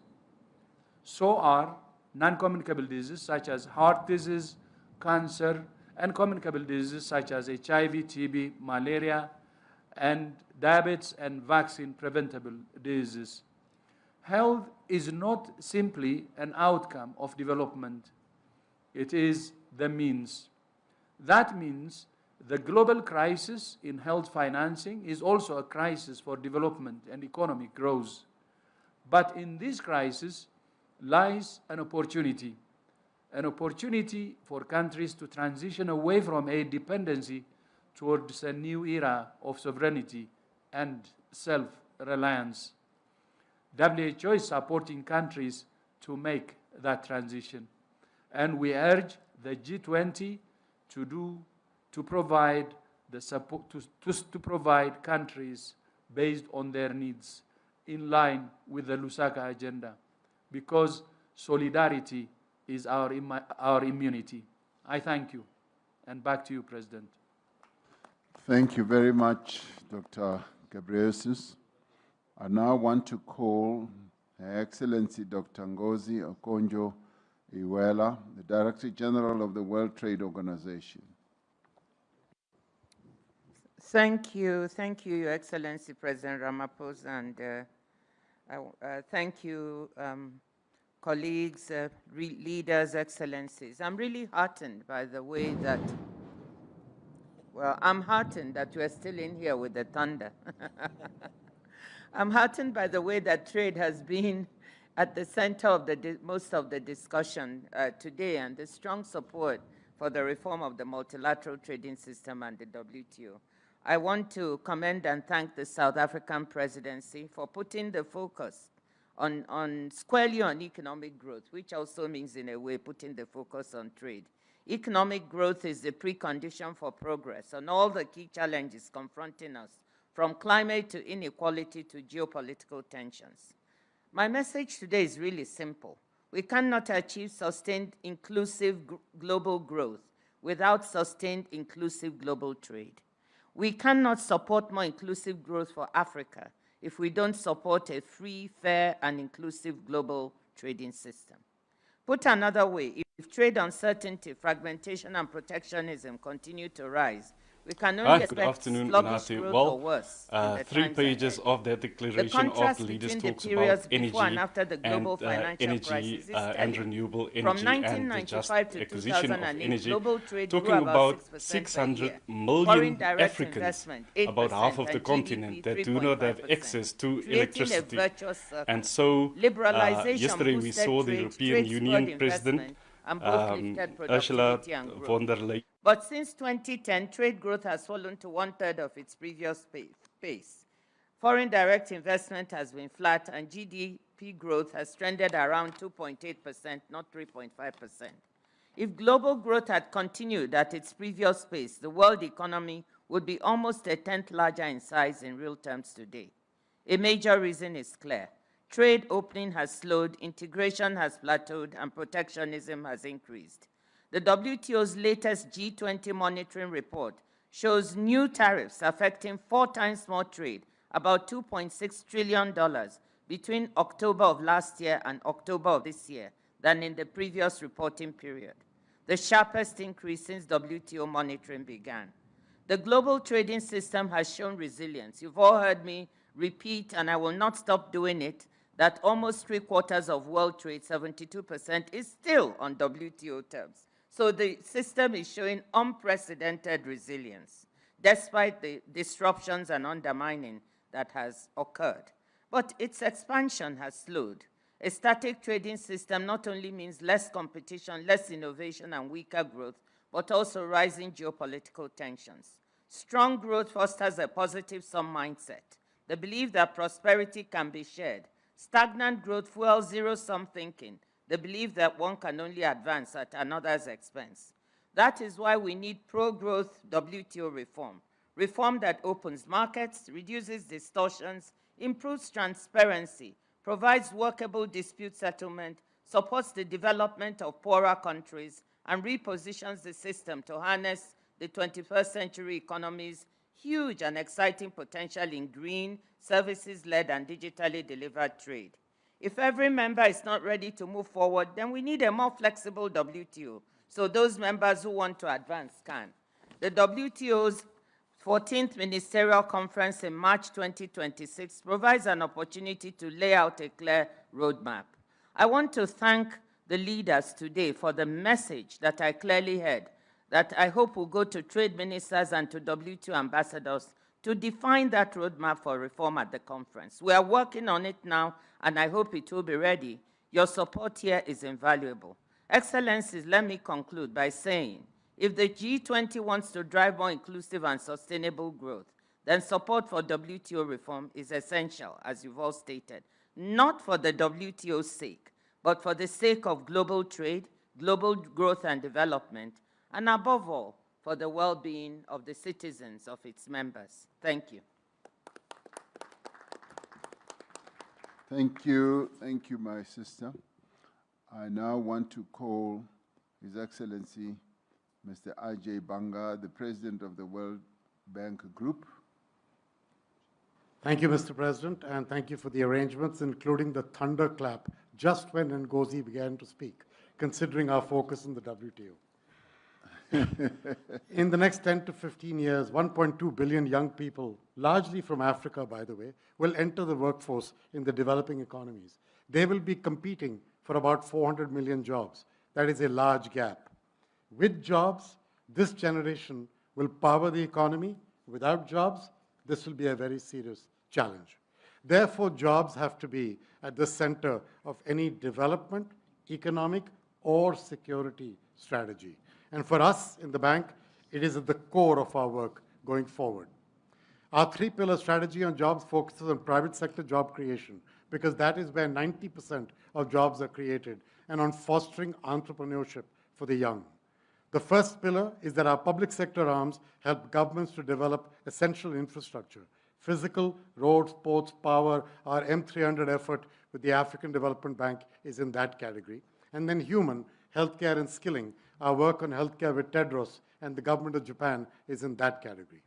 So are non-communicable diseases such as heart disease, cancer, and communicable diseases such as HIV, TB, malaria, and diabetes and vaccine-preventable diseases. Health is not simply an outcome of development. It is the means. That means the global crisis in health financing is also a crisis for development and economic growth. But in this crisis lies an opportunity for countries to transition away from aid dependency towards a new era of sovereignty and self-reliance. WHO is supporting countries to make that transition, and we urge the G20 to provide the support to provide countries based on their needs, in line with the Lusaka agenda, because solidarity is our immunity. I thank you, and back to you, President. Thank you very much, Dr. Ghebreyesus. I now want to call Her Excellency Dr. Ngozi Okonjo-Iweala, the Director General of the World Trade Organization. Thank you, Your Excellency President Ramaphosa, and thank you, colleagues, leaders, excellencies. I'm really heartened by the way that, well, I'm heartened that we're still in here with the thunder. I'm heartened by the way that trade has been at the center of most of the discussion today, and the strong support for the reform of the multilateral trading system and the WTO. I want to commend and thank the South African presidency for putting the focus squarely on economic growth, which also means, in a way, putting the focus on trade. Economic growth is the precondition for progress on all the key challenges confronting us, from climate to inequality to geopolitical tensions. My message today is really simple. We cannot achieve sustained inclusive global growth without sustained inclusive global trade. We cannot support more inclusive growth for Africa if we don't support a free, fair, and inclusive global trading system. Put another way, if trade uncertainty, fragmentation, and protectionism continue to rise, we can only Good expect afternoon, sluggish Nati. growth Well, or worse in the 3 times pages ahead. of the The declaration of contrast the leaders between the talks about periods before and energy after the global and financial crisis is and telling. renewable From energy and the just 1995 to acquisition of 2008, energy, global trade grew talking about about 6% per 600 year. million Foreign direct Africans, investment, about half 8%, of the and continent GDP, that do not have 3.5%, access to creating a electricity. virtuous circle. And so Liberalization yesterday we boosted saw the trade, European trade Union spurred President investment, and both lifted Ursula productivity and growth. von der Leyen. But since 2010, trade growth has fallen to 1/3 of its previous pace. Foreign direct investment has been flat, and GDP growth has trended around 2.8%, not 3.5%. If global growth had continued at its previous pace, the world economy would be almost a tenth larger in size in real terms today. A major reason is clear. Trade opening has slowed, integration has plateaued, and protectionism has increased. The WTO's latest G20 monitoring report shows new tariffs affecting 4 times more trade, about $2.6 trillion, between October of last year and October of this year than in the previous reporting period, the sharpest increase since WTO monitoring began. The global trading system has shown resilience. You've all heard me repeat, and I will not stop doing it, that almost 3/4 of world trade, 72%, is still on WTO terms. So the system is showing unprecedented resilience, despite the disruptions and undermining that has occurred. But its expansion has slowed. A static trading system not only means less competition, less innovation, and weaker growth, but also rising geopolitical tensions. Strong growth fosters a positive-sum mindset, the belief that prosperity can be shared. Stagnant growth fuels zero-sum thinking, the belief that one can only advance at another's expense. That is why we need pro-growth WTO reform, reform that opens markets, reduces distortions, improves transparency, provides workable dispute settlement, supports the development of poorer countries, and repositions the system to harness the 21st century economy's huge and exciting potential in green, services-led, and digitally delivered trade. If every member is not ready to move forward, then we need a more flexible WTO, so those members who want to advance can. The WTO's 14th Ministerial Conference in March 2026 provides an opportunity to lay out a clear roadmap. I want to thank the leaders today for the message that I clearly heard, that I hope will go to trade ministers and to WTO ambassadors to define that roadmap for reform at the conference. We are working on it now, and I hope it will be ready. Your support here is invaluable. Excellencies, let me conclude by saying, if the G20 wants to drive more inclusive and sustainable growth, then support for WTO reform is essential, as you've all stated, not for the WTO's sake, but for the sake of global trade, global growth and development, and above all, for the well-being of the citizens of its members. Thank you. Thank you, my sister. I now want to call His Excellency Mr. Ajay Banga, the President of the World Bank Group. Thank you, Mr. President, and thank you for the arrangements, including the thunderclap just when Ngozi began to speak, considering our focus in the WTO. In the next 10 to 15 years, 1.2 billion young people, largely from Africa, by the way, will enter the workforce in the developing economies. They will be competing for about 400 million jobs. That is a large gap. With jobs, this generation will power the economy. Without jobs, this will be a very serious challenge. Therefore, jobs have to be at the center of any development, economic, or security strategy. And for us in the bank, it is at the core of our work going forward. Our 3-pillar strategy on jobs focuses on private sector job creation, because that is where 90% of jobs are created, and on fostering entrepreneurship for the young. The first pillar is that our public sector arms help governments to develop essential infrastructure. Physical, roads, ports, power, our M300 effort with the African Development Bank is in that category. And then human, healthcare and skilling, our work on healthcare with Tedros and the government of Japan is in that category.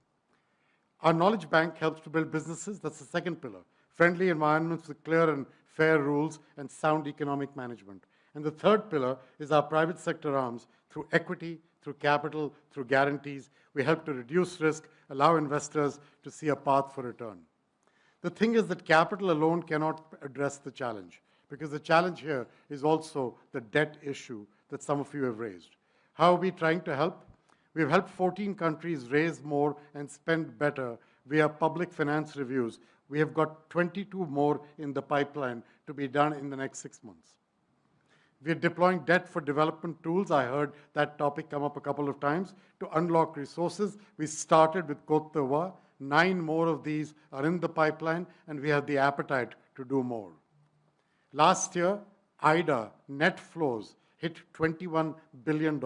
Our knowledge bank helps to build businesses. That's the second pillar. Friendly environments with clear and fair rules and sound economic management. And the third pillar is our private sector arms through equity, through capital, through guarantees. We help to reduce risk, allow investors to see a path for return. The thing is that capital alone cannot address the challenge, because the challenge here is also the debt issue that some of you have raised. How are we trying to help? We've helped 14 countries raise more and spend better via public finance reviews. We have got 22 more in the pipeline to be done in the next 6 months. We're deploying debt for development tools. I heard that topic come up a couple of times. To unlock resources, we started with Côte d'Ivoire. 9 more of these are in the pipeline, and we have the appetite to do more. Last year, IDA net flows hit $21 billion,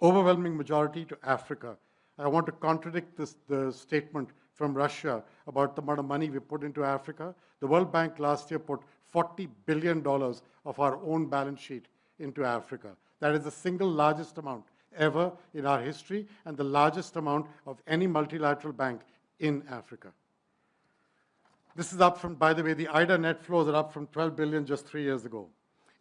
overwhelming majority to Africa. I want to contradict the statement from Russia about the amount of money we put into Africa. The World Bank last year put $40 billion of our own balance sheet into Africa. That is the single largest amount ever in our history and the largest amount of any multilateral bank in Africa. This is up from, by the way, the IDA net flows are up from 12 billion just 3 years ago.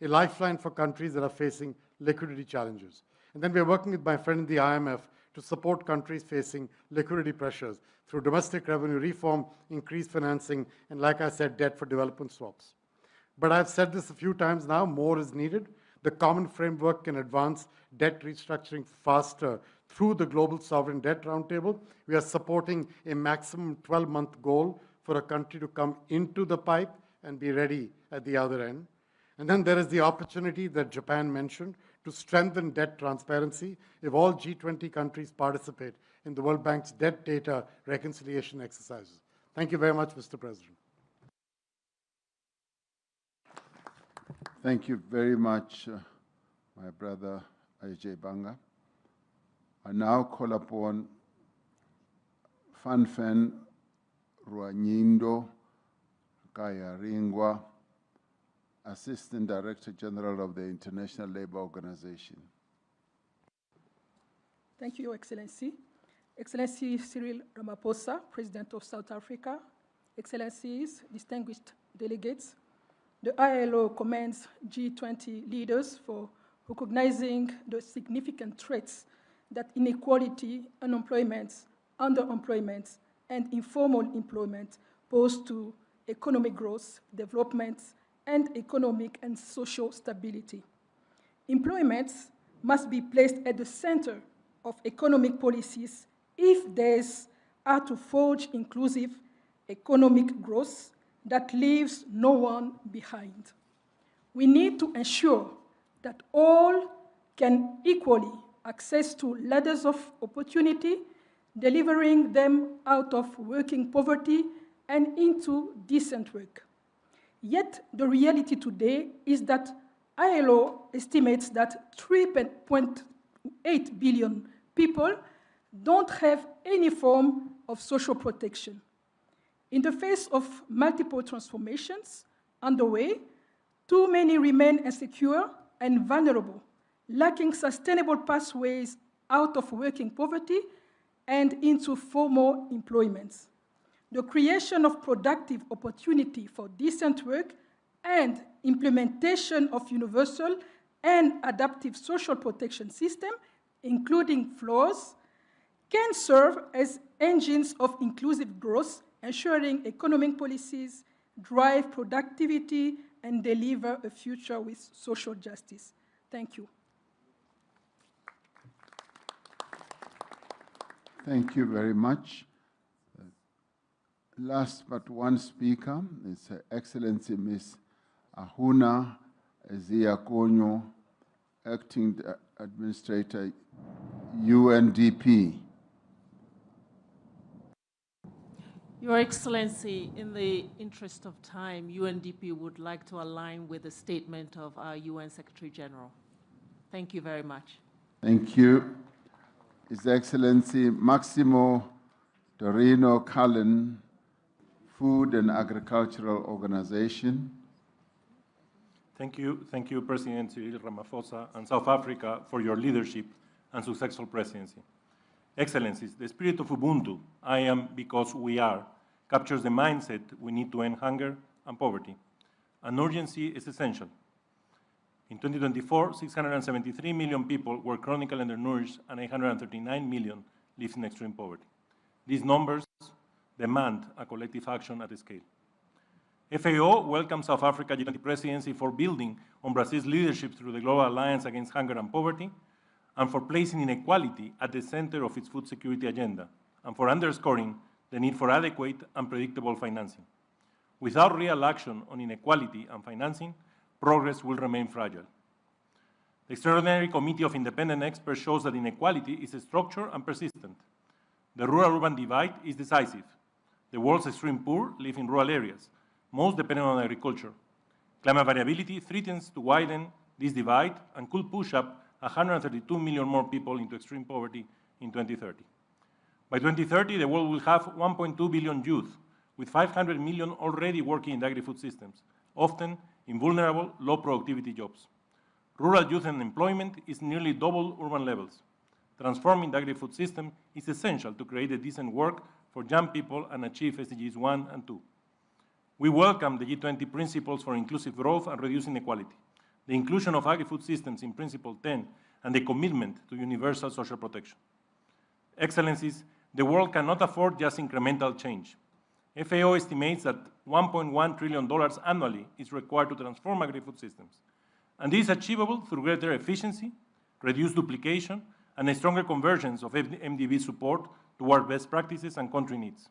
A lifeline for countries that are facing liquidity challenges. And then we're working with my friend in the IMF to support countries facing liquidity pressures through domestic revenue reform, increased financing, and like I said, debt for development swaps. But I've said this a few times now, more is needed. The common framework can advance debt restructuring faster through the Global Sovereign Debt Roundtable. We are supporting a maximum 12-month goal for a country to come into the pipe and be ready at the other end. And then there is the opportunity that Japan mentioned to strengthen debt transparency if all G20 countries participate in the World Bank's debt data reconciliation exercises. Thank you very much, Mr. President. Thank you very much, my brother Ajay Banga. I now call upon Fanfen Ruanyindo Kayaringwa, Assistant Director General of the International Labour Organization. Thank you, Your Excellency. Excellency Cyril Ramaphosa, President of South Africa, Excellencies, distinguished delegates, the ILO commends G20 leaders for recognizing the significant threats that inequality, unemployment, underemployment, and informal employment pose to economic growth, development, and economic and social stability. Employment must be placed at the center of economic policies if these are to forge inclusive economic growth that leaves no one behind. We need to ensure that all can equally access to ladders of opportunity, delivering them out of working poverty and into decent work. Yet the reality today is that ILO estimates that 3.8 billion people don't have any form of social protection. In the face of multiple transformations underway, too many remain insecure and vulnerable, lacking sustainable pathways out of working poverty and into formal employment. The creation of productive opportunity for decent work and implementation of universal and adaptive social protection system, including floors, can serve as engines of inclusive growth, ensuring economic policies drive productivity and deliver a future with social justice. Thank you. Thank you very much. Last but one speaker is Her Excellency Ms. Ahuna Eziakonyo, Acting Administrator, UNDP. Your Excellency, in the interest of time, UNDP would like to align with the statement of our UN Secretary General. Thank you very much. Thank you. His Excellency Maximo Torino Cullen, Food and Agricultural Organization. Thank you, President Cyril Ramaphosa and South Africa for your leadership and successful presidency. Excellencies, the spirit of Ubuntu, I am because we are, captures the mindset we need to end hunger and poverty. An urgency is essential. In 2024, 673 million people were chronically undernourished and 839 million lived in extreme poverty. These numbers demand a collective action at scale. FAO welcomes South Africa G20 presidency for building on Brazil's leadership through the Global Alliance Against Hunger and Poverty, and for placing inequality at the center of its food security agenda, and for underscoring the need for adequate and predictable financing. Without real action on inequality and financing, progress will remain fragile. The Extraordinary Committee of Independent Experts shows that inequality is structural and persistent. The rural-urban divide is decisive. The world's extreme poor live in rural areas, most dependent on agriculture. Climate variability threatens to widen this divide and could push up 132 million more people into extreme poverty in 2030. By 2030, the world will have 1.2 billion youth, with 500 million already working in the agri-food systems, often in vulnerable, low-productivity jobs. Rural youth unemployment is nearly double urban levels. Transforming the agri-food system is essential to create a decent work for young people and achieve SDGs 1 and 2. We welcome the G20 principles for inclusive growth and reducing inequality, the inclusion of agri-food systems in Principle 10, and the commitment to universal social protection. Excellencies, the world cannot afford just incremental change. FAO estimates that $1.1 trillion annually is required to transform agri-food systems. And this is achievable through greater efficiency, reduced duplication, and a stronger convergence of MDB support toward best practices and country needs.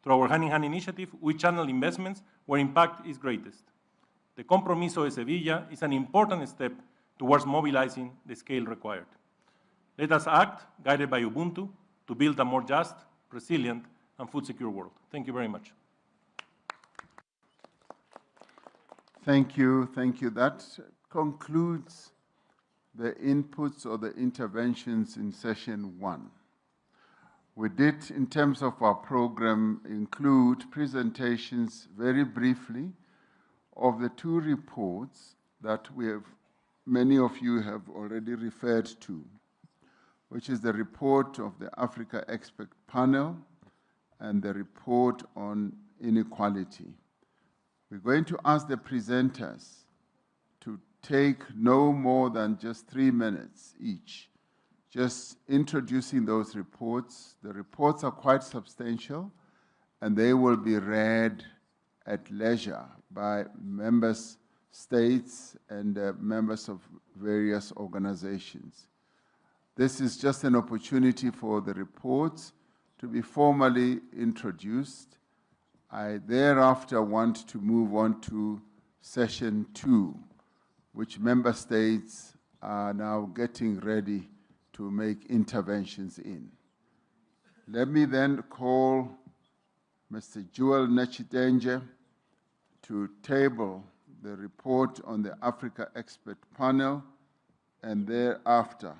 Through our hand-in-hand initiative, we channel investments where impact is greatest. The Compromiso de Sevilla is an important step towards mobilizing the scale required. Let us act, guided by Ubuntu, to build a more just, resilient, and food-secure world. Thank you very much. Thank you. Thank you. That concludes the inputs or the interventions in session 1. We did, in terms of our program, include presentations very briefly of the 2 reports that many of you have already referred to, which is the report of the Africa Expert Panel and the report on inequality. We're going to ask the presenters to take no more than just 3 minutes each, just introducing those reports. The reports are quite substantial, and they will be read at leisure by member states and members of various organizations. This is just an opportunity for the reports to be formally introduced. I thereafter want to move on to session 2, which member states are now getting ready to make interventions in. Let me then call Mr. Joel Nechitenje to table the report on the Africa Expert Panel, and thereafter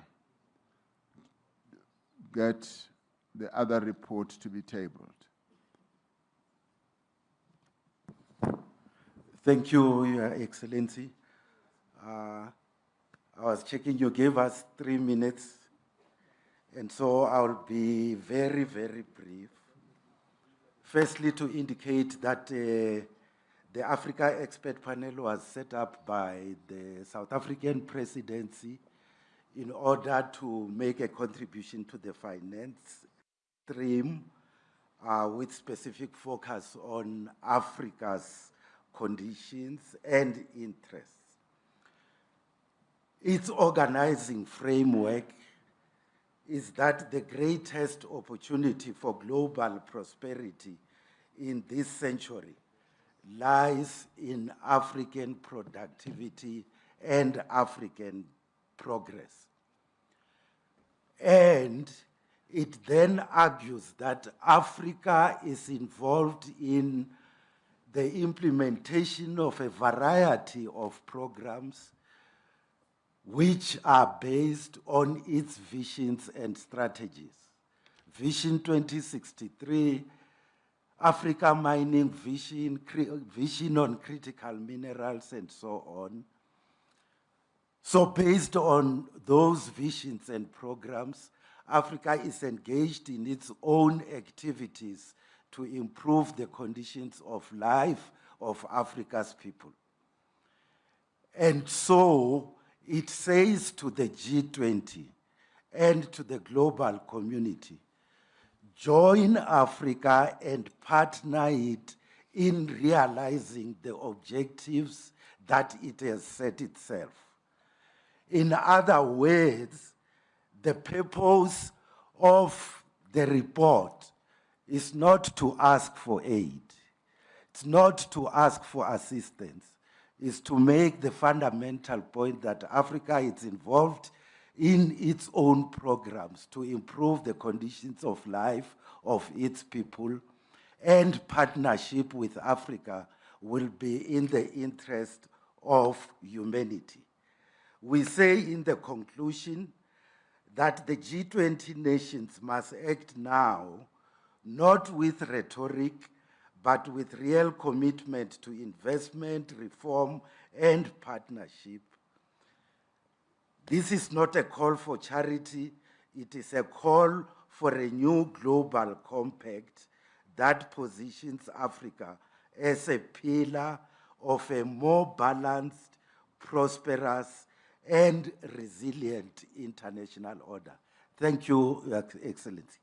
get the other report to be tabled. Thank you, Your Excellency. I was checking, you gave us 3 minutes, and so I'll be very, very brief. Firstly, to indicate that the Africa Expert Panel was set up by the South African presidency in order to make a contribution to the finance stream with specific focus on Africa's conditions and interests. Its organizing framework is that the greatest opportunity for global prosperity in this century lies in African productivity and African progress. And it then argues that Africa is involved in the implementation of a variety of programs which are based on its visions and strategies. Vision 2063, Africa Mining Vision, Vision on Critical Minerals, and so on. So based on those visions and programs, Africa is engaged in its own activities to improve the conditions of life of Africa's people. And so it says to the G20 and to the global community, join Africa and partner it in realizing the objectives that it has set itself. In other words, the purpose of the report is not to ask for aid. It's not to ask for assistance. It's to make the fundamental point that Africa is involved in its own programs to improve the conditions of life of its people, and partnership with Africa will be in the interest of humanity. We say in the conclusion that the G20 nations must act now, not with rhetoric, but with real commitment to investment, reform, and partnership. This is not a call for charity, it is a call for a new global compact that positions Africa as a pillar of a more balanced, prosperous, and resilient international order. Thank you, Your Excellency.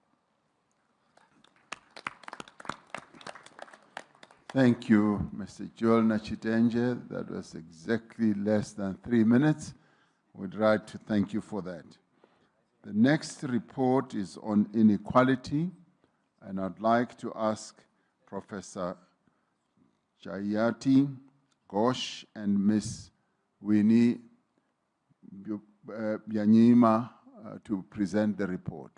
Thank you, Mr. Joel Nachitenje. That was exactly less than 3 minutes. We'd like to thank you for that. The next report is on inequality, and I'd like to ask Professor Jayati Ghosh and Ms. Winnie Byanyima to present the report.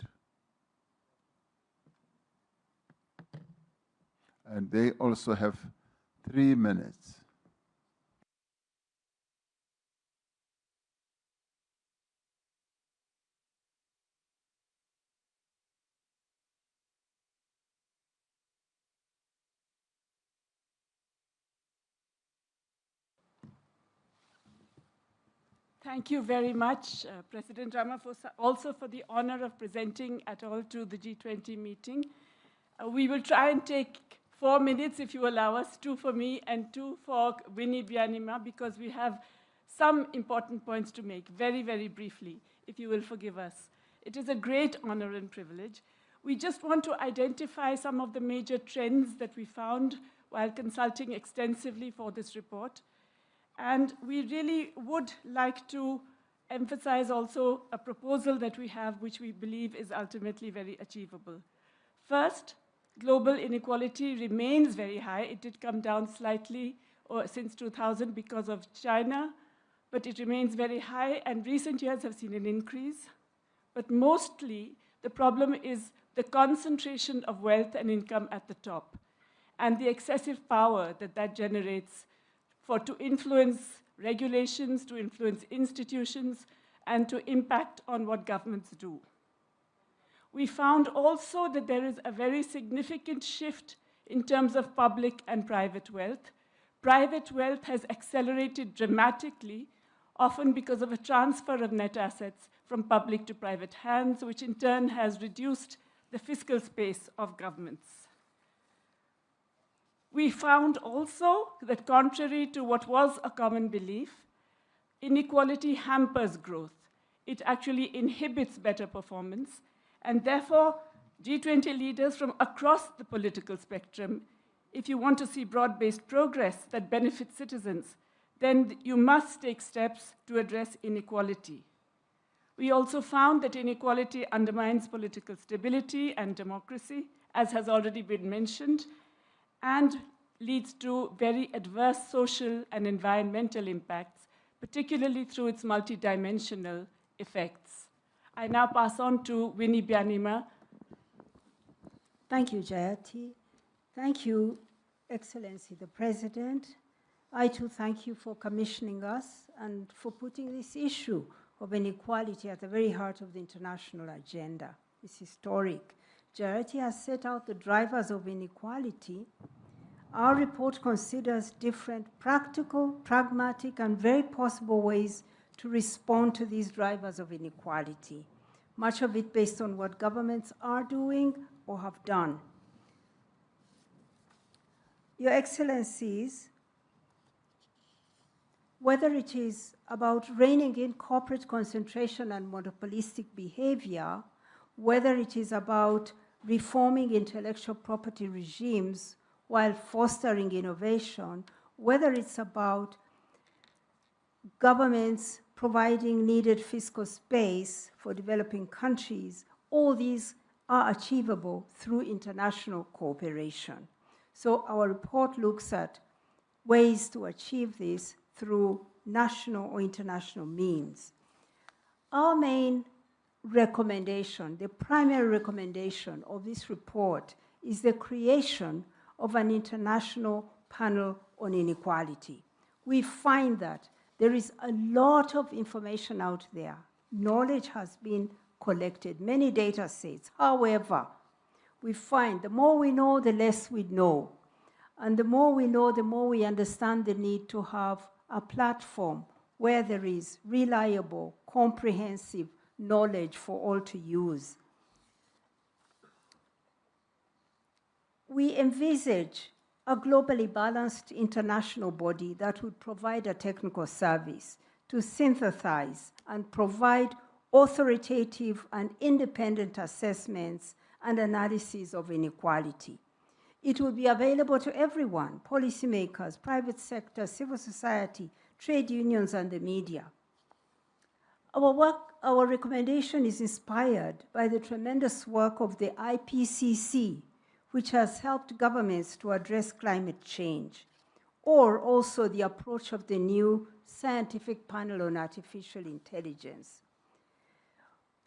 And they also have 3 minutes. Thank you very much, President Ramaphosa, also for the honor of presenting at all to the G20 meeting. We will try and take 4 minutes, if you allow us, 2 for me and 2 for Winnie Byanyima, because we have some important points to make, very, very briefly, if you will forgive us. It is a great honor and privilege. We just want to identify some of the major trends that we found while consulting extensively for this report. And we really would like to emphasize also a proposal that we have, which we believe is ultimately very achievable. First, global inequality remains very high. It did come down slightly since 2000 because of China, but it remains very high, and recent years have seen an increase. But mostly, the problem is the concentration of wealth and income at the top, and the excessive power that that generates to influence regulations, to influence institutions, and to impact on what governments do. We found also that there is a very significant shift in terms of public and private wealth. Private wealth has accelerated dramatically, often because of a transfer of net assets from public to private hands, which in turn has reduced the fiscal space of governments. We found also that contrary to what was a common belief, inequality hampers growth. It actually inhibits better performance, and therefore, G20 leaders from across the political spectrum, if you want to see broad-based progress that benefits citizens, then you must take steps to address inequality. We also found that inequality undermines political stability and democracy, as has already been mentioned, and leads to very adverse social and environmental impacts, particularly through its multidimensional effects. I now pass on to Winnie Byanyima. Thank you, Jayati. Thank you, Excellency the President. I too thank you for commissioning us and for putting this issue of inequality at the very heart of the international agenda. It's historic. Jayati has set out the drivers of inequality. Our report considers different practical, pragmatic, and very possible ways to respond to these drivers of inequality, much of it based on what governments are doing or have done. Your Excellencies, whether it is about reining in corporate concentration and monopolistic behavior, whether it is about reforming intellectual property regimes while fostering innovation, whether it's about governments providing needed fiscal space for developing countries, all these are achievable through international cooperation. So our report looks at ways to achieve this through national or international means. Our main recommendation, the primary recommendation of this report, is the creation of an international panel on inequality. We find that there is a lot of information out there. Knowledge has been collected, many data sets. However, we find the more we know, the less we know. And the more we know, the more we understand the need to have a platform where there is reliable, comprehensive knowledge for all to use. We envisage a globally balanced international body that would provide a technical service to synthesize and provide authoritative and independent assessments and analysis of inequality. It will be available to everyone, policymakers, private sector, civil society, trade unions, and the media. Our recommendation is inspired by the tremendous work of the IPCC, which has helped governments to address climate change, or also the approach of the new scientific panel on artificial intelligence.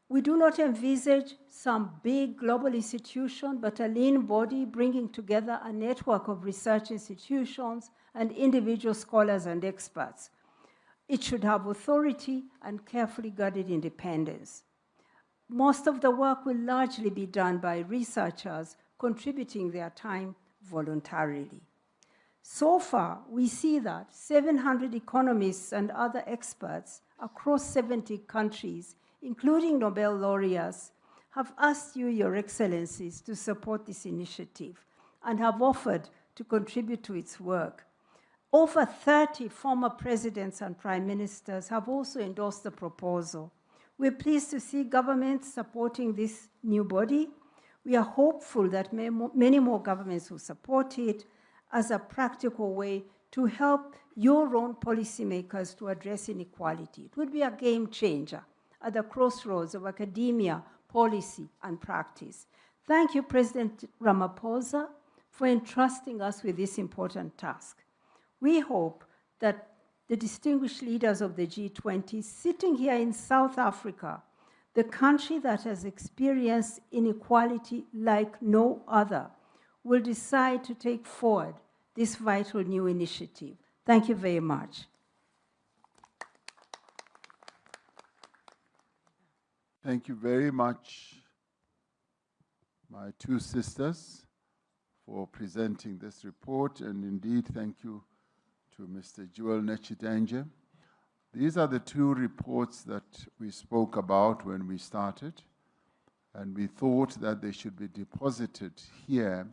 We do not envisage some big global institution, but a lean body bringing together a network of research institutions and individual scholars and experts. It should have authority and carefully guarded independence. Most of the work will largely be done by researchers contributing their time voluntarily. So far, we see that 700 economists and other experts across 70 countries, including Nobel laureates, have asked you, Your Excellencies, to support this initiative and have offered to contribute to its work. Over 30 former presidents and prime ministers have also endorsed the proposal. We're pleased to see governments supporting this new body. We are hopeful that many more governments will support it as a practical way to help your own policymakers to address inequality. It would be a game changer at the crossroads of academia, policy, and practice. Thank you, President Ramaphosa, for entrusting us with this important task. We hope that the distinguished leaders of the G20 sitting here in South Africa, the country that has experienced inequality like no other, will decide to take forward this vital new initiative. Thank you very much. Thank you very much, my two sisters, for presenting this report, and indeed thank you to Mr. Joel Nechitanje. These are the two reports that we spoke about when we started, and we thought that they should be deposited here,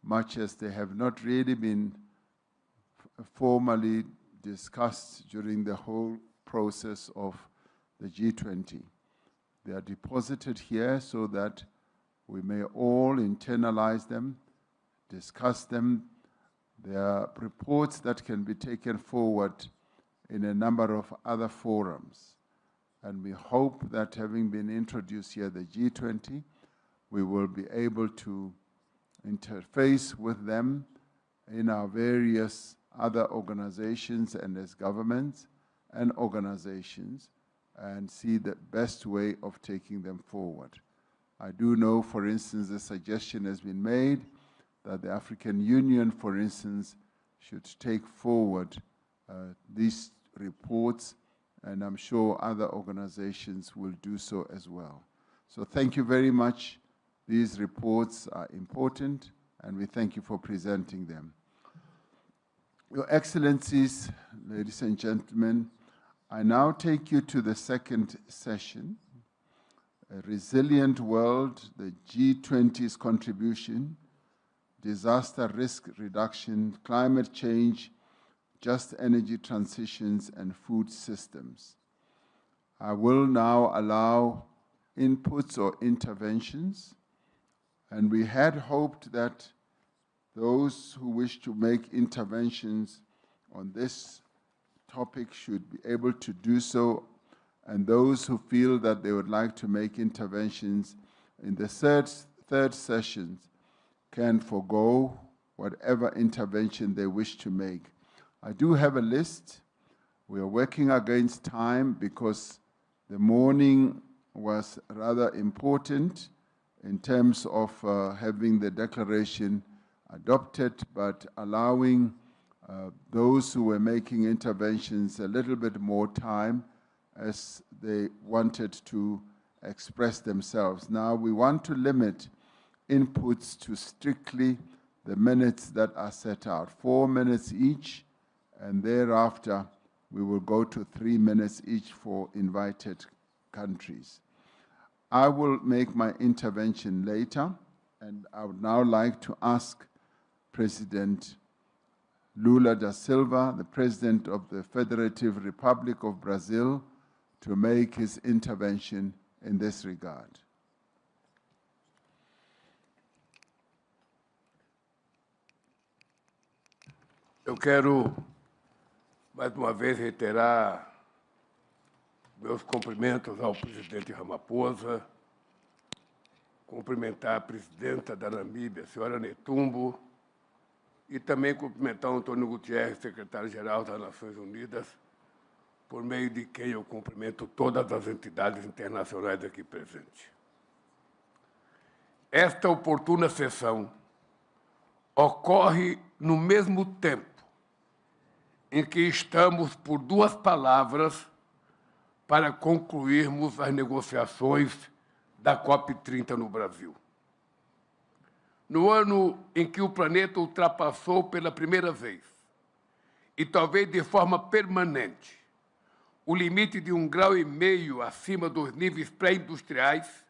much as they have not really been formally discussed during the whole process of the G20. They are deposited here so that we may all internalize them, discuss them. They are reports that can be taken forward in a number of other forums. And we hope that having been introduced here, the G20, we will be able to interface with them in our various other organizations and as governments and organizations and see the best way of taking them forward. I do know, for instance, the suggestion has been made that the African Union, for instance, should take forward these reports, and I'm sure other organizations will do so as well. So thank you very much. These reports are important, and we thank you for presenting them. Your Excellencies, ladies and gentlemen, I now take you to the second session, A Resilient World, the G20's Contribution, Disaster Risk Reduction, Climate Change, just energy transitions and food systems. I will now allow inputs or interventions, and we had hoped that those who wish to make interventions on this topic should be able to do so, and those who feel that they would like to make interventions in the third session can forego whatever intervention they wish to make. I do have a list. We are working against time because the morning was rather important in terms of having the declaration adopted, but allowing those who were making interventions a little bit more time as they wanted to express themselves. Now, we want to limit inputs to strictly the minutes that are set out, 4 minutes each, and thereafter we will go to 3 minutes each for invited countries. I will make my intervention later, and I would now like to ask President Lula da Silva, the President of the Federative Republic of Brazil, to make his intervention in this regard. Eu quero, mais uma vez, reiterar meus cumprimentos ao presidente Ramaphosa, cumprimentar a presidenta da Namíbia, a senhora Netumbo, e também cumprimentar o Antônio Gutierrez, secretário-geral das Nações Unidas, por meio de quem eu cumprimento todas as entidades internacionais aqui presentes. Esta oportuna sessão ocorre no mesmo tempo em que estamos por 2 palavras para concluirmos as negociações da COP30 no Brasil. No ano em que o planeta ultrapassou pela primeira vez, e talvez de forma permanente, o limite de 1,5 graus acima dos níveis pré-industriais,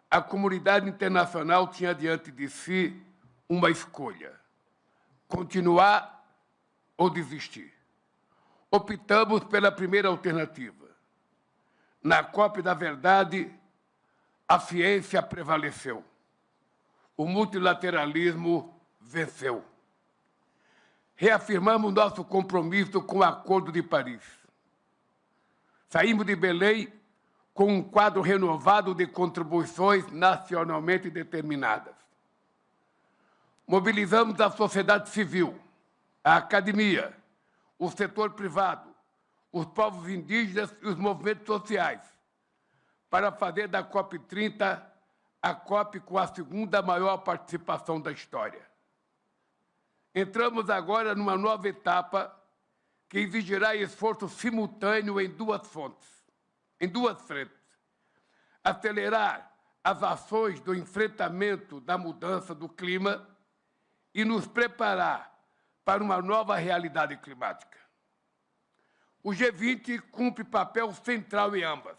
a comunidade internacional tinha diante de si uma escolha: continuar ou desistir. Optamos pela primeira alternativa. Na COP da verdade, a ciência prevaleceu. O multilateralismo venceu. Reafirmamos nosso compromisso com o Acordo de Paris. Saímos de Belém com um quadro renovado de contribuições nacionalmente determinadas. Mobilizamos a sociedade civil, a academia, o setor privado, os povos indígenas e os movimentos sociais, para fazer da COP30 a COP com a 2ª maior participação da história. Entramos agora numa nova etapa que exigirá esforço simultâneo em 2 frentes. Acelerar as ações do enfrentamento da mudança do clima e nos preparar para uma nova realidade climática. O G20 cumpre papel central em ambas.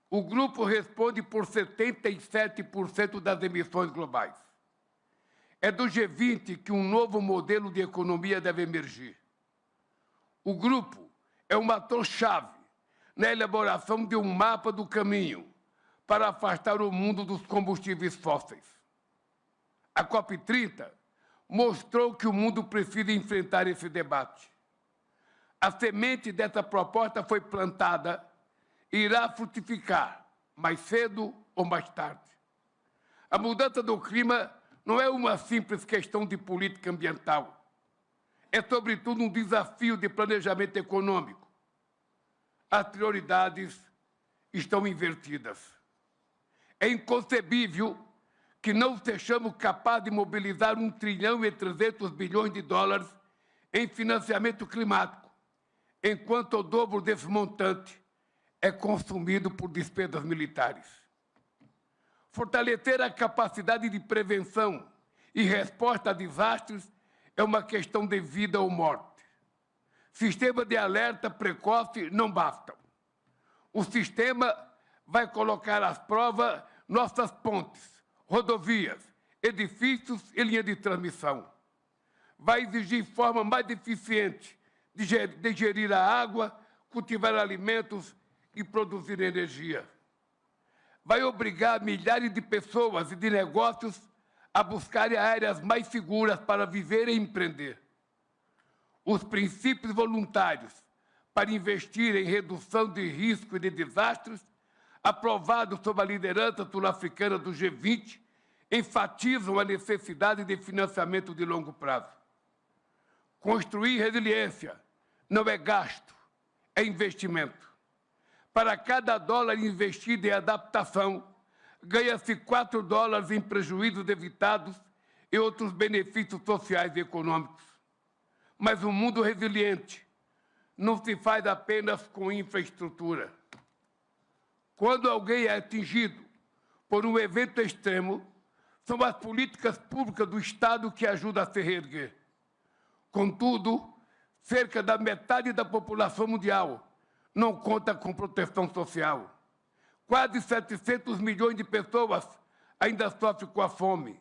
O grupo responde por 77% das emissões globais. É do G20 que um novo modelo de economia deve emergir. O grupo é um ator-chave na elaboração de um mapa do caminho para afastar o mundo dos combustíveis fósseis. A COP30 mostrou que o mundo precisa enfrentar esse debate. A semente dessa proposta foi plantada e irá frutificar mais cedo ou mais tarde. A mudança do clima não é uma simples questão de política ambiental. É, sobretudo, um desafio de planejamento econômico. As prioridades estão invertidas. É inconcebível que não sejamos capazes de mobilizar US$ 1,3 trilhão em financiamento climático, enquanto o dobro desse montante é consumido por despesas militares. Fortalecer a capacidade de prevenção e resposta a desastres é uma questão de vida ou morte. Sistemas de alerta precoce não bastam. O sistema vai colocar às provas nossas pontes, rodovias, edifícios e linha de transmissão. vai exigir forma mais eficiente de gerir a água, cultivar alimentos e produzir energia. Vai obrigar milhares de pessoas e de negócios a buscarem áreas mais seguras para viver e empreender. Os princípios voluntários para investir em redução de risco e de desastres, aprovados sob a liderança sul-africana do G20, enfatizam a necessidade de financiamento de longo prazo. Construir resiliência não é gasto, é investimento. Para cada dólar investido em adaptação, ganha-se 4 dólares em prejuízos evitados e outros benefícios sociais e econômicos. Mas um mundo resiliente não se faz apenas com infraestrutura. Quando alguém é atingido por um evento extremo, são as políticas públicas do Estado que ajudam a se reerguer. Contudo, cerca da metade da população mundial não conta com proteção social. Quase 700 milhões de pessoas ainda sofrem com a fome.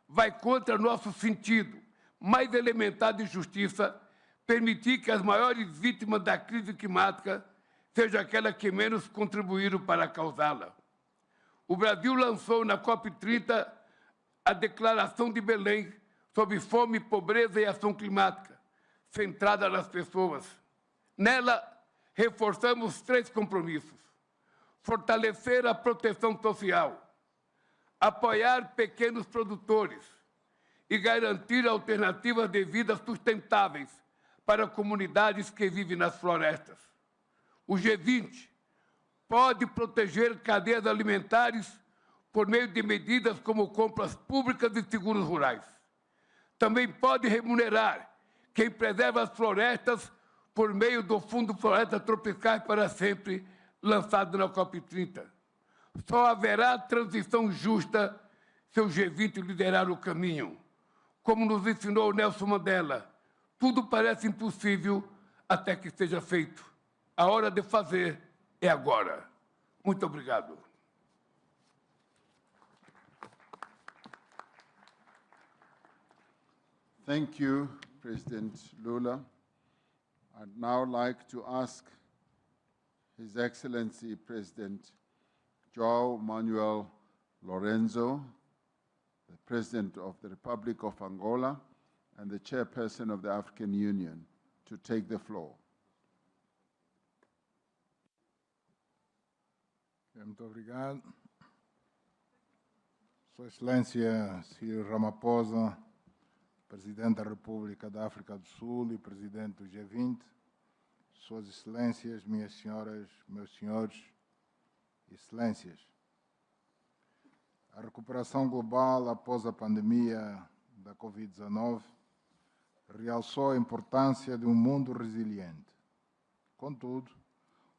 Vai contra nosso sentido mais elementar de justiça permitir que as maiores vítimas da crise climática sejam aquelas que menos contribuíram para causá-la. O Brasil lançou na COP30 a Declaração de Belém sobre fome, pobreza e ação climática, centrada nas pessoas. Nela, reforçamos 3 compromissos: fortalecer a proteção social, apoiar pequenos produtores e garantir alternativas de vida sustentáveis para comunidades que vivem nas florestas. O G20 pode proteger cadeias alimentares por meio de medidas como compras públicas e seguros rurais. Também pode remunerar quem preserva as florestas por meio do Fundo Florestas Tropicais para Sempre, lançado na COP30. Só haverá transição justa se o G20 liderar o caminho. Como nos ensinou Nelson Mandela, tudo parece impossível até que seja feito. A hora de fazer é agora. Muito obrigado. Thank you, President Lula. I'd now like to ask His Excellency President João Manuel Lorenzo, the President of the Republic of Angola and the Chairperson of the African Union, to take the floor. Muito obrigado. Sua Excelência Cyril Ramaphosa, Presidente da República da África do Sul e Presidente do G20, Suas Excelências, minhas senhoras, meus senhores, Excelências. A recuperação global após a pandemia da Covid-19 realçou a importância de um mundo resiliente. Contudo,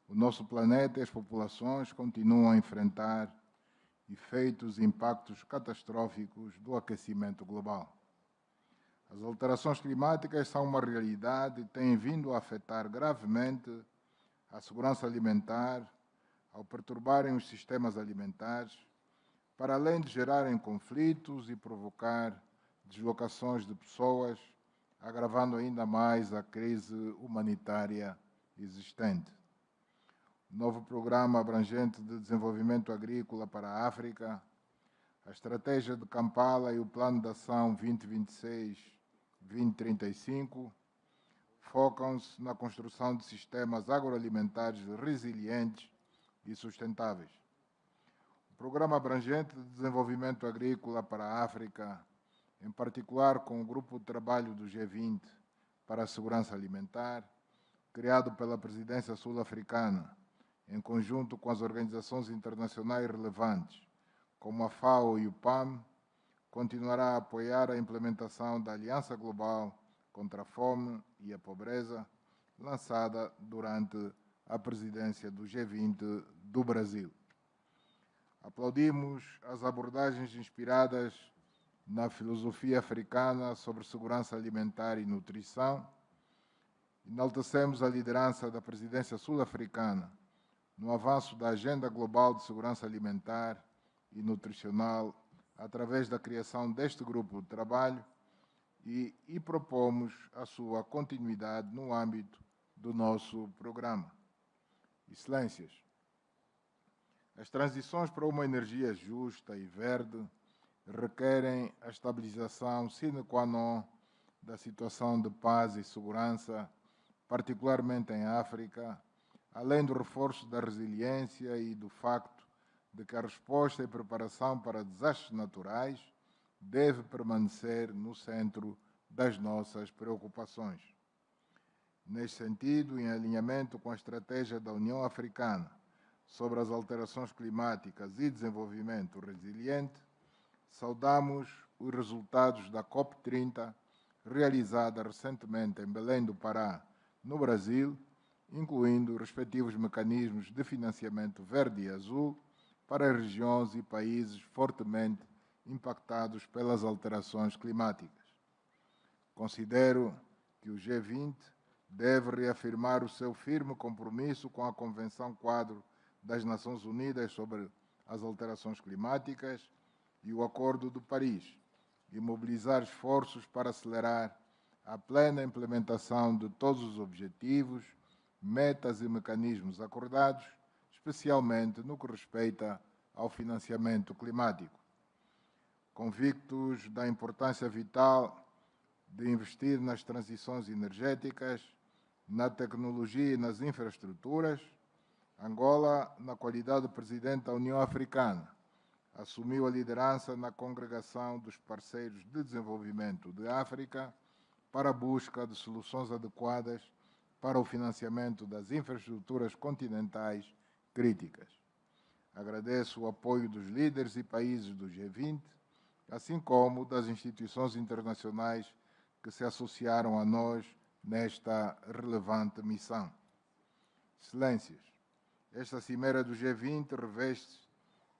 o nosso planeta e as populações continuam a enfrentar efeitos e impactos catastróficos do aquecimento global. As alterações climáticas são uma realidade e têm vindo a afetar gravemente a segurança alimentar, ao perturbarem os sistemas alimentares, para além de gerarem conflitos e provocar deslocações de pessoas, agravando ainda mais a crise humanitária existente. O novo Programa Abrangente de Desenvolvimento Agrícola para a África, a Estratégia de Kampala e o Plano de Ação 2026-2035 focam-se na construção de sistemas agroalimentares resilientes e sustentáveis. O Programa Abrangente de Desenvolvimento Agrícola para a África, em particular com o Grupo de Trabalho do G20 para a Segurança Alimentar, criado pela Presidência Sul-Africana, em conjunto com as organizações internacionais relevantes, como a FAO e o PAM, continuará a apoiar a implementação da Aliança Global contra a Fome e a Pobreza, lançada durante a presidência do G20 do Brasil. Aplaudimos as abordagens inspiradas na filosofia africana sobre segurança alimentar e nutrição. Enaltecemos a liderança da presidência sul-africana no avanço da Agenda Global de Segurança Alimentar e Nutricional através da criação deste grupo de trabalho e propomos a sua continuidade no âmbito do nosso programa. Excelências, as transições para uma energia justa e verde requerem a estabilização sine qua non da situação de paz e segurança, particularmente em África, além do reforço da resiliência e do facto de que a resposta e preparação para desastres naturais deve permanecer no centro das nossas preocupações. Neste sentido, em alinhamento com a estratégia da União Africana sobre as alterações climáticas e desenvolvimento resiliente, saudamos os resultados da COP30, realizada recentemente em Belém do Pará, no Brasil, incluindo respectivos mecanismos de financiamento verde e azul para regiões e países fortemente impactados pelas alterações climáticas. Considero que o G20 deve reafirmar o seu firme compromisso com a Convenção Quadro das Nações Unidas sobre as Alterações Climáticas e o Acordo de Paris, e mobilizar esforços para acelerar a plena implementação de todos os objetivos, metas e mecanismos acordados, especialmente no que respeita ao financiamento climático. Convictos da importância vital de investir nas transições energéticas, na tecnologia e nas infraestruturas, Angola, na qualidade de presidente da União Africana, assumiu a liderança na Congregação dos Parceiros de Desenvolvimento de África para a busca de soluções adequadas para o financiamento das infraestruturas continentais críticas. Agradeço o apoio dos líderes e países do G20, assim como das instituições internacionais que se associaram a nós nesta relevante missão. Excelências, esta cimeira do G20 reveste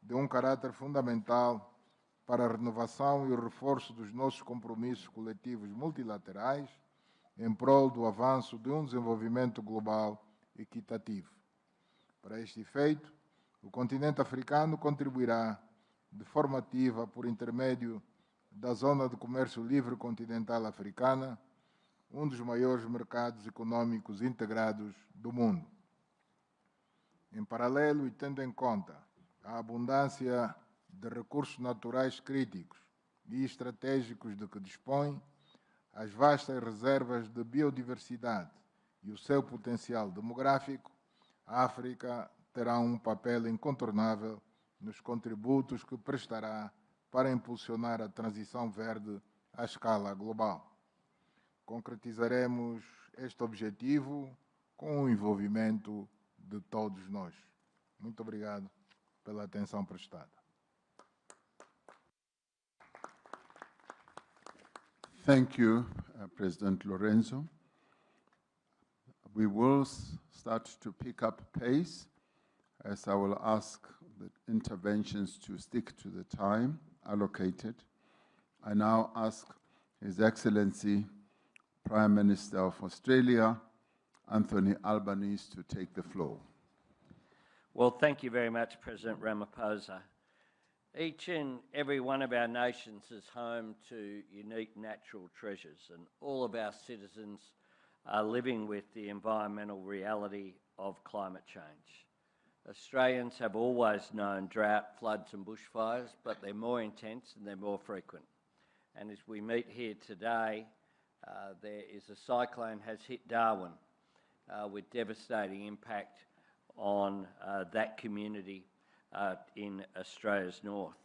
de um caráter fundamental para a renovação e o reforço dos nossos compromissos coletivos multilaterais em prol do avanço de um desenvolvimento global equitativo. Para este efeito, o continente africano contribuirá de forma ativa por intermédio da Zona de Comércio Livre Continental Africana, um dos maiores mercados econômicos integrados do mundo. Em paralelo e tendo em conta a abundância de recursos naturais críticos e estratégicos de que dispõe, as vastas reservas de biodiversidade e o seu potencial demográfico, a África terá um papel incontornável nos contributos que prestará para impulsionar a transição verde à escala global. Concretizaremos este objetivo com o envolvimento de todos nós. Muito obrigado pela atenção prestada. Thank you, President Lorenzo. We will start to pick up pace, as I will ask the interventions to stick to the time allocated. I now ask His Excellency, Prime Minister of Australia, Anthony Albanese, to take the floor. Well, thank you very much, President Ramaphosa. Each and every one of our nations is home to unique natural treasures, and all of our citizens are living with the environmental reality of climate change. Australians have always known drought, floods and bushfires, but they're more intense and they're more frequent. And as we meet here today, there is a cyclone has hit Darwin with devastating impact on that community in Australia's north.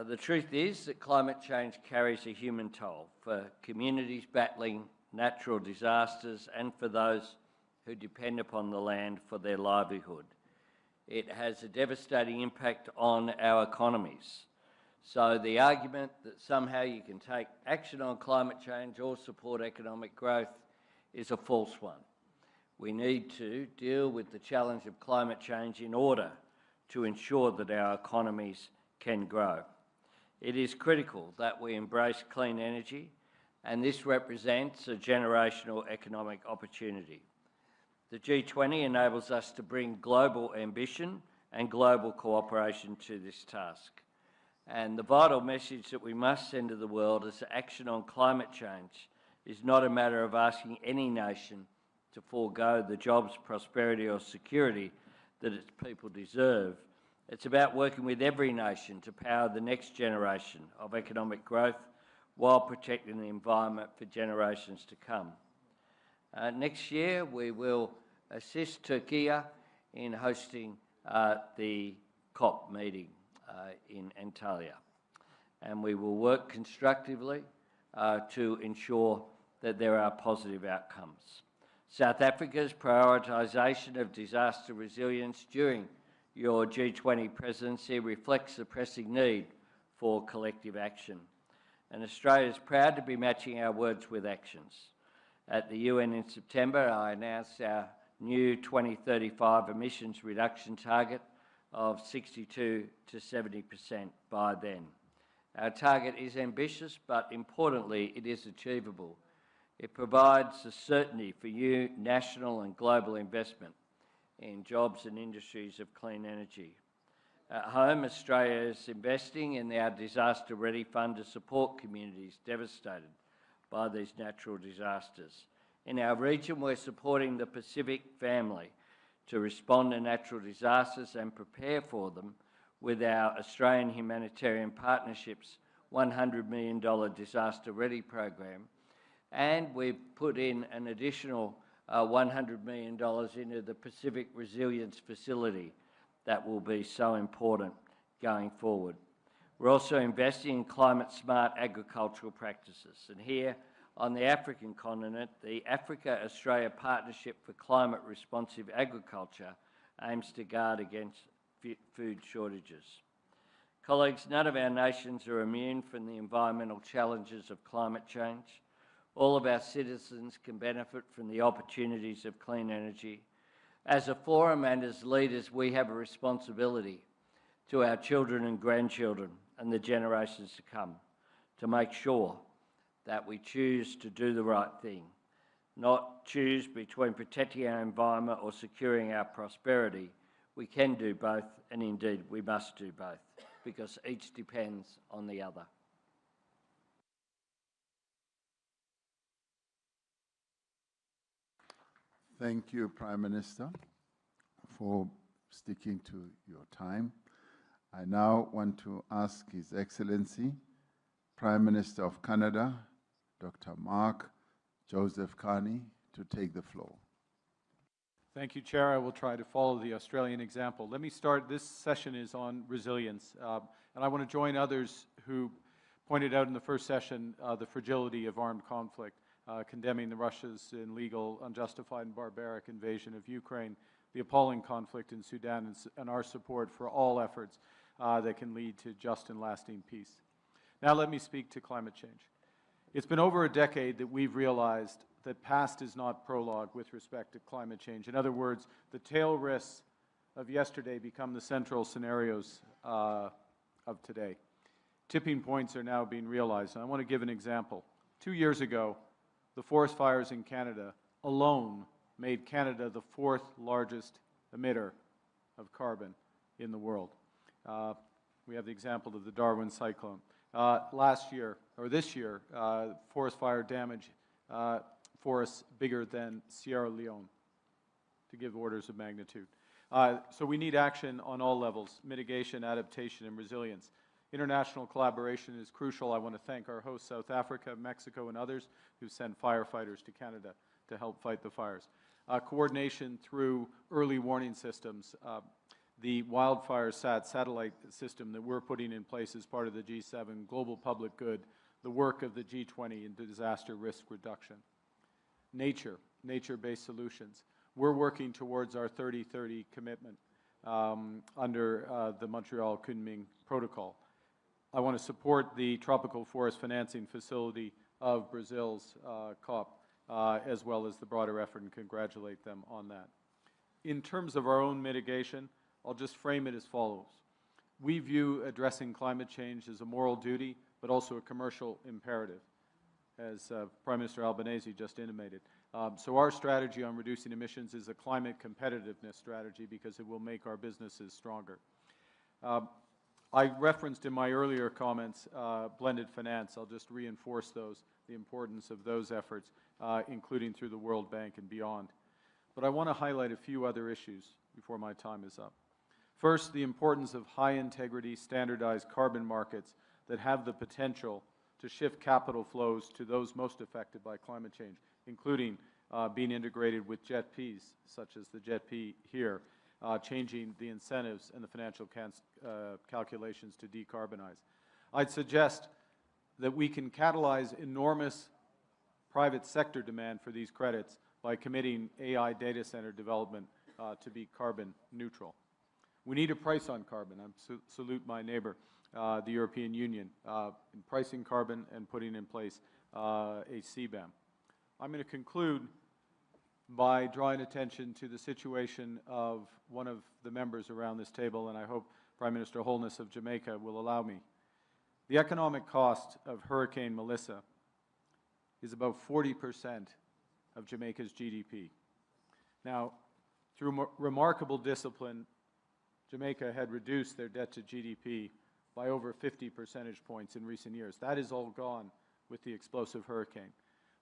The truth is that climate change carries a human toll for communities battling natural disasters and for those who depend upon the land for their livelihood. It has a devastating impact on our economies. So the argument that somehow you can take action on climate change or support economic growth is a false one. We need to deal with the challenge of climate change in order to ensure that our economies can grow. It is critical that we embrace clean energy, and this represents a generational economic opportunity. The G20 enables us to bring global ambition and global cooperation to this task. And the vital message that we must send to the world is that action on climate change is not a matter of asking any nation to forego the jobs, prosperity or security that its people deserve. It's about working with every nation to power the next generation of economic growth while protecting the environment for generations to come. Next year, we will assist Turkey in hosting the COP meeting in Antalya. And we will work constructively to ensure that there are positive outcomes. South Africa's prioritisation of disaster resilience during your G20 presidency reflects the pressing need for collective action. And Australia is proud to be matching our words with actions. At the UN in September, I announced our new 2035 emissions reduction target of 62 to 70% by then. Our target is ambitious, but importantly, it is achievable. It provides the certainty for new national and global investment in jobs and industries of clean energy. At home, Australia is investing in our Disaster Ready Fund to support communities devastated by these natural disasters. In our region, we're supporting the Pacific family to respond to natural disasters and prepare for them with our Australian Humanitarian Partnerships $100 million Disaster Ready program. And we've put in an additional $100 million into the Pacific Resilience Facility that will be so important going forward. We're also investing in climate-smart agricultural practices. And here on the African continent, the Africa-Australia Partnership for Climate-Responsive Agriculture aims to guard against food shortages. Colleagues, none of our nations are immune from the environmental challenges of climate change. All of our citizens can benefit from the opportunities of clean energy. As a forum and as leaders, we have a responsibility to our children and grandchildren and the generations to come to make sure that we choose to do the right thing, not choose between protecting our environment or securing our prosperity. We can do both, and indeed we must do both, because each depends on the other. Thank you, Prime Minister, for sticking to your time. I now want to ask His Excellency, Prime Minister of Canada, Dr. Mark Joseph Carney, to take the floor. Thank you, Chair. I will try to follow the Australian example. Let me start. This session is on resilience, and I want to join others who pointed out in the first session the fragility of armed conflict, condemning the Russia's illegal, unjustified, and barbaric invasion of Ukraine, the appalling conflict in Sudan, and our support for all efforts that can lead to just and lasting peace. Now let me speak to climate change. It's been over a decade that we've realized that past is not prologue with respect to climate change. In other words, the tail risks of yesterday become the central scenarios of today. Tipping points are now being realized, and I want to give an example. 2 years ago, the forest fires in Canada alone made Canada the 4th largest emitter of carbon in the world. We have the example of the Darwin cyclone. Last year, or this year, forest fire damage forests bigger than Sierra Leone, to give orders of magnitude. So we need action on all levels: mitigation, adaptation, and resilience. International collaboration is crucial. I want to thank our hosts, South Africa, Mexico, and others who sent firefighters to Canada to help fight the fires. Coordination through early warning systems. The wildfire satellite system that we're putting in place as part of the G7 global public good, the work of the G20 in disaster risk reduction. Nature-based solutions. We're working towards our 30-30 commitment under the Montreal Kunming Protocol. I want to support the Tropical Forest Financing Facility of Brazil's COP, as well as the broader effort, and congratulate them on that. In terms of our own mitigation, I'll just frame it as follows. We view addressing climate change as a moral duty, but also a commercial imperative, as Prime Minister Albanese just intimated. So our strategy on reducing emissions is a climate competitiveness strategy because it will make our businesses stronger. I referenced in my earlier comments blended finance. I'll just reinforce those, the importance of those efforts, including through the World Bank and beyond. But I want to highlight a few other issues before my time is up. First, the importance of high-integrity, standardized carbon markets that have the potential to shift capital flows to those most affected by climate change, including being integrated with JETPs, such as the JETP here, changing the incentives and the financial calculations to decarbonize. I'd suggest that we can catalyze enormous private sector demand for these credits by committing AI data center development to be carbon neutral. We need a price on carbon. I salute my neighbor, the European Union, in pricing carbon and putting in place a CBAM. I'm going to conclude by drawing attention to the situation of one of the members around this table, and I hope Prime Minister Holness of Jamaica will allow me. The economic cost of Hurricane Melissa is about 40% of Jamaica's GDP. Now, through remarkable discipline, Jamaica had reduced their debt to GDP by over 50 percentage points in recent years. That is all gone with the explosive hurricane.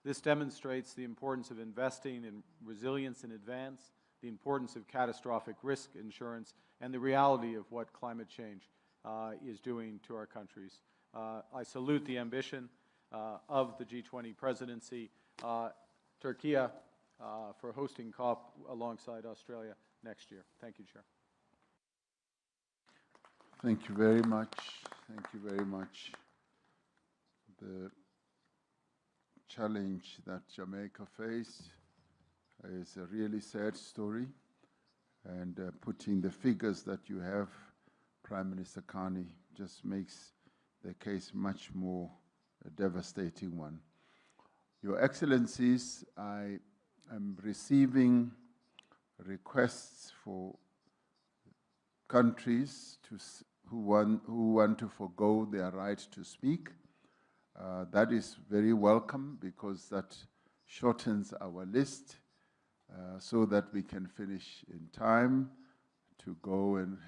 This demonstrates the importance of investing in resilience in advance, the importance of catastrophic risk insurance, and the reality of what climate change is doing to our countries. I salute the ambition of the G20 presidency, Turkey for hosting COP alongside Australia next year. Thank you, Chair. Thank you very much. Thank you very much. The challenge that Jamaica faced is a really sad story, and putting the figures that you have, Prime Minister Carney, just makes the case much more a devastating one. Your Excellencies, I am receiving requests for countries who want to forgo their right to speak. That is very welcome, because that shortens our list so that we can finish in time to go and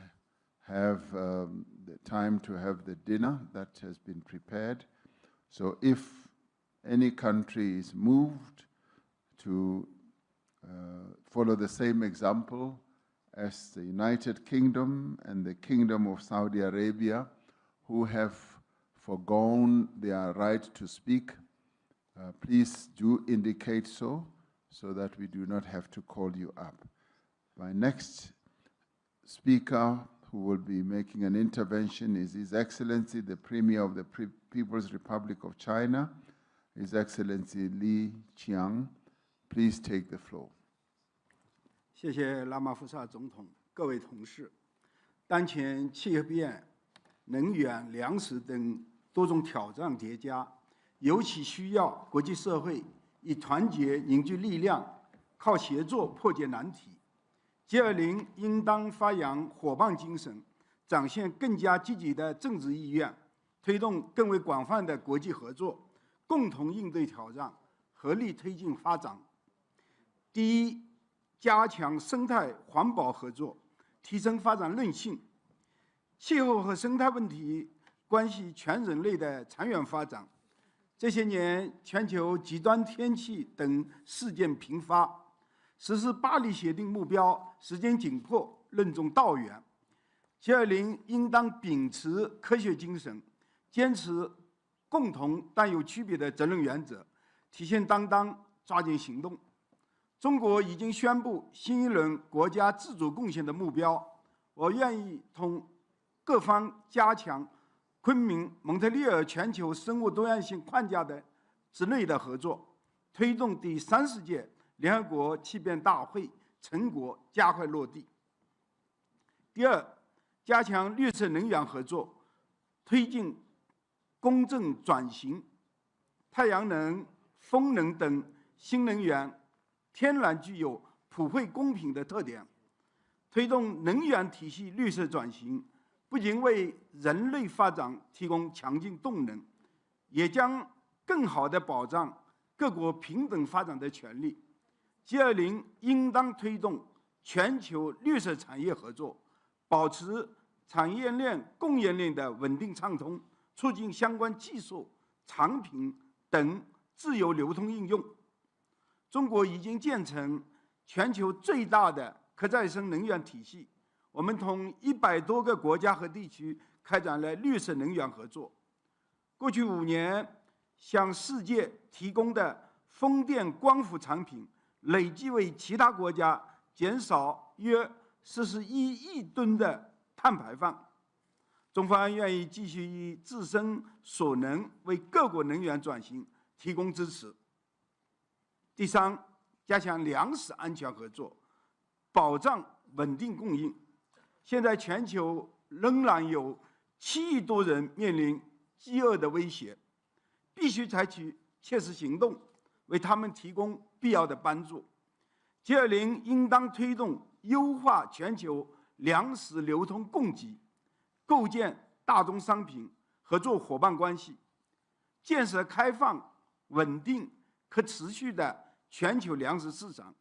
have the time to have the dinner that has been prepared. So if any country is moved to follow the same example as the United Kingdom and the Kingdom of Saudi Arabia, who have forgone their right to speak, please do indicate so that we do not have to call you up. My next speaker who will be making an intervention is His Excellency, the Premier of the People's Republic of China, His Excellency Li Qiang. Please take the floor. 谢谢拉马福萨总统，各位同事，当前气候变、能源、粮食等多种挑战叠加，尤其需要国际社会以团结凝聚力量，靠协作破解难题。G20应当发扬伙伴精神，展现更加积极的政治意愿，推动更为广泛的国际合作，共同应对挑战，合力推进发展。第一，加强生态环保合作，提升发展韧性。气候和生态问题关系全人类的长远发展。这些年，全球极端天气等事件频发，实施巴黎协定目标时间紧迫，任重道远。G20应当秉持科学精神，坚持共同但有区别的责任原则，体现担当，抓紧行动。中国已经宣布新一轮国家自主贡献的目标，我愿意同各方加强昆明、蒙特利尔全球生物多样性框架的之内的合作，推动第30届联合国气变大会成果加快落地。第二，加强绿色能源合作，推进公正转型，太阳能、风能等新能源天然具有普惠公平的特点，推动能源体系绿色转型，不仅为人类发展提供强劲动能，也将更好地保障各国平等发展的权利。G20应当推动全球绿色产业合作，保持产业链、供应链的稳定畅通，促进相关技术、产品等自由流通应用。中国已经建成全球最大的可再生能源体系，我们同100多个国家和地区开展了绿色能源合作。过去5年，向世界提供的风电、光伏产品，累计为其他国家减少约41亿吨的碳排放。中方愿意继续以自身所能为各国能源转型提供支持。第三，加强粮食安全合作，保障稳定供应。现在全球仍然有7亿多人面临饥饿的威胁，必须采取切实行动，为他们提供必要的帮助。G20应当推动优化全球粮食流通供给，构建大宗商品合作伙伴关系，建设开放、稳定、可持续的全球粮食市场，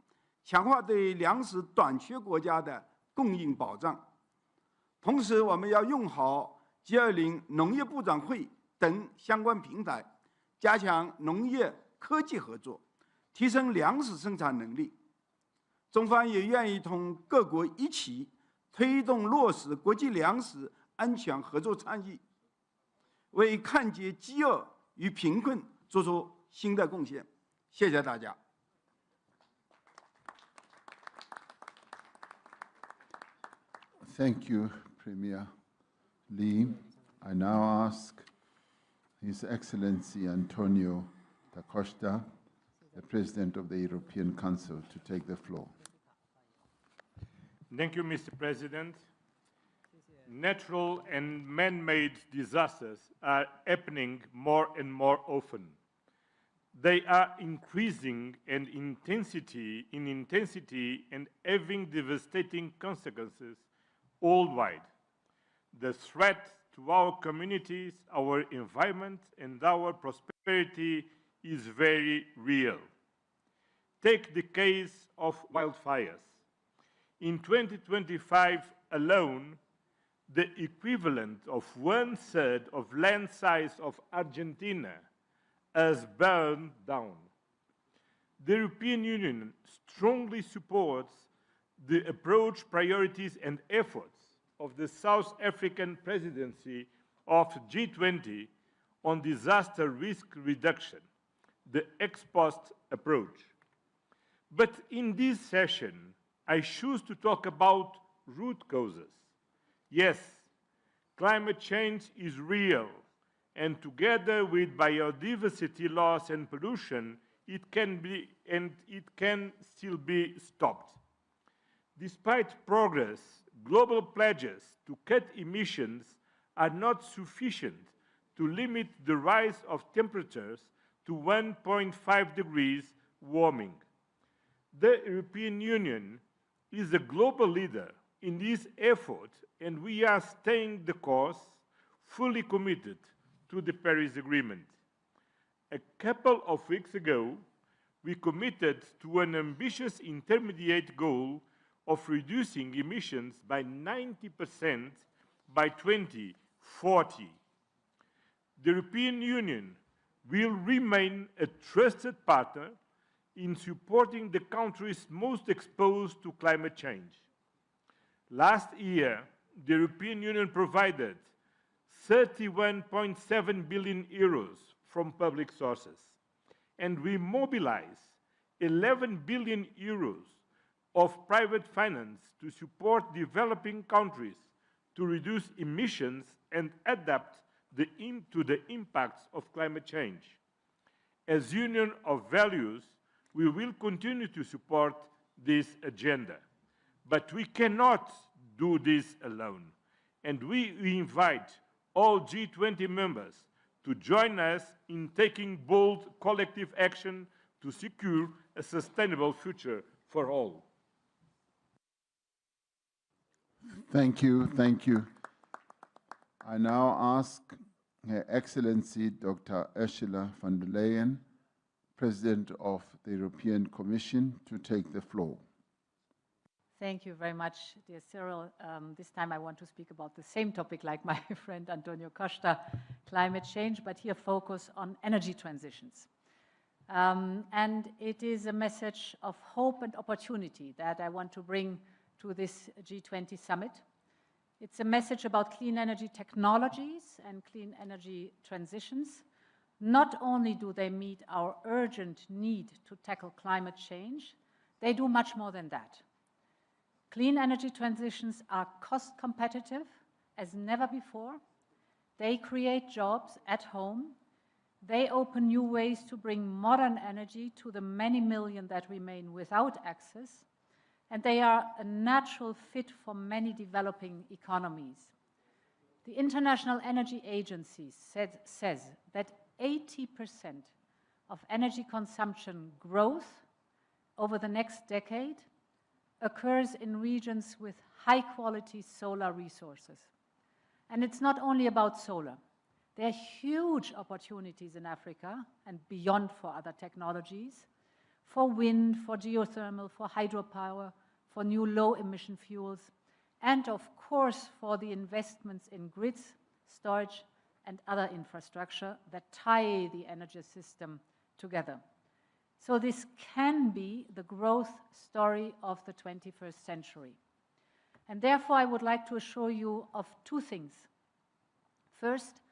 强化对粮食短缺国家的供应保障。同时，我们要用好 G20 农业部长会等相关平台，加强农业科技合作，提升粮食生产能力。中方也愿意同各国一起推动落实国际粮食安全合作倡议，为抗击饥饿与贫困做出新的贡献。谢谢大家。Thank you, Premier Lee. I now ask His Excellency Antonio da Costa, the President of the European Council, to take the floor. Thank you, Mr. President. Natural and man-made disasters are happening more and more often. They are increasing in intensity and having devastating consequences worldwide. The threat to our communities, our environment, and our prosperity is very real. Take the case of wildfires. In 2025 alone, the equivalent of 1/3 of land size of Argentina has burned down. The European Union strongly supports the approach, priorities, and efforts of the South African presidency of G20 on disaster risk reduction, the ex-post approach. But in this session, I choose to talk about root causes. Yes, climate change is real, and together with biodiversity loss and pollution, it can still be stopped. Despite progress, global pledges to cut emissions are not sufficient to limit the rise of temperatures to 1.5 degrees warming. The European Union is a global leader in this effort, and we are staying the course, fully committed to the Paris Agreement. A couple of weeks ago, we committed to an ambitious intermediate goal of reducing emissions by 90% by 2040. The European Union will remain a trusted partner in supporting the countries most exposed to climate change. Last year, the European Union provided 31.7 billion euros from public sources, and we mobilized 11 billion euros of private finance to support developing countries to reduce emissions and adapt to the impacts of climate change. As Union of Values, we will continue to support this agenda. But we cannot do this alone, and we invite all G20 members to join us in taking bold collective action to secure a sustainable future for all. Thank you, thank you. I now ask Her Excellency Dr. Ursula von der Leyen, President of the European Commission, to take the floor. Thank you very much, dear Cyril. This time I want to speak about the same topic like my friend Antonio Costa, climate change, but here focus on energy transitions. And it is a message of hope and opportunity that I want to bring to this G20 summit. It's a message about clean energy technologies and clean energy transitions. Not only do they meet our urgent need to tackle climate change, they do much more than that. Clean energy transitions are cost competitive as never before. They create jobs at home. They open new ways to bring modern energy to the many million that remain without access. And they are a natural fit for many developing economies. The International Energy Agency says that 80% of energy consumption growth over the next decade occurs in regions with high-quality solar resources. And it's not only about solar. There are huge opportunities in Africa and beyond for other technologies, for wind, for geothermal, for hydropower, for new low-emission fuels, and of course for the investments in grids, storage, and other infrastructure that tie the energy system together. So this can be the growth story of the 21st century. And therefore, I would like to assure you of two things. First,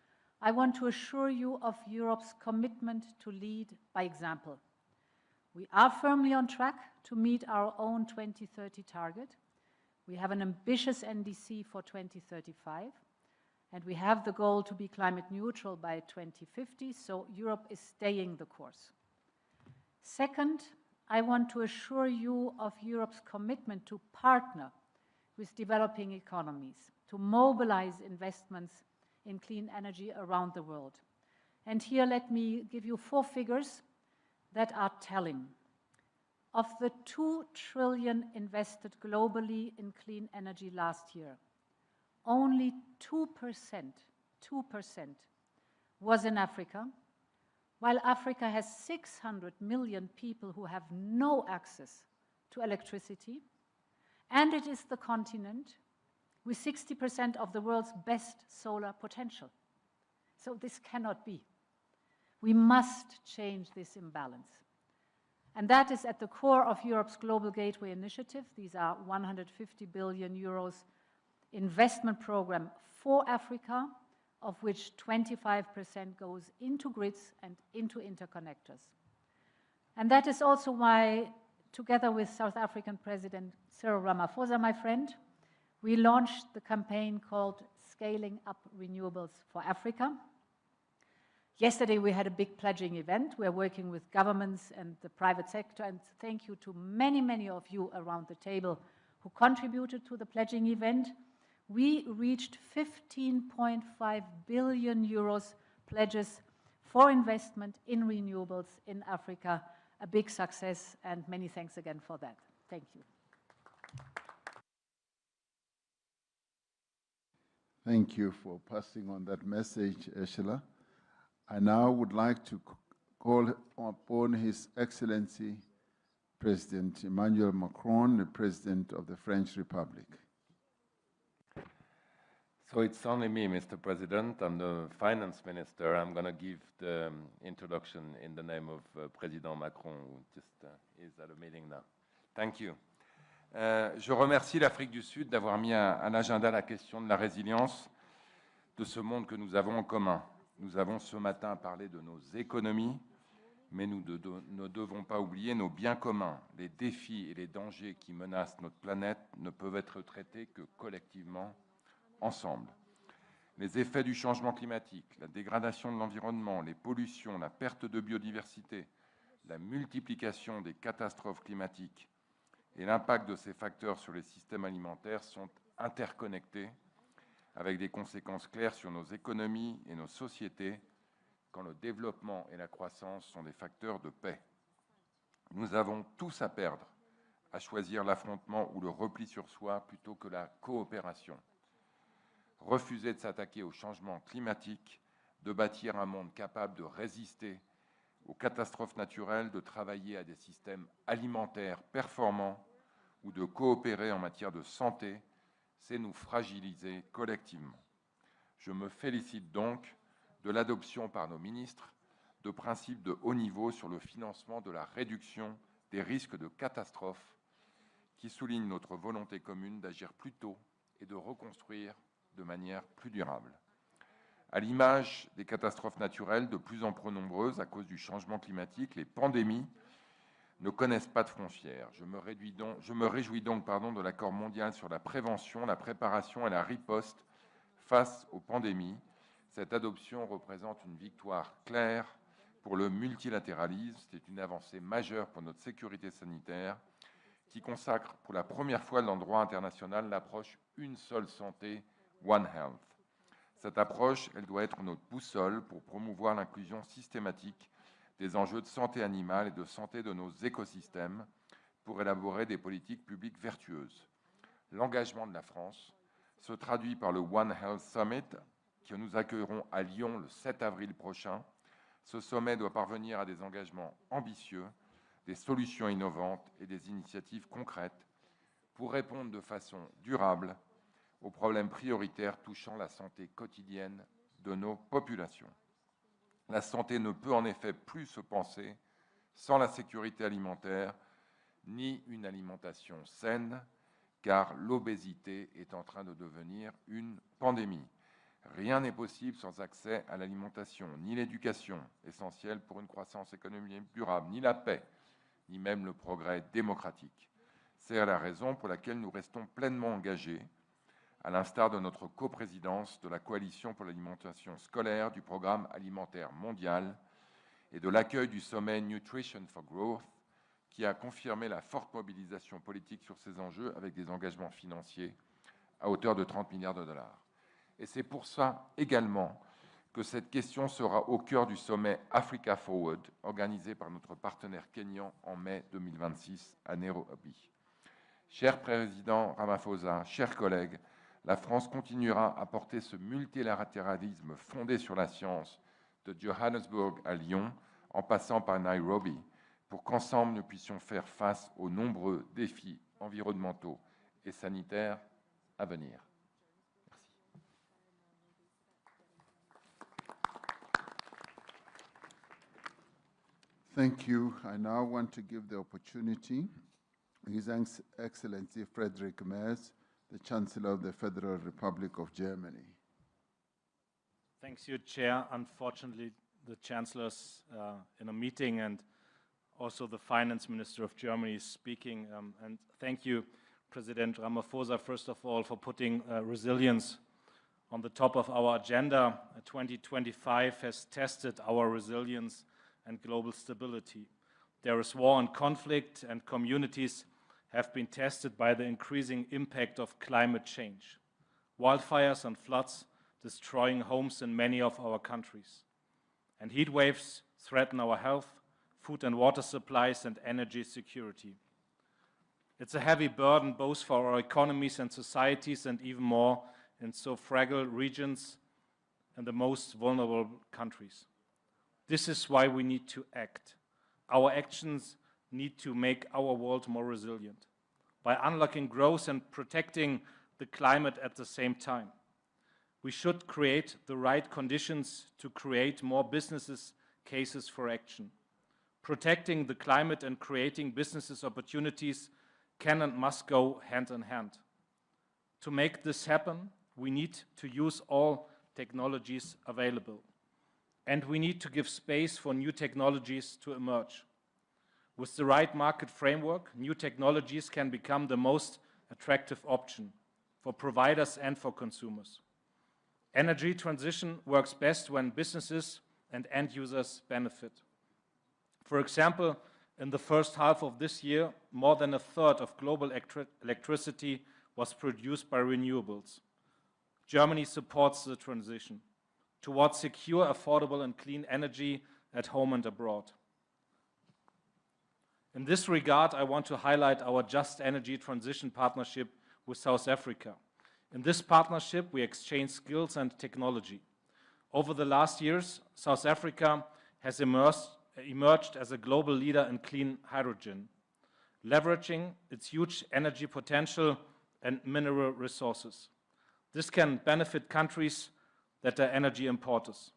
I want to assure you of Europe's commitment to lead by example. We are firmly on track to meet our own 2030 target. We have an ambitious NDC for 2035, and we have the goal to be climate neutral by 2050, so Europe is staying the course. Second, I want to assure you of Europe's commitment to partner with developing economies, to mobilize investments in clean energy around the world. And here let me give you 4 figures that are telling. Of the 2 trillion invested globally in clean energy last year, only 2% was in Africa, while Africa has 600 million people who have no access to electricity, and it is the continent with 60% of the world's best solar potential. So this cannot be. We must change this imbalance. And that is at the core of Europe's Global Gateway Initiative. These are 150 billion euros investment program for Africa, of which 25% goes into grids and into interconnectors. And that is also why, together with South African President Cyril Ramaphosa, my friend, we launched the campaign called Scaling Up Renewables for Africa. Yesterday, we had a big pledging event. We're working with governments and the private sector, and thank you to many, many of you around the table who contributed to the pledging event. We reached 15.5 billion euros pledges for investment in renewables in Africa, a big success, and many thanks again for that. Thank you. Thank you for passing on that message, Ursula. I now would like to call upon His Excellency President Emmanuel Macron, the President of the French Republic. So it's only me, Mr. President. I'm the Finance Minister. I'm going to give the introduction in the name of President Macron, who just is at a meeting now. Thank you. Je remercie l'Afrique du Sud d'avoir mis à l'agenda la question de la résilience de ce monde que nous avons en commun. Nous avons ce matin parlé de nos économies, mais nous ne devons pas oublier nos biens communs. Les défis et les dangers qui menacent notre planète ne peuvent être traités que collectivement, ensemble. Les effets du changement climatique, la dégradation de l'environnement, les pollutions, la perte de biodiversité, la multiplication des catastrophes climatiques et l'impact de ces facteurs sur les systèmes alimentaires sont interconnectés, avec des conséquences claires sur nos économies et nos sociétés, quand le développement et la croissance sont des facteurs de paix. Nous avons tous à perdre à choisir l'affrontement ou le repli sur soi plutôt que la coopération. Refuser de s'attaquer au changement climatique, de bâtir un monde capable de résister aux catastrophes naturelles, de travailler à des systèmes alimentaires performants ou de coopérer en matière de santé, c'est nous fragiliser collectivement. Je me félicite donc de l'adoption par nos ministres de principes de haut niveau sur le financement de la réduction des risques de catastrophes qui soulignent notre volonté commune d'agir plus tôt et de reconstruire de manière plus durable. À l'image des catastrophes naturelles de plus en plus nombreuses à cause du changement climatique, les pandémies ne connaissent pas de frontières. Je me réjouis donc de l'accord mondial sur la prévention, la préparation et la riposte face aux pandémies. Cette adoption représente une victoire claire pour le multilatéralisme. C'est une avancée majeure pour notre sécurité sanitaire qui consacre pour la première fois dans le droit international l'approche une seule santé, One Health. Cette approche, elle doit être notre boussole pour promouvoir l'inclusion systématique des enjeux de santé animale et de santé de nos écosystèmes pour élaborer des politiques publiques vertueuses. L'engagement de la France se traduit par le One Health Summit que nous accueillerons à Lyon le 7 avril prochain. Ce sommet doit parvenir à des engagements ambitieux, des solutions innovantes et des initiatives concrètes pour répondre de façon durable aux problèmes prioritaires touchant la santé quotidienne de nos populations. La santé ne peut en effet plus se penser sans la sécurité alimentaire ni une alimentation saine, car l'obésité est en train de devenir une pandémie. Rien n'est possible sans accès à l'alimentation, ni l'éducation, essentielle pour une croissance économique durable, ni la paix, ni même le progrès démocratique. C'est la raison pour laquelle nous restons pleinement engagés, à l'instar de notre coprésidence de la Coalition pour l'alimentation scolaire, du Programme alimentaire mondial et de l'accueil du sommet Nutrition for Growth, qui a confirmé la forte mobilisation politique sur ces enjeux avec des engagements financiers à hauteur de 30 milliards de dollars. Et c'est pour ça également que cette question sera au cœur du sommet Africa Forward, organisé par notre partenaire kényan en mai 2026 à Nairobi. Cher Président Ramaphosa, chers collègues, la France continuera à porter ce multilatéralisme fondé sur la science de Johannesburg à Lyon, en passant par Nairobi, pour qu'ensemble nous puissions faire face aux nombreux défis environnementaux et sanitaires à venir. Thank you. I now want to give the opportunity to His Excellency Friedrich Merz, the Chancellor of the Federal Republic of Germany. Thanks, you, Chair. Unfortunately, the Chancellor's in a meeting, and also the Finance Minister of Germany is speaking. And thank you, President Ramaphosa, first of all, for putting resilience on the top of our agenda. 2025 has tested our resilience and global stability. There is war and conflict, and communities have been tested by the increasing impact of climate change. Wildfires and floods destroying homes in many of our countries. And heat waves threaten our health, food and water supplies, and energy security. It's a heavy burden both for our economies and societies, and even more in so fragile regions and the most vulnerable countries. This is why we need to act. Our actions need to make our world more resilient by unlocking growth and protecting the climate at the same time. We should create the right conditions to create more business cases for action. Protecting the climate and creating business opportunities can and must go hand in hand. To make this happen, we need to use all technologies available. And we need to give space for new technologies to emerge. With the right market framework, new technologies can become the most attractive option for providers and for consumers. Energy transition works best when businesses and end users benefit. For example, in the first half of this year, more than a third of global electricity was produced by renewables. Germany supports the transition towards secure, affordable, and clean energy at home and abroad. In this regard, I want to highlight our Just Energy Transition Partnership with South Africa. In this partnership, we exchange skills and technology. Over the last years, South Africa has emerged as a global leader in clean hydrogen. leveraging its huge energy potential and mineral resources. This can benefit countries that are energy importers,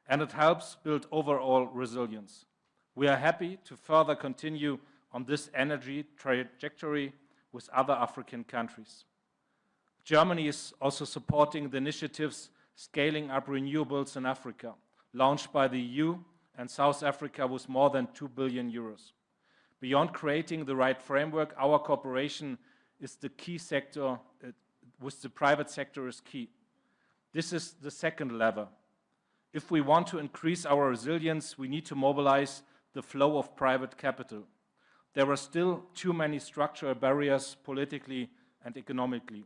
and it helps build overall resilience. We are happy to further continue on this energy trajectory with other African countries. Germany is also supporting the initiatives scaling up renewables in Africa, launched by the EU and South Africa with more than 2 billion euros. Beyond creating the right framework, our cooperation is the key sector, with the private sector is key. This is the second lever. If we want to increase our resilience, we need to mobilize the flow of private capital. There are still too many structural barriers politically and economically.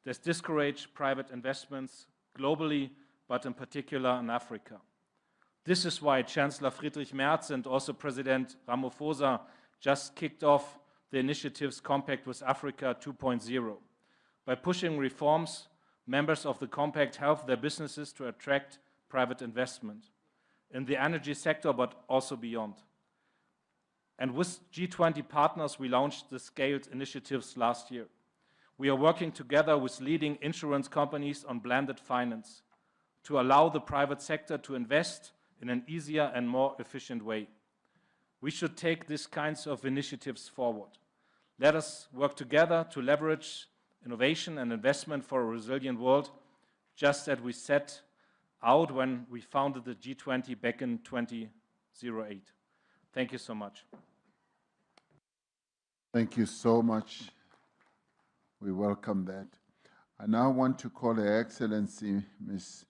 This discourages private investments globally, but in particular in Africa. This is why Chancellor Friedrich Merz and also President Ramaphosa just kicked off the initiatives Compact with Africa 2.0. By pushing reforms, members of the Compact help their businesses to attract private investment in the energy sector, but also beyond. And with G20 partners, we launched the scaled initiatives last year. We are working together with leading insurance companies on blended finance to allow the private sector to invest in an easier and more efficient way. We should take these kinds of initiatives forward. Let us work together to leverage innovation and investment for a resilient world, just as we set out when we founded the G20 back in 2008. Thank you so much. Thank you so much. We welcome that. I now want to call Her Excellency Ms.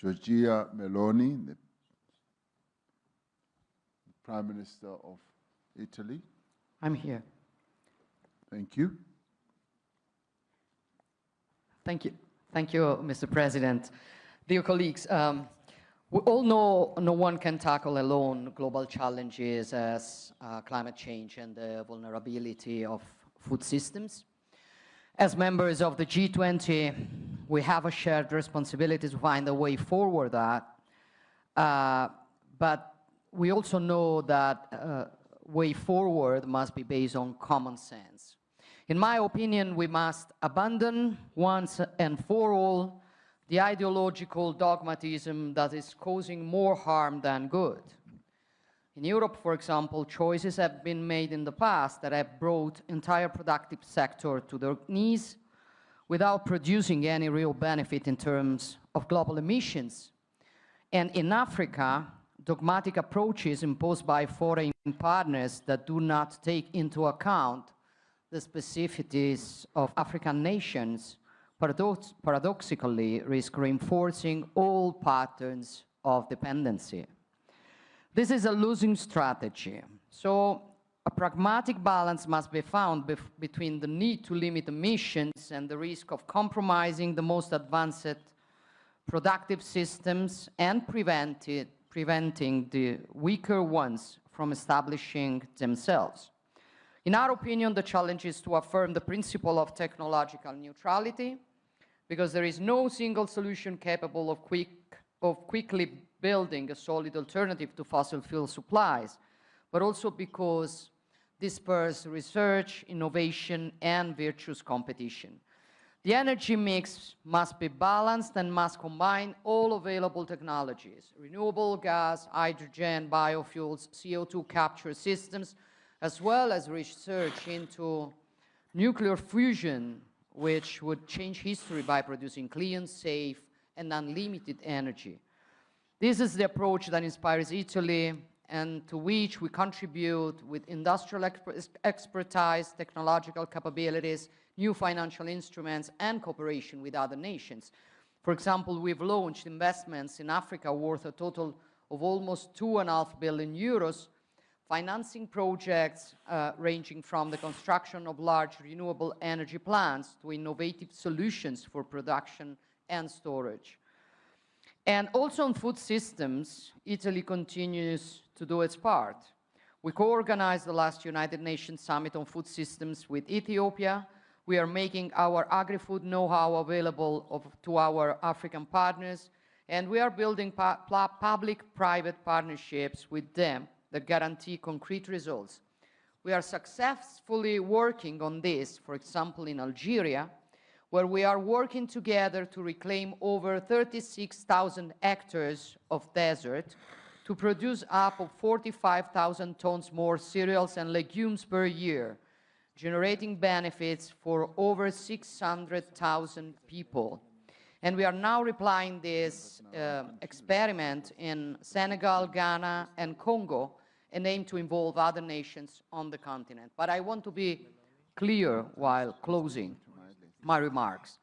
Giorgia Meloni, the Prime Minister of Italy. I'm here. Thank you. Thank you. Thank you, Mr. President. Dear colleagues, we all know no one can tackle alone global challenges as climate change and the vulnerability of food systems. As members of the G20, we have a shared responsibility to find a way forward but we also know that way forward must be based on common sense. In my opinion, we must abandon once and for all the ideological dogmatism that is causing more harm than good. In Europe, for example, choices have been made in the past that have brought entire productive sector to their knees without producing any real benefit in terms of global emissions. And in Africa, dogmatic approaches imposed by foreign partners that do not take into account the specificities of African nations paradoxically risk reinforcing all patterns of dependency. This is a losing strategy. So a pragmatic balance must be found between the need to limit emissions and the risk of compromising the most advanced productive systems and preventing the weaker ones from establishing themselves. In our opinion, the challenge is to affirm the principle of technological neutrality, because there is no single solution capable of quickly building a solid alternative to fossil fuel supplies, but also because this spurs research, innovation, and virtuous competition. The energy mix must be balanced and must combine all available technologies: renewable gas, hydrogen, biofuels, CO2 capture systems, as well as research into nuclear fusion, which would change history by producing clean, safe, and unlimited energy. This is the approach that inspires Italy and to which we contribute with industrial expertise, technological capabilities, new financial instruments, and cooperation with other nations. For example, we've launched investments in Africa worth a total of almost 2.5 billion euros, financing projects ranging from the construction of large renewable energy plants to innovative solutions for production and storage. And also on food systems, Italy continues to do its part. We co-organized the last United Nations Summit on Food Systems with Ethiopia. We are making our agri-food know-how available to our African partners, and we are building public-private partnerships with them that guarantee concrete results. We are successfully working on this, for example, in Algeria, where we are working together to reclaim over 36,000 hectares of desert to produce up of 45,000 tons more cereals and legumes per year, generating benefits for over 600,000 people. And we are now replying this experiment in Senegal, Ghana, and Congo, and aim to involve other nations on the continent. But I want to be clear while closing my remarks.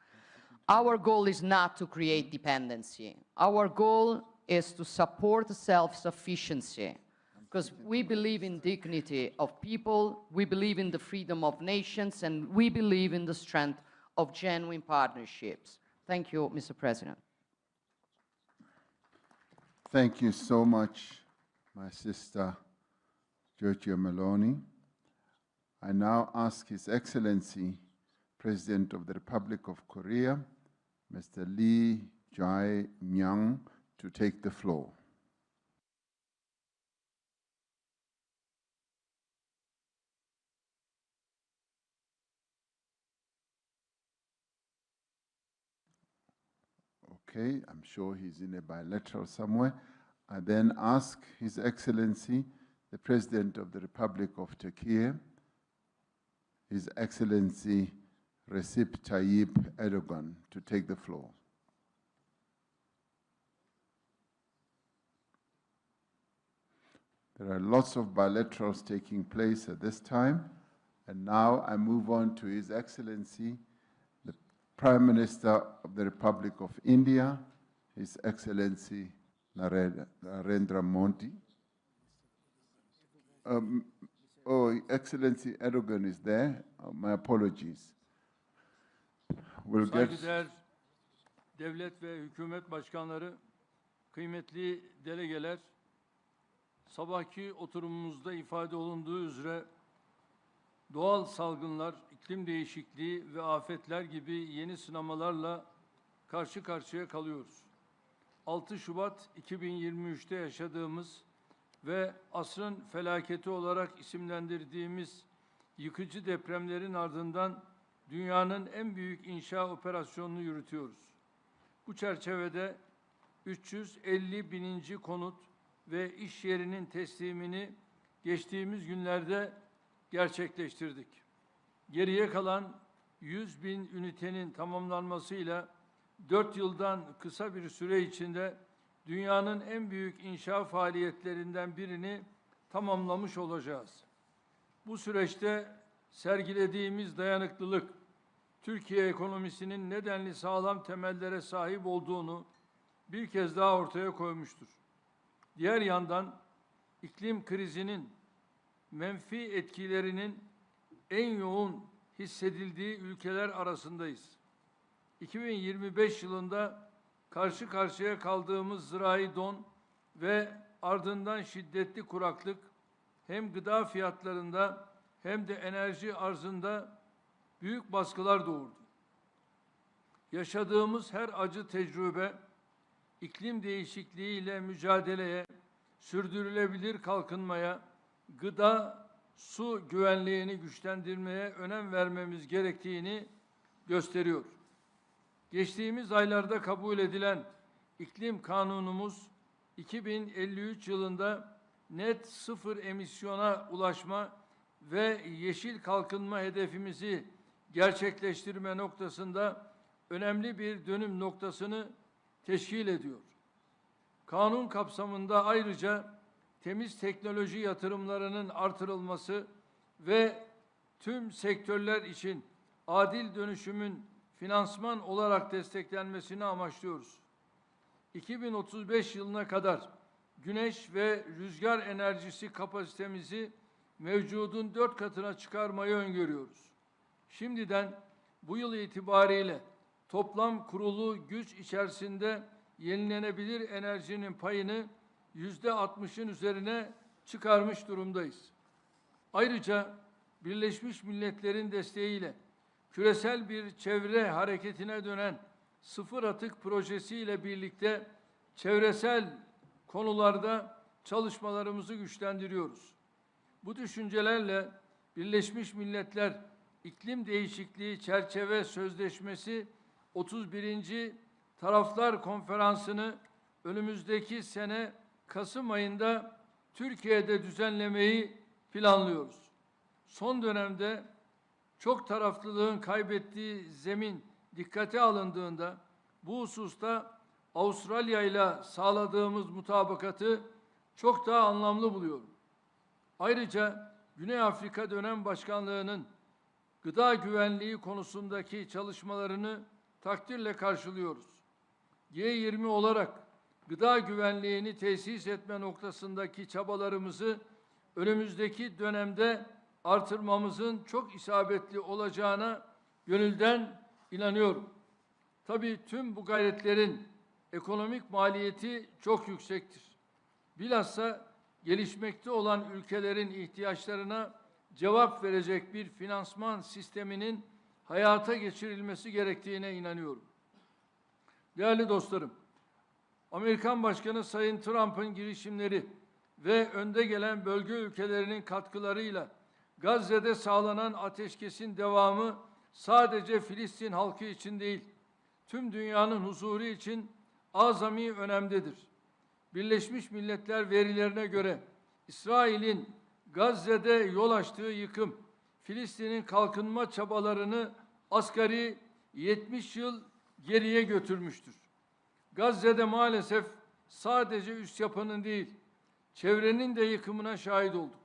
Our goal is not to create dependency. Our goal is to support self-sufficiency, because we believe in dignity of people, we believe in the freedom of nations, and we believe in the strength of genuine partnerships. Thank you, Mr. President. Thank you so much, my sister, Giorgia Meloni. I now ask His Excellency, President of the Republic of Korea, Mr. Lee Jae-myung, to take the floor. Okay, I'm sure he's in a bilateral somewhere. I then ask His Excellency, the President of the Republic of Turkey, His Excellency Recep Tayyip Erdogan, to take the floor. There are lots of bilaterals taking place at this time, and now I move on to His Excellency, the Prime Minister of the Republic of India, His Excellency Narendra Modi. Excellency Erdogan is there. My apologies. We'll get... Saygıdeğer devlet ve hükümet başkanları, kıymetli delegeler, sabahki oturumumuzda ifade olunduğu üzere doğal salgınlar, iklim değişikliği ve afetler gibi yeni sınamalarla karşı karşıya kalıyoruz. 6 Şubat 2023'te yaşadığımız ve asrın felaketi olarak isimlendirdiğimiz yıkıcı depremlerin ardından dünyanın en büyük inşa operasyonunu yürütüyoruz. Bu çerçevede 350 bininci konut ve iş yerinin teslimini geçtiğimiz günlerde gerçekleştirdik. Geriye kalan 100 bin ünitenin tamamlanmasıyla 4 yıldan kısa bir süre içinde dünyanın en büyük inşa faaliyetlerinden birini tamamlamış olacağız. Bu süreçte sergilediğimiz dayanıklılık, Türkiye ekonomisinin nedenli sağlam temellere sahip olduğunu bir kez daha ortaya koymuştur. Diğer yandan iklim krizinin menfi etkilerinin en yoğun hissedildiği ülkeler arasındayız. 2025 yılında karşı karşıya kaldığımız zirai don ve ardından şiddetli kuraklık hem gıda fiyatlarında hem de enerji arzında büyük baskılar doğurdu. Yaşadığımız her acı tecrübe iklim değişikliğiyle mücadeleye, sürdürülebilir kalkınmaya, gıda, su güvenliğini güçlendirmeye önem vermemiz gerektiğini gösteriyor. Geçtiğimiz aylarda kabul edilen iklim kanunumuz 2053 yılında net sıfır emisyona ulaşma ve yeşil kalkınma hedefimizi gerçekleştirme noktasında önemli bir dönüm noktasını teşkil ediyor. Kanun kapsamında ayrıca temiz teknoloji yatırımlarının artırılması ve tüm sektörler için adil dönüşümün finansman olarak desteklenmesini amaçlıyoruz. 2035 yılına kadar güneş ve rüzgar enerjisi kapasitemizi mevcudun 4 katına çıkarmayı öngörüyoruz. Şimdiden bu yıl itibariyle toplam kurulu güç içerisinde yenilenebilir enerjinin payını %60'ın üzerine çıkarmış durumdayız. Ayrıca Birleşmiş Milletler'in desteğiyle küresel bir çevre hareketine dönen sıfır atık projesiyle birlikte çevresel konularda çalışmalarımızı güçlendiriyoruz. Bu düşüncelerle Birleşmiş Milletler İklim Değişikliği Çerçeve Sözleşmesi 31. Taraflar Konferansı'nı önümüzdeki sene Kasım ayında Türkiye'de düzenlemeyi planlıyoruz. Son dönemde çok taraflılığın kaybettiği zemin dikkate alındığında bu hususta Avustralya ile sağladığımız mutabakatı çok daha anlamlı buluyorum. Ayrıca Güney Afrika Dönem Başkanlığı'nın gıda güvenliği konusundaki çalışmalarını takdirle karşılıyoruz. G20 olarak gıda güvenliğini tesis etme noktasındaki çabalarımızı önümüzdeki dönemde artırmamızın çok isabetli olacağına gönülden inanıyorum. Tabii tüm bu gayretlerin ekonomik maliyeti çok yüksektir. Bilhassa gelişmekte olan ülkelerin ihtiyaçlarına cevap verecek bir finansman sisteminin hayata geçirilmesi gerektiğine inanıyorum. Değerli dostlarım, Amerikan Başkanı Sayın Trump'ın girişimleri ve önde gelen bölge ülkelerinin katkılarıyla Gazze'de sağlanan ateşkesin devamı sadece Filistin halkı için değil, tüm dünyanın huzuru için azami önemlidir. Birleşmiş Milletler verilerine göre İsrail'in Gazze'de yol açtığı yıkım, Filistin'in kalkınma çabalarını asgari 70 yıl geriye götürmüştür. Gazze'de maalesef sadece üst yapının değil, çevrenin de yıkımına şahit olduk.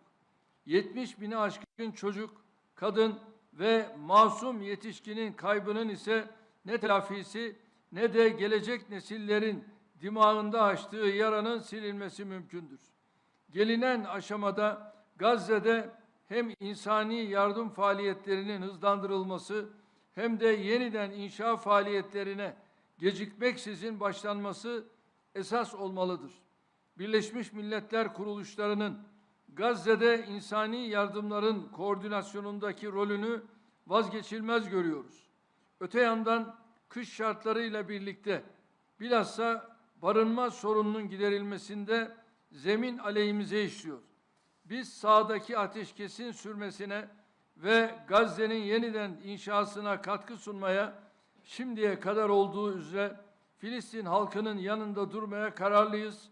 70 bini aşkın çocuk, kadın ve masum yetişkinin kaybının ise ne telafisi ne de gelecek nesillerin dimağında açtığı yaranın silinmesi mümkündür. Gelinen aşamada Gazze'de hem insani yardım faaliyetlerinin hızlandırılması hem de yeniden inşa faaliyetlerine gecikmeksizin başlanması esas olmalıdır. Birleşmiş Milletler kuruluşlarının Gazze'de insani yardımların koordinasyonundaki rolünü vazgeçilmez görüyoruz. Öte yandan kış şartlarıyla birlikte bilhassa barınma sorununun giderilmesinde zemin aleyhimize işliyor. Biz sahadaki ateşkesin sürmesine ve Gazze'nin yeniden inşasına katkı sunmaya şimdiye kadar olduğu üzere Filistin halkının yanında durmaya kararlıyız,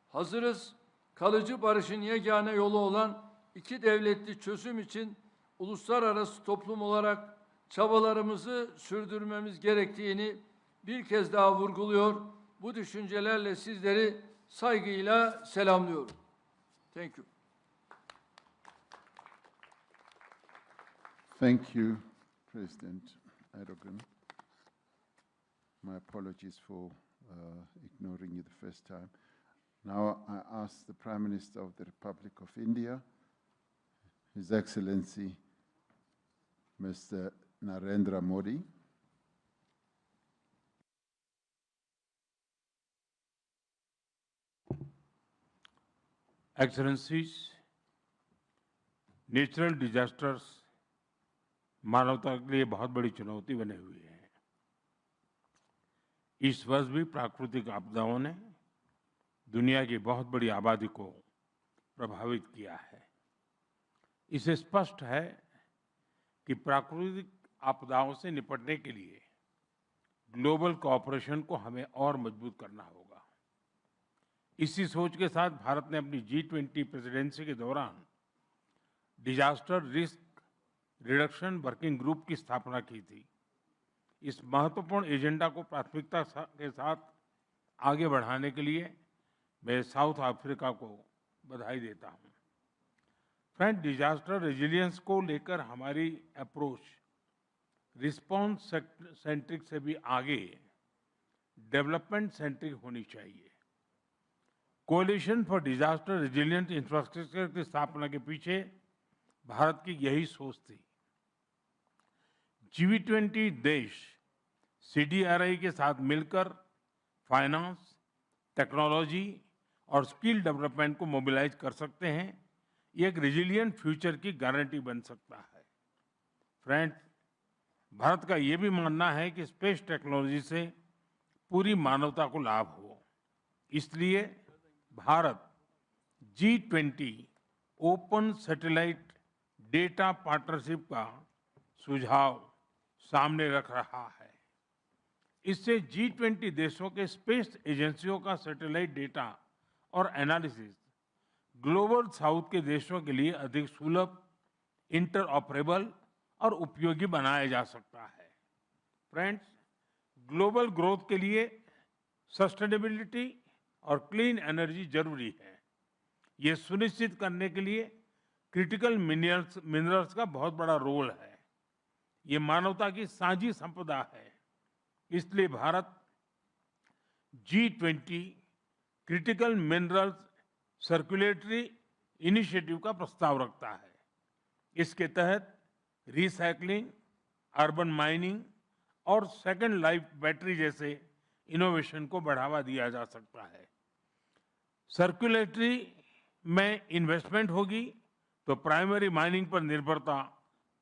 hazırız. Kalıcı barışın yegane yolu olan iki devletli çözüm için uluslararası toplum olarak çabalarımızı sürdürmemiz gerektiğini bir kez daha vurguluyor. Bu düşüncelerle sizleri saygıyla selamlıyorum. Thank you. Thank you, President Erdogan. My apologies for ignoring you the first time. Now I ask the Prime Minister of the Republic of India, His Excellency Mr. Narendra Modi. Excellencies, natural disasters मानवता के लिए बहुत बड़ी चुनौती बने हुए हैं। इस वर्ष भी प्राकृतिक आपदाओं ने दुनिया की बहुत बड़ी आबादी को प्रभावित किया है। इससे स्पष्ट है कि प्राकृतिक आपदाओं से निपटने के लिए ग्लोबल कोऑपरेशन को हमें और मजबूत करना होगा। इसी सोच के साथ भारत ने अपनी G20 प्रेसिडेंसी के दौरान disaster risk reduction working group की स्थापना की थी। इस महत्वपूर्ण एजेंडा को प्राथमिकता के साथ आगे बढ़ाने के लिए मैं साउथ अफ्रीका को बधाई देता हूं। फ्रेंड, डिजास्टर रेजिलियंस को लेकर हमारी अप्रोच रिस्पॉन्स सेंट्रिक से भी आगे डेवलपमेंट सेंट्रिक होनी चाहिए। कोalition फॉर डिजास्टर रेजिलिएंट इंफ्रास्ट्रक्चर की स्थापना के पीछे भारत की यही सोच थी। G20 देश CDRI के साथ मिलकर फाइनेंस, टेक्नोलॉजी और स्किल डेवलपमेंट को मोबिलाइज कर सकते हैं। ये एक रेजिलिएंट फ्यूचर की गारंटी बन सकता है। फ्रेंड्स, भारत का ये भी मानना है कि स्पेस टेक्नोलॉजी से पूरी मानवता को लाभ हो, इसलिए Bharat G20 open satellite data partnership का सुझाव सामने रख रहा है। इससे G20 देशों के स्पेस एजेंसियों का सैटेलाइट डेटा और एनालिसिस ग्लोबल साउथ के देशों के लिए अधिक सुलभ, इंटरऑपरेबल और उपयोगी बनाया जा सकता है। फ्रेंड्स, ग्लोबल ग्रोथ के लिए सस्टेनेबिलिटी और क्लीन एनर्जी जरूरी है। ये सुनिश्चित करने के लिए क्रिटिकल मिनरल्स का बहुत बड़ा रोल है। ये मानवता की साझी संपदा है। इसलिए Bharat G20 critical minerals circulatory initiative का प्रस्ताव रखता है। इसके तहत रिसाइकलिंग, अर्बन माइनिंग और सेकेंड लाइफ बैटरी जैसे इनोवेशन को बढ़ावा दिया जा सकता है। सर्कुलेटरी में इन्वेस्टमेंट होगी तो प्राइमरी माइनिंग पर निर्भरता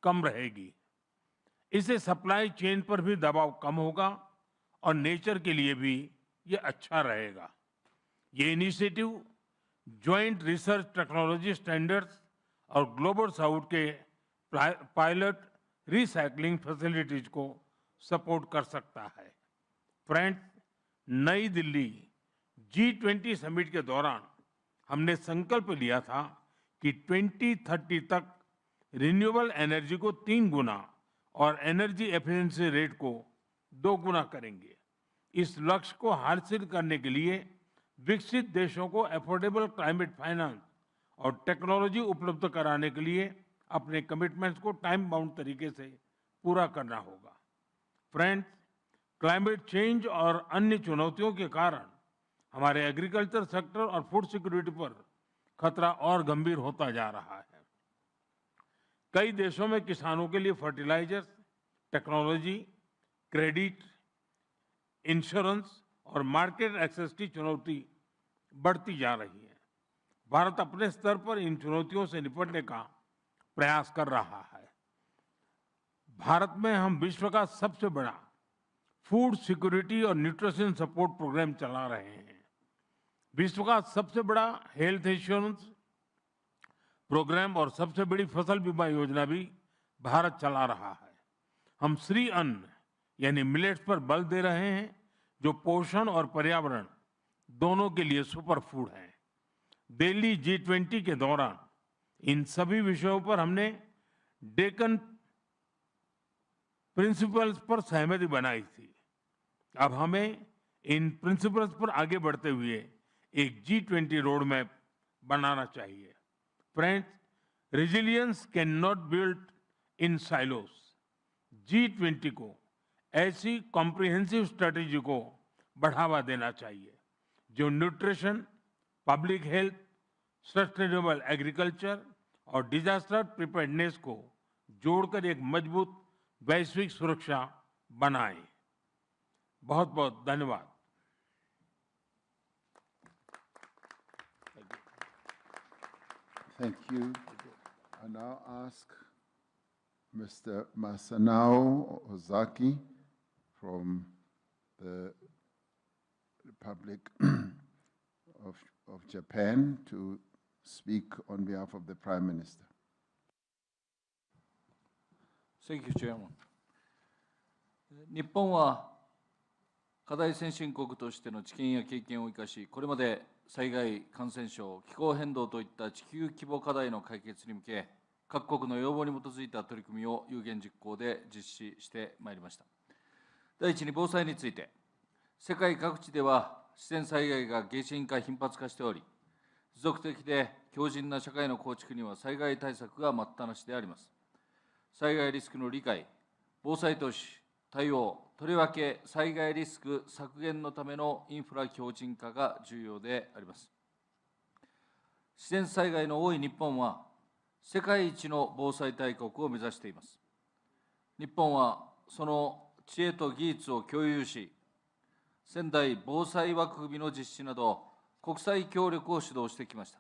कम रहेगी। इससे सप्लाई चेन पर भी दबाव कम होगा और नेचर के लिए भी ये अच्छा रहेगा। ये initiative joint research technology standards और ग्लोबल साउथ के पायलट रिसाइकलिंग फैसिलिटीज को सपोर्ट कर सकता है। फ्रेंड्स, नई दिल्ली G20 समिट के दौरान हमने संकल्प लिया था कि 2030 तक रिन्यूएबल एनर्जी को 3 गुना और एनर्जी एफिशिएंसी रेट को 2 गुना करेंगे। इस लक्ष्य को हासिल करने के लिए विकसित देशों को अफोर्डेबल क्लाइमेट फाइनेंस और टेक्नोलॉजी उपलब्ध कराने के लिए अपने कमिटमेंट्स को टाइम बाउंड तरीके से पूरा करना होगा। फ्रेंड्स, क्लाइमेट चेंज और अन्य चुनौतियों के कारण हमारे एग्रीकल्चर सेक्टर और फूड सिक्योरिटी पर खतरा और गंभीर होता जा रहा है। कई देशों में किसानों के लिए फर्टिलाइजर्स, टेक्नोलॉजी, क्रेडिट, इंश्योरेंस और मार्केट एक्सेस की चुनौती बढ़ती जा रही है। भारत अपने स्तर पर इन चुनौतियों से निपटने का प्रयास कर रहा है। भारत में हम विश्व का सबसे बड़ा फूड सिक्योरिटी और न्यूट्रिशन सपोर्ट प्रोग्राम चला रहे हैं। विश्व का सबसे बड़ा हेल्थ इंश्योरेंस प्रोग्राम और सबसे बड़ी फसल बीमा योजना भी भारत चला रहा है। हम श्री अन्न यानी मिलेट्स पर बल दे रहे हैं, जो पोषण और पर्यावरण दोनों के लिए सुपर फूड है। दिल्ली G20 के दौरान इन सभी विषयों पर हमने डेक्कन प्रिंसिपल्स पर सहमति बनाई थी। अब हमें इन प्रिंसिपल्स पर आगे बढ़ते हुए एक G20 रोड मैप बनाना चाहिए। Friends, resilience can not build in silos. G20 को ऐसी कॉम्प्रिहेंसिव स्ट्रेटेजी को बढ़ावा देना चाहिए जो nutrition, public health, sustainable agriculture और डिजास्टर प्रिपेयर्डनेस को जोड़कर एक मजबूत वैश्विक सुरक्षा बनाए। बहुत बहुत धन्यवाद। Thank you. I now ask Mr. Masanao Ozaki from the Republic of Japan to speak on behalf of the Prime Minister. Thank you, Chairman. 日本は課題先進国としての知見や経験を生かし、これまで災害、感染症、気候変動といった地球規模課題の解決に向け、各国の要望に基づいた取り組みを有言実行で実施してまいりました。第一に防災について、世界各地では自然災害が激甚化頻発化しており、持続的で強靭な社会の構築には災害対策が待ったなしであります。災害リスクの理解、防災投資、対応、とりわけ災害リスク削減のためのインフラ強靭化が重要であります。自然災害の多い日本は、世界一の防災大国を目指しています。日本はその知恵と技術を共有し、仙台防災枠組みの実施など、国際協力を主導してきました。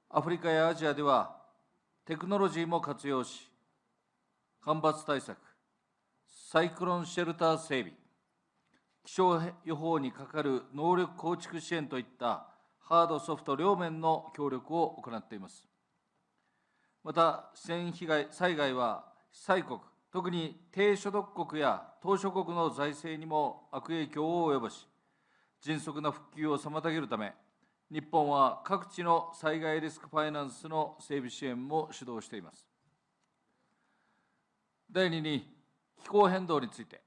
アフリカやアジアでは、テクノロジーも活用し、干ばつ対策、サイクロンシェルター整備、気象予報にかかる能力構築支援といったハード・ソフト両面の協力を行っています。また、自然災害は被災国、特に低所得国や島諸国の財政にも悪影響を及ぼし、迅速な復旧を妨げるため、日本は各地の災害リスクファイナンスの整備支援も主導しています。第2に、気候変動について、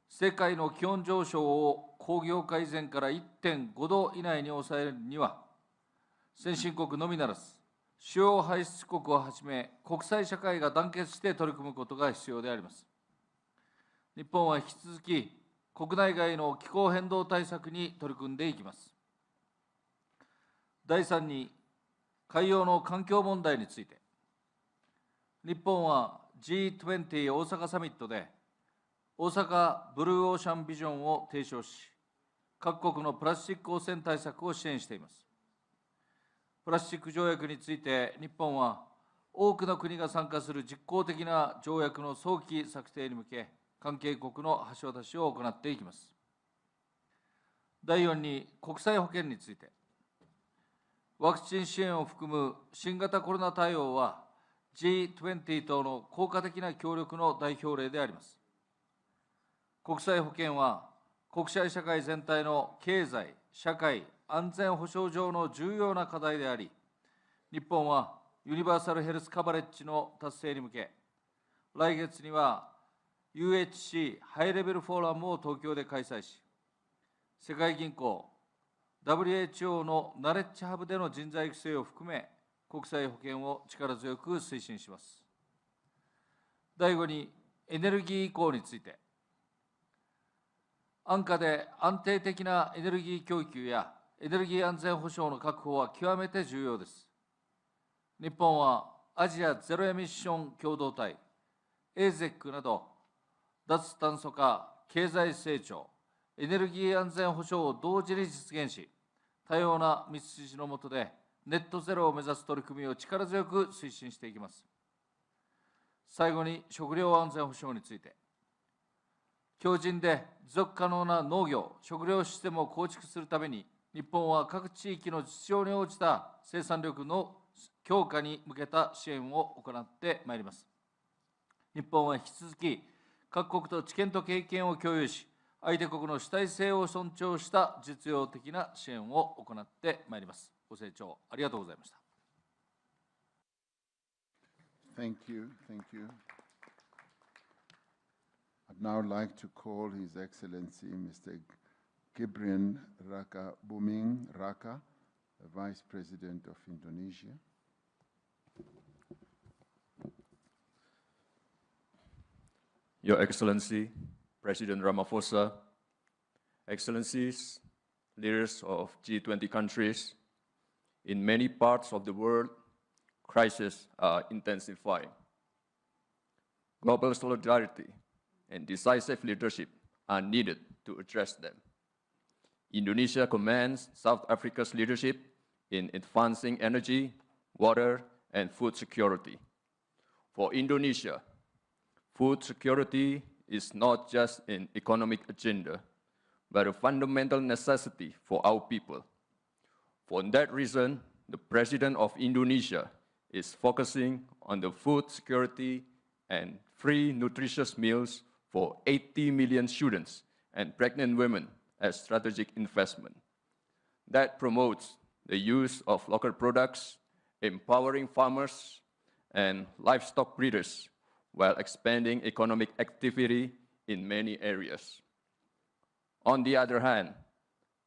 世界の気温上昇を工業化以前から 1.5 度以内に抑えるには、先進国のみならず、主要排出国をはじめ、国際社会が団結して取り組むことが必要であります。日本は引き続き、国内外の気候変動対策に取り組んでいきます。第3に、海洋の環境問題について、日本は G20 大阪サミットで、大阪ブルーオーシャンビジョンを提唱し、各国のプラスチック汚染対策を支援しています。プラスチック条約について、日本は多くの国が参加する実効的な条約の早期策定に向け、関係国の橋渡しを行っていきます。第4に、国際保険について、ワクチン支援を含む新型コロナ対応は G20 との効果的な協力の代表例であります。国際保険は国際社会全体の経済、社会、安全保障上の重要な課題であり、日本はユニバーサルヘルスカバレッジの達成に向け、来月には UHC ハイレベルフォーラムを東京で開催し、世界銀行、WHO のナレッジハブでの人材育成を含め、国際保険を力強く推進します。第5に、エネルギー移行について、安価で安定的なエネルギー供給やエネルギー安全保障の確保は極めて重要です。日本はアジアゼロエミッション共同体、AZEC など、脱炭素化、経済成長、エネルギー安全保障を同時に実現し、多様な道筋の下でネットゼロを目指す取り組みを力強く推進していきます。最後に、食料安全保障について、強靭で持続可能な農業・食料システムを構築するために、日本は各地域の実情に応じた生産力の強化に向けた支援を行ってまいります。日本は引き続き、各国と知見と経験を共有し、相手国の主体性を尊重した実用的な支援を行ってまいります。ご清聴ありがとうございました。Thank you. Thank you. I'd now like to call His Excellency Mr. Gibran Raka Buming Raka, the Vice President of Indonesia. Your Excellency, President Ramaphosa, Excellencies, leaders of G20 countries, in many parts of the world, crises are intensifying. Global solidarity and decisive leadership are needed to address them. Indonesia commends South Africa's leadership in advancing energy, water, and food security. For Indonesia, food security is not just an economic agenda, but a fundamental necessity for our people. For that reason, the President of Indonesia is focusing on the food security and free nutritious meals for 80 million students and pregnant women as strategic investment. That promotes the use of local products, empowering farmers and livestock breeders, while expanding economic activity in many areas. On the other hand,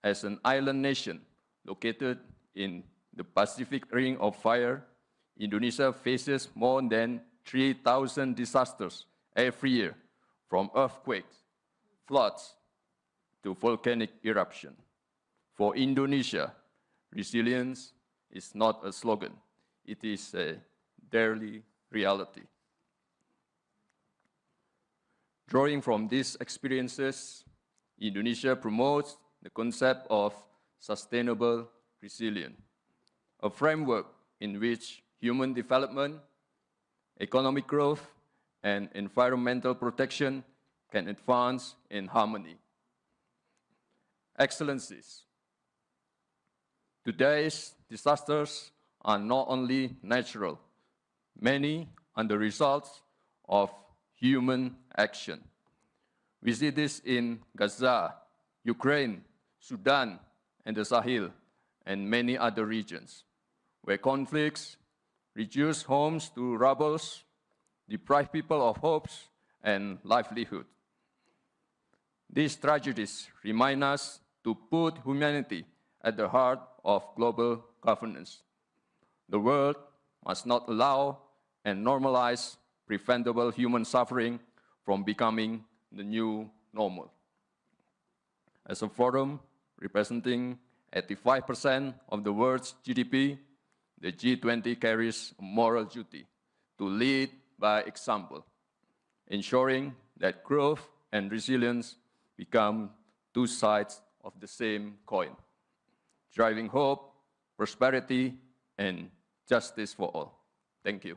as an island nation located in the Pacific Ring of Fire, Indonesia faces more than 3,000 disasters every year, from earthquakes, floods, to volcanic eruption. For Indonesia, resilience is not a slogan, it is a daily reality. Drawing from these experiences, Indonesia promotes the concept of sustainable resilience, a framework in which human development, economic growth, and environmental protection can advance in harmony. Excellencies, today's disasters are not only natural, many are the results of human action. We see this in Gaza, Ukraine, Sudan, and the Sahel, and many other regions, where conflicts reduce homes to rubble, deprive people of hopes and livelihood. These tragedies remind us to put humanity at the heart of global governance. The world must not allow and normalize preventable human suffering from becoming the new normal. As a forum representing 85% of the world's GDP, the G20 carries a moral duty to lead by example, ensuring that growth and resilience become two sides of the same coin, driving hope, prosperity, and justice for all. Thank you.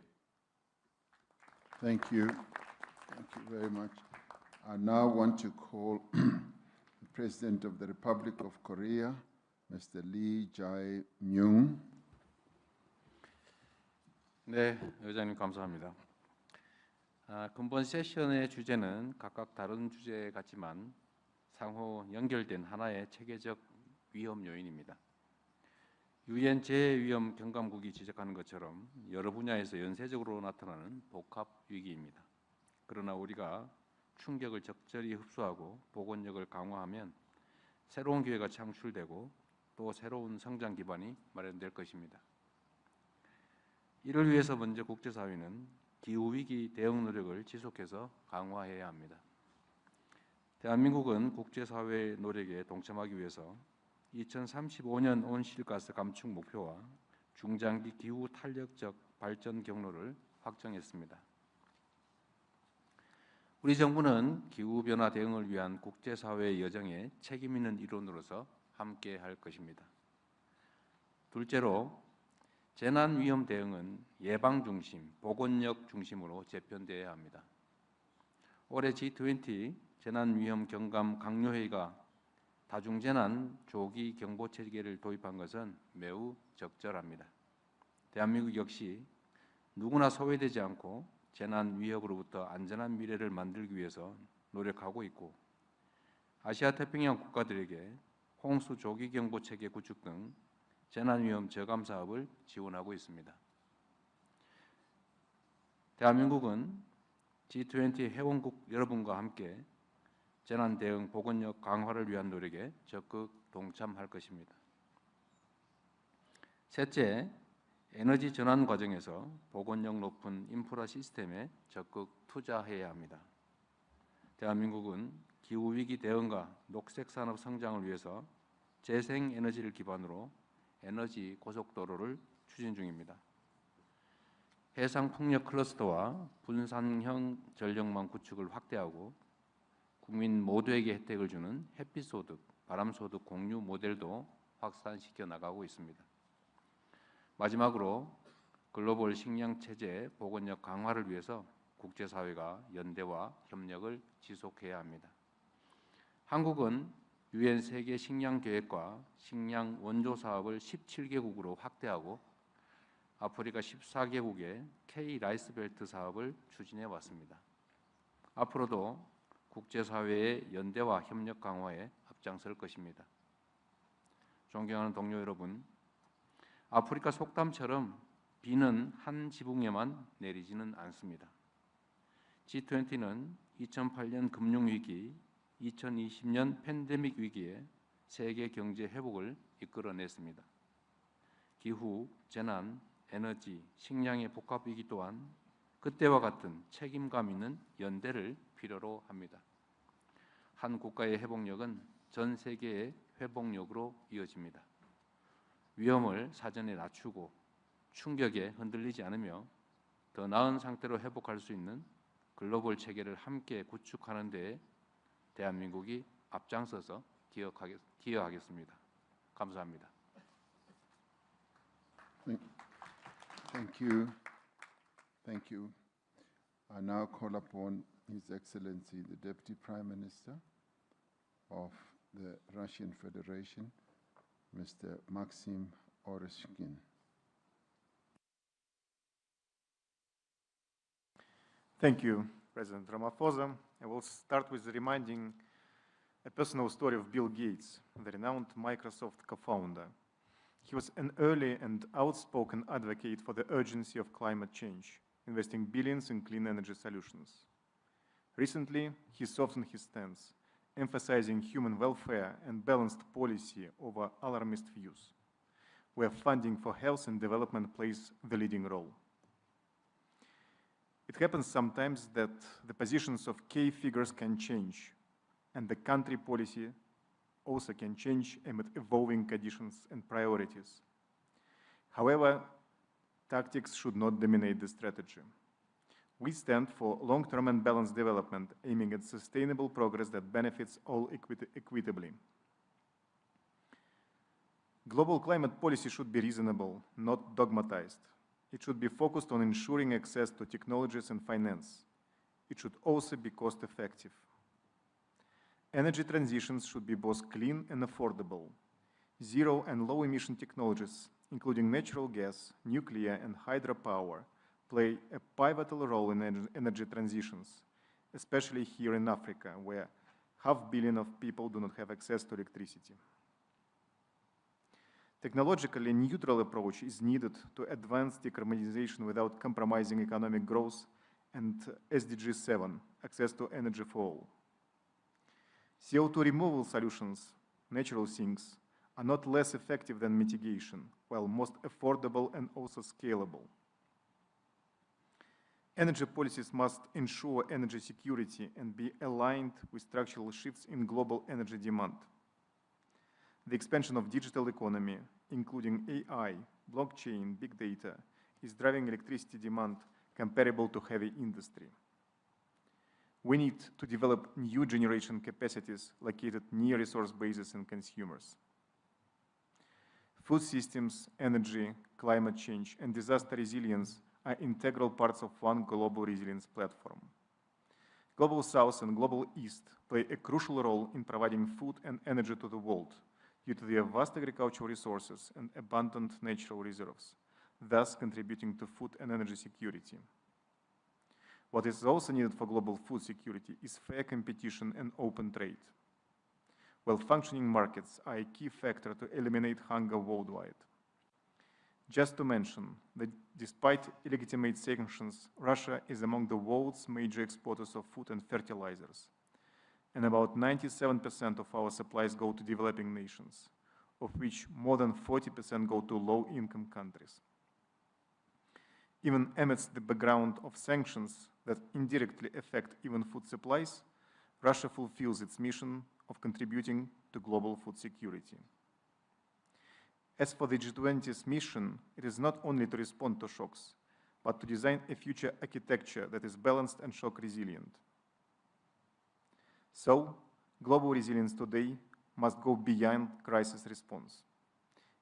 Thank you. Thank you very much. I now want to call the President of the Republic of Korea, Mr. Lee Jae-myung. 네, 의장님 감사합니다. 근본 세션의 주제는 각각 다른 주제 같지만 상호 연결된 하나의 체계적 위험 요인입니다. 유엔 재해위험 경감국이 지적하는 것처럼 여러 분야에서 연쇄적으로 나타나는 복합 위기입니다. 그러나 우리가 충격을 적절히 흡수하고 복원력을 강화하면 새로운 기회가 창출되고 또 새로운 성장 기반이 마련될 것입니다. 이를 위해서 먼저 국제사회는 기후위기 대응 노력을 지속해서 강화해야 합니다. 대한민국은 국제사회의 노력에 동참하기 위해서 2035년 온실가스 감축 목표와 중장기 기후 탄력적 발전 경로를 확정했습니다. 우리 정부는 기후변화 대응을 위한 국제사회의 여정에 책임 있는 일원으로서 함께 할 것입니다. 둘째로, 재난위험 대응은 예방 중심, 복원력 중심으로 재편되어야 합니다. 올해 G20 재난위험 경감 강요회의가 다중재난 조기 경보 체계를 도입한 것은 매우 적절합니다. 대한민국 역시 누구나 소외되지 않고 재난 위협으로부터 안전한 미래를 만들기 위해서 노력하고 있고, 아시아 태평양 국가들에게 홍수 조기 경보 체계 구축 등 재난 위험 저감 사업을 지원하고 있습니다. 대한민국은 G20 회원국 여러분과 함께 재난 대응 복원력 강화를 위한 노력에 적극 동참할 것입니다. 셋째, 에너지 전환 과정에서 복원력 높은 인프라 시스템에 적극 투자해야 합니다. 대한민국은 기후위기 대응과 녹색 산업 성장을 위해서 재생에너지를 기반으로 에너지 고속도로를 추진 중입니다. 해상풍력 클러스터와 분산형 전력망 구축을 확대하고 국민 모두에게 혜택을 주는 햇빛소득, 바람소득 공유 모델도 확산시켜 나가고 있습니다. 마지막으로 글로벌 식량 체제 복원력 강화를 위해서 국제사회가 연대와 협력을 지속해야 합니다. 한국은 유엔 세계 식량 계획과 식량 원조 사업을 17개국으로 확대하고 아프리카 14개국의 K 라이스벨트 사업을 추진해 왔습니다. 앞으로도 국제사회의 연대와 협력 강화에 앞장설 것입니다. 존경하는 동료 여러분, 아프리카 속담처럼 비는 한 지붕에만 내리지는 않습니다. G20는 2008년 금융위기, 2020년 팬데믹 위기에 세계 경제 회복을 이끌어냈습니다. 기후, 재난, 에너지, 식량의 복합 위기 또한 그때와 같은 책임감 있는 연대를 필요로 합니다. 한 국가의 회복력은 전 세계의 회복력으로 이어집니다. 위험을 사전에 낮추고 충격에 흔들리지 않으며 더 나은 상태로 회복할 수 있는 글로벌 체계를 함께 구축하는 데 대한민국이 앞장서서 기여하겠습니다. 감사합니다. Thank you. Thank you. I now call upon His Excellency the Deputy Prime Minister of the Russian Federation, Mr. Maxim Oreshkin. Thank you, President Ramaphosa. I will start with reminding a personal story of Bill Gates, the renowned Microsoft co-founder. He was an early and outspoken advocate for the urgency of climate change, investing billions in clean energy solutions. Recently, he softened his stance, emphasizing human welfare and balanced policy over alarmist views, where funding for health and development plays the leading role. It happens sometimes that the positions of key figures can change, and the country policy also can change amid evolving conditions and priorities. However, tactics should not dominate the strategy. We stand for long-term and balanced development, aiming at sustainable progress that benefits all equitably. Global climate policy should be reasonable, not dogmatized. It should be focused on ensuring access to technologies and finance. It should also be cost-effective. Energy transitions should be both clean and affordable. Zero and low-emission technologies, including natural gas, nuclear, and hydropower, play a pivotal role in energy transitions, especially here in Africa, where 500 million of people do not have access to electricity. Technologically neutral approach is needed to advance decarbonization without compromising economic growth and SDG 7, access to energy for all. CO2 removal solutions, natural sinks, are not less effective than mitigation, while most affordable and also scalable. Energy policies must ensure energy security and be aligned with structural shifts in global energy demand. The expansion of digital economy, including AI, blockchain, big data, is driving electricity demand comparable to heavy industry. We need to develop new generation capacities located near resource bases and consumers. Food systems, energy, climate change, and disaster resilience are integral parts of one global resilience platform. Global South and Global East play a crucial role in providing food and energy to the world due to their vast agricultural resources and abundant natural reserves, thus contributing to food and energy security. What is also needed for global food security is fair competition and open trade. Well-functioning markets are a key factor to eliminate hunger worldwide. Just to mention that despite illegitimate sanctions, Russia is among the world's major exporters of food and fertilizers, and about 97% of our supplies go to developing nations, of which more than 40% go to low-income countries. Even amidst the background of sanctions that indirectly affect even food supplies, Russia fulfills its mission of contributing to global food security. As for the G20's mission, it is not only to respond to shocks, but to design a future architecture that is balanced and shock resilient. So, global resilience today must go beyond crisis response.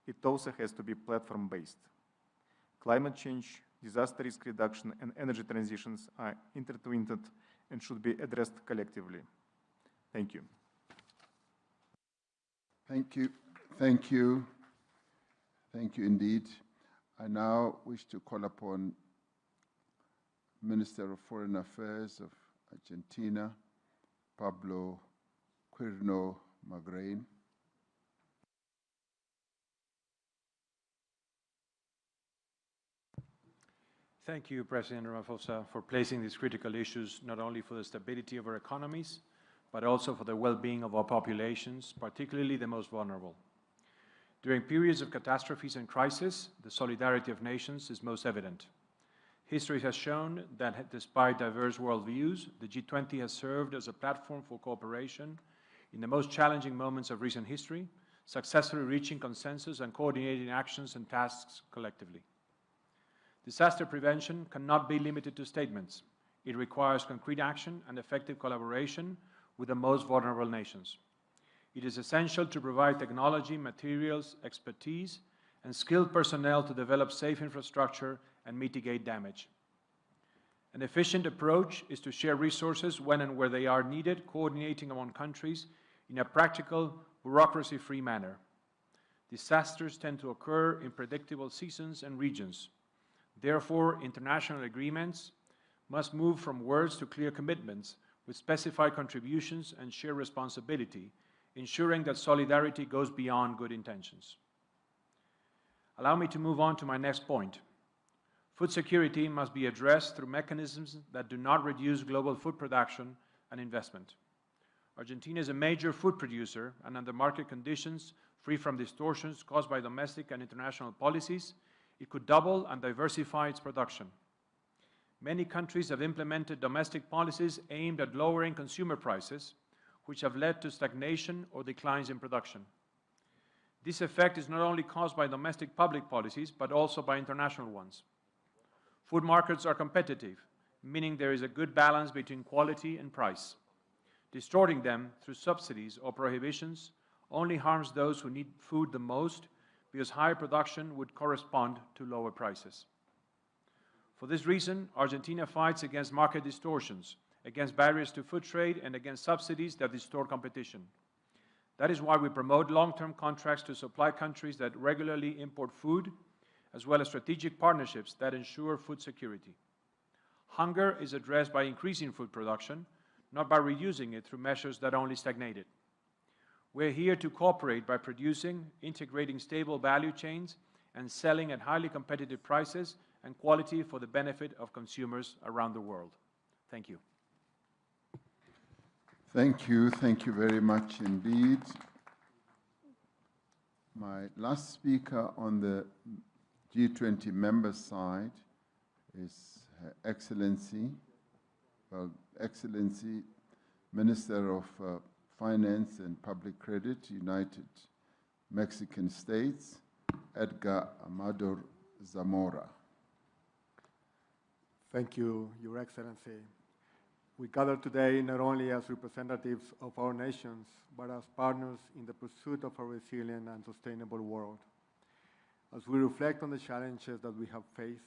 It also has to be platform-based. Climate change, disaster risk reduction, and energy transitions are intertwined and should be addressed collectively. Thank you. Thank you. Thank you. Thank you indeed. I now wish to call upon Minister of Foreign Affairs of Argentina, Pablo Quirno Magrain. Thank you, President Ramaphosa, for placing these critical issues not only for the stability of our economies, but also for the well-being of our populations, particularly the most vulnerable. During periods of catastrophes and crisis, the solidarity of nations is most evident. History has shown that despite diverse worldviews, the G20 has served as a platform for cooperation in the most challenging moments of recent history, successfully reaching consensus and coordinating actions and tasks collectively. Disaster prevention cannot be limited to statements. It requires concrete action and effective collaboration with the most vulnerable nations. It is essential to provide technology, materials, expertise, and skilled personnel to develop safe infrastructure and mitigate damage. An efficient approach is to share resources when and where they are needed, coordinating among countries in a practical, bureaucracy-free manner. Disasters tend to occur in predictable seasons and regions. Therefore, international agreements must move from words to clear commitments with specified contributions and shared responsibility, ensuring that solidarity goes beyond good intentions. Allow me to move on to my next point. Food security must be addressed through mechanisms that do not reduce global food production and investment. Argentina is a major food producer, and under market conditions free from distortions caused by domestic and international policies, it could double and diversify its production. Many countries have implemented domestic policies aimed at lowering consumer prices, which have led to stagnation or declines in production. This effect is not only caused by domestic public policies, but also by international ones. Food markets are competitive, meaning there is a good balance between quality and price. Distorting them through subsidies or prohibitions only harms those who need food the most, because higher production would correspond to lower prices. For this reason, Argentina fights against market distortions, against barriers to food trade, and against subsidies that distort competition. That is why we promote long-term contracts to supply countries that regularly import food, as well as strategic partnerships that ensure food security. Hunger is addressed by increasing food production, not by reducing it through measures that only stagnate it. We're here to cooperate by producing, integrating stable value chains, and selling at highly competitive prices and quality for the benefit of consumers around the world. Thank you. Thank you very much indeed. My last speaker on the G20 member side is Her Excellency, Minister of Finance and Public Credit, United Mexican States, Edgar Amador Zamora. Thank you, Your Excellency. We gather today not only as representatives of our nations, but as partners in the pursuit of a resilient and sustainable world. As we reflect on the challenges that we have faced,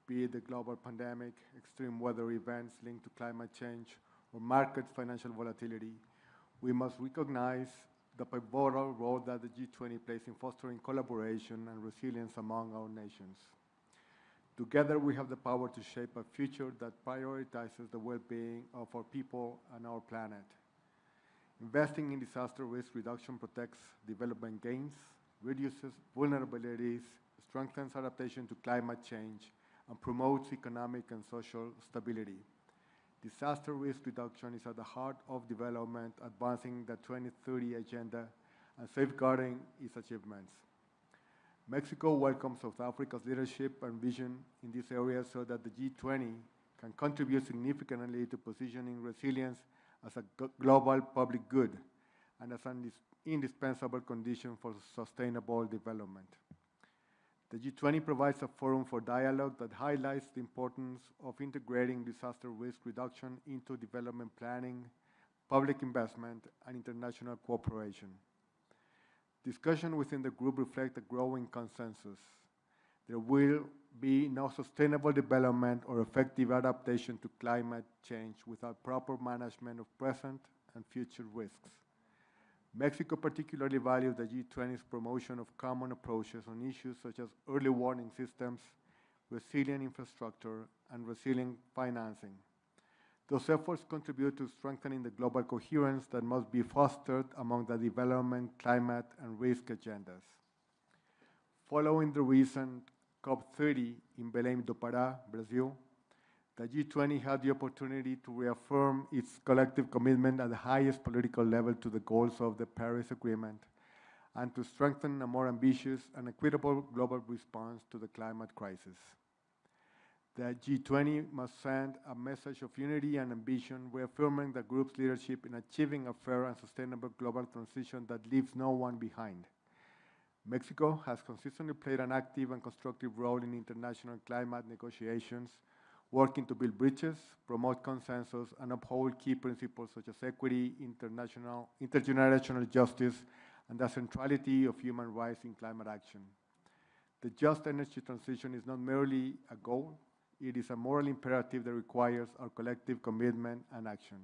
be it the global pandemic, extreme weather events linked to climate change, or market financial volatility, we must recognize the pivotal role that the G20 plays in fostering collaboration and resilience among our nations. Together, we have the power to shape a future that prioritizes the well-being of our people and our planet. Investing in disaster risk reduction protects development gains, reduces vulnerabilities, strengthens adaptation to climate change, and promotes economic and social stability. Disaster risk reduction is at the heart of development, advancing the 2030 agenda and safeguarding its achievements. Mexico welcomes South Africa's leadership and vision in this area so that the G20 can contribute significantly to positioning resilience as a global public good and as an indispensable condition for sustainable development. The G20 provides a forum for dialogue that highlights the importance of integrating disaster risk reduction into development planning, public investment, and international cooperation. Discussion within the group reflects a growing consensus. There will be no sustainable development or effective adaptation to climate change without proper management of present and future risks. Mexico particularly values the G20's promotion of common approaches on issues such as early warning systems, resilient infrastructure, and resilient financing. Those efforts contribute to strengthening the global coherence that must be fostered among the development, climate, and risk agendas. Following the recent COP30 in Belém do Pará, Brazil, the G20 had the opportunity to reaffirm its collective commitment at the highest political level to the goals of the Paris Agreement and to strengthen a more ambitious and equitable global response to the climate crisis. The G20 must send a message of unity and ambition, reaffirming the group's leadership in achieving a fair and sustainable global transition that leaves no one behind. Mexico has consistently played an active and constructive role in international climate negotiations, working to build bridges, promote consensus, and uphold key principles such as equity, intergenerational justice, and the centrality of human rights in climate action. The just energy transition is not merely a goal, it is a moral imperative that requires our collective commitment and action.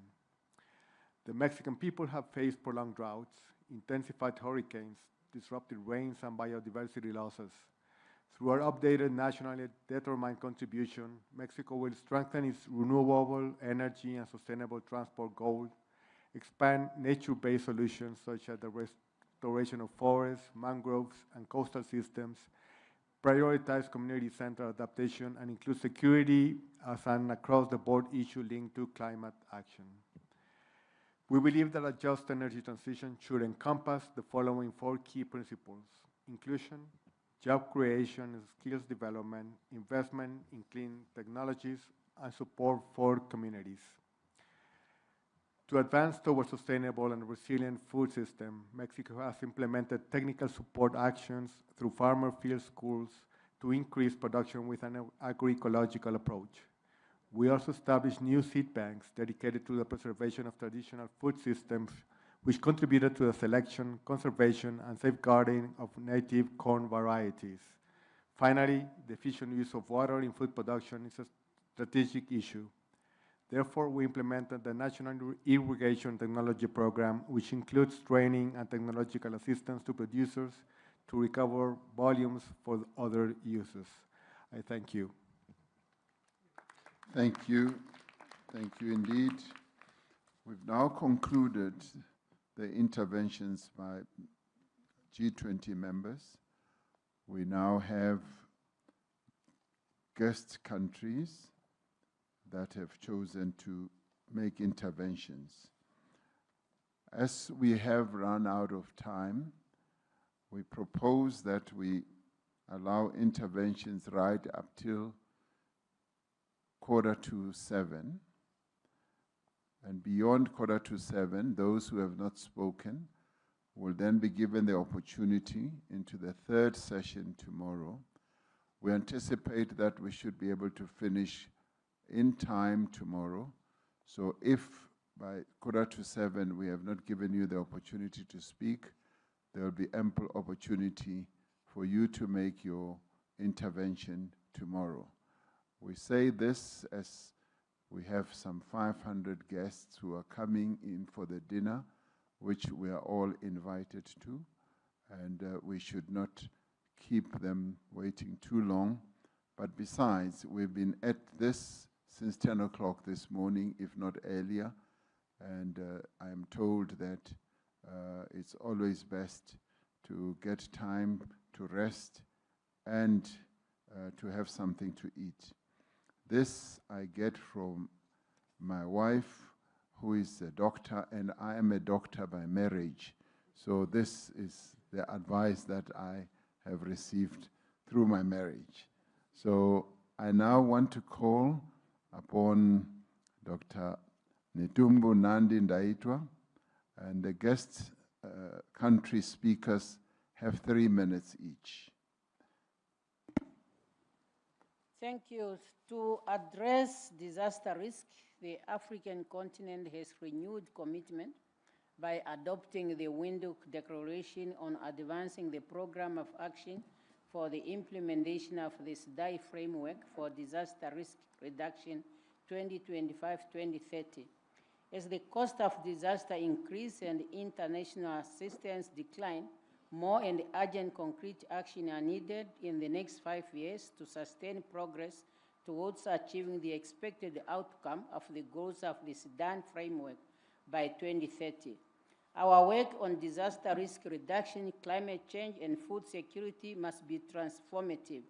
The Mexican people have faced prolonged droughts, intensified hurricanes, disrupted rains, and biodiversity losses. Through our updated nationally determined contribution, Mexico will strengthen its renewable energy and sustainable transport goals, expand nature-based solutions such as the restoration of forests, mangroves, and coastal systems, prioritize community-centered adaptation, and include security as an across-the-board issue linked to climate action. We believe that a just energy transition should encompass the following 4 key principles: inclusion, job creation and skills development, investment in clean technologies, and support for communities. To advance towards sustainable and resilient food system, Mexico has implemented technical support actions through farmer field schools to increase production with an agroecological approach. We also established new seed banks dedicated to the preservation of traditional food systems, which contributed to the selection, conservation, and safeguarding of native corn varieties. Finally, the efficient use of water in food production is a strategic issue. Therefore, we implemented the National Irrigation Technology Program, which includes training and technological assistance to producers to recover volumes for other uses. I thank you. Thank you. Thank you indeed. We've now concluded the interventions by G20 members. We now have guest countries that have chosen to make interventions. As we have run out of time, we propose that we allow interventions right up till 6:45. And beyond 6:45, those who have not spoken will then be given the opportunity into the 3rd session tomorrow. We anticipate that we should be able to finish in time tomorrow. So if by 6:45 we have not given you the opportunity to speak, there will be ample opportunity for you to make your intervention tomorrow. We say this as we have some 500 guests who are coming in for the dinner, which we are all invited to, and we should not keep them waiting too long. But besides, we've been at this since 10 o'clock this morning, if not earlier, and I am told that it's always best to get time to rest and to have something to eat. This I get from my wife, who is a doctor, and I am a doctor by marriage. So this is the advice that I have received through my marriage. So I now want to call upon Dr. Netumbo Nandi Ndaitwa, and the guest country speakers have 3 minutes each. Thank you. To address disaster risk, the African continent has renewed commitment by adopting the Windhoek Declaration on advancing the program of action for the implementation of the SDI framework for disaster risk reduction 2025-2030. As the cost of disaster increase and international assistance decline, more and urgent concrete action are needed in the next 5 years to sustain progress towards achieving the expected outcome of the goals of the SDI framework by 2030. Our work on disaster risk reduction, climate change, and food security must be transformative.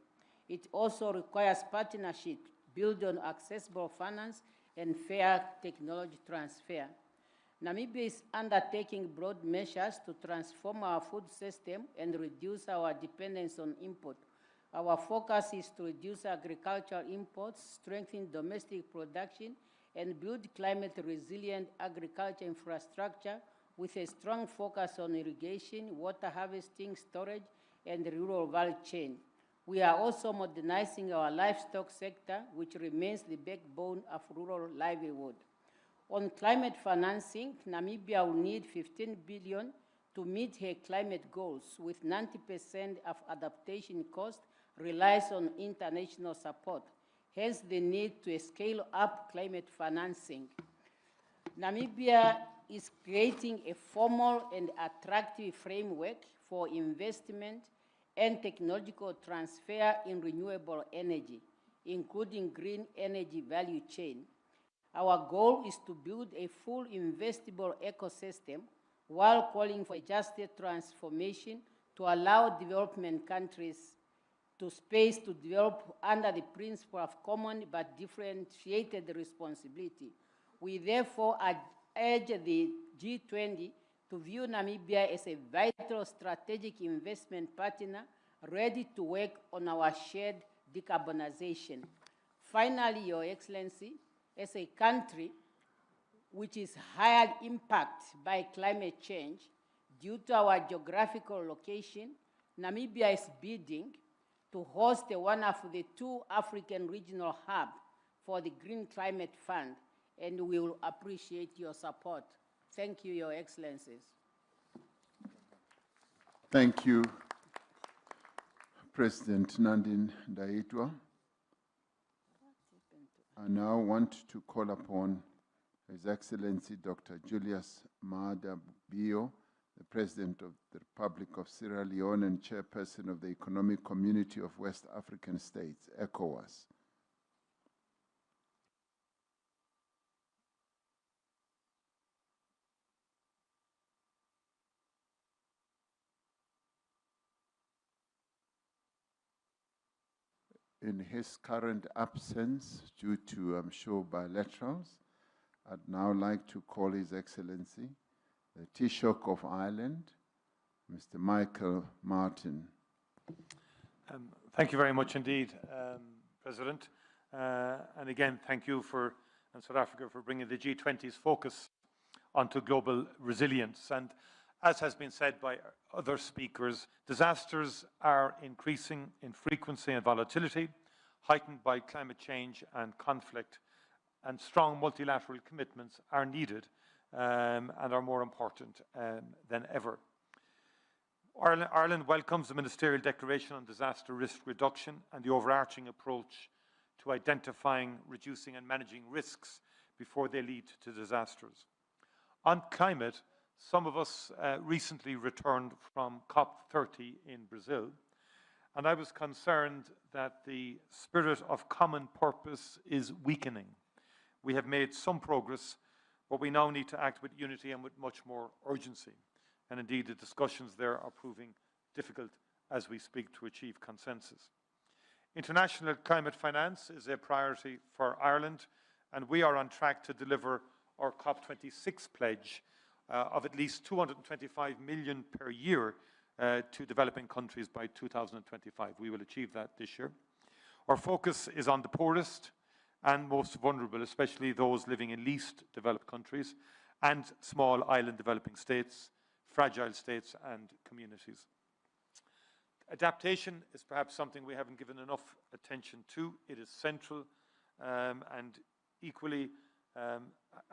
It also requires partnership built on accessible finance and fair technology transfer. Namibia is undertaking broad measures to transform our food system and reduce our dependence on import. Our focus is to reduce agricultural imports, strengthen domestic production, and build climate-resilient agriculture infrastructure with a strong focus on irrigation, water harvesting, storage, and the rural value chain. We are also modernizing our livestock sector, which remains the backbone of rural livelihood. On climate financing, Namibia will need 15 billion to meet her climate goals, with 90% of adaptation cost relies on international support, hence the need to scale up climate financing. Namibia is creating a formal and attractive framework for investment and technological transfer in renewable energy, including green energy value chain. Our goal is to build a full investable ecosystem while calling for a just transformation to allow development countries to space to develop under the principle of common but differentiated responsibility. We therefore urge the G20 to view Namibia as a vital strategic investment partner ready to work on our shared decarbonization. Finally, Your Excellency, as a country which is higher impact by climate change due to our geographical location, Namibia is bidding to host one of the 2 African regional hubs for the Green Climate Fund, and we will appreciate your support. Thank you, Your Excellencies. Thank you, President Nandine Ndaitwah. I now want to call upon His Excellency Dr. Julius Maada Bio, the President of the Republic of Sierra Leone and Chairperson of the Economic Community of West African States, ECOWAS. In his current absence, due to, I'm sure, bilaterals, I'd now like to call His Excellency, the Taoiseach of Ireland, Mr. Michael Martin. Thank you very much indeed, President. And again, thank you and South Africa for bringing the G20's focus onto global resilience. And as has been said by other speakers, disasters are increasing in frequency and volatility, heightened by climate change and conflict, and strong multilateral commitments are needed and are more important than ever. Ireland welcomes the Ministerial Declaration on Disaster Risk Reduction and the overarching approach to identifying, reducing and managing risks before they lead to disasters. On climate, some of us recently returned from COP30 in Brazil, and I was concerned that the spirit of common purpose is weakening. We have made some progress, but we now need to act with unity and with much more urgency. And indeed, the discussions there are proving difficult as we speak to achieve consensus. International climate finance is a priority for Ireland, and we are on track to deliver our COP26 pledge of at least 225 million per year to developing countries by 2025. We will achieve that this year. Our focus is on the poorest and most vulnerable, especially those living in least developed countries and small island developing states, fragile states and communities. Adaptation is perhaps something we haven't given enough attention to. It is central and equally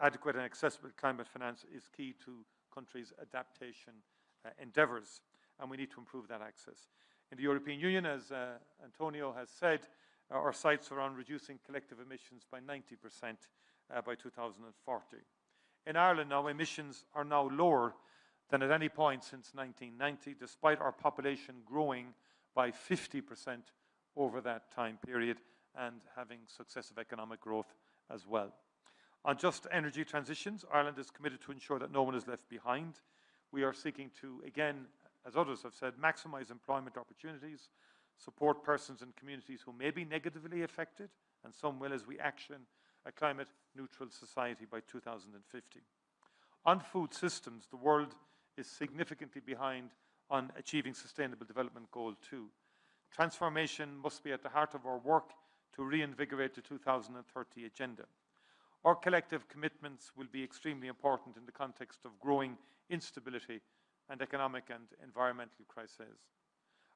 adequate and accessible climate finance is key to countries' adaptation endeavours, and we need to improve that access. In the European Union, as Antonio has said, our sights are on reducing collective emissions by 90% by 2040. In Ireland now, emissions are now lower than at any point since 1990, despite our population growing by 50% over that time period and having successive economic growth as well. On just energy transitions, Ireland is committed to ensure that no one is left behind. We are seeking to, again, as others have said, maximize employment opportunities, support persons and communities who may be negatively affected, and some will, as we action a climate-neutral society by 2050. On food systems, the world is significantly behind on achieving Sustainable Development Goal 2. Transformation must be at the heart of our work to reinvigorate the 2030 agenda. Our collective commitments will be extremely important in the context of growing instability and economic and environmental crises.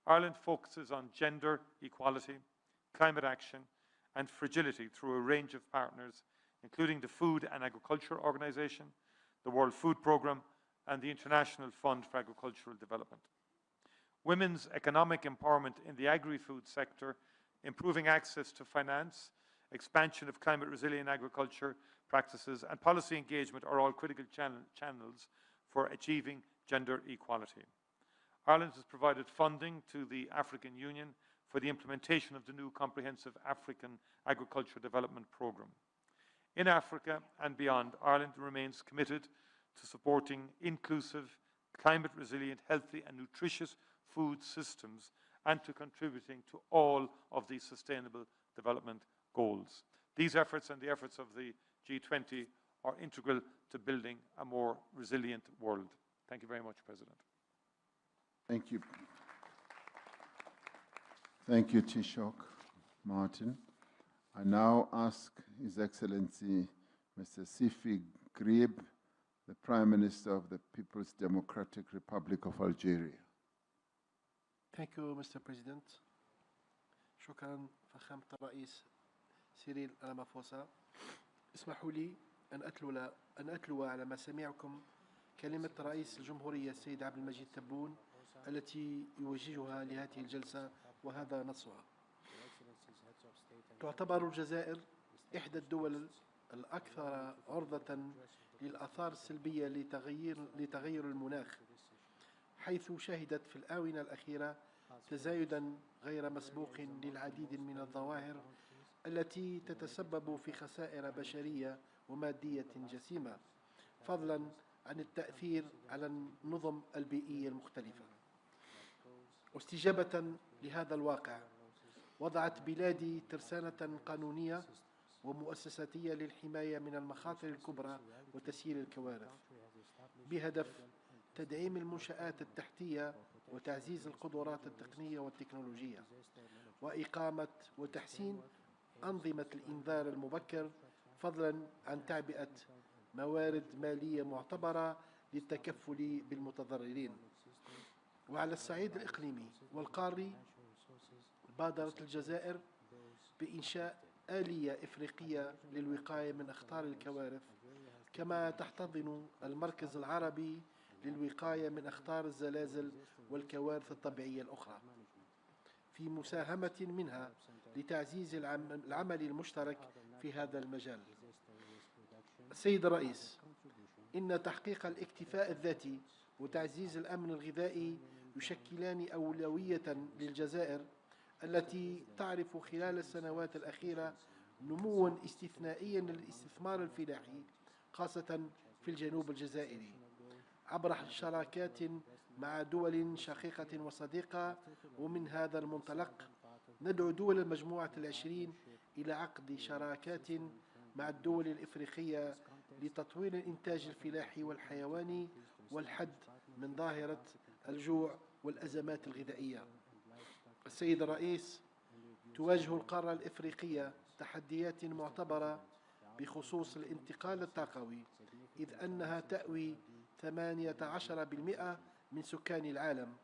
Ireland focuses on gender equality, climate action, and fragility through a range of partners, including the Food and Agriculture Organization, the World Food Programme, and the International Fund for Agricultural Development. Women's economic empowerment in the agri-food sector, improving access to finance, expansion of climate-resilient agriculture practices, and policy engagement are all critical channels for achieving gender equality. Ireland has provided funding to the African Union for the implementation of the new Comprehensive African Agriculture Development Programme. In Africa and beyond, Ireland remains committed to supporting inclusive, climate-resilient, healthy and nutritious food systems and to contributing to all of the Sustainable Development Goals. These efforts and the efforts of the G20 are integral to building a more resilient world. Thank you very much, President. Thank you. Thank you, Taoiseach Martin. I now ask His Excellency Mr. Sifi Grieb, the Prime Minister of the People's Democratic Republic of Algeria. Thank you, Mr. President. شكرا فخامة الرئيس سيريل رامافوسا. اسمحوا لي أن أتلو على مسامعكم كلمة رئيس الجمهورية السيد عبد المجيد تبون التي يوجهها لهذه الجلسة وهذا نصها. تعتبر الجزائر إحدى الدول الأكثر عرضة للآثار السلبية لتغير المناخ، حيث شهدت في الآونة الأخيرة تزايدا غير مسبوق للعديد من الظواهر التي تتسبب في خسائر بشرية ومادية جسيمة، فضلا عن التأثير على النظم البيئية المختلفة. واستجابة لهذا الواقع وضعت بلادي ترسانة قانونية ومؤسساتية للحماية من المخاطر الكبرى وتسيير الكوارث، بهدف تدعيم المنشآت التحتية وتعزيز القدرات التقنية والتكنولوجية، وإقامة وتحسين أنظمة الإنذار المبكر، فضلا عن تعبئة موارد مالية معتبرة للتكفل بالمتضررين. وعلى الصعيد الإقليمي والقاري، بادرت الجزائر بإنشاء آلية إفريقية للوقاية من أخطار الكوارث، كما تحتضن المركز العربي للوقاية من أخطار الزلازل والكوارث الطبيعية الأخرى، في مساهمة منها لتعزيز العمل المشترك في هذا المجال. السيد الرئيس، إن تحقيق الاكتفاء الذاتي وتعزيز الأمن الغذائي يشكلان أولوية للجزائر التي تعرف خلال السنوات الأخيرة نمواً استثنائياً للاستثمار الفلاحي، خاصة في الجنوب الجزائري، عبر شراكات مع دول شقيقة وصديقة. ومن هذا المنطلق ندعو دول المجموعة العشرين إلى عقد شراكات مع الدول الإفريقية لتطوير الإنتاج الفلاحي والحيواني والحد من ظاهرة الجوع والأزمات الغذائية. السيد الرئيس، تواجه القارة الإفريقية تحديات معتبرة بخصوص الانتقال الطاقوي، إذ أنها تأوي 18% من سكان العالم،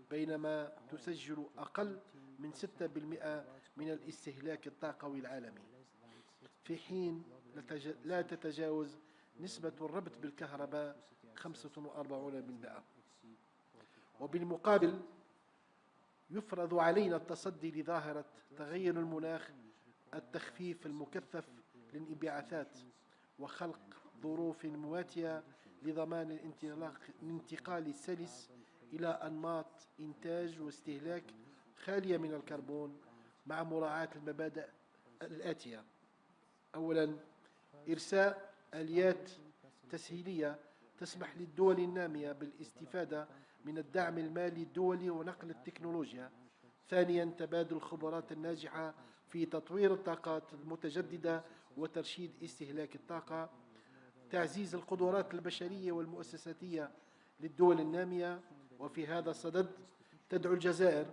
بينما تسجل أقل من 6% من الاستهلاك الطاقوي العالمي، في حين لا تتجاوز نسبة الربط بالكهرباء 45%. وبالمقابل يفرض علينا التصدي لظاهرة تغير المناخ، التخفيف المكثف للانبعاثات، وخلق ظروف مواتية لضمان الانتقال السلس إلى أنماط إنتاج واستهلاك خالية من الكربون، مع مراعاة المبادئ الآتية: أولاً، إرساء آليات تسهيلية تسمح للدول النامية بالاستفادة من الدعم المالي الدولي ونقل التكنولوجيا. ثانياً، تبادل الخبرات الناجحة في تطوير الطاقات المتجددة وترشيد استهلاك الطاقة. تعزيز القدرات البشرية والمؤسساتية للدول النامية. وفي هذا الصدد تدعو الجزائر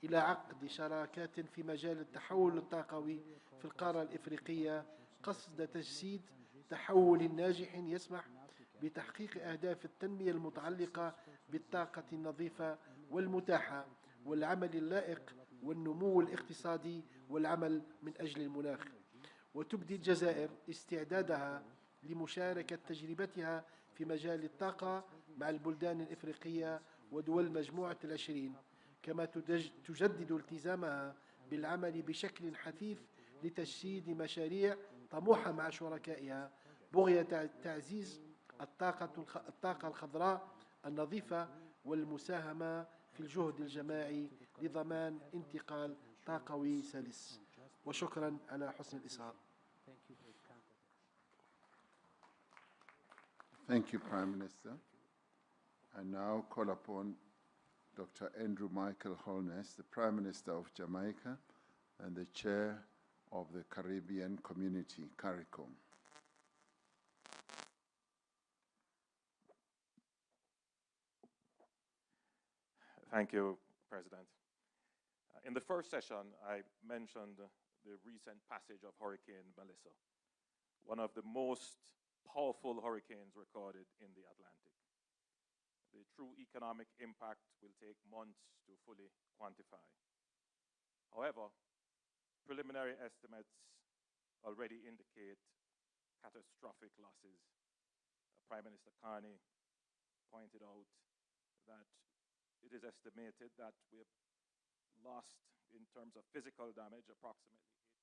إلى عقد شراكات في مجال التحول الطاقوي في القارة الإفريقية، قصد تجسيد تحول ناجح يسمح بتحقيق أهداف التنمية المتعلقة بالطاقة النظيفة والمتاحة والعمل اللائق والنمو الاقتصادي والعمل من أجل المناخ. وتبدي الجزائر استعدادها لمشاركة تجربتها في مجال الطاقة مع البلدان الإفريقية ودول مجموعة العشرين، كما تجدد التزامها بالعمل بشكل حثيث لتجسيد مشاريع طموحة مع شركائها بغية تعزيز الطاقة الخضراء النظيفة والمساهمة في الجهد الجماعي لضمان انتقال طاقوي سلس. وشكرا على حسن الإصغاء. Thank you, Prime Minister. I now call upon Dr. Andrew Michael Holness, the Prime Minister of Jamaica and the Chair of the Caribbean Community, CARICOM. Thank you, President. In the first session, I mentioned the recent passage of Hurricane Melissa, one of the most powerful hurricanes recorded in the Atlantic. The true economic impact will take months to fully quantify. However, preliminary estimates already indicate catastrophic losses. Prime Minister Carney pointed out that it is estimated that we have lost, in terms of physical damage, approximately $8.8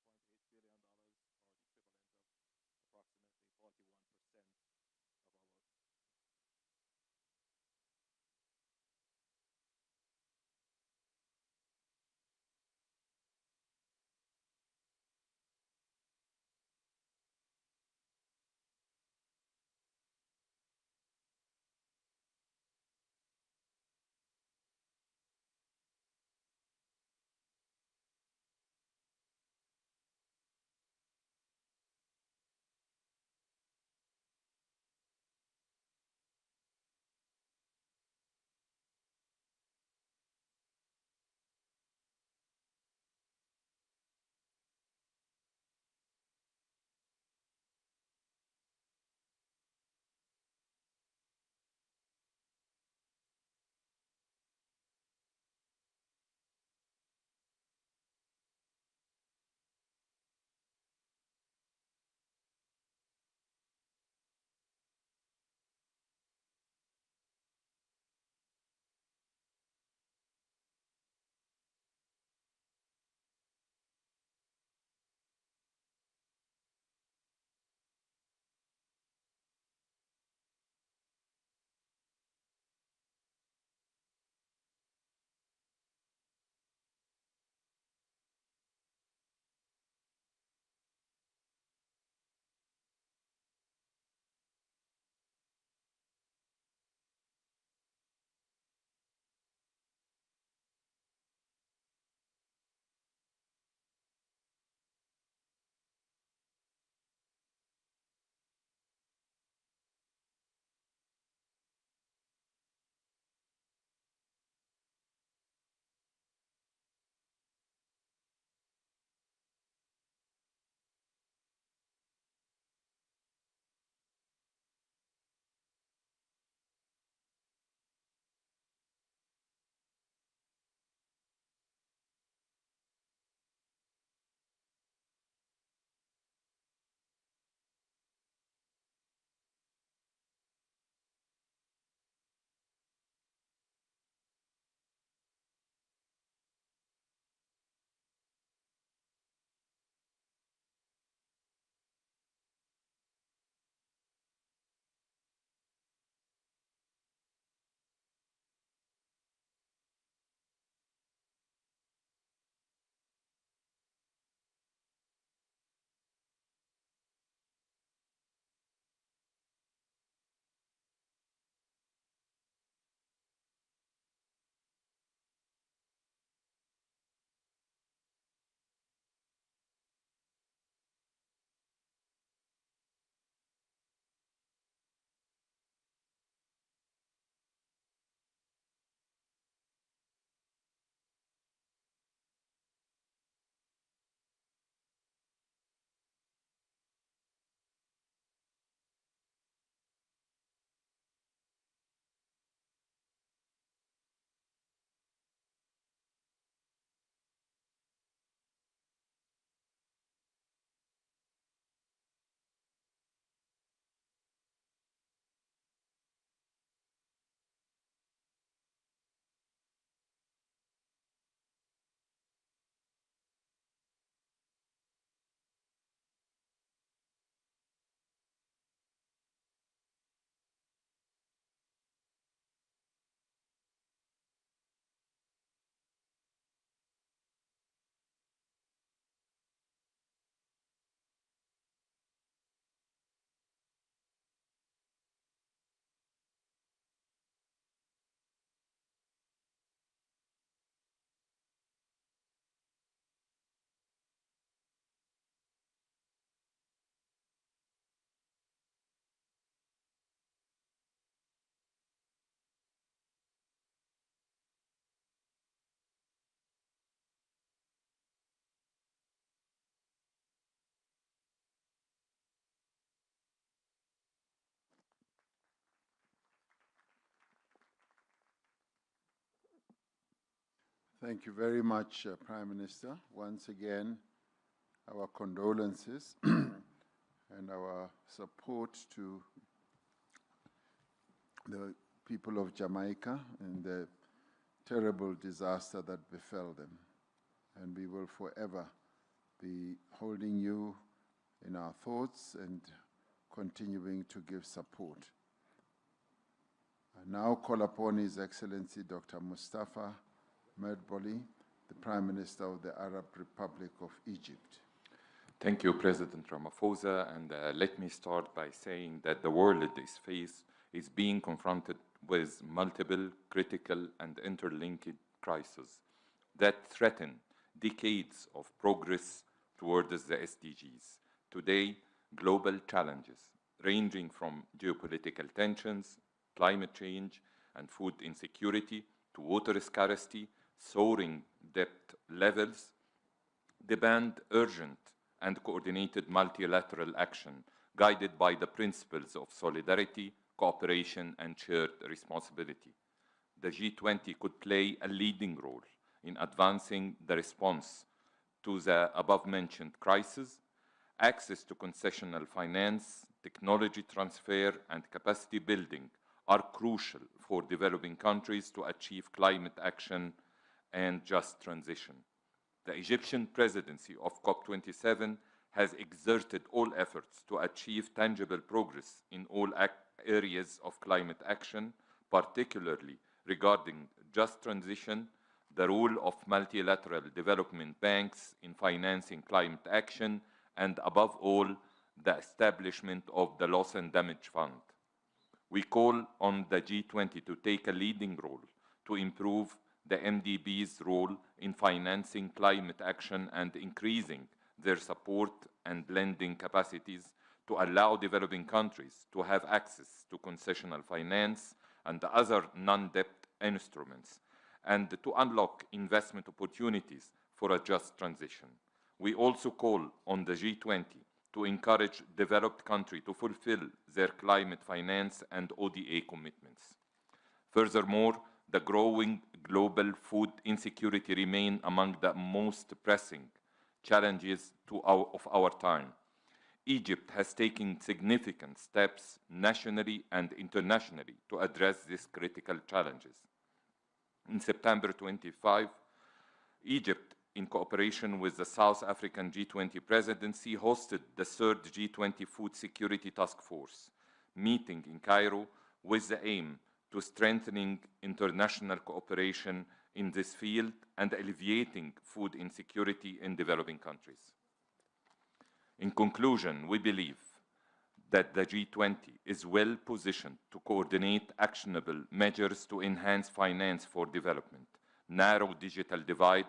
billion, or the equivalent of approximately 41% Thank you very much, Prime Minister. Once again, our condolences and our support to the people of Jamaica and the terrible disaster that befell them. And we will forever be holding you in our thoughts and continuing to give support. I now call upon His Excellency Dr. Mustafa Medboli, the Prime Minister of the Arab Republic of Egypt. Thank you, President Ramaphosa, and let me start by saying that the world is being confronted with multiple critical and interlinked crises that threaten decades of progress towards the SDGs. Today, global challenges ranging from geopolitical tensions, climate change, and food insecurity to water scarcity, soaring debt levels, demand urgent and coordinated multilateral action guided by the principles of solidarity, cooperation, and shared responsibility. The G20 could play a leading role in advancing the response to the above-mentioned crisis. Access to concessional finance, technology transfer, and capacity building are crucial for developing countries to achieve climate action and just transition. The Egyptian presidency of COP27 has exerted all efforts to achieve tangible progress in all areas of climate action, particularly regarding just transition, the role of multilateral development banks in financing climate action, and above all, the establishment of the Loss and Damage Fund. We call on the G20 to take a leading role to improve the MDB's role in financing climate action and increasing their support and blending capacities to allow developing countries to have access to concessional finance and other non-debt instruments, and to unlock investment opportunities for a just transition. We also call on the G20 to encourage developed countries to fulfill their climate finance and ODA commitments. Furthermore, the growing global food insecurity remains among the most pressing challenges of our time. Egypt has taken significant steps nationally and internationally to address these critical challenges. In September 25, Egypt, in cooperation with the South African G20 presidency, hosted the third G20 Food Security Task Force meeting in Cairo with the aim to strengthening international cooperation in this field and alleviating food insecurity in developing countries. In conclusion, we believe that the G20 is well positioned to coordinate actionable measures to enhance finance for development, narrow digital divide,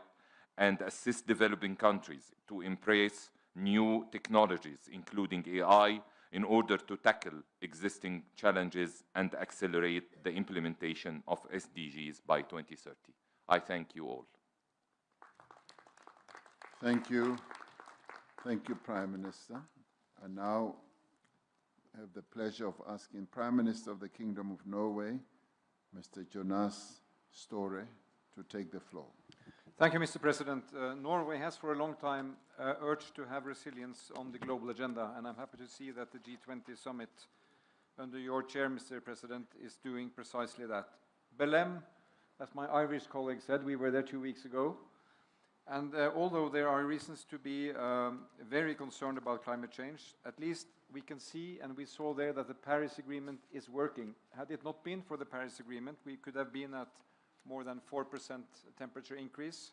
and assist developing countries to embrace new technologies, including AI, in order to tackle existing challenges and accelerate the implementation of SDGs by 2030. I thank you all. Thank you. Thank you, Prime Minister. I now have the pleasure of asking Prime Minister of the Kingdom of Norway, Mr. Jonas Støre, to take the floor. Thank you, Mr. President. Norway has for a long time urged to have resilience on the global agenda, and I'm happy to see that the G20 Summit under your chair, Mr. President, is doing precisely that. Belém, as my Irish colleague said, we were there 2 weeks ago, and although there are reasons to be very concerned about climate change, at least we can see and we saw there that the Paris Agreement is working. Had it not been for the Paris Agreement, we could have been at more than 4% temperature increase.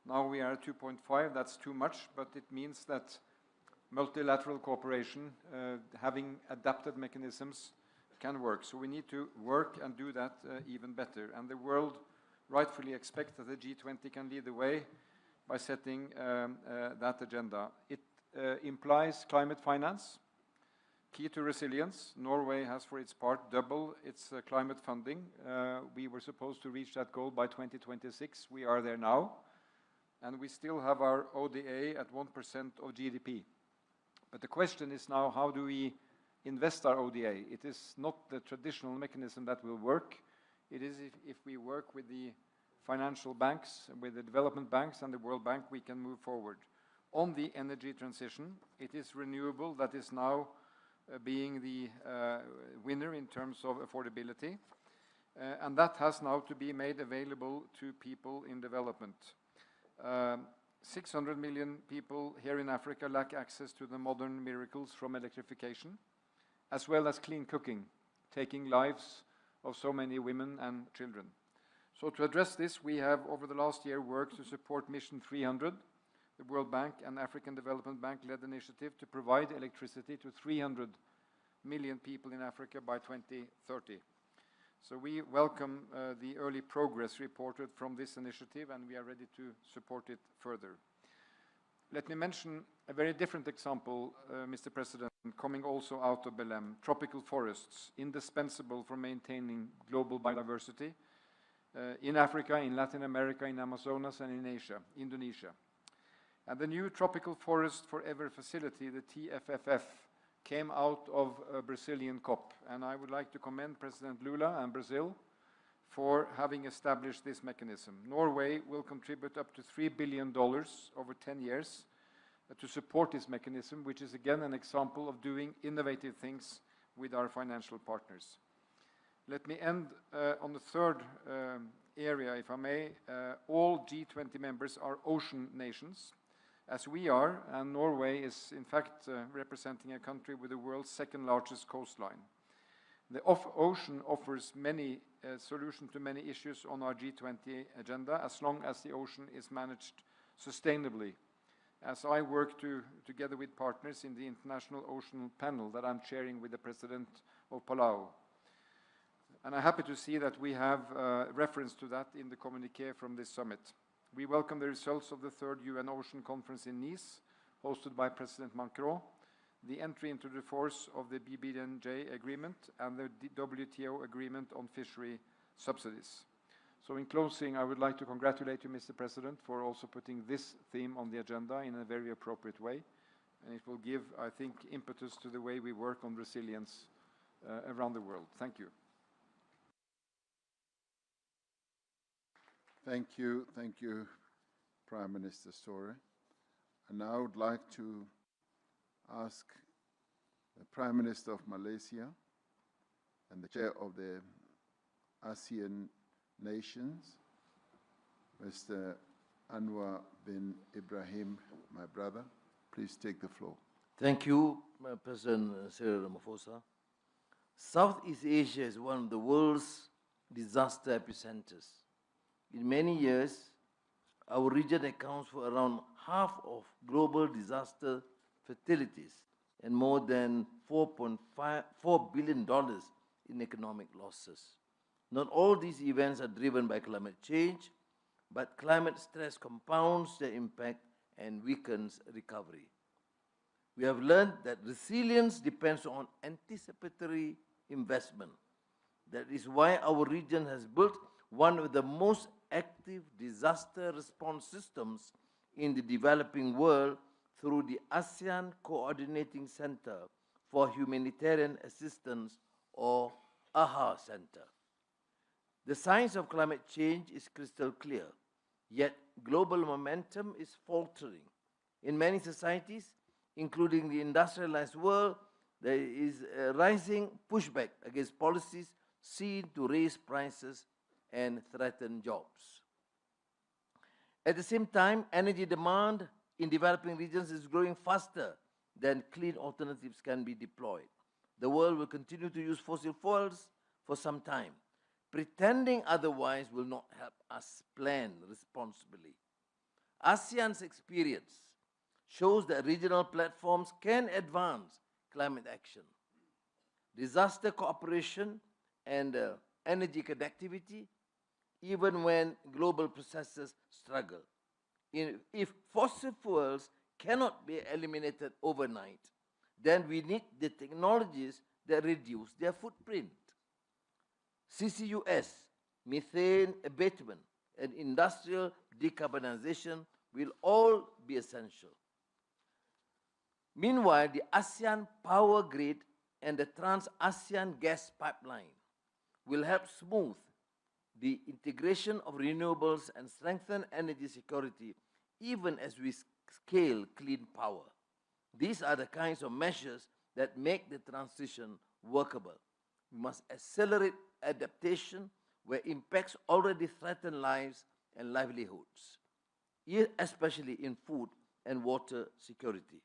Now we are at 2.5. That's too much, but it means that multilateral cooperation, having adapted mechanisms, can work. So we need to work and do that even better. And the world rightfully expects that the G20 can lead the way by setting that agenda. It implies climate finance, key to resilience. Norway has, for its part, double its climate funding. We were supposed to reach that goal by 2026. We are there now. And we still have our ODA at 1% of GDP. But the question is now, how do we invest our ODA? It is not the traditional mechanism that will work. It is if we work with the financial banks, with the development banks and the World Bank, we can move forward. On the energy transition, it is renewable that is now being the winner in terms of affordability, and that has now to be made available to people in development. 600 million people here in Africa lack access to the modern miracles from electrification, as well as clean cooking, taking lives of so many women and children. So to address this, we have over the last year worked to support Mission 300, the World Bank and African Development Bank-led initiative to provide electricity to 300 million people in Africa by 2030. So we welcome the early progress reported from this initiative, and we are ready to support it further. Let me mention a very different example, Mr. President, coming also out of Belém: tropical forests, indispensable for maintaining global biodiversity in Africa, in Latin America, in Amazonas, and in Asia, Indonesia. And the new Tropical Forest Forever facility, the TFFF, came out of a Brazilian COP, and I would like to commend President Lula and Brazil for having established this mechanism. Norway will contribute up to $3 billion over 10 years to support this mechanism, which is again an example of doing innovative things with our financial partners. Let me end on the third area, if I may. All G20 members are ocean nations, as we are, and Norway is in fact representing a country with the world's second largest coastline. The ocean offers many solutions to many issues on our G20 agenda, as long as the ocean is managed sustainably, as I work together with partners in the International Ocean Panel that I'm chairing with the President of Palau. And I'm happy to see that we have reference to that in the communiqué from this summit. We welcome the results of the third UN Ocean Conference in Nice, hosted by President Macron, the entry into the force of the BBNJ agreement, and the WTO agreement on fishery subsidies. So in closing, I would like to congratulate you, Mr. President, for also putting this theme on the agenda in a very appropriate way. And it will give, I think, impetus to the way we work on resilience around the world. Thank you. Thank you, Prime Minister Sore. And now I would like to ask the Prime Minister of Malaysia and the Chair of the ASEAN Nations, Mr. Anwar bin Ibrahim, my brother. Please take the floor. Thank you, President Cyril Ramaphosa. Southeast Asia is one of the world's disaster epicenters. In many years, our region accounts for around half of global disaster fatalities and more than $4 billion in economic losses. Not all these events are driven by climate change, but climate stress compounds their impact and weakens recovery. We have learned that resilience depends on anticipatory investment. That is why our region has built one of the most active disaster response systems in the developing world through the ASEAN Coordinating Center for Humanitarian Assistance, or AHA Center. The science of climate change is crystal clear, yet global momentum is faltering. In many societies, including the industrialized world, there is a rising pushback against policies seen to raise prices and threaten jobs. At the same time, energy demand in developing regions is growing faster than clean alternatives can be deployed. The world will continue to use fossil fuels for some time. Pretending otherwise will not help us plan responsibly. ASEAN's experience shows that regional platforms can advance climate action. Disaster cooperation and energy connectivity, even when global processes struggle. If fossil fuels cannot be eliminated overnight, then we need the technologies that reduce their footprint. CCUS, methane abatement, and industrial decarbonization will all be essential. Meanwhile, the ASEAN power grid and the Trans-ASEAN gas pipeline will help smooth the integration of renewables, and strengthen energy security, even as we scale clean power. These are the kinds of measures that make the transition workable. We must accelerate adaptation where impacts already threaten lives and livelihoods, especially in food and water security.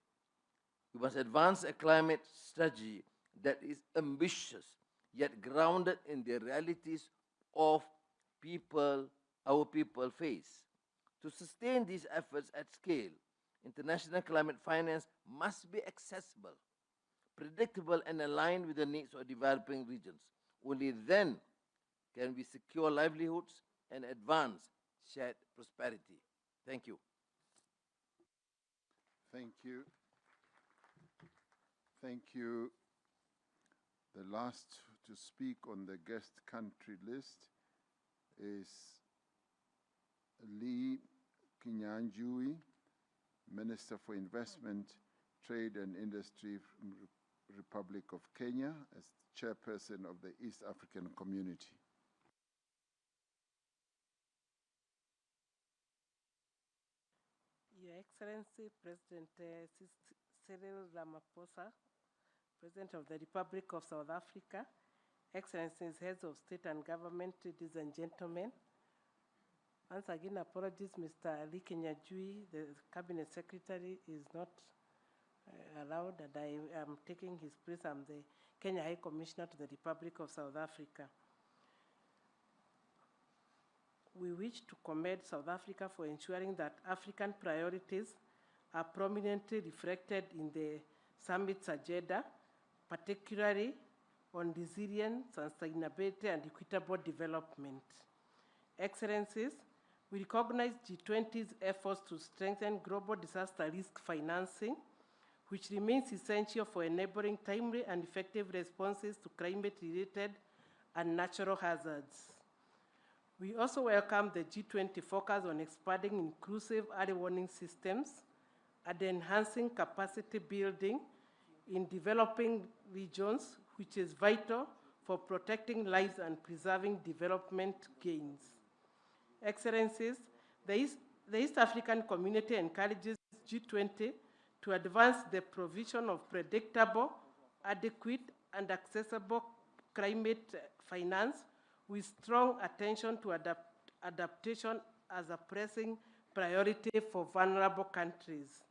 We must advance a climate strategy that is ambitious, yet grounded in the realities of our people face. To sustain these efforts at scale, international climate finance must be accessible, predictable, and aligned with the needs of developing regions. Only then can we secure livelihoods and advance shared prosperity. Thank you. Thank you. Thank you. The last to speak on the guest country list is Lee Kinyanjui, Minister for Investment, Trade and Industry from Republic of Kenya, as chairperson of the East African Community. Your Excellency, President Cyril Ramaphosa, President of the Republic of South Africa, Excellencies, Heads of State and Government, ladies and gentlemen. Once again, apologies, Mr. Ali Kenyajui, the Cabinet Secretary, is not allowed, and I am taking his place. I'm the Kenya High Commissioner to the Republic of South Africa. We wish to commend South Africa for ensuring that African priorities are prominently reflected in the summit's agenda, particularly on resilience, sustainability, and equitable development. Excellencies, we recognize G20's efforts to strengthen global disaster risk financing, which remains essential for enabling timely and effective responses to climate-related and natural hazards. We also welcome the G20 focus on expanding inclusive early warning systems and enhancing capacity building in developing regions, which is vital for protecting lives and preserving development gains. Excellencies, the East African community encourages G20 to advance the provision of predictable, adequate, and accessible climate finance with strong attention to adaptation as a pressing priority for vulnerable countries.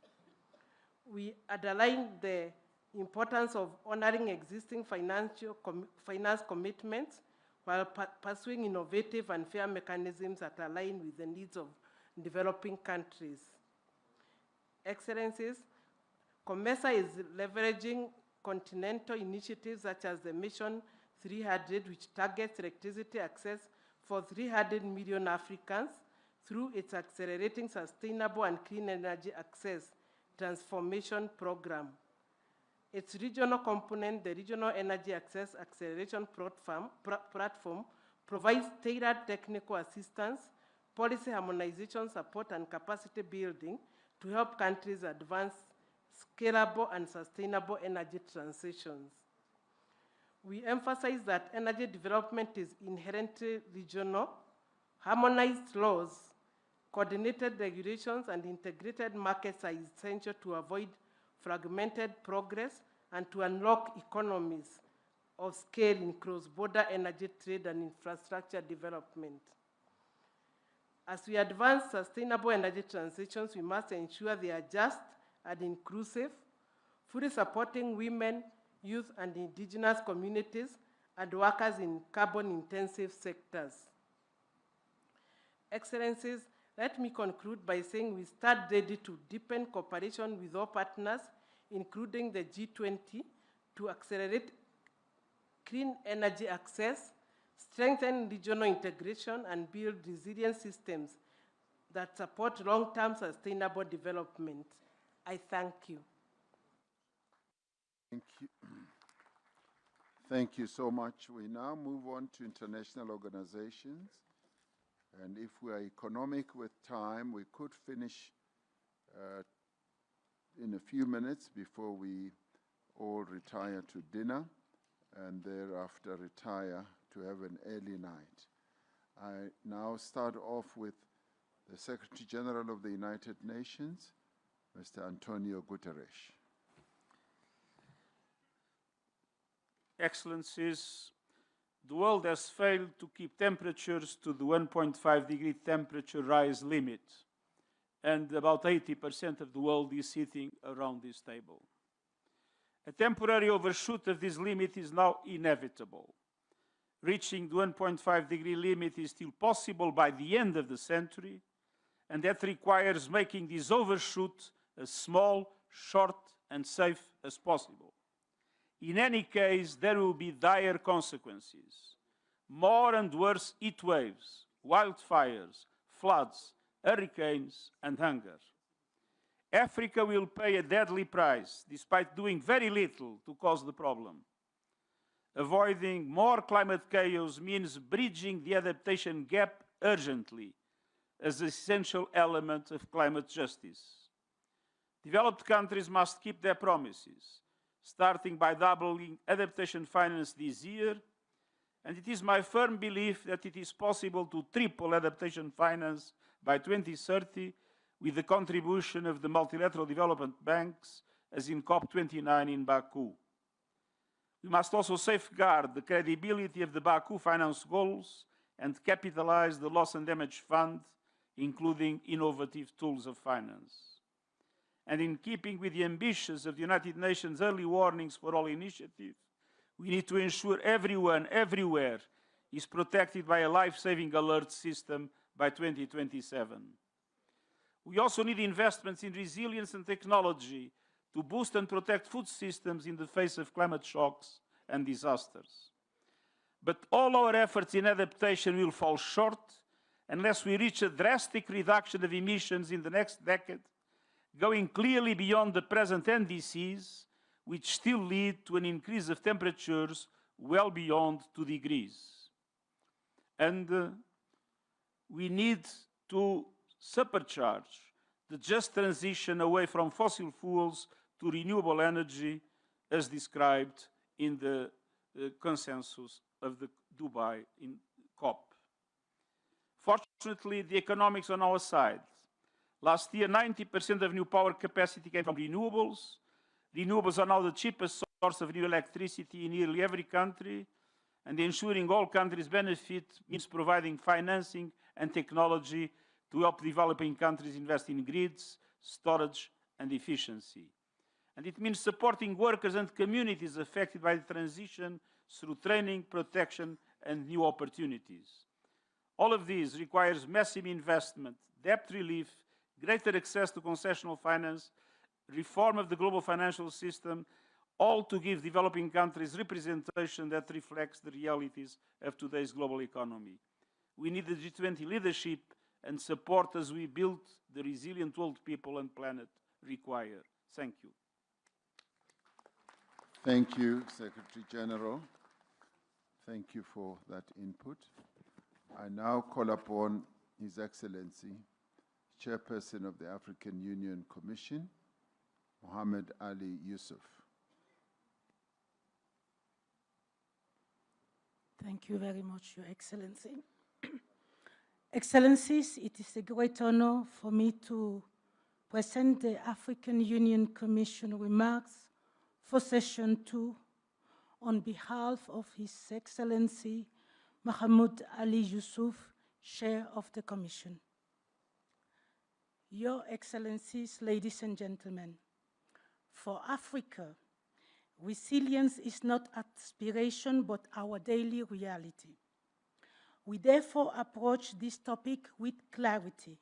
We underline the importance of honoring existing finance commitments while pursuing innovative and fair mechanisms that align with the needs of developing countries. Excellencies, COMESA is leveraging continental initiatives such as the Mission 300, which targets electricity access for 300 million Africans through its Accelerating Sustainable and Clean Energy Access Transformation Program. Its regional component, the Regional Energy Access Acceleration Platform, provides tailored technical assistance, policy harmonization support, and capacity building to help countries advance scalable and sustainable energy transitions. We emphasize that energy development is inherently regional. Harmonized laws, coordinated regulations, and integrated markets are essential to avoid fragmented progress and to unlock economies of scale in cross-border energy trade and infrastructure development. As we advance sustainable energy transitions, we must ensure they are just and inclusive, fully supporting women, youth, and indigenous communities and workers in carbon-intensive sectors. Excellencies, let me conclude by saying we stand ready to deepen cooperation with all partners, including the G20, to accelerate clean energy access, strengthen regional integration, and build resilient systems that support long-term sustainable development. I thank you. Thank you. Thank you so much. We now move on to international organizations. And if we are economic with time, we could finish in a few minutes before we all retire to dinner and thereafter retire to have an early night. I now start off with the Secretary General of the United Nations, Mr. Antonio Guterres. Excellencies, the world has failed to keep temperatures to the 1.5 degree temperature rise limit, and about 80% of the world is sitting around this table. A temporary overshoot of this limit is now inevitable. Reaching the 1.5 degree limit is still possible by the end of the century, and that requires making this overshoot as small, short, and safe as possible. In any case, there will be dire consequences. More and worse heat waves, wildfires, floods, hurricanes, and hunger. Africa will pay a deadly price, despite doing very little to cause the problem. Avoiding more climate chaos means bridging the adaptation gap urgently as an essential element of climate justice. Developed countries must keep their promises, starting by doubling adaptation finance this year, and it is my firm belief that it is possible to triple adaptation finance by 2030 with the contribution of the multilateral development banks, as in COP29 in Baku. We must also safeguard the credibility of the Baku finance goals and capitalize the loss and damage fund, including innovative tools of finance. And in keeping with the ambitions of the United Nations Early Warnings for All initiative, we need to ensure everyone, everywhere, is protected by a life-saving alert system by 2027. We also need investments in resilience and technology to boost and protect food systems in the face of climate shocks and disasters. But all our efforts in adaptation will fall short unless we reach a drastic reduction of emissions in the next decade, going clearly beyond the present NDCs, which still lead to an increase of temperatures well beyond 2 degrees. And we need to supercharge the just transition away from fossil fuels to renewable energy, as described in the consensus of the Dubai in COP. Fortunately, the economics on our side. Last year, 90% of new power capacity came from renewables. Renewables are now the cheapest source of new electricity in nearly every country, and ensuring all countries benefit means providing financing and technology to help developing countries invest in grids, storage, and efficiency. And it means supporting workers and communities affected by the transition through training, protection, and new opportunities. All of these requires massive investment, debt relief, greater access to concessional finance, reform of the global financial system, all to give developing countries representation that reflects the realities of today's global economy. We need the G20 leadership and support as we build the resilient world people and planet require. Thank you. Thank you, Secretary General. Thank you for that input. I now call upon His Excellency, Chairperson of the African Union Commission, Mohammed Ali Yusuf. Thank you very much, Your Excellency. Excellencies, it is a great honor for me to present the African Union Commission remarks for Session 2 on behalf of His Excellency Mohammed Ali Yusuf, Chair of the Commission. Your Excellencies, ladies and gentlemen, for Africa, resilience is not aspiration but our daily reality. We therefore approach this topic with clarity.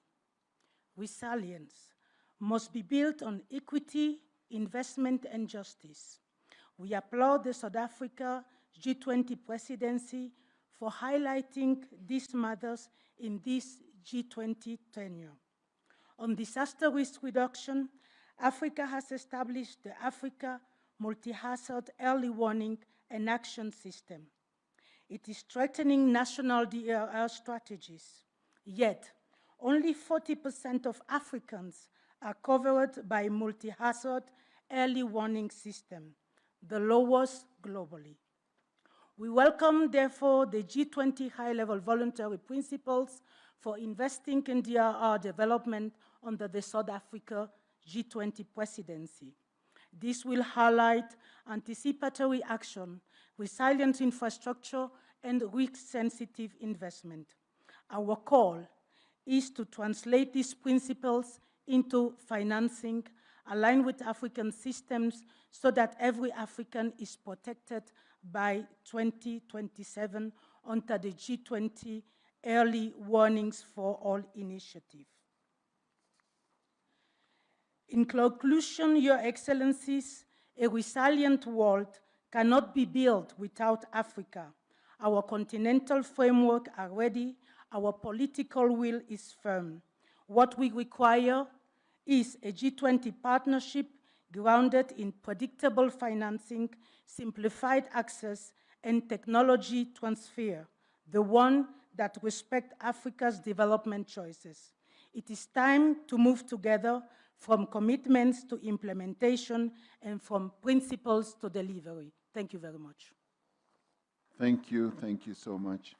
Resilience must be built on equity, investment, and justice. We applaud the South Africa G20 presidency for highlighting these matters in this G20 tenure. On disaster risk reduction, Africa has established the Africa Multi-Hazard Early Warning and Action System. It is strengthening national DRR strategies. Yet, only 40% of Africans are covered by multi-hazard early warning system, the lowest globally. We welcome, therefore, the G20 high-level voluntary principles for investing in DRR development under the South Africa G20 presidency. This will highlight anticipatory action, resilient infrastructure, and risk-sensitive investment. Our call is to translate these principles into financing aligned with African systems so that every African is protected by 2027 under the G20 Early Warnings for All initiative. In conclusion, Your Excellencies, a resilient world cannot be built without Africa. Our continental framework are ready, our political will is firm. What we require is a G20 partnership grounded in predictable financing, simplified access, and technology transfer, the one that respects Africa's development choices. It is time to move together from commitments to implementation and from principles to delivery. Thank you very much. Thank you so much.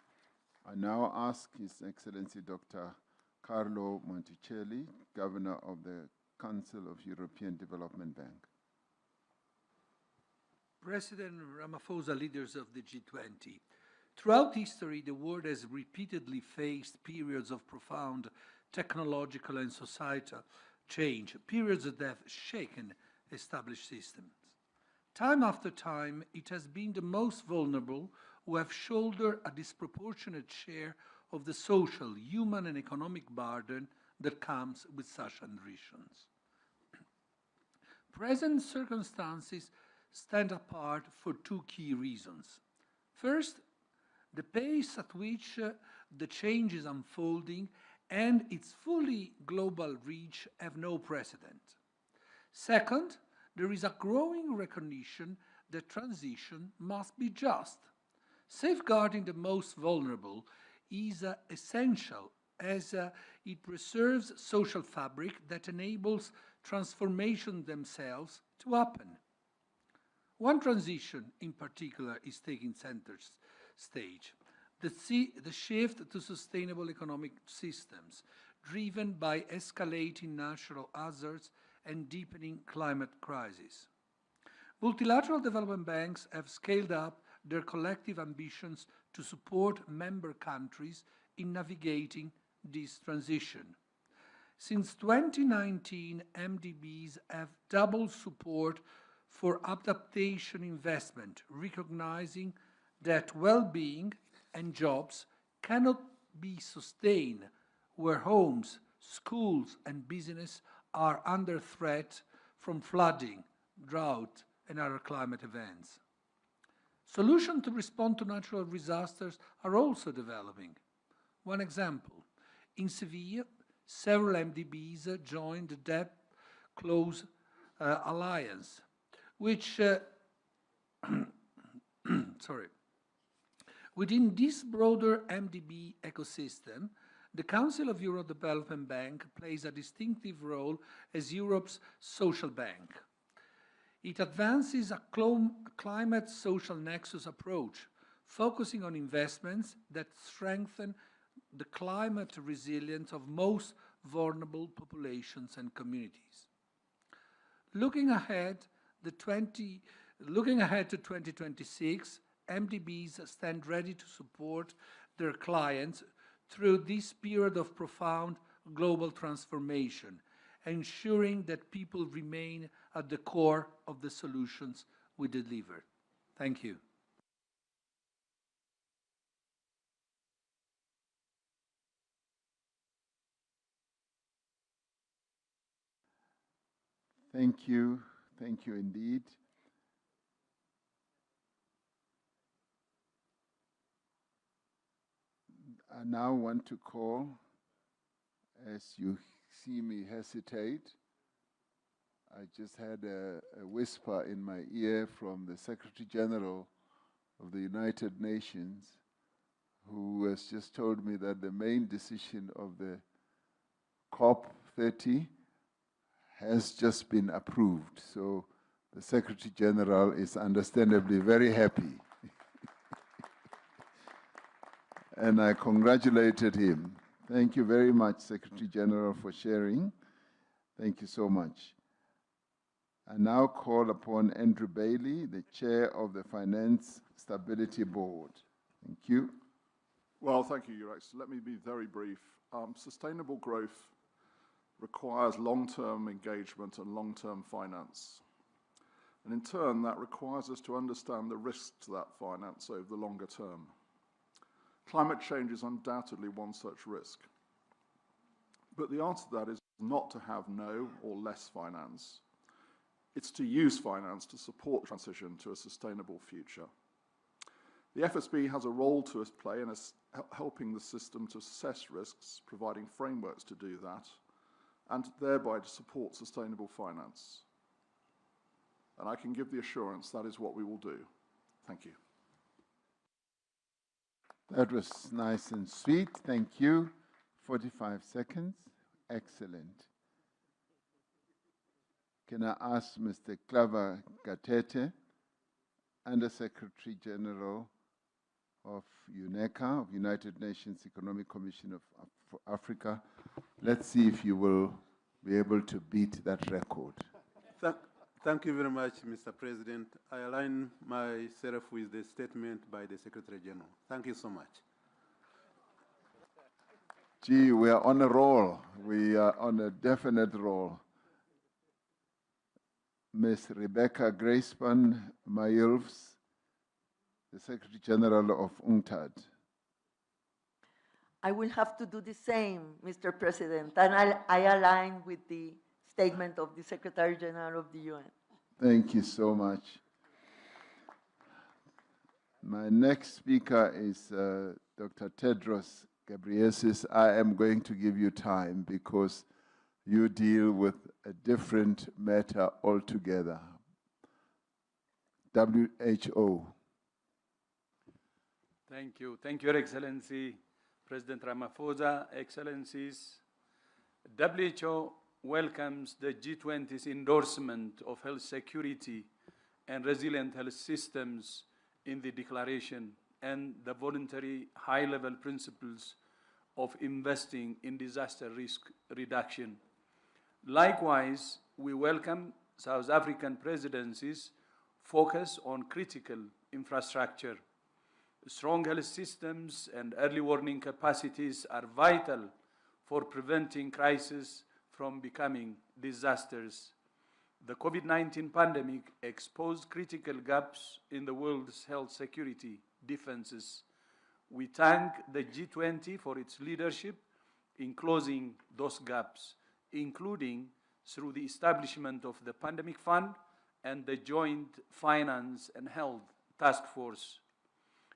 I now ask His Excellency Dr. Carlo Monticelli, Governor of the Council of European Development Bank. President Ramaphosa, leaders of the G20. Throughout history, the world has repeatedly faced periods of profound technological and societal change, periods that have shaken established systems. Time after time, it has been the most vulnerable who have shouldered a disproportionate share of the social, human, and economic burden that comes with such transitions. Present circumstances stand apart for two key reasons. First, the pace at which the change is unfolding and its fully global reach have no precedent. Second, there is a growing recognition that transition must be just. Safeguarding the most vulnerable is essential as it preserves social fabric that enables transformation themselves to happen. One transition in particular is taking center stage, the shift to sustainable economic systems driven by escalating natural hazards and deepening climate crisis. Multilateral development banks have scaled up their collective ambitions to support member countries in navigating this transition. Since 2019, MDBs have doubled support for adaptation investment, recognizing that well-being and jobs cannot be sustained where homes, schools, and business are under threat from flooding, drought, and other climate events. Solutions to respond to natural disasters are also developing. One example, in Seville, several MDBs joined the Debt Close Alliance, which, within this broader MDB ecosystem, the Council of Europe Development Bank plays a distinctive role as Europe's social bank. It advances a climate social nexus approach, focusing on investments that strengthen the climate resilience of most vulnerable populations and communities. Looking ahead to 2026, MDBs stand ready to support their clients through this period of profound global transformation, ensuring that people remain at the core of the solutions we deliver. Thank you. Thank you indeed. I now want to call, as you see me hesitate, I just had a whisper in my ear from the Secretary General of the United Nations, who has just told me that the main decision of the COP30 has just been approved. So the Secretary General is understandably very happy. and I congratulated him. Thank you very much, Secretary General, for sharing. Thank you so much. I now call upon Andrew Bailey, the Chair of the Finance Stability Board. Thank you. Well, thank you, Your Excellency. Let me be very brief. Sustainable growth requires long-term engagement and long-term finance. And in turn, that requires us to understand the risks to that finance over the longer term. Climate change is undoubtedly one such risk. But the answer to that is not to have no or less finance. It's to use finance to support transition to a sustainable future. The FSB has a role to play in helping the system to assess risks, providing frameworks to do that, and thereby to support sustainable finance. And I can give the assurance that is what we will do. Thank you. That was nice and sweet. Thank you. 45 seconds. Excellent. Can I ask Mr. Claver Gatete, Under Secretary General of UNECA, of United Nations Economic Commission for Africa. Let's see if you will be able to beat that record. Thank you very much, Mr. President. I align myself with the statement by the Secretary General. Thank you so much. Gee, we are on a roll. We are on a definite roll. Ms. Rebecca Gracepan Mayulfs, the Secretary General of UNCTAD. I will have to do the same, Mr. President, and I align with the statement of the Secretary General of the UN. Thank you so much. My next speaker is Dr. Tedros Ghebreyesus. I am going to give you time because you deal with a different matter altogether. WHO. Thank you. Thank you, Your Excellency, President Ramaphosa, Excellencies. WHO welcomes the G20's endorsement of health security and resilient health systems in the declaration and the voluntary high-level principles of investing in disaster risk reduction. Likewise, we welcome South African presidency's focus on critical infrastructure. Strong health systems and early warning capacities are vital for preventing crises from becoming disasters. The COVID-19 pandemic exposed critical gaps in the world's health security defenses. We thank the G20 for its leadership in closing those gaps, including through the establishment of the Pandemic Fund and the Joint Finance and Health Task Force.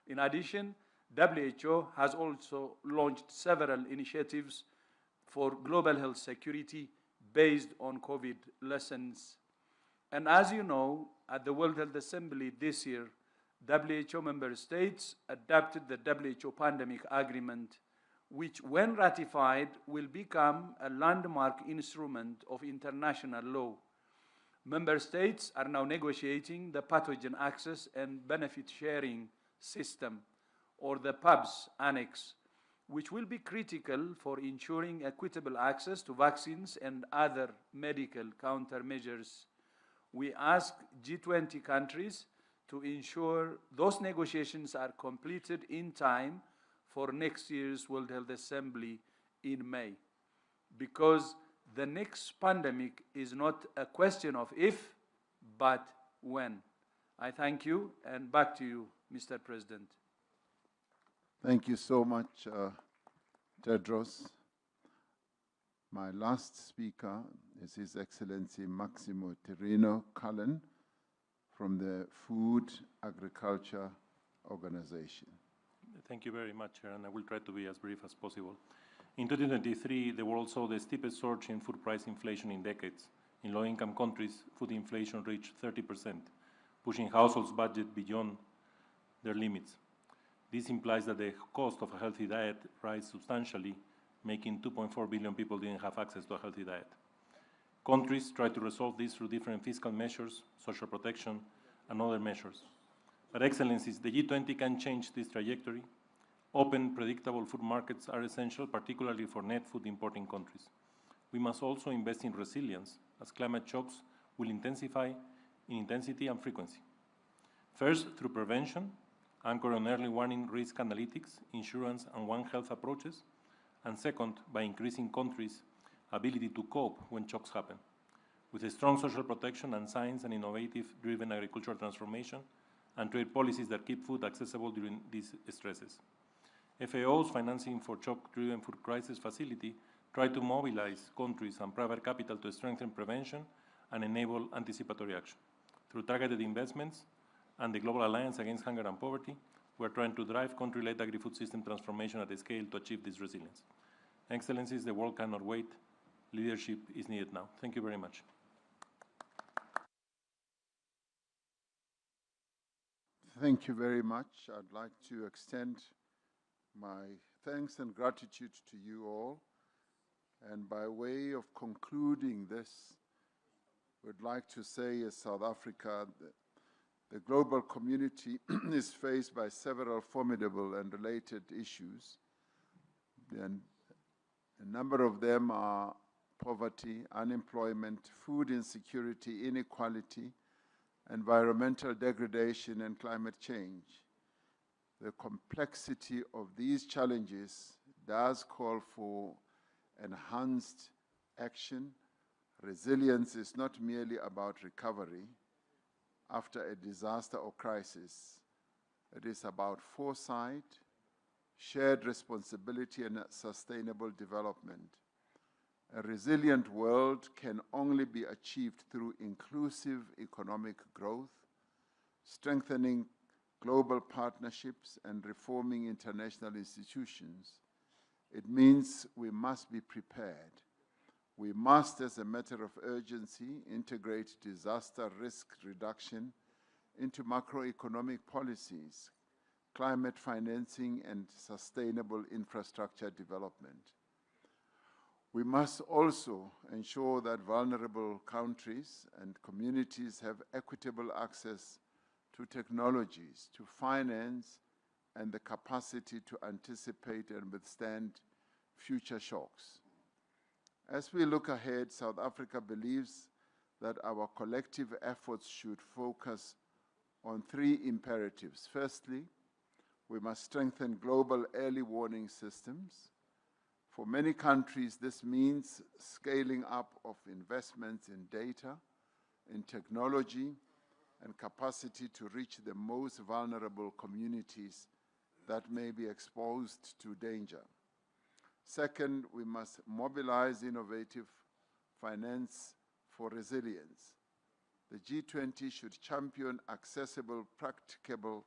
In addition, WHO has also launched several initiatives for global health security based on COVID lessons. And as you know, at the World Health Assembly this year, WHO member states adopted the WHO Pandemic Agreement, which, when ratified, will become a landmark instrument of international law. Member states are now negotiating the Pathogen Access and Benefit Sharing System, or the PABS Annex, which will be critical for ensuring equitable access to vaccines and other medical countermeasures. We ask G20 countries to ensure those negotiations are completed in time for next year's World Health Assembly in May, because the next pandemic is not a question of if, but when. I thank you, and back to you, Mr. President. Thank you so much, Tedros. My last speaker is His Excellency Maximo Terino Cullen from the Food Agriculture Organization. Thank you very much, Chair, and I will try to be as brief as possible. In 2023, the world saw the steepest surge in food price inflation in decades. In low-income countries, food inflation reached 30%, pushing households' budget beyond their limits. This implies that the cost of a healthy diet rise substantially, making 2.4 billion people didn't have access to a healthy diet. Countries try to resolve this through different fiscal measures, social protection, and other measures. But Excellencies, the G20 can change this trajectory. Open, predictable food markets are essential, particularly for net food importing countries. We must also invest in resilience, as climate shocks will intensify in intensity and frequency. First, through prevention, anchored on early warning risk analytics, insurance, and One Health approaches, and second, by increasing countries' ability to cope when shocks happen, with a strong social protection and science and innovative-driven agricultural transformation and trade policies that keep food accessible during these stresses. FAO's Financing for Shock-Driven Food Crisis facility tried to mobilize countries and private capital to strengthen prevention and enable anticipatory action. Through targeted investments and the Global Alliance Against Hunger and Poverty, we are trying to drive country-led agri-food system transformation at a scale to achieve this resilience. Excellencies, the world cannot wait. Leadership is needed now. Thank you very much. Thank you very much. I'd like to extend my thanks and gratitude to you all. And by way of concluding this, we'd like to say as South Africa, the global community is faced by several formidable and related issues. And a number of them are poverty, unemployment, food insecurity, inequality, environmental degradation, and climate change. The complexity of these challenges does call for enhanced action. Resilience is not merely about recovery after a disaster or crisis. It is about foresight, shared responsibility, and sustainable development. A resilient world can only be achieved through inclusive economic growth, strengthening global partnerships, and reforming international institutions. It means we must be prepared. We must, as a matter of urgency, integrate disaster risk reduction into macroeconomic policies, climate financing, and sustainable infrastructure development. We must also ensure that vulnerable countries and communities have equitable access to technologies, to finance, and the capacity to anticipate and withstand future shocks. As we look ahead, South Africa believes that our collective efforts should focus on three imperatives. Firstly, we must strengthen global early warning systems. For many countries, this means scaling up of investments in data, in technology, and capacity to reach the most vulnerable communities that may be exposed to danger. Second, we must mobilize innovative finance for resilience. The G20 should champion accessible, practicable,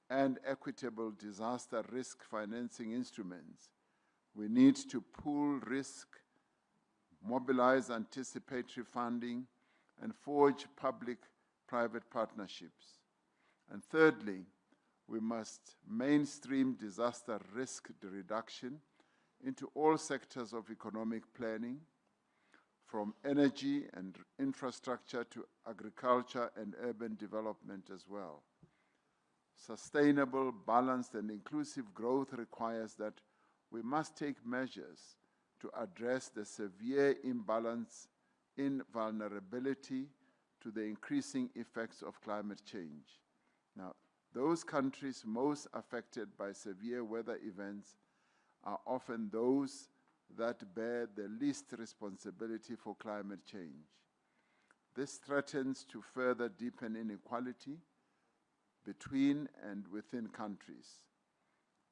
and equitable disaster risk financing instruments. We need to pool risk, mobilize anticipatory funding, and forge public-private partnerships. And thirdly, we must mainstream disaster risk reduction into all sectors of economic planning, from energy and infrastructure to agriculture and urban development as well. Sustainable, balanced, and inclusive growth requires that we must take measures to address the severe imbalance in vulnerability to the increasing effects of climate change. Now, those countries most affected by severe weather events are often those that bear the least responsibility for climate change. This threatens to further deepen inequality between and within countries.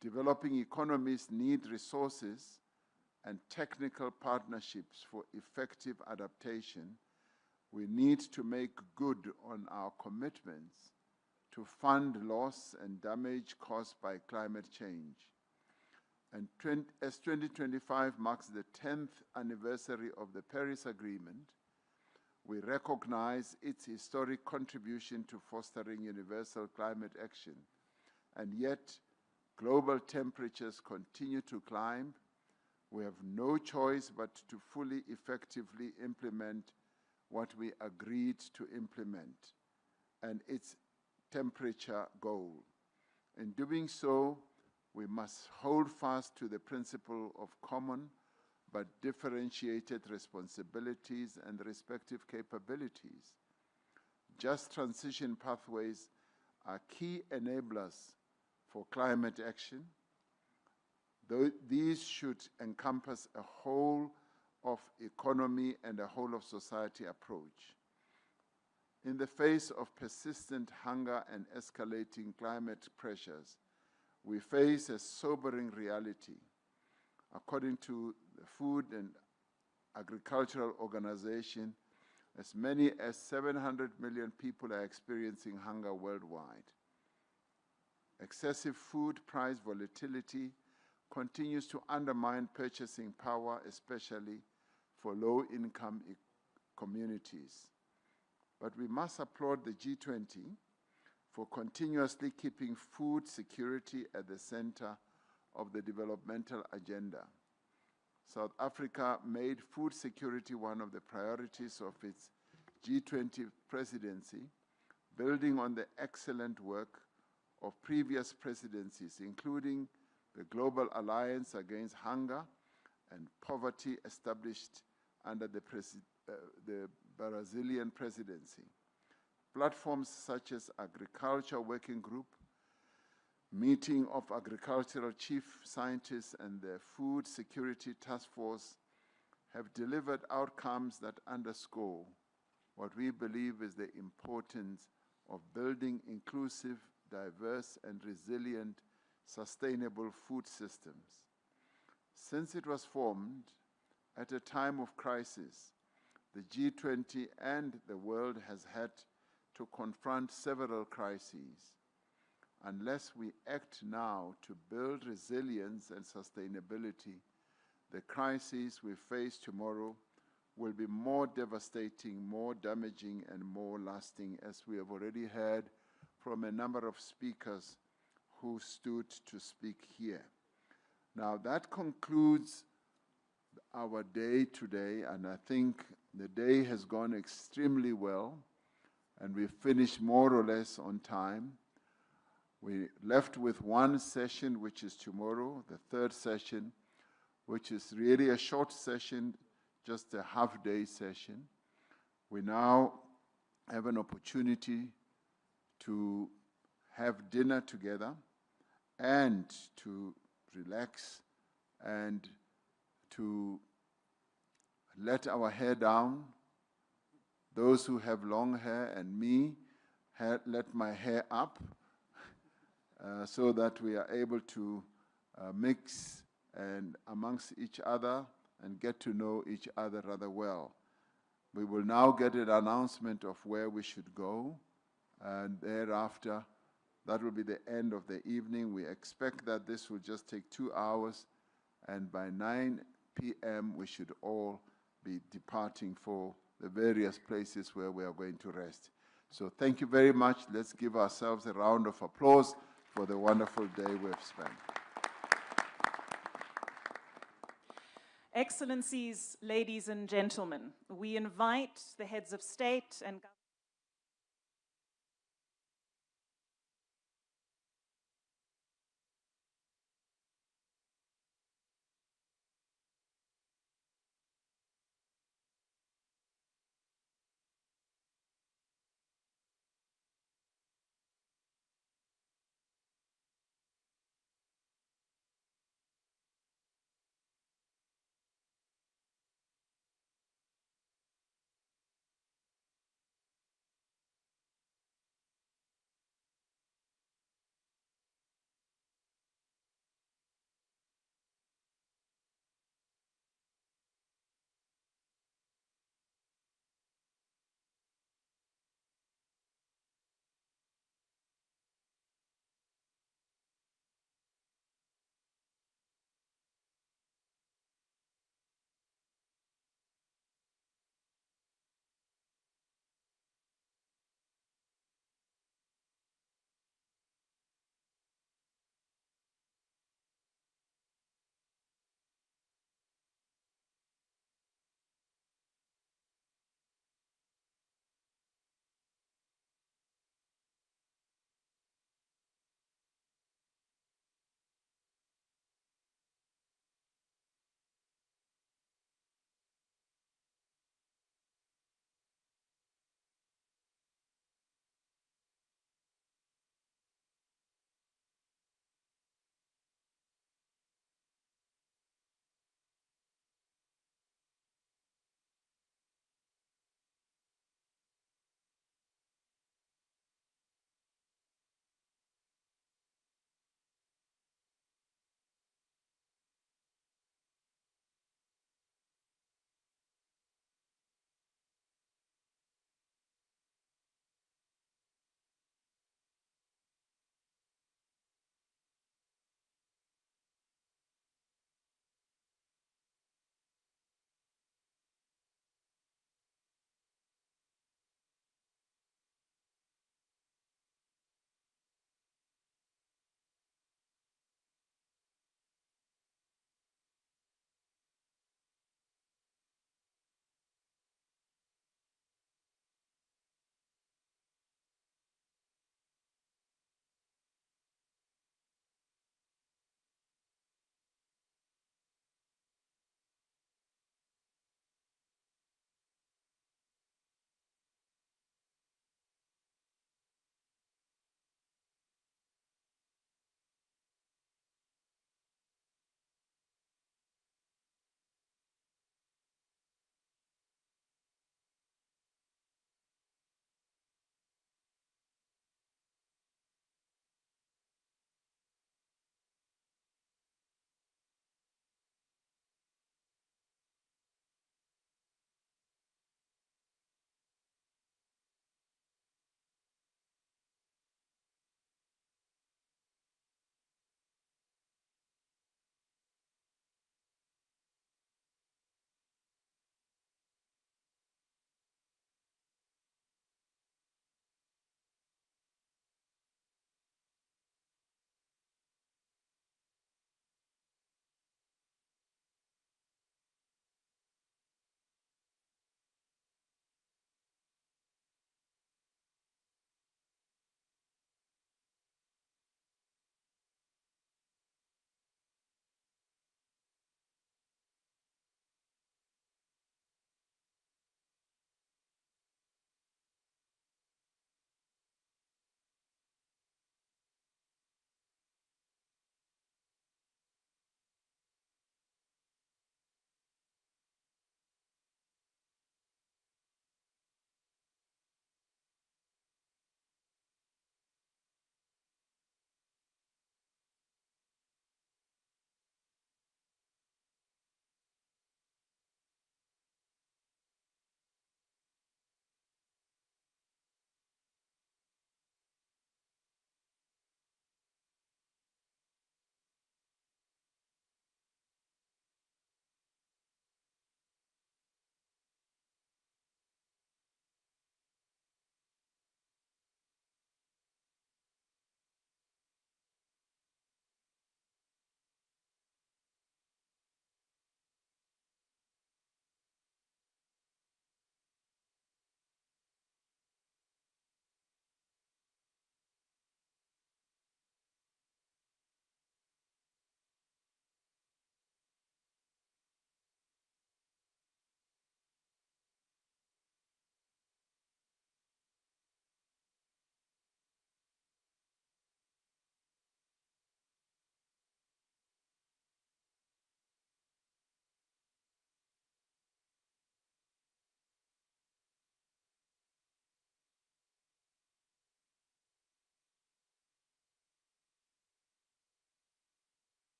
Developing economies need resources and technical partnerships for effective adaptation. We need to make good on our commitments to fund loss and damage caused by climate change. And as 2025 marks the 10th anniversary of the Paris Agreement, we recognize its historic contribution to fostering universal climate action. And yet, global temperatures continue to climb. We have no choice but to fully, effectively implement what we agreed to implement, and its temperature goal. In doing so, We must hold fast to the principle of common but differentiated responsibilities and respective capabilities. Just transition pathways are key enablers for climate action. These should encompass a whole of economy and a whole of society approach. In the face of persistent hunger and escalating climate pressures, we face a sobering reality. According to the Food and Agricultural Organization, as many as 700 million people are experiencing hunger worldwide. Excessive food price volatility continues to undermine purchasing power, especially for low-income communities. But we must applaud the G20 for continuously keeping food security at the center of the developmental agenda. South Africa made food security one of the priorities of its G20 presidency, building on the excellent work of previous presidencies, including the Global Alliance Against Hunger and Poverty established under the Brazilian presidency. Platforms such as Agriculture Working Group, Meeting of Agricultural Chief Scientists, and the Food Security Task Force have delivered outcomes that underscore what we believe is the importance of building inclusive, diverse, and resilient, sustainable food systems. Since it was formed at a time of crisis, the G20 and the world has had to confront several crises. Unless we act now to build resilience and sustainability, the crises we face tomorrow will be more devastating, more damaging, and more lasting, as we have already heard from a number of speakers who stood to speak here. Now, that concludes our day today, and I think the day has gone extremely well, and we finished more or less on time. We left with one session, which is tomorrow, the third session, which is really a short session, just a half-day session. We now have an opportunity to have dinner together and to relax and to let our hair down. Those who have long hair and me, let my hair up so that we are able to mix and amongst each other and get to know each other rather well. We will now get an announcement of where we should go, and thereafter, that will be the end of the evening. We expect that this will just take 2 hours, and by 9 p.m. we should all be departing for the various places where we are going to rest. So thank you very much. Let's give ourselves a round of applause for the wonderful day we've spent. Excellencies, ladies and gentlemen, we invite the heads of state and government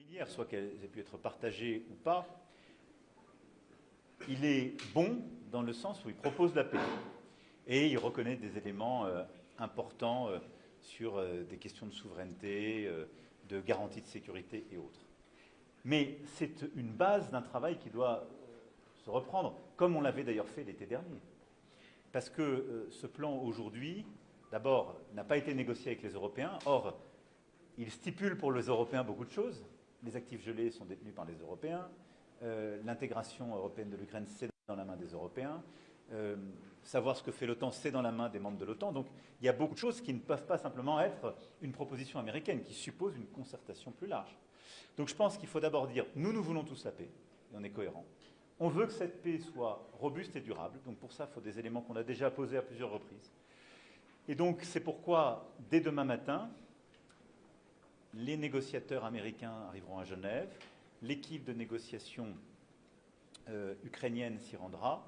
familières, soit qu'elles aient pu être partagées ou pas, il est bon dans le sens où il propose la paix. Et il reconnaît des éléments importants sur des questions de souveraineté, de garantie de sécurité et autres. Mais c'est une base d'un travail qui doit se reprendre, comme on l'avait d'ailleurs fait l'été dernier. Parce que ce plan aujourd'hui, d'abord, n'a pas été négocié avec les Européens. Or, il stipule pour les Européens beaucoup de choses. Les actifs gelés sont détenus par les Européens. L'intégration européenne de l'Ukraine, c'est dans la main des Européens. Savoir ce que fait l'OTAN, c'est dans la main des membres de l'OTAN. Donc, il y a beaucoup de choses qui ne peuvent pas simplement être une proposition américaine, qui suppose une concertation plus large. Donc, je pense qu'il faut d'abord dire, nous voulons tous la paix, et on est cohérent. On veut que cette paix soit robuste et durable. Donc, pour ça, il faut des éléments qu'on a déjà posés à plusieurs reprises. Et donc, c'est pourquoi, dès demain matin, les négociateurs américains arriveront à Genève, l'équipe de négociation ukrainienne s'y rendra,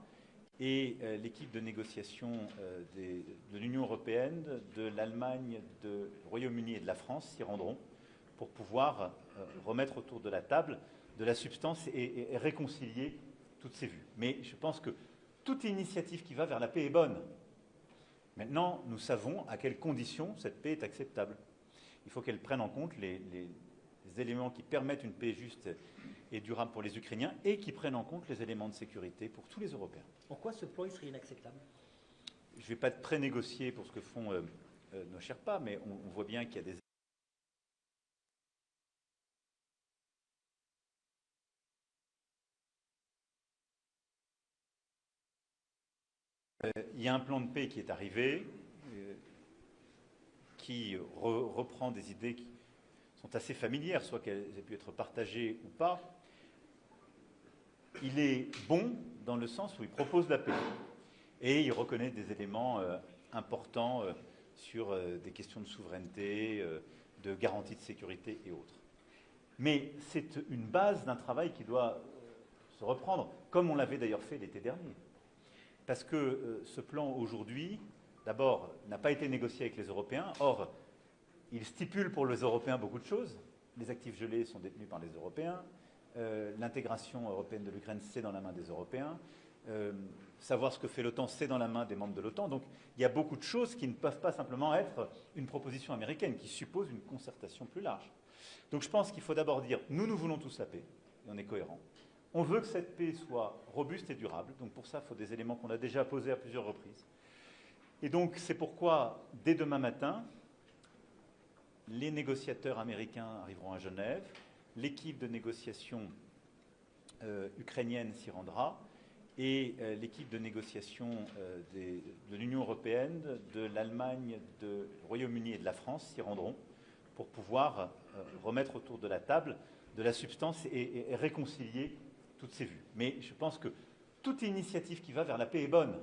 et l'équipe de négociation de l'Union européenne, de l'Allemagne, du Royaume-Uni et de la France s'y rendront pour pouvoir remettre autour de la table de la substance et réconcilier toutes ces vues. Mais je pense que toute initiative qui va vers la paix est bonne. Maintenant, nous savons à quelles conditions cette paix est acceptable. Il faut qu'elle prenne en compte les éléments qui permettent une paix juste et durable pour les Ukrainiens et qui prennent en compte les éléments de sécurité pour tous les Européens. Pourquoi ce plan il serait inacceptable? Je ne vais pas pré-négocier pour ce que font nos Sherpas, mais on voit bien qu'il y a des il y a un plan de paix qui est arrivé, qui reprend des idées qui sont assez familières, soit qu'elles aient pu être partagées ou pas. Il est bon dans le sens où il propose la paix. Et il reconnaît des éléments importants sur des questions de souveraineté, de garantie de sécurité et autres. Mais c'est une base d'un travail qui doit se reprendre, comme on l'avait d'ailleurs fait l'été dernier. Parce que ce plan aujourd'hui, d'abord, n'a pas été négocié avec les Européens. Or, il stipule pour les Européens beaucoup de choses. Les actifs gelés sont détenus par les Européens. L'intégration européenne de l'Ukraine, c'est dans la main des Européens. Savoir ce que fait l'OTAN, c'est dans la main des membres de l'OTAN. Donc, il y a beaucoup de choses qui ne peuvent pas simplement être une proposition américaine, qui suppose une concertation plus large. Donc, je pense qu'il faut d'abord dire, nous voulons tous la paix, et on est cohérent. On veut que cette paix soit robuste et durable. Donc, pour ça, il faut des éléments qu'on a déjà posés à plusieurs reprises. Et donc, c'est pourquoi, dès demain matin, les négociateurs américains arriveront à Genève, l'équipe de négociation ukrainienne s'y rendra, et l'équipe de négociation de l'Union européenne, de l'Allemagne, du Royaume-Uni et de la France s'y rendront pour pouvoir remettre autour de la table de la substance et réconcilier toutes ces vues. Mais je pense que toute initiative qui va vers la paix est bonne.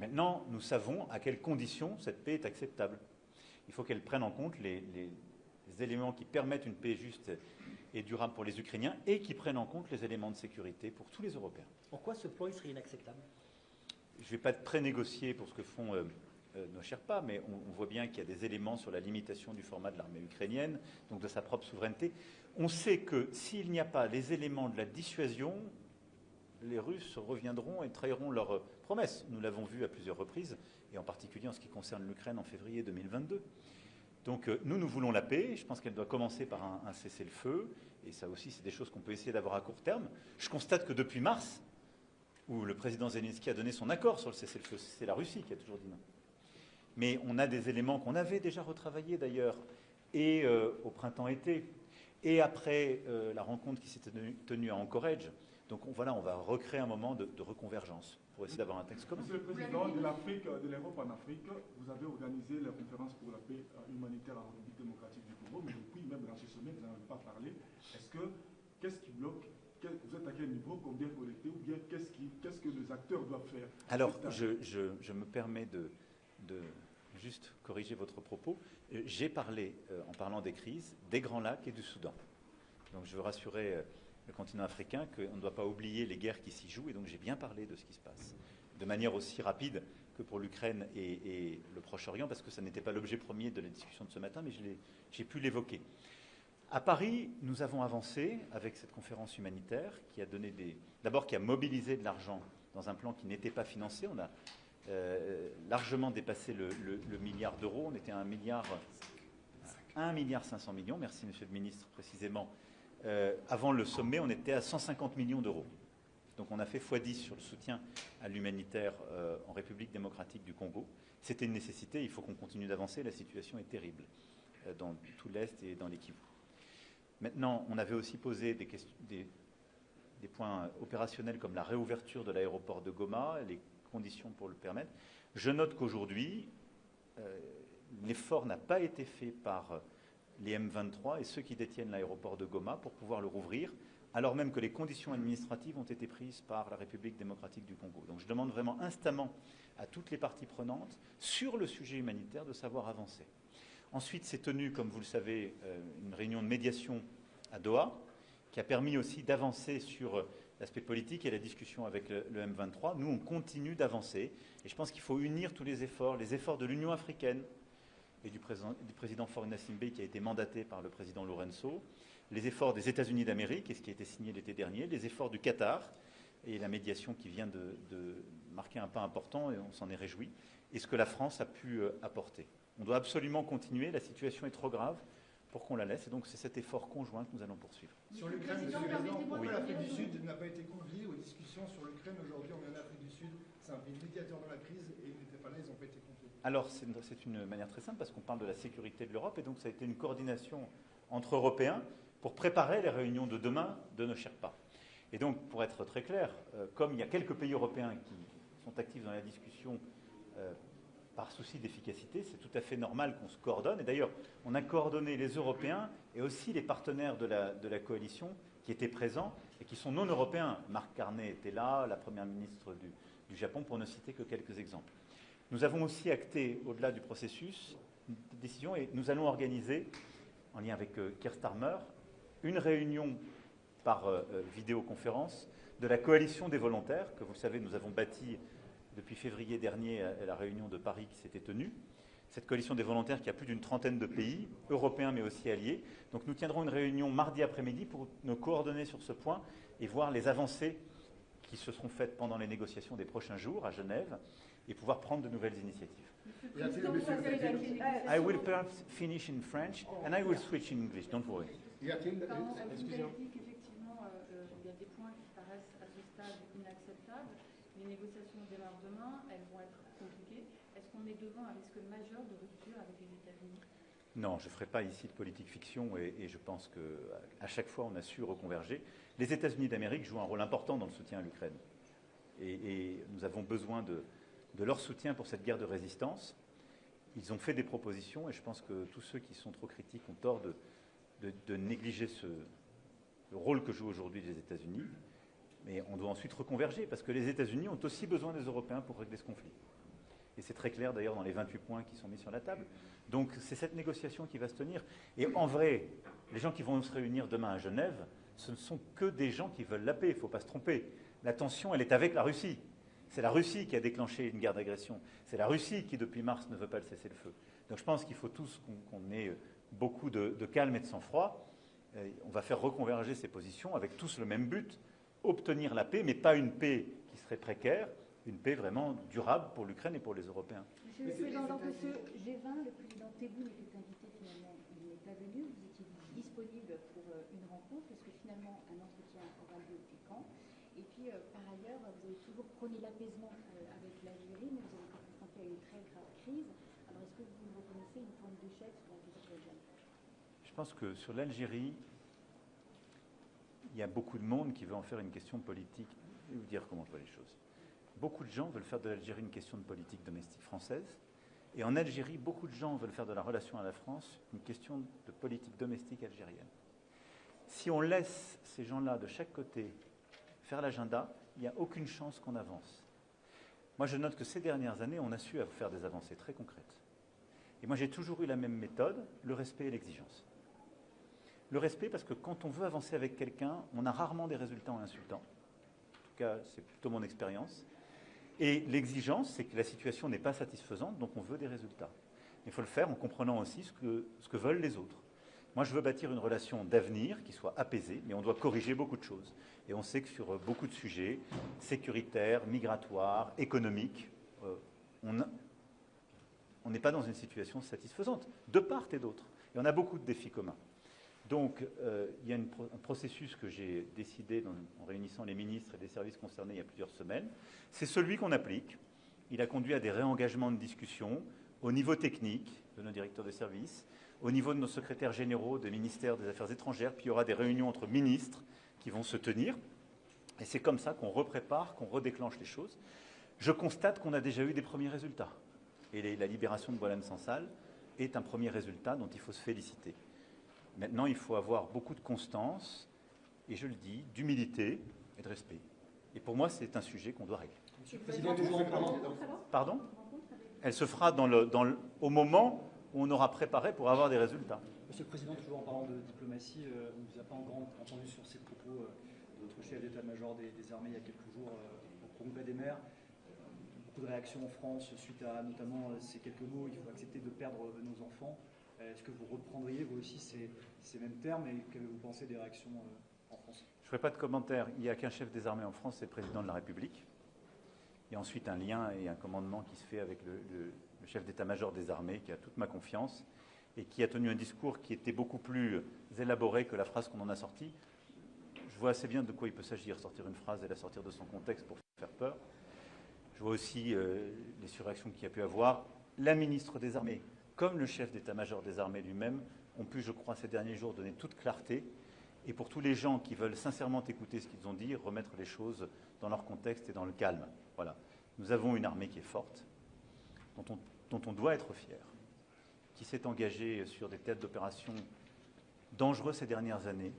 Maintenant, nous savons à quelles conditions cette paix est acceptable. Il faut qu'elle prenne en compte les éléments qui permettent une paix juste et durable pour les Ukrainiens et qui prennent en compte les éléments de sécurité pour tous les Européens. Pourquoi ce plan il serait inacceptable? Je ne vais pas pré-négocier pour ce que font nos Sherpas, mais on voit bien qu'il y a des éléments sur la limitation du format de l'armée ukrainienne, donc de sa propre souveraineté. On sait que s'il n'y a pas les éléments de la dissuasion, les Russes reviendront et trahiront leurs promesses. Nous l'avons vu à plusieurs reprises, et en particulier en ce qui concerne l'Ukraine en février 2022. Donc nous voulons la paix. Je pense qu'elle doit commencer par un cessez-le-feu, et ça aussi, c'est des choses qu'on peut essayer d'avoir à court terme. Je constate que depuis mars, où le président Zelensky a donné son accord sur le cessez-le-feu, c'est la Russie qui a toujours dit non. Mais on a des éléments qu'on avait déjà retravaillés d'ailleurs, et au printemps-été, et après la rencontre qui s'était tenue à Anchorage. Donc voilà, on va recréer un moment de reconvergence pour essayer d'avoir un texte commun. Monsieur le Président de l'Afrique, de l'Europe en Afrique, vous avez organisé la conférence pour la paix humanitaire en République démocratique du Congo, mais depuis même dans ce sommet, vous n'en avez pas parlé. Qu'est-ce qui bloque? Vous êtes à quel niveau? Combien collecté? Ou bien qu'est-ce que les acteurs doivent faire? Alors, je me permets de juste corriger votre propos. J'ai parlé, en parlant des crises, des Grands Lacs et du Soudan. Donc je veux rassurer le continent africain qu'on ne doit pas oublier les guerres qui s'y jouent, et donc j'ai bien parlé de ce qui se passe, de manière aussi rapide que pour l'Ukraine et le Proche-Orient, parce que ça n'était pas l'objet premier de la discussion de ce matin, mais j'ai pu l'évoquer. À Paris, nous avons avancé avec cette conférence humanitaire qui a donné d'abord qui a mobilisé de l'argent dans un plan qui n'était pas financé. On a largement dépassé le milliard d'euros. On était à 1,5 milliard, merci Monsieur le Ministre précisément. Avant le sommet, on était à 150 millions d'euros. Donc on a fait x10 sur le soutien à l'humanitaire en République démocratique du Congo. C'était une nécessité, il faut qu'on continue d'avancer, la situation est terrible dans tout l'Est et dans les Kivu. Maintenant, on avait aussi posé des points opérationnels comme la réouverture de l'aéroport de Goma, les conditions pour le permettre. Je note qu'aujourd'hui, l'effort n'a pas été fait par les M23 et ceux qui détiennent l'aéroport de Goma pour pouvoir le rouvrir, alors même que les conditions administratives ont été prises par la République démocratique du Congo. Donc je demande vraiment instamment à toutes les parties prenantes sur le sujet humanitaire de savoir avancer. Ensuite, s'est tenue, comme vous le savez, une réunion de médiation à Doha, qui a permis aussi d'avancer sur l'aspect politique et la discussion avec le M23. Nous, on continue d'avancer. Et je pense qu'il faut unir tous les efforts de l'Union africaine et du président Faure Gnassingbé, qui a été mandaté par le président Lorenzo, les efforts des États-Unis d'Amérique, et ce qui a été signé l'été dernier, les efforts du Qatar, et la médiation qui vient de marquer un pas important, et on s'en est réjoui, et ce que la France a pu apporter. On doit absolument continuer, la situation est trop grave pour qu'on la laisse, et donc c'est cet effort conjoint que nous allons poursuivre. Sur l'Ukraine, Monsieur le Président, pourquoi l'Afrique du Sud n'a pas été conviée aux discussions sur l'Ukraine aujourd'hui? On est en Afrique du Sud, c'est un pays médiateur dans la crise, et ils n'étaient pas là, ils n'ont pas été conviés. Alors c'est une manière très simple, parce qu'on parle de la sécurité de l'Europe, et donc ça a été une coordination entre Européens pour préparer les réunions de demain de nos Sherpas. Et donc, pour être très clair, comme il y a quelques pays européens qui sont actifs dans la discussion par souci d'efficacité, c'est tout à fait normal qu'on se coordonne. Et d'ailleurs, on a coordonné les Européens et aussi les partenaires de la coalition qui étaient présents et qui sont non européens. Marc Carnet était là, la première ministre du Japon, pour ne citer que quelques exemples. Nous avons aussi acté, au-delà du processus, une décision, et nous allons organiser, en lien avec Keir Starmer, une réunion par vidéoconférence de la coalition des volontaires, que vous savez, nous avons bâti depuis février dernier à la réunion de Paris qui s'était tenue. Cette coalition des volontaires qui a plus d'une trentaine de pays, européens mais aussi alliés. Donc nous tiendrons une réunion mardi après-midi pour nous coordonner sur ce point et voir les avancées qui se seront faites pendant les négociations des prochains jours à Genève et pouvoir prendre de nouvelles initiatives. I will perhaps finish in French and I will switch in English, don't worry. Excusez-moi. Qu'effectivement, il y a des points qui paraissent à ce stade inacceptables. Les négociations démarrent demain, elles vont être compliquées. Est-ce qu'on est devant un risque majeur de rupture avec les États-Unis? Non, je ne ferai pas ici de politique fiction et je pense qu'à chaque fois, on a su reconverger. Les États-Unis d'Amérique jouent un rôle important dans le soutien à l'Ukraine. Et nous avons besoin de leur soutien pour cette guerre de résistance. Ils ont fait des propositions et je pense que tous ceux qui sont trop critiques ont tort de négliger le rôle que jouent aujourd'hui les États-Unis. Mais on doit ensuite reconverger parce que les États-Unis ont aussi besoin des Européens pour régler ce conflit. Et c'est très clair d'ailleurs dans les 28 points qui sont mis sur la table. Donc c'est cette négociation qui va se tenir. Et en vrai, les gens qui vont se réunir demain à Genève, ce ne sont que des gens qui veulent la paix, il ne faut pas se tromper. La tension, elle est avec la Russie. C'est la Russie qui a déclenché une guerre d'agression. C'est la Russie qui, depuis mars, ne veut pas le cessez-le-feu. Donc je pense qu'il faut tous qu'on ait beaucoup de calme et de sang-froid. On va faire reconverger ces positions avec tous le même but, obtenir la paix, mais pas une paix qui serait précaire, une paix vraiment durable pour l'Ukraine et pour les Européens. Monsieur le Président, dans ce G20, le président Tebboune était invité, finalement, il n'est pas venu. Vous étiez disponible pour une rencontre. Est-ce que finalement un entretien aura lieu et quand? Et puis, par ailleurs, vous avez toujours prôné l'apaisement avec l'Algérie, mais vous avez été confronté à une très grave crise. Alors, est-ce que vous reconnaissez une forme d'échec sur la question algérienne? Je pense que sur l'Algérie, il y a beaucoup de monde qui veut en faire une question politique. Je vais vous dire comment je vois les choses. Beaucoup de gens veulent faire de l'Algérie une question de politique domestique française. Et en Algérie, beaucoup de gens veulent faire de la relation à la France une question de politique domestique algérienne. Si on laisse ces gens-là de chaque côté faire l'agenda, il n'y a aucune chance qu'on avance. Moi, je note que ces dernières années, on a su faire des avancées très concrètes. Et moi, j'ai toujours eu la même méthode, le respect et l'exigence. Le respect, parce que quand on veut avancer avec quelqu'un, on a rarement des résultats en insultant. En tout cas, c'est plutôt mon expérience. Et l'exigence, c'est que la situation n'est pas satisfaisante, donc on veut des résultats. Il faut le faire en comprenant aussi ce que veulent les autres. Moi, je veux bâtir une relation d'avenir qui soit apaisée, mais on doit corriger beaucoup de choses. Et on sait que sur beaucoup de sujets, sécuritaires, migratoires, économiques, on n'est pas dans une situation satisfaisante, de part et d'autre. Et on a beaucoup de défis communs. Donc, il y a un processus que j'ai décidé en réunissant les ministres et les services concernés il y a plusieurs semaines. C'est celui qu'on applique. Il a conduit à des réengagements de discussion au niveau technique de nos directeurs de services, au niveau de nos secrétaires généraux des ministères des Affaires étrangères, puis il y aura des réunions entre ministres qui vont se tenir. Et c'est comme ça qu'on reprépare, qu'on redéclenche les choses. Je constate qu'on a déjà eu des premiers résultats. Et la libération de Boualem Sansal est un premier résultat dont il faut se féliciter. Maintenant, il faut avoir beaucoup de constance, et je le dis, d'humilité et de respect. Et pour moi, c'est un sujet qu'on doit régler. Monsieur le Président, toujours en parlant. Pardon? Elle se fera au moment où on aura préparé pour avoir des résultats. Monsieur le Président, toujours en parlant de diplomatie, on ne vous a pas encore entendu sur ces propos de votre chef d'état-major des armées il y a quelques jours au congrès des maires. Beaucoup de réactions en France suite à notamment ces quelques mots, il faut accepter de perdre nos enfants. Est-ce que vous reprendriez vous aussi ces mêmes termes et qu'avez-vous pensé des réactions en France? Je ne ferai pas de commentaire. Il n'y a qu'un chef des armées en France, c'est le président de la République. Il y a ensuite un lien et un commandement qui se fait avec le chef d'état-major des armées, qui a toute ma confiance et qui a tenu un discours qui était beaucoup plus élaboré que la phrase qu'on en a sortie. Je vois assez bien de quoi il peut s'agir, sortir une phrase et la sortir de son contexte pour faire peur. Je vois aussi les surréactions qu'il y a pu avoir. La ministre des Armées, comme le chef d'état-major des armées lui-même, ont pu, je crois, ces derniers jours, donner toute clarté. Et pour tous les gens qui veulent sincèrement écouter ce qu'ils ont dit, remettre les choses dans leur contexte et dans le calme. Voilà. Nous avons une armée qui est forte, dont on doit être fier, qui s'est engagée sur des théâtres d'opération dangereux ces dernières années,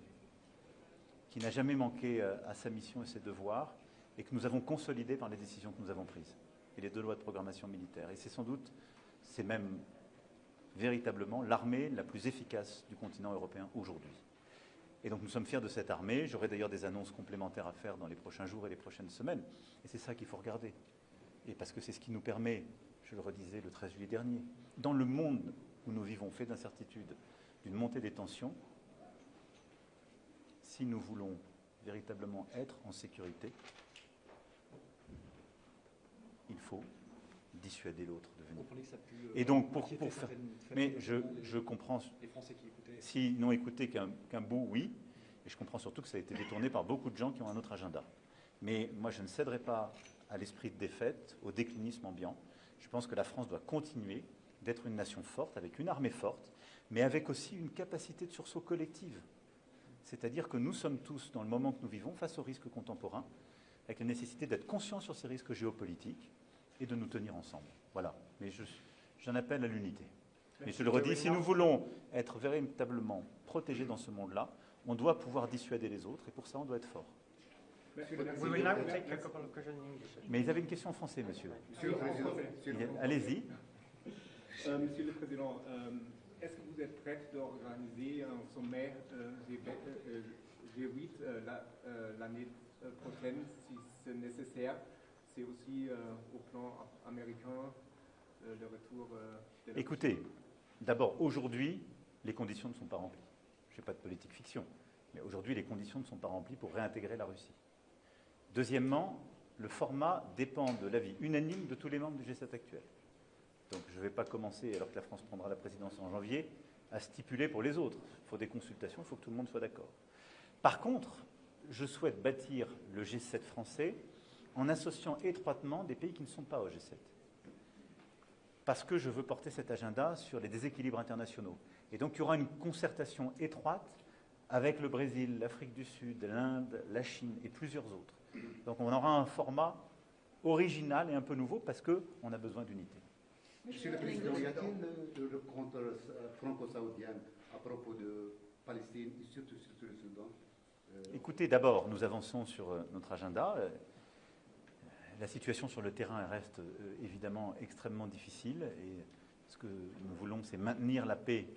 qui n'a jamais manqué à sa mission et ses devoirs, et que nous avons consolidé par les décisions que nous avons prises, et les 2 lois de programmation militaire. Et c'est sans doute, c'est même véritablement l'armée la plus efficace du continent européen aujourd'hui. Et donc nous sommes fiers de cette armée. J'aurai d'ailleurs des annonces complémentaires à faire dans les prochains jours et les prochaines semaines. Et c'est ça qu'il faut regarder. Et parce que c'est ce qui nous permet, je le redisais le 13 juillet dernier, dans le monde où nous vivons, fait d'incertitudes, d'une montée des tensions, si nous voulons véritablement être en sécurité, il faut dissuader l'autre de venir. Et donc, pour faire... Mais je comprends... S'ils n'ont écouté qu'un bout, oui. Et je comprends surtout que ça a été détourné par beaucoup de gens qui ont un autre agenda. Mais moi, je ne céderai pas à l'esprit de défaite, au déclinisme ambiant. Je pense que la France doit continuer d'être une nation forte, avec une armée forte, mais avec aussi une capacité de sursaut collective. C'est-à-dire que nous sommes tous, dans le moment que nous vivons, face aux risques contemporains, avec la nécessité d'être conscients sur ces risques géopolitiques et de nous tenir ensemble. Voilà. Mais j'en appelle à l'unité. Mais je le redis, si nous voulons être véritablement protégés dans ce monde-là, on doit pouvoir dissuader les autres, et pour ça, on doit être fort. Mais ils avaient une question en français, monsieur. Allez-y. Monsieur le Président, est-ce que vous êtes prêt d'organiser un sommet G8 l'année prochaine, si c'est nécessaire? C'est aussi au plan américain, le retour de... Écoutez, d'abord, aujourd'hui, les conditions ne sont pas remplies. Je ne fais pas de politique fiction, mais aujourd'hui, les conditions ne sont pas remplies pour réintégrer la Russie. Deuxièmement, le format dépend de l'avis unanime de tous les membres du G7 actuel. Donc je ne vais pas commencer, alors que la France prendra la présidence en janvier, à stipuler pour les autres. Il faut des consultations, il faut que tout le monde soit d'accord. Par contre, je souhaite bâtir le G7 français en associant étroitement des pays qui ne sont pas au G7. Parce que je veux porter cet agenda sur les déséquilibres internationaux. Et donc il y aura une concertation étroite avec le Brésil, l'Afrique du Sud, l'Inde, la Chine et plusieurs autres. Donc on aura un format original et un peu nouveau parce qu'on a besoin d'unité. Monsieur le Président, y a-t-il le compte franco-saoudien à propos de Palestine et surtout sur le Soudan? Écoutez, d'abord, nous avançons sur notre agenda. La situation sur le terrain reste évidemment extrêmement difficile et ce que nous voulons, c'est maintenir la paix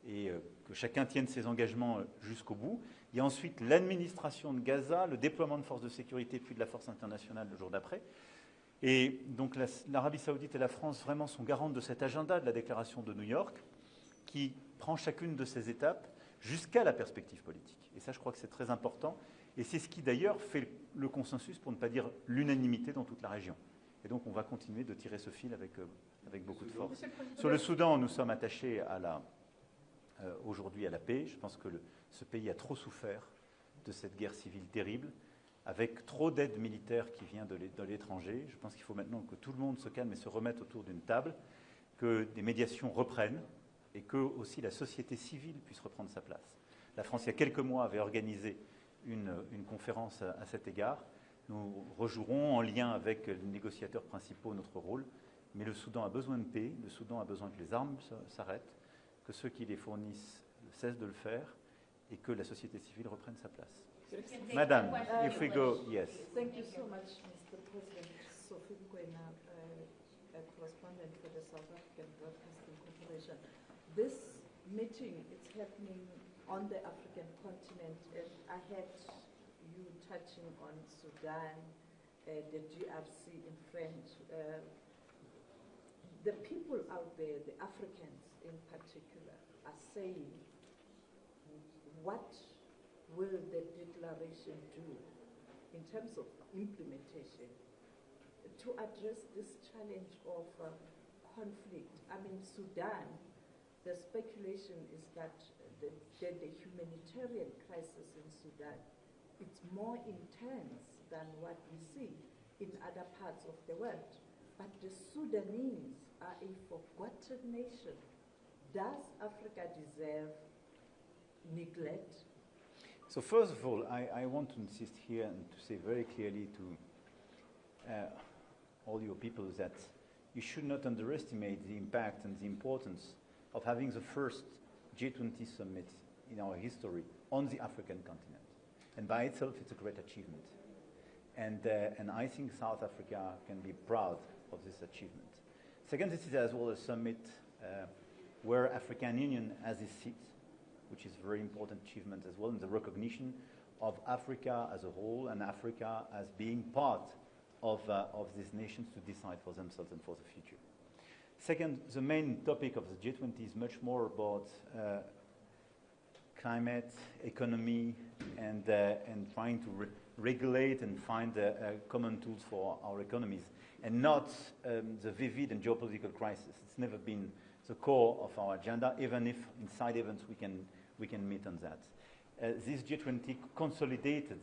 et que chacun tienne ses engagements jusqu'au bout. Il y a ensuite l'administration de Gaza, le déploiement de forces de sécurité puis de la force internationale le jour d'après. Et donc l'Arabie saoudite et la France vraiment sont garantes de cet agenda de la déclaration de New York qui prend chacune de ces étapes jusqu'à la perspective politique. Et ça, je crois que c'est très important. Et c'est ce qui, d'ailleurs, fait le consensus, pour ne pas dire l'unanimité, dans toute la région. Et donc, on va continuer de tirer ce fil avec beaucoup de force. Sur le Soudan, nous sommes attachés aujourd'hui à la paix. Je pense que ce pays a trop souffert de cette guerre civile terrible, avec trop d'aide militaire qui vient de l'étranger. Je pense qu'il faut maintenant que tout le monde se calme et se remette autour d'une table, que des médiations reprennent et que aussi la société civile puisse reprendre sa place. La France, il y a quelques mois, avait organisé une conférence à cet égard. Nous rejouerons en lien avec les négociateurs principaux notre rôle, mais le Soudan a besoin de paix, le Soudan a besoin que les armes s'arrêtent, que ceux qui les fournissent cessent de le faire et que la société civile reprenne sa place. Madame, if we go, yes. Thank you so much, Mr. President. Sophie Mkwena, a correspondent for the South African Broadcasting Corporation. This meeting is happening on the African continent, and I had you touching on Sudan, the DRC in French. The people out there, the Africans in particular, are saying, what will the declaration do in terms of implementation to address this challenge of conflict? I mean, Sudan, the speculation is that the humanitarian crisis in Sudan, it's more intense than what we see in other parts of the world. But the Sudanese are a forgotten nation. Does Africa deserve neglect? So first of all, I want to insist here and to say very clearly to all your people that you should not underestimate the impact and the importance of having the first G20 summit in our history on the African continent. And by itself, it's a great achievement. And I think South Africa can be proud of this achievement. Second, this is as well a summit where African Union has its seat, which is a very important achievement as well, in the recognition of Africa as a whole and Africa as being part of these nations to decide for themselves and for the future. Second, the main topic of the G20 is much more about climate, economy, and trying to regulate and find common tools for our economies, and not the vivid and geopolitical crisis. It's never been the core of our agenda, even if in side events we can meet on that. This G20 consolidated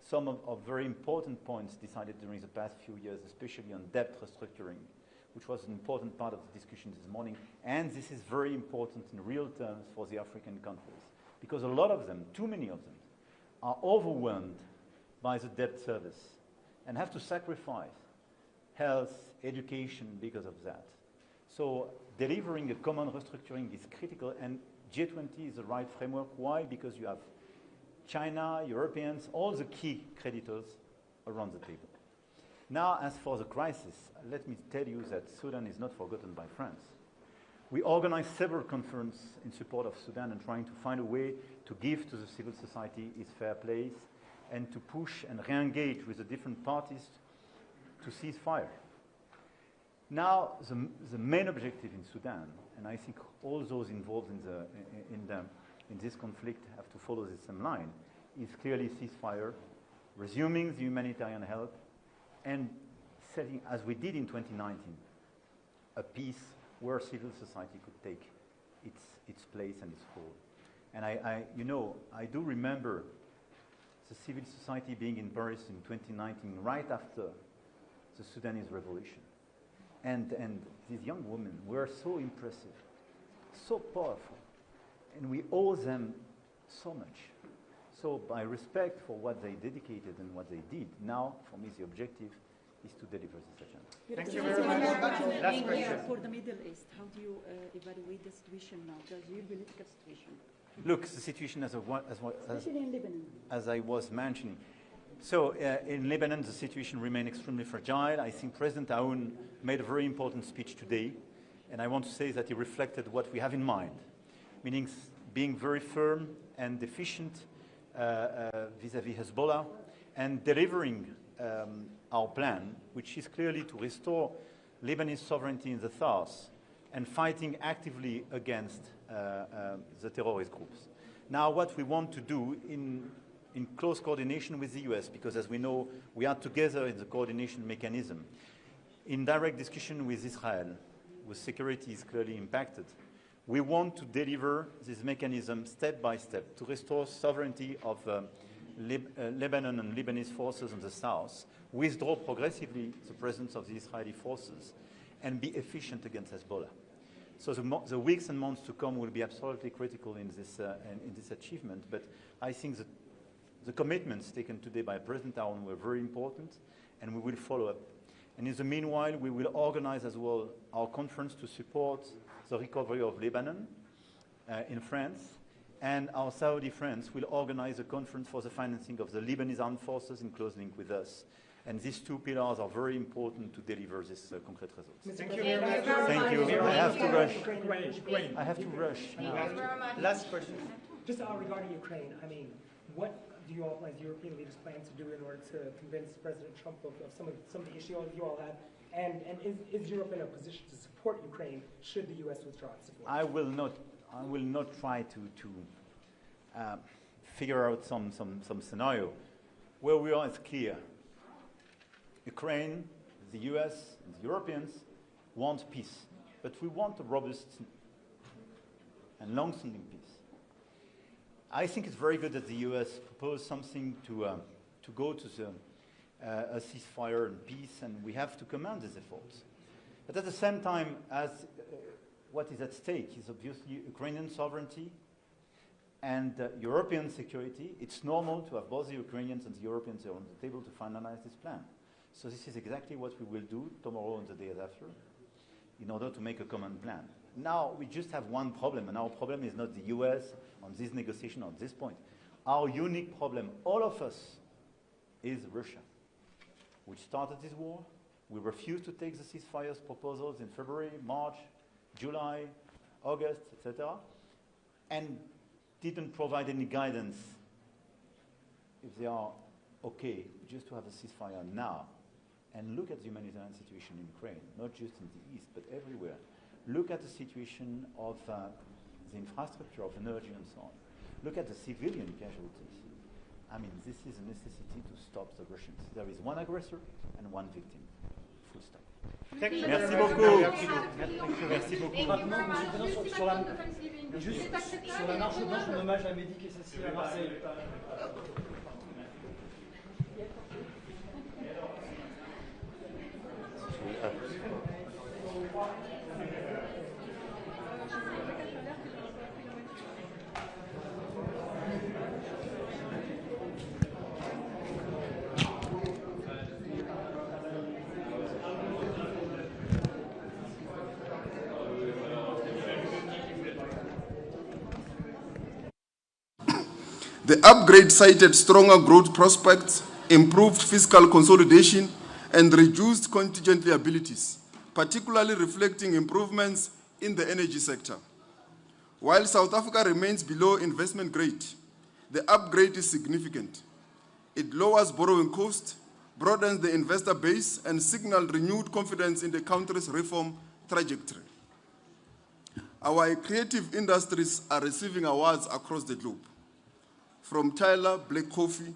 some of very important points decided during the past few years, especially on debt restructuring, which was an important part of the discussion this morning. And this is very important in real terms for the African countries, because a lot of them, too many of them, are overwhelmed by the debt service and have to sacrifice health, education because of that. So delivering a common restructuring is critical, and G20 is the right framework. Why? Because you have China, Europeans, all the key creditors around the table. Now, as for the crisis, let me tell you that Sudan is not forgotten by France. We organized several conferences in support of Sudan and trying to find a way to give to the civil society its fair place and to push and re-engage with the different parties to cease fire. Now, the main objective in Sudan, and I think all those involved in this conflict have to follow the same line, is clearly ceasefire, resuming the humanitarian help, and setting, as we did in 2019, a peace where civil society could take its place and its role. And I do remember the civil society being in Paris in 2019, right after the Sudanese revolution. And these young women were so impressive, so powerful, and we owe them so much. So by respect for what they dedicated and what they did, now, for me, the objective is to deliver this agenda. Thank you very much. Last question. For the Middle East, how do you evaluate the situation now, the geopolitical situation? Look, the situation Especially in Lebanon. as I was mentioning. So in Lebanon, the situation remains extremely fragile. I think President Aoun made a very important speech today, and I want to say that he reflected what we have in mind, meaning being very firm and efficient vis-à-vis Hezbollah, and delivering our plan, which is clearly to restore Lebanese sovereignty in the south, and fighting actively against the terrorist groups. Now, what we want to do in close coordination with the US, because as we know, we are together in the coordination mechanism, in direct discussion with Israel, whose security is clearly impacted, we want to deliver this mechanism step by step to restore sovereignty of Lebanon and Lebanese forces in the south, withdraw progressively the presence of the Israeli forces, and be efficient against Hezbollah. So the weeks and months to come will be absolutely critical in this achievement, but I think that the commitments taken today by President Aaron were very important, and we will follow up. And in the meanwhile, we will organize as well our conference to support the recovery of Lebanon in France, and our Saudi friends will organize a conference for the financing of the Lebanese armed forces in close link with us. And these two pillars are very important to deliver this concrete results. Thank you very much. Thank you. I have to rush. Ukraine. I have to rush. Last question. Just regarding Ukraine, I mean, what do you all, as European leaders, plan to do in order to convince President Trump of some of the issues you all have? And is Europe in a position to support Ukraine should the U.S. withdraw its support? I will not try to figure out some scenario. Where we are is clear. Ukraine, the US, and the Europeans want peace, but we want a robust and long-standing peace. I think it's very good that the US proposed something to go to a ceasefire and peace, and we have to commend these efforts. But at the same time, as what is at stake is obviously Ukrainian sovereignty and European security. It's normal to have both the Ukrainians and the Europeans on the table to finalize this plan. So this is exactly what we will do tomorrow and the days after in order to make a common plan. Now, we just have one problem, and our problem is not the US on this negotiation at this point. Our unique problem, all of us, is Russia, which started this war. We refused to take the ceasefire proposals in February, March, July, August, etc., and didn't provide any guidance if they are okay just to have a ceasefire now. And look at the humanitarian situation in Ukraine, not just in the east, but everywhere. Look at the situation of the infrastructure of energy and so on. Look at the civilian casualties. I mean, this is a necessity to stop the Russians. There is one aggressor and one victim. Full stop. Merci beaucoup. Merci beaucoup. Rapidement, Monsieur le Président, sur la marche blanche, un hommage à Mehdi Kessassi à Marseille. The upgrade cited stronger growth prospects, improved fiscal consolidation, and reduced contingent liabilities, particularly reflecting improvements in the energy sector. While South Africa remains below investment grade, the upgrade is significant. It lowers borrowing costs, broadens the investor base, and signals renewed confidence in the country's reform trajectory. Our creative industries are receiving awards across the globe. From Tyler, Black Coffee,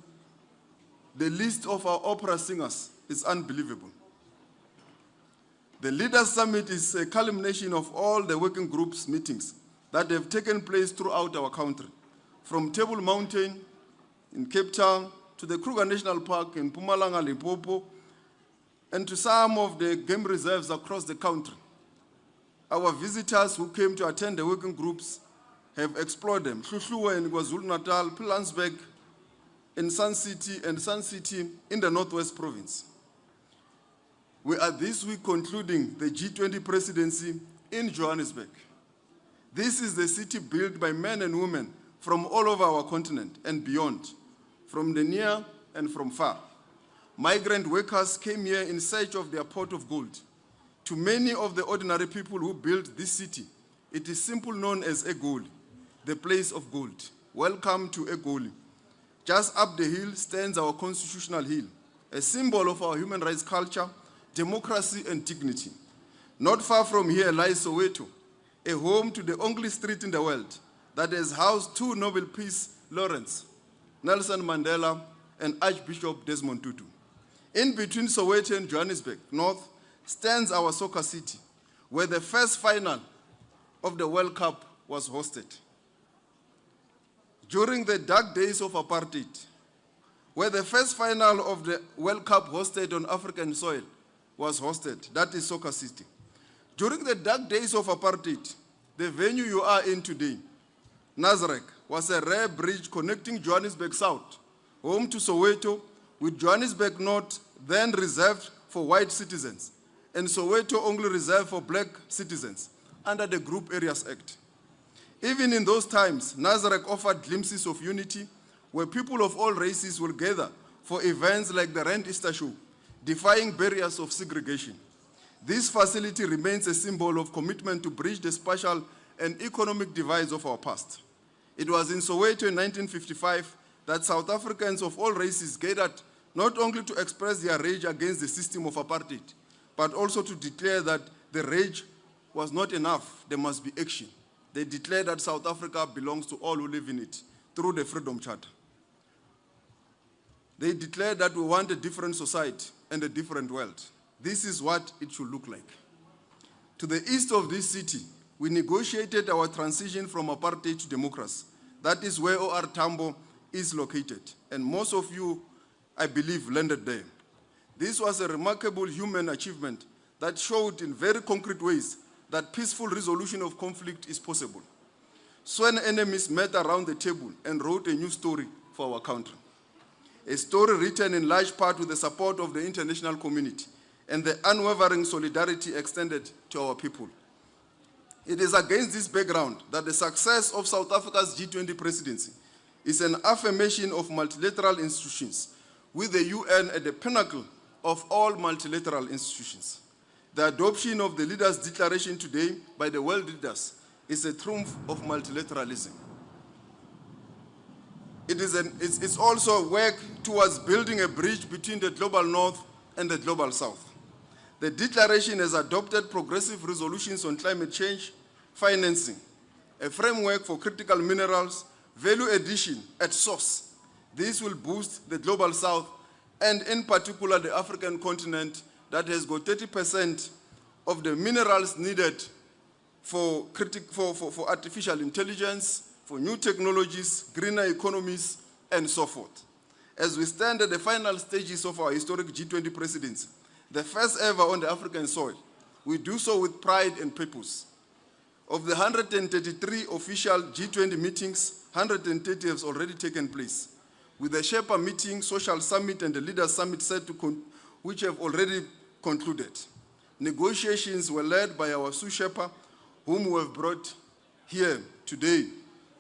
the list of our opera singers is unbelievable. The Leaders Summit is a culmination of all the working groups meetings that have taken place throughout our country, from Table Mountain in Cape Town to the Kruger National Park in Mpumalanga, Limpopo, and to some of the game reserves across the country. Our visitors who came to attend the working groups have explored them. Hluhluwe in KwaZulu-Natal, Pilansberg in Sun City, and Sun City in the Northwest Province. We are this week concluding the G20 presidency in Johannesburg. This is the city built by men and women from all over our continent and beyond, from the near and from far. Migrant workers came here in search of their pot of gold. To many of the ordinary people who built this city, it is simply known as Egoli, the place of gold. Welcome to Egoli. Just up the hill stands our constitutional hill, a symbol of our human rights culture, democracy, and dignity. Not far from here lies Soweto, a home to the only street in the world that has housed two Nobel Peace laureates, Nelson Mandela and Archbishop Desmond Tutu. In between Soweto and Johannesburg, north, stands our soccer city, where the first final of the World Cup was hosted. During the dark days of apartheid, where the first final of the World Cup hosted on African soil was hosted, that is Soccer City. During the dark days of apartheid, the venue you are in today, Nasrec, was a rare bridge connecting Johannesburg South, home to Soweto, with Johannesburg North then reserved for white citizens, and Soweto only reserved for black citizens under the Group Areas Act. Even in those times, Nasrec offered glimpses of unity where people of all races will gather for events like the Rand Easter Show, defying barriers of segregation. This facility remains a symbol of commitment to bridge the spatial and economic divides of our past. It was in Soweto in 1955 that South Africans of all races gathered not only to express their rage against the system of apartheid, but also to declare that the rage was not enough, there must be action. They declared that South Africa belongs to all who live in it through the Freedom Charter. They declared that we want a different society and a different world. This is what it should look like. To the east of this city, we negotiated our transition from apartheid to democracy. That is where OR Tambo is located, and most of you, I believe, landed there. This was a remarkable human achievement that showed in very concrete ways that peaceful resolution of conflict is possible. Sworn enemies met around the table and wrote a new story for our country. A story written in large part with the support of the international community and the unwavering solidarity extended to our people. It is against this background that the success of South Africa's G20 presidency is an affirmation of multilateral institutions, with the UN at the pinnacle of all multilateral institutions. The adoption of the Leaders' Declaration today by the world leaders is a triumph of multilateralism. It's also work towards building a bridge between the global north and the global south. The declaration has adopted progressive resolutions on climate change, financing, a framework for critical minerals, value addition at source. This will boost the global south and in particular the African continent that has got 30% of the minerals needed for artificial intelligence, for new technologies, greener economies, and so forth. As we stand at the final stages of our historic G20 presidency, the first ever on the African soil, we do so with pride and purpose. Of the 133 official G20 meetings, 130 have already taken place, with the Sherpa meeting, Social Summit, and the Leaders Summit which have already concluded. Negotiations were led by our Sous Sherpa, whom we have brought here today,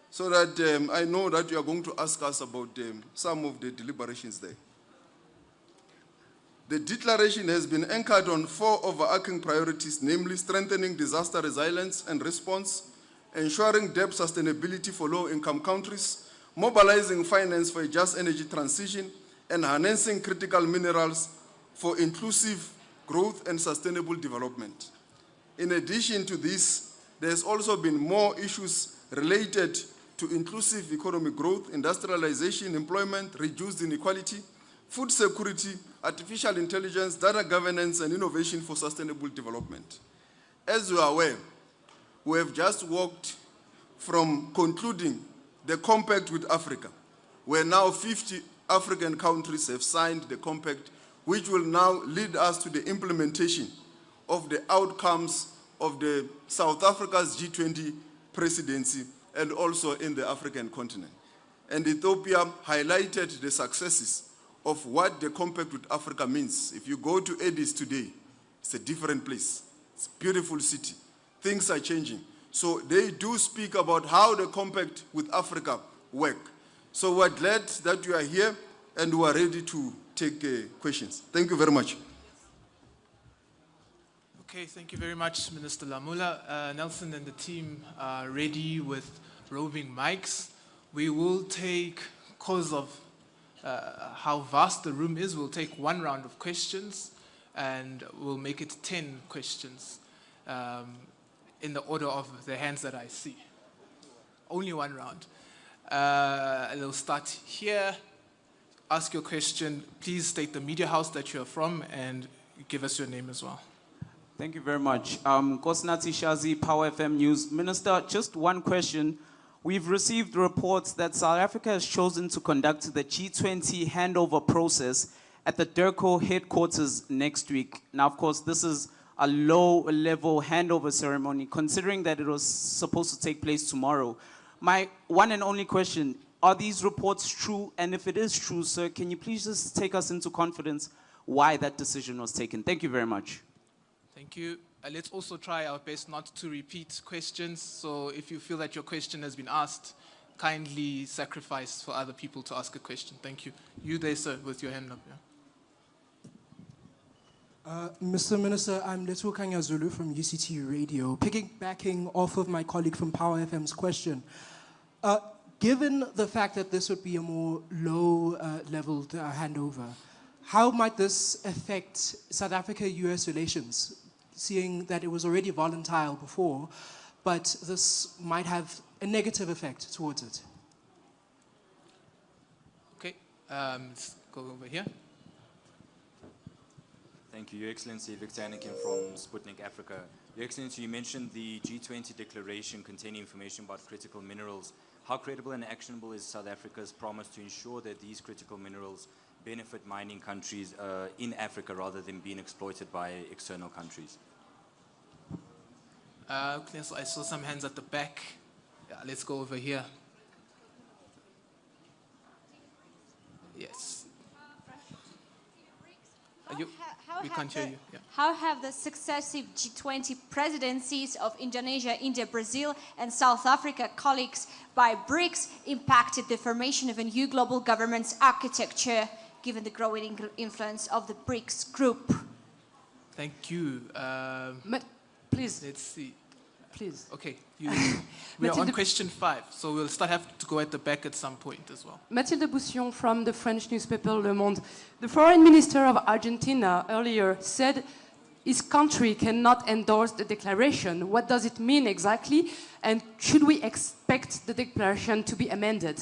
so that I know that you are going to ask us about some of the deliberations there. The declaration has been anchored on 4 overarching priorities, namely strengthening disaster resilience and response, ensuring debt sustainability for low-income countries, mobilizing finance for a just energy transition, and harnessing critical minerals for inclusive growth and sustainable development. In addition to this, there has also been more issues related to inclusive economic growth, industrialization, employment, reduced inequality, food security, artificial intelligence, data governance, and innovation for sustainable development. As you are aware, we have just walked from concluding the compact with Africa, where now 50 African countries have signed the compact, which will now lead us to the implementation of the outcomes of the South Africa's G20 presidency and also in the African continent. And Ethiopia highlighted the successes of what the compact with Africa means. If you go to Addis today, it's a different place. It's a beautiful city. Things are changing. So they do speak about how the compact with Africa work. So we're glad that you are here and we are ready to take questions. Thank you very much. Okay, thank you very much, Minister Lamula. Nelson and the team are ready with roving mics. We will take, because of how vast the room is, we'll take one round of questions and we'll make it 10 questions. in the order of the hands that I see. Only one round. We'll start here. Ask your question. Please state the media house that you're from and give us your name as well. Thank you very much. Kosnati Shazi, Power FM News. Minister, just one question. We've received reports that South Africa has chosen to conduct the G20 handover process at the DIRCO headquarters next week. Now, of course, this is a low-level handover ceremony, considering that it was supposed to take place tomorrow. My one and only question, are these reports true? And if it is true, sir, can you please just take us into confidence why that decision was taken? Thank you very much. Thank you. Let's also try our best not to repeat questions. So if you feel that your question has been asked, kindly sacrifice for other people to ask a question. Thank you. You there, sir, with your hand up. Yeah. Mr. Minister, I'm Letu Kanya Zulu from UCT Radio. Piggybacking off of my colleague from Power FM's question, given the fact that this would be a more low-leveled handover, how might this affect South Africa-US relations, seeing that it was already volatile before, but this might have a negative effect towards it? Okay, let's go over here. Thank you. Your Excellency, Victor Anakin from Sputnik Africa. Your Excellency, you mentioned the G20 declaration containing information about critical minerals. How credible and actionable is South Africa's promise to ensure that these critical minerals benefit mining countries in Africa rather than being exploited by external countries? So I saw some hands at the back. Yeah, let's go over here. Yes. We can't hear you. Yeah. How have the successive G20 presidencies of Indonesia, India, Brazil, and South Africa colleagues by BRICS impacted the formation of a new global governance architecture, given the growing influence of the BRICS group? Thank you. Please. Let's see. Please. Okay. We are on question 5, so we'll have to go at the back at some point as well. Mathilde Boussillon from the French newspaper Le Monde. The foreign minister of Argentina earlier said his country cannot endorse the declaration. What does it mean exactly? And should we expect the declaration to be amended?